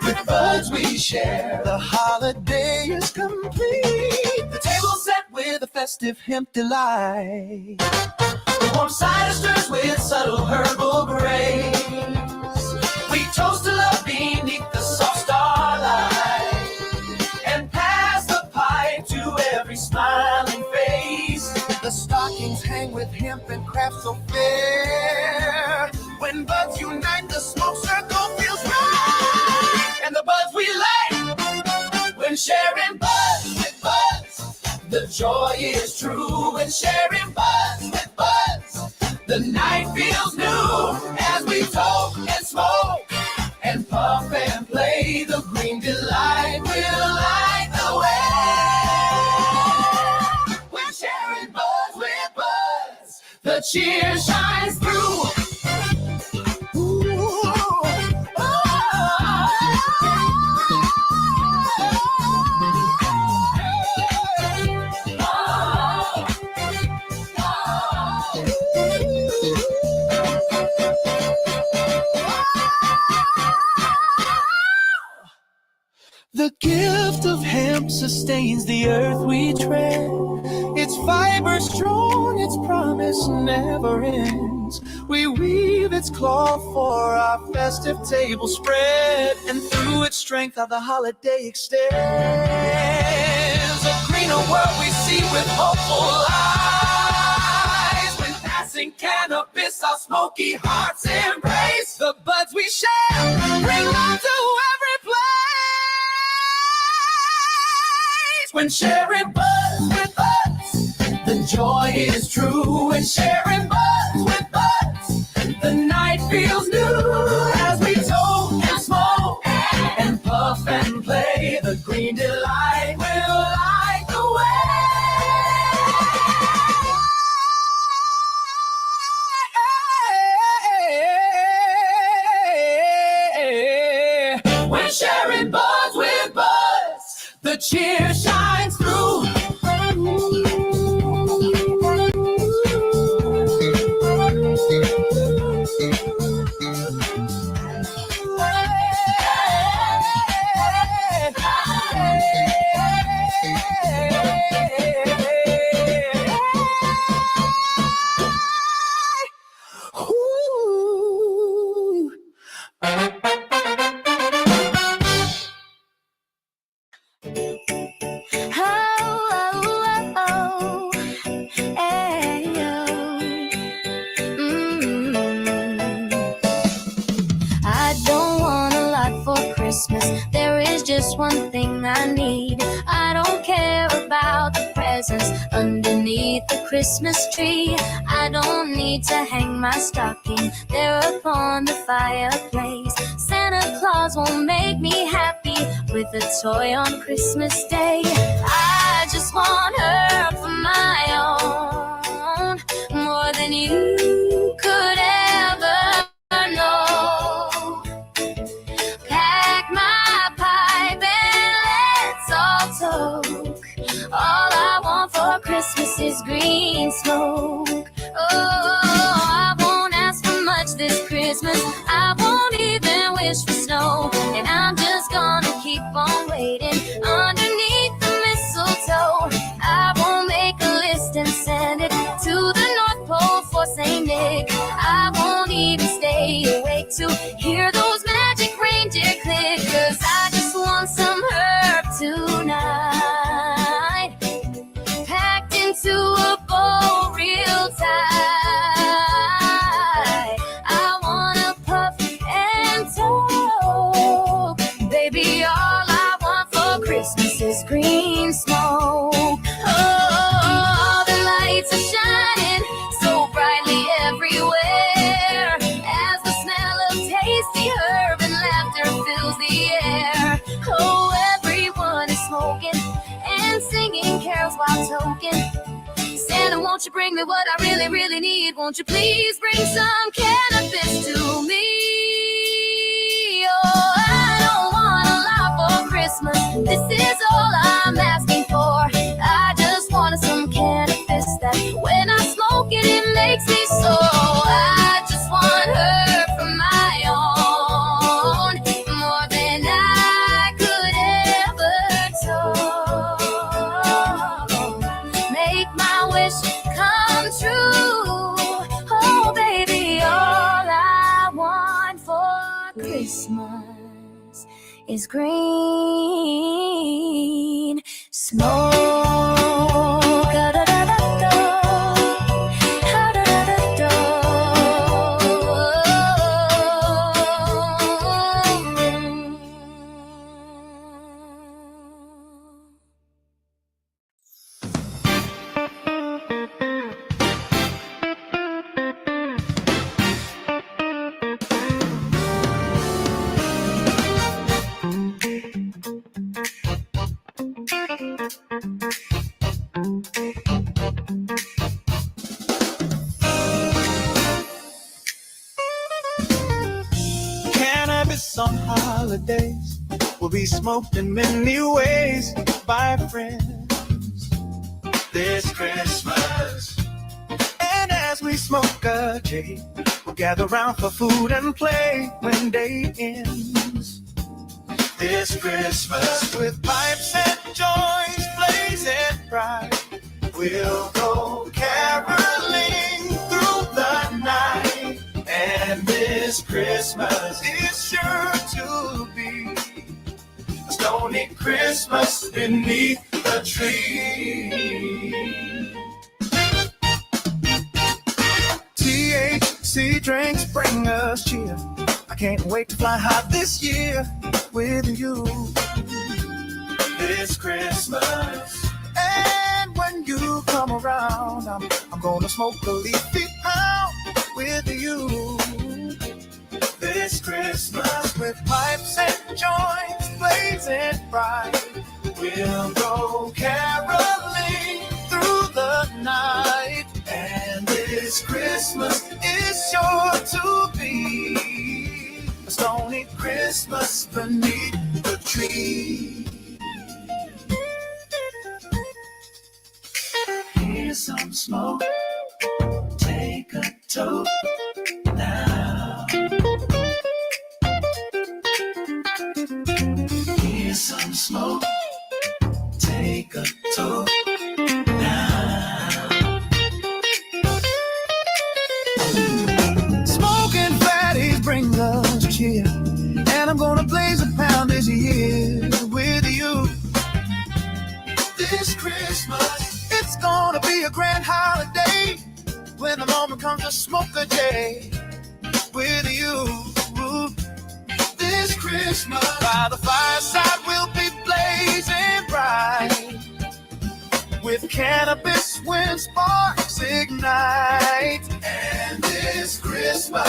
With buds we share, the holiday is complete. The table set with a festive hemp delight. The warm cider stirs with subtle herbal grace. We toast to love beneath the soft starlight. And pass the pipe to every smiling face. The stockings hang with hemp and craft so fair. When buds unite, the smoke circle feels right. And the buds we light, when sharing buds with buds, the joy is true. When sharing buds with buds, the night feels new. As we talk and smoke and puff and play, the green delight will light the way. When sharing buds with buds, the cheer shines through. The gift of hemp sustains the earth we tread. Its fiber strong, its promise never ends. We weave its cloth for our festive table spread, and through its strength how the holiday extends. A greener world we see with hopeful eyes. When passing cannabis, our smoky hearts embrace. The buds we share bring love to every place. When sharing buds with buds, the joy is true. When sharing buds with buds, the night feels new. As we toke and smoke and puff and play, the green delight will light the way. When sharing buds with buds, the cheer shines through. I don't want a lot for Christmas. There is just one thing I need. I don't care about the presents underneath the Christmas tree. I don't need to hang my stocking there upon the fireplace. Santa Claus won't make me happy with a toy on Christmas Day. I just want her for my own, more than you could ever know. Pack my pipe and let's all toke. All I want for Christmas is green smoke. Oh, I won't ask for much this Christmas. I won't even wish for snow. And I'm just gonna keep on waiting underneath the mistletoe. I won't make a list and send it to the North Pole for St. Nick. I won't even stay awake to hear those magic reindeer click. 'Cause I just want some herb tonight, packed into a bowl real tight. I wanna puff and toke. Baby, all I want for Christmas is green smoke. Oh, the lights are shining so brightly everywhere, as the smell of tasty herb and laughter fills the air. Oh, everyone is smoking and singing carols while toking. Santa, won't you bring me what I really, really need? Won't you please bring some cannabis to me? Oh, I don't want a lot for Christmas. This is all I'm asking for. I just want some cannabis that when I smoke it, it makes me so. I just want her for my own, more than I could ever told. Make my wish come true. Oh, baby, all I want for Christmas is green smoke. Cannabis on holidays will be smoked in many ways by friends this Christmas. And as we smoke a J, we'll gather round for food and play when day ends this Christmas. With pipes and joints blazing bright, we'll go caroling through the night. And this Christmas is sure to be a stony Christmas beneath the tree. THC drinks bring us cheer. I can't wait to fly high this year with you. this Christmas. And when you come around, I'm gonna smoke a leafy pound with you. This Christmas, with pipes and joints blazing bright, we'll go caroling through the night. And this Christmas is sure to be a stony Christmas beneath the tree. Here's some smoke, take a toke now. Here's some smoke, take a toke now. Smoking fatties bring us cheer, and I'm gonna blaze a pound this year with you. This Christmas, it's gonna be a grand holiday when the moment comes to smoke a day with you. This Christmas, by the fireside we'll be blazing bright with cannabis when sparks ignite. And this Christmas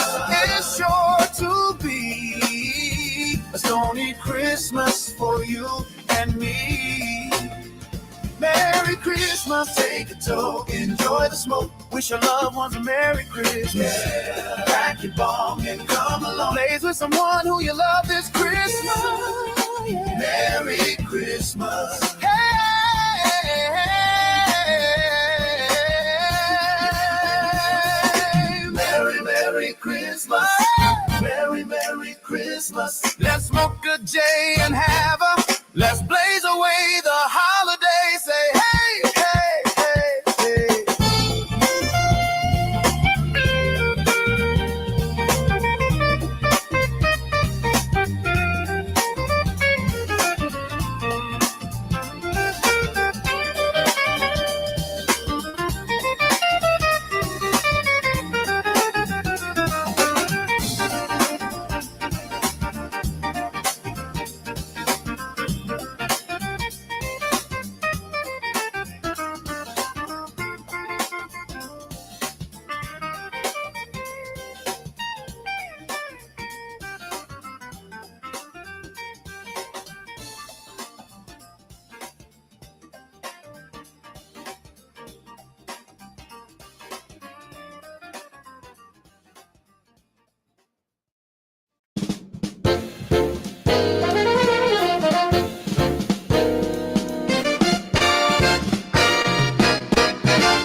is sure to be a stony Christmas for you and me. Merry Christmas, take a toke, enjoy the smoke, wish your loved ones a Merry Christmas. Yeah. Crack your bong and come along, blaze with someone who you love this Christmas. Yeah. Merry Christmas. Hey, Merry, Merry Christmas. Merry, Merry Christmas. Let's smoke a J and have a, let's blaze away the holiday. Say hey, hey, hey, hey.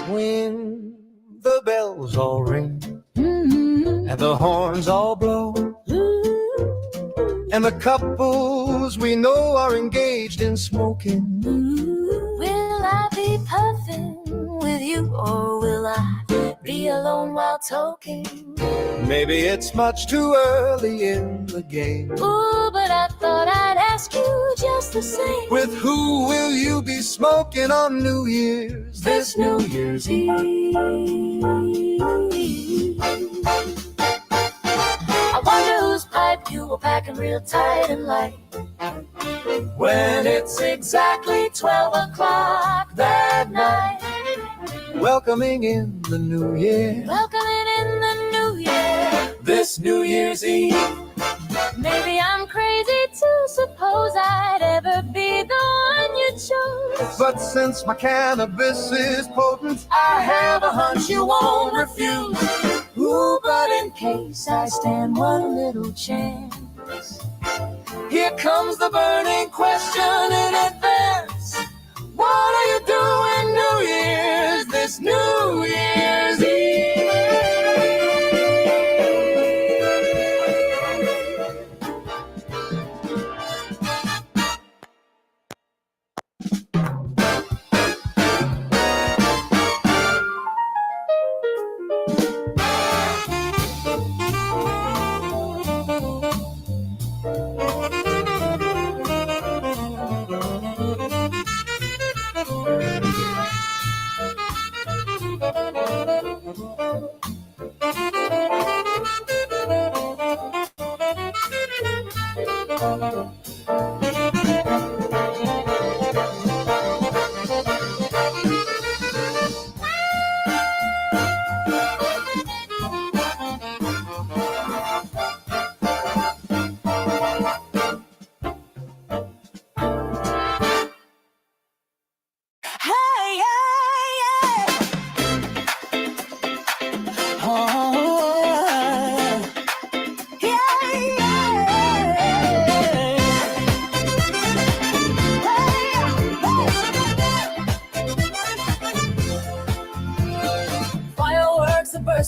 When the bells all ring and the horns all blow and the couples we know are engaged in smoking, Will I be puffing with you, or will I be alone while toking? maybe it's much too early in the game. Ooh, but I thought I'd ask you just the same. With who will you be smoking on New Year's, this New Year's Eve? I wonder whose pipe you were packing real tight and light when it's exactly 12 o'clock that night. Welcoming in the new year, Welcoming in the new year, this New Year's Eve. maybe I'm crazy to suppose I'd ever be the one you chose. But since my cannabis is potent, I have a hunch you won't refuse. Ooh, but in case I stand one little chance, here comes the burning question in advance. What are you doing New Year's, this New Year's Eve?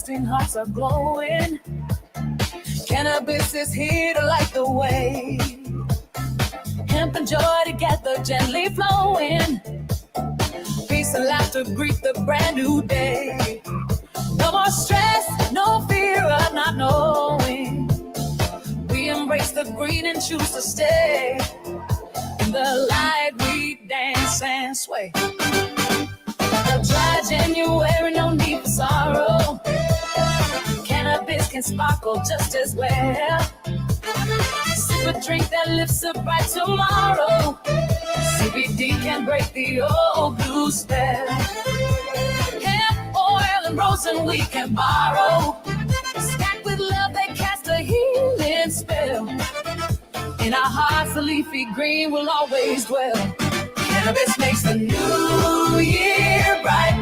thirsting hearts are glowing. Cannabis is here to light the way. Hemp and joy together gently flowing. Peace and laughter greet the brand new day. No more stress, no fear of not knowing. We embrace the green and choose to stay. In the light we dance and sway. A dry January, no need for sorrow. Cannabis can sparkle just as well. Sip a drink that lifts a bright tomorrow. CBD can break the old blue spell. Hemp, oil, and rosin we can borrow. Stacked with love, they cast a healing spell. In our hearts, the leafy green will always dwell. Cannabis makes the new year bright.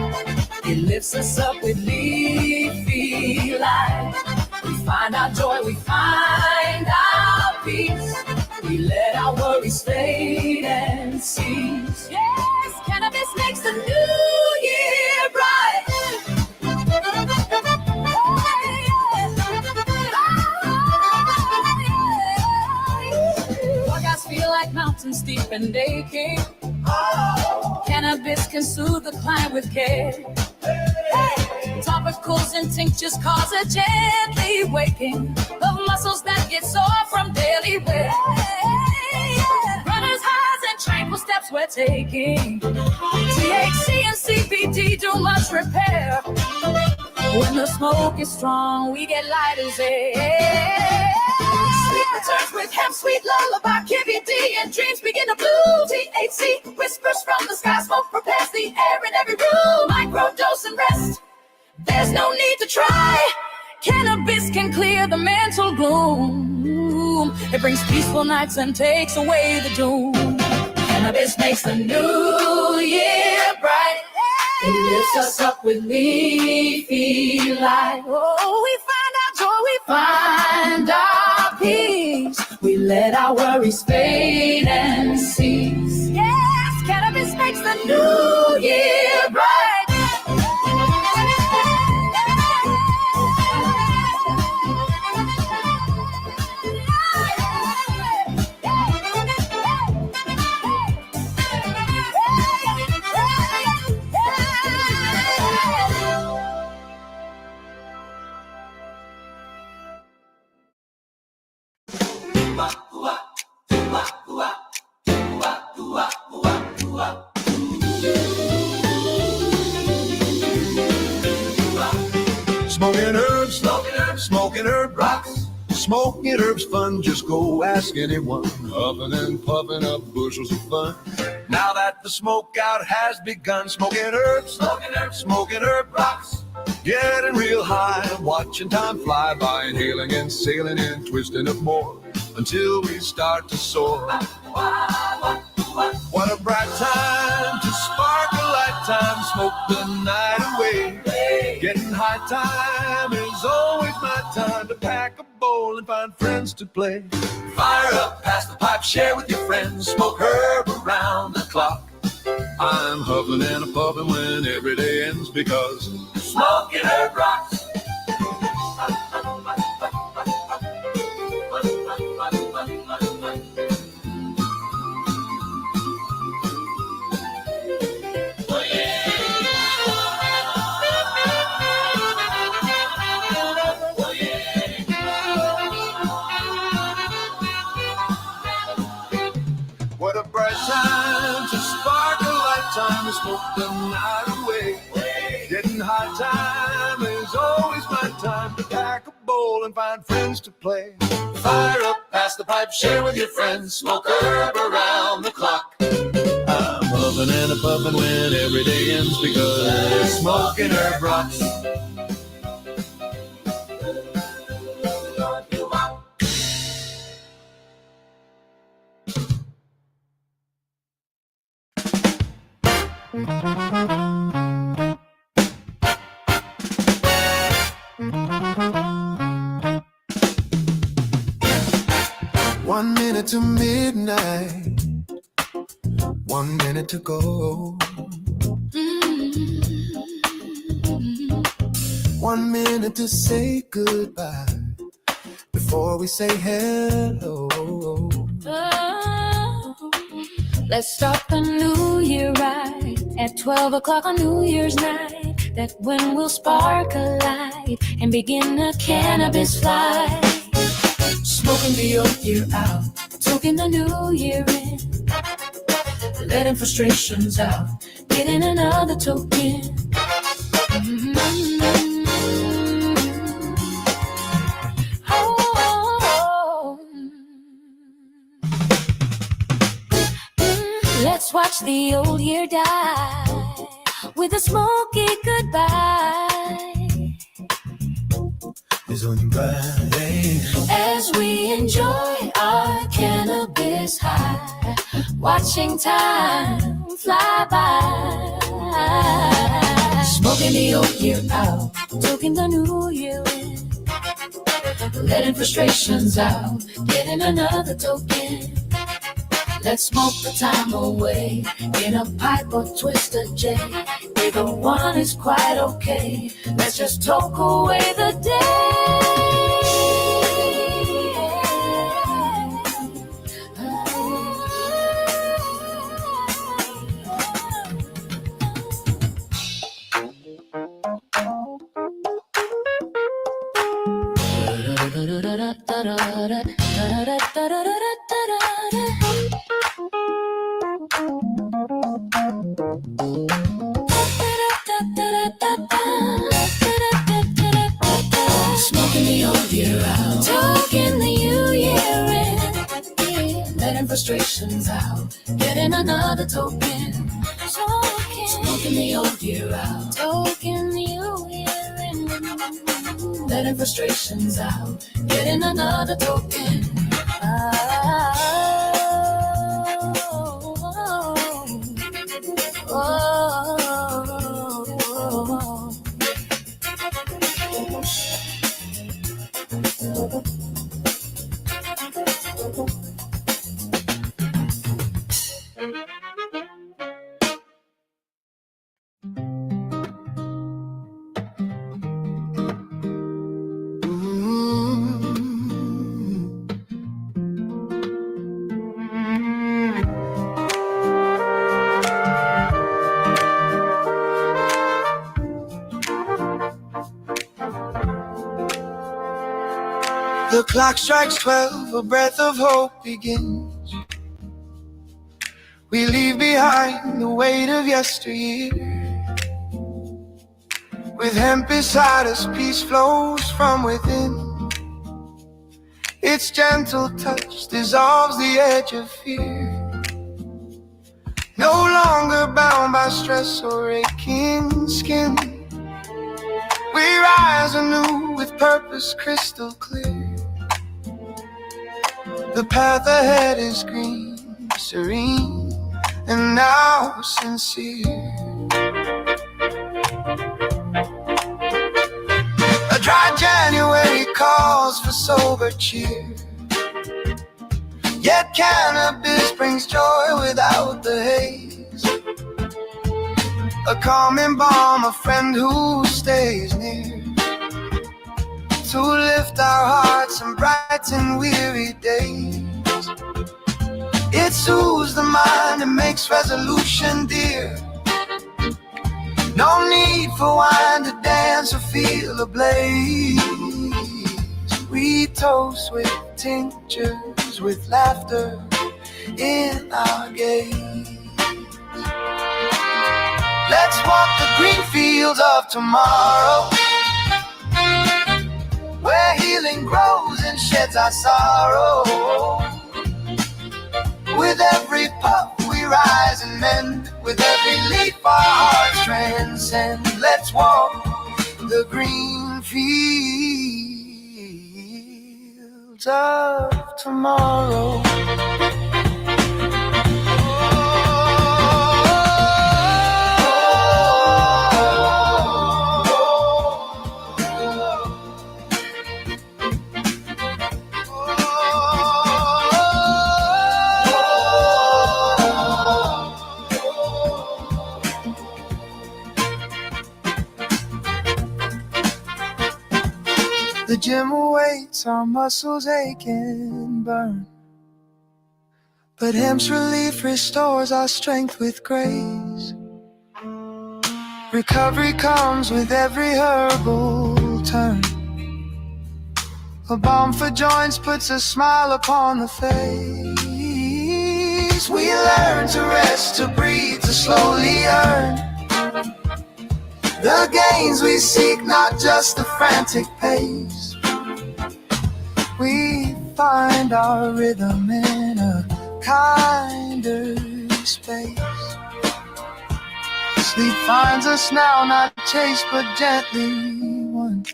It lifts us up with leafy light. We find our joy, we find our peace. We let our worries fade and cease. Yes, cannabis makes the new year bright. Workouts feel like mountains deep and aching. Cannabis can soothe the client with care. Topicals and tinctures cause a gently waking of muscles that get sore from daily wear. Runners highs and tranquil steps we're taking. THC and CBD do much repair. When the smoke is strong, we get light as air. Sweet returns with hemp, sweet lullaby, KBD, and dreams begin to bloom. THC whispers from the sky, smoke prepares the air in every room. Microdose and rest, there's no need to try. Cannabis can clear the mental gloom. It brings peaceful nights and takes away the doom. Cannabis makes the new year bright. It lifts us up with leafy light. Oh, we find our joy, we find our peace. We let our worries fade and cease. Yes, cannabis makes the new year bright. Smoking herb rocks. Smoking herbs fun, just go ask anyone. Huffing and puffing up bushels of fun. Now that the smoke out has begun, smoking herbs, smoking herb rocks. Getting real high, watching time fly by, inhaling and sailing and twisting up more until we start to soar. What a bright time to spark a lifetime, smoke the night away. Getting high time is always my time to pack a bowl and find friends to play. Fire up, pass the pipe, share with your friends, smoke herb around the clock. I'm huffing and a puffing when every day ends because smoking herb rocks. What a bright time to spark a lifetime to smoke the night away. Getting high time is always my time to pack a bowl and find friends to play. Fire up, pass the pipe, share with your friends, smoke herb around the clock. I'm huffing and a puffing when every day ends because smoking herb rocks. One minute to midnight, 1 minute to go. 1 minute to say goodbye before we say hello. Oh, let's start the new year right at 12 o'clock on New Year's night. That's when we'll spark a light and begin a cannabis flight. Smoking the old year out, toking the new year in, letting frustrations out, getting another token. Let's watch the old year die with a smoky goodbye. It's only right as we enjoy our cannabis high, watching time fly by. Smoking the old year out, toking the new year in, letting frustrations out, getting another token. Let's smoke the time away in a pipe or twist a J. Either one is quite okay. Let's just toke away the day. Smoking the old year out, talking the new year in, letting frustrations out, getting another token. Smoking the old year out, talking the new year in, letting frustrations out, getting another token. The clock strikes 12, a breath of hope begins. We leave behind the weight of yesteryear. With hemp beside us, peace flows from within. Its gentle touch dissolves the edge of fear. No longer bound by stress or aching skin. We rise anew with purpose crystal clear. The path ahead is green, serene, and now sincere. A dry January calls for sober cheer. Yet cannabis brings joy without the haze. A calming balm, a friend who stays near, to lift our hearts and brighten weary days. It soothes the mind and makes resolution dear. No need for wine to dance or feel a blaze. We toast with tinctures, with laughter in our gaze. Let's walk the green fields of tomorrow, where healing grows and sheds our sorrow. With every puff we rise and mend, with every leaf our hearts transcend. Let's walk the green fields of tomorrow. The gym awaits, our muscles ache and burn. But hemp's relief restores our strength with grace. Recovery comes with every herbal turn. A balm for joints puts a smile upon the face. We learn to rest, to breathe, to slowly earn the gains we seek, not just the frantic pace. We find our rhythm in a kinder space. Sleep finds us now, not chased but gently won,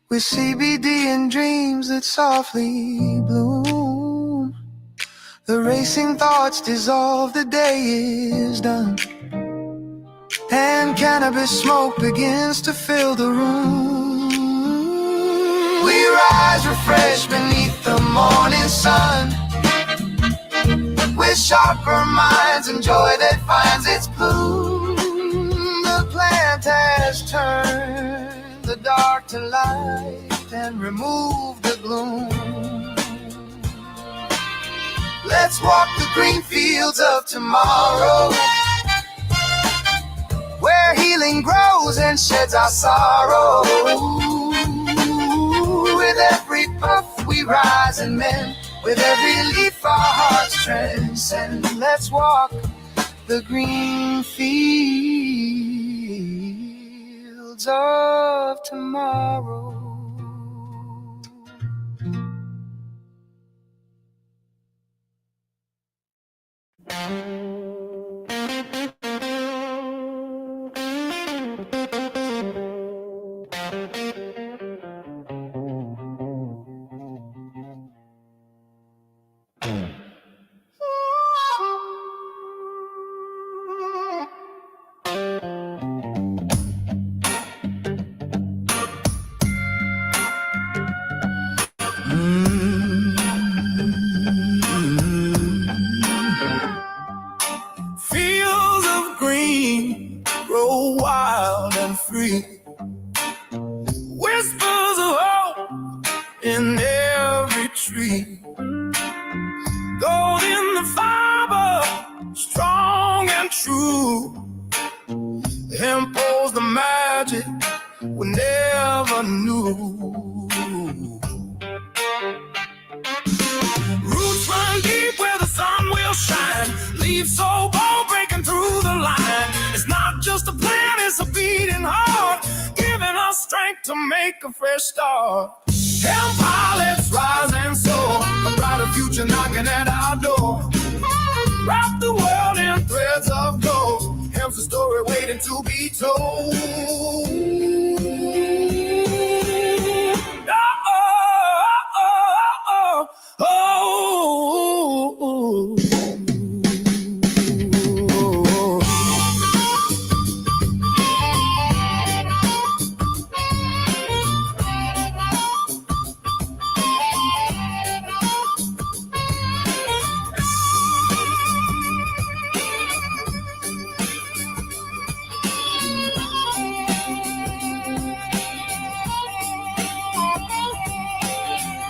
with CBD and dreams that softly bloom. The racing thoughts dissolve, the day is done, and cannabis smoke begins to fill the room. We rise refreshed beneath the morning sun, with sharper minds and joy that finds its bloom. The plant has turned the dark to light and removed the gloom. Let's walk the green fields of tomorrow, where healing grows and sheds our sorrow. With every puff we rise and mend, with every leaf our hearts transcend. Let's walk the green fields of tomorrow. Fields of green grow wild and free. Whispers of hope in every tree. Gold in the fiber, strong and true. Hemp holds the magic we never knew. Roots run deep where the sun will shine. Leaves so bold breaking through the line. It's not just a plant, it's a beating heart, giving us strength to make a fresh start. Hemp pilots rise and soar, a brighter future knocking at our door. Wrap the world in threads of gold. Hemp's a story waiting to be told.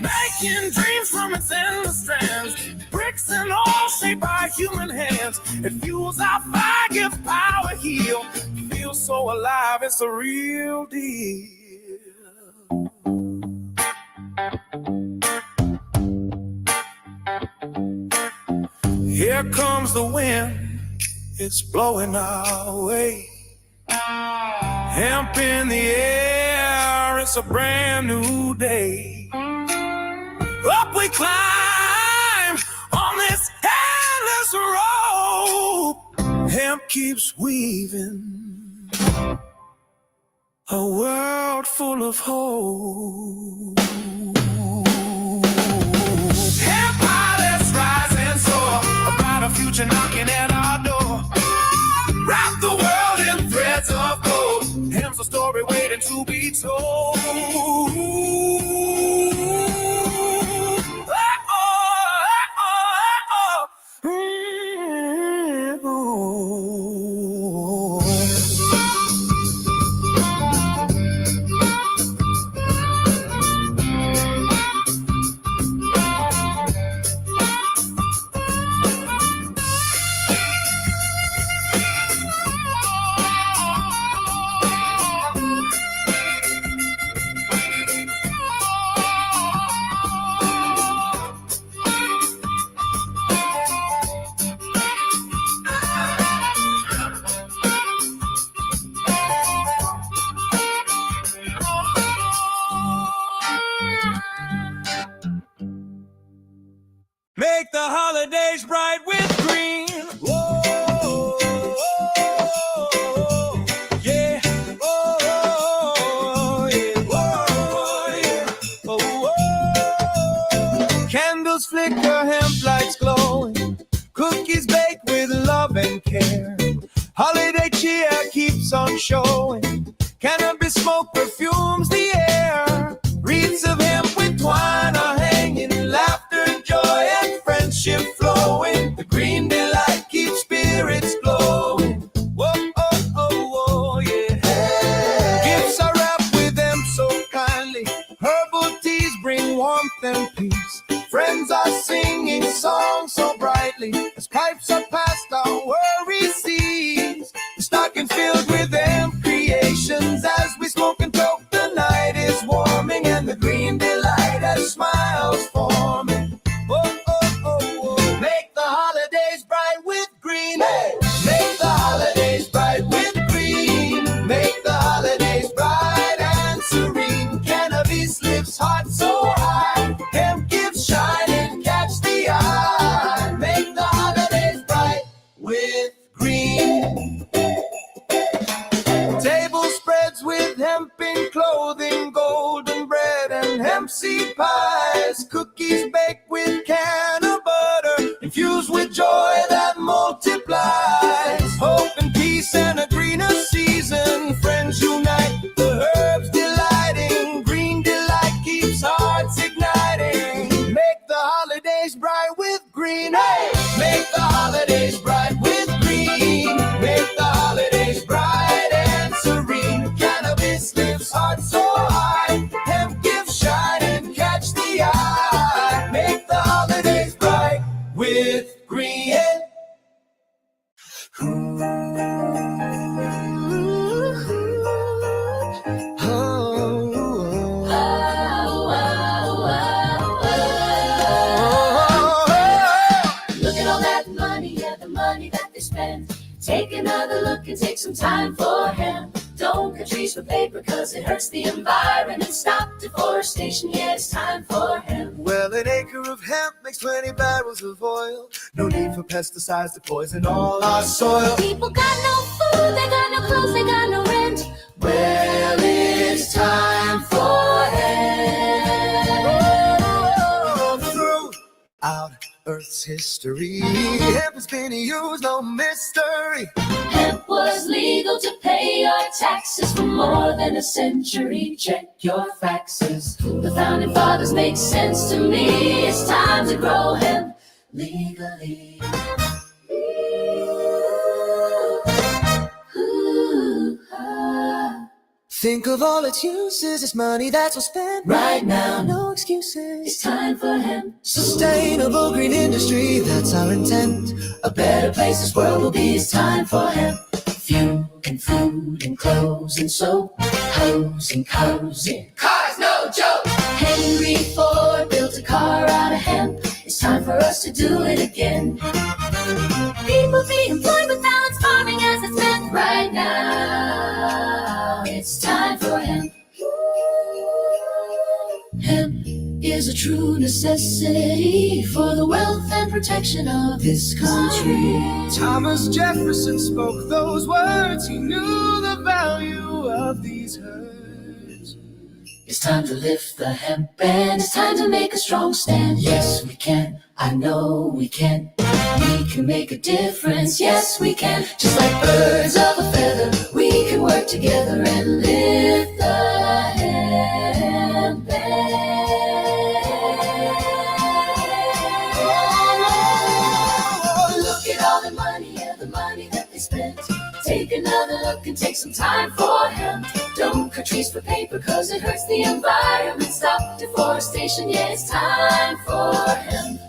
Making dreams from its endless strands, bricks and all shaped by human hands. It fuels our fire, gives power, heal. Feels so alive, it's a real deal. Here comes the wind, it's blowing our way. Hemp in the air, it's a brand new day. Up we climb on this endless rope. Hemp keeps weaving a world full of hope. Hemp pilots rise and soar, a brighter future knocking at our door. Wrap the world in threads of gold. Hemp's a story waiting to be told. sun showing. Cannabis smoke perfumes the air. Wreaths of hemp with twine are hanging. Laughter and joy and friendship flowing. The green delight keeps spirits glowing. Whoa, oh, oh, oh, yeah. Gifts are wrapped with them so kindly. Herbal teas bring warmth and peace. Friends are singing songs so brightly. As pipes are passed, our worry cease. The stocking filled with them creations. As we smoke and toke, the night is warming. And the green delight has smiles forming. Oh, oh, oh, oh. Make the holidays bright with green. Hey! Make the holidays bright with green. Make the holidays bright and serene. Cannabis lifts hearts so high. Hemp gives shine and catch the eye. Make the holidays bright with green. Table spreads with hempen clothing, golden bread and hemp seed pies. Cookies baked with can of butter, infused with joy that multiplies. Hope and peace and a greener season. Friends unite, the herbs delighting. Green delight keeps hearts igniting. Make the holidays bright with green. Hey! Make the holidays bright with green. Make the holidays bright and serene. Cannabis lifts hearts so high. Hemp gives shine and catch the eye. Make the holidays bright with green. Look at all that money, yeah, the money that they spend. Take another look and take some time for him. Don't cut trees for paper, cause it hurts the environment. Stop deforestation, yeah, it's time for him. Well, an acre of hemp makes 20 barrels of oil. No need for pesticides to poison all our soil. People got no food, they got no clothes, they got no rent. Well, it's time for him. Throughout Earth's history, hemp has been used, no mystery. Hemp was legal to pay our taxes for more than a century. Check your faxes. The founding fathers make sense to me. It's time to grow hemp legally. Ooh, ah. Think of all its uses, it's money that's well spent. Right now, no excuses. It's time for hemp. Sustainable green industry, that's our intent. A better place this world will be. It's time for hemp. Fuel and food and clothes and soap. Hose and cows and cars, no joke. Henry Ford built a car out of hemp. It's time for us to do it again. People be employed with balanced farming as it's meant. Right now, it's time for hemp. Hemp is a true necessity for the wealth and protection of this country. Thomas Jefferson spoke those words. He knew the value of these herbs. It's time to lift the hemp and it's time to make a strong stand. Yes, we can. I know we can. We can make a difference. Yes, we can. Just like birds of a feather, we can work together and lift the hemp band. Look at all the money, yeah, the money that they spent. Take another look and take some time for hemp. Don't cut trees for paper, cause it hurts the environment. Stop deforestation, yeah, it's time for hemp.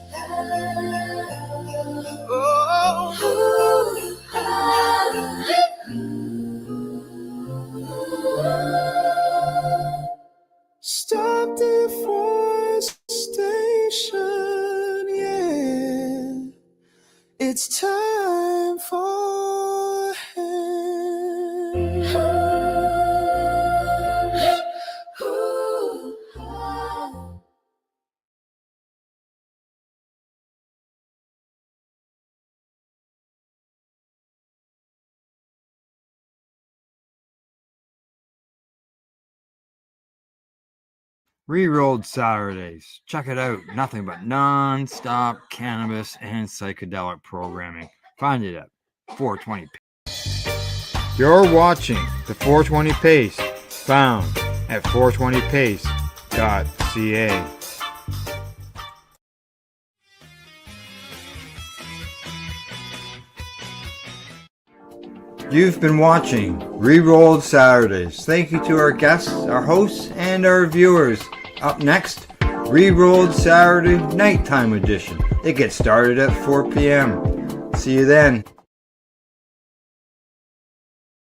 Stop deforestation, yeah. It's time for him. Rerolled Saturdays. Check it out. Nothing but non-stop cannabis and psychedelic programming. Find it at 420. You're watching the 420 Pace, found at 420pace.ca. You've been watching Rerolled Saturdays. Thank you to our guests, our hosts, and our viewers. Up next, Rerolled Saturday Nighttime Edition. It gets started at 4 p.m. See you then.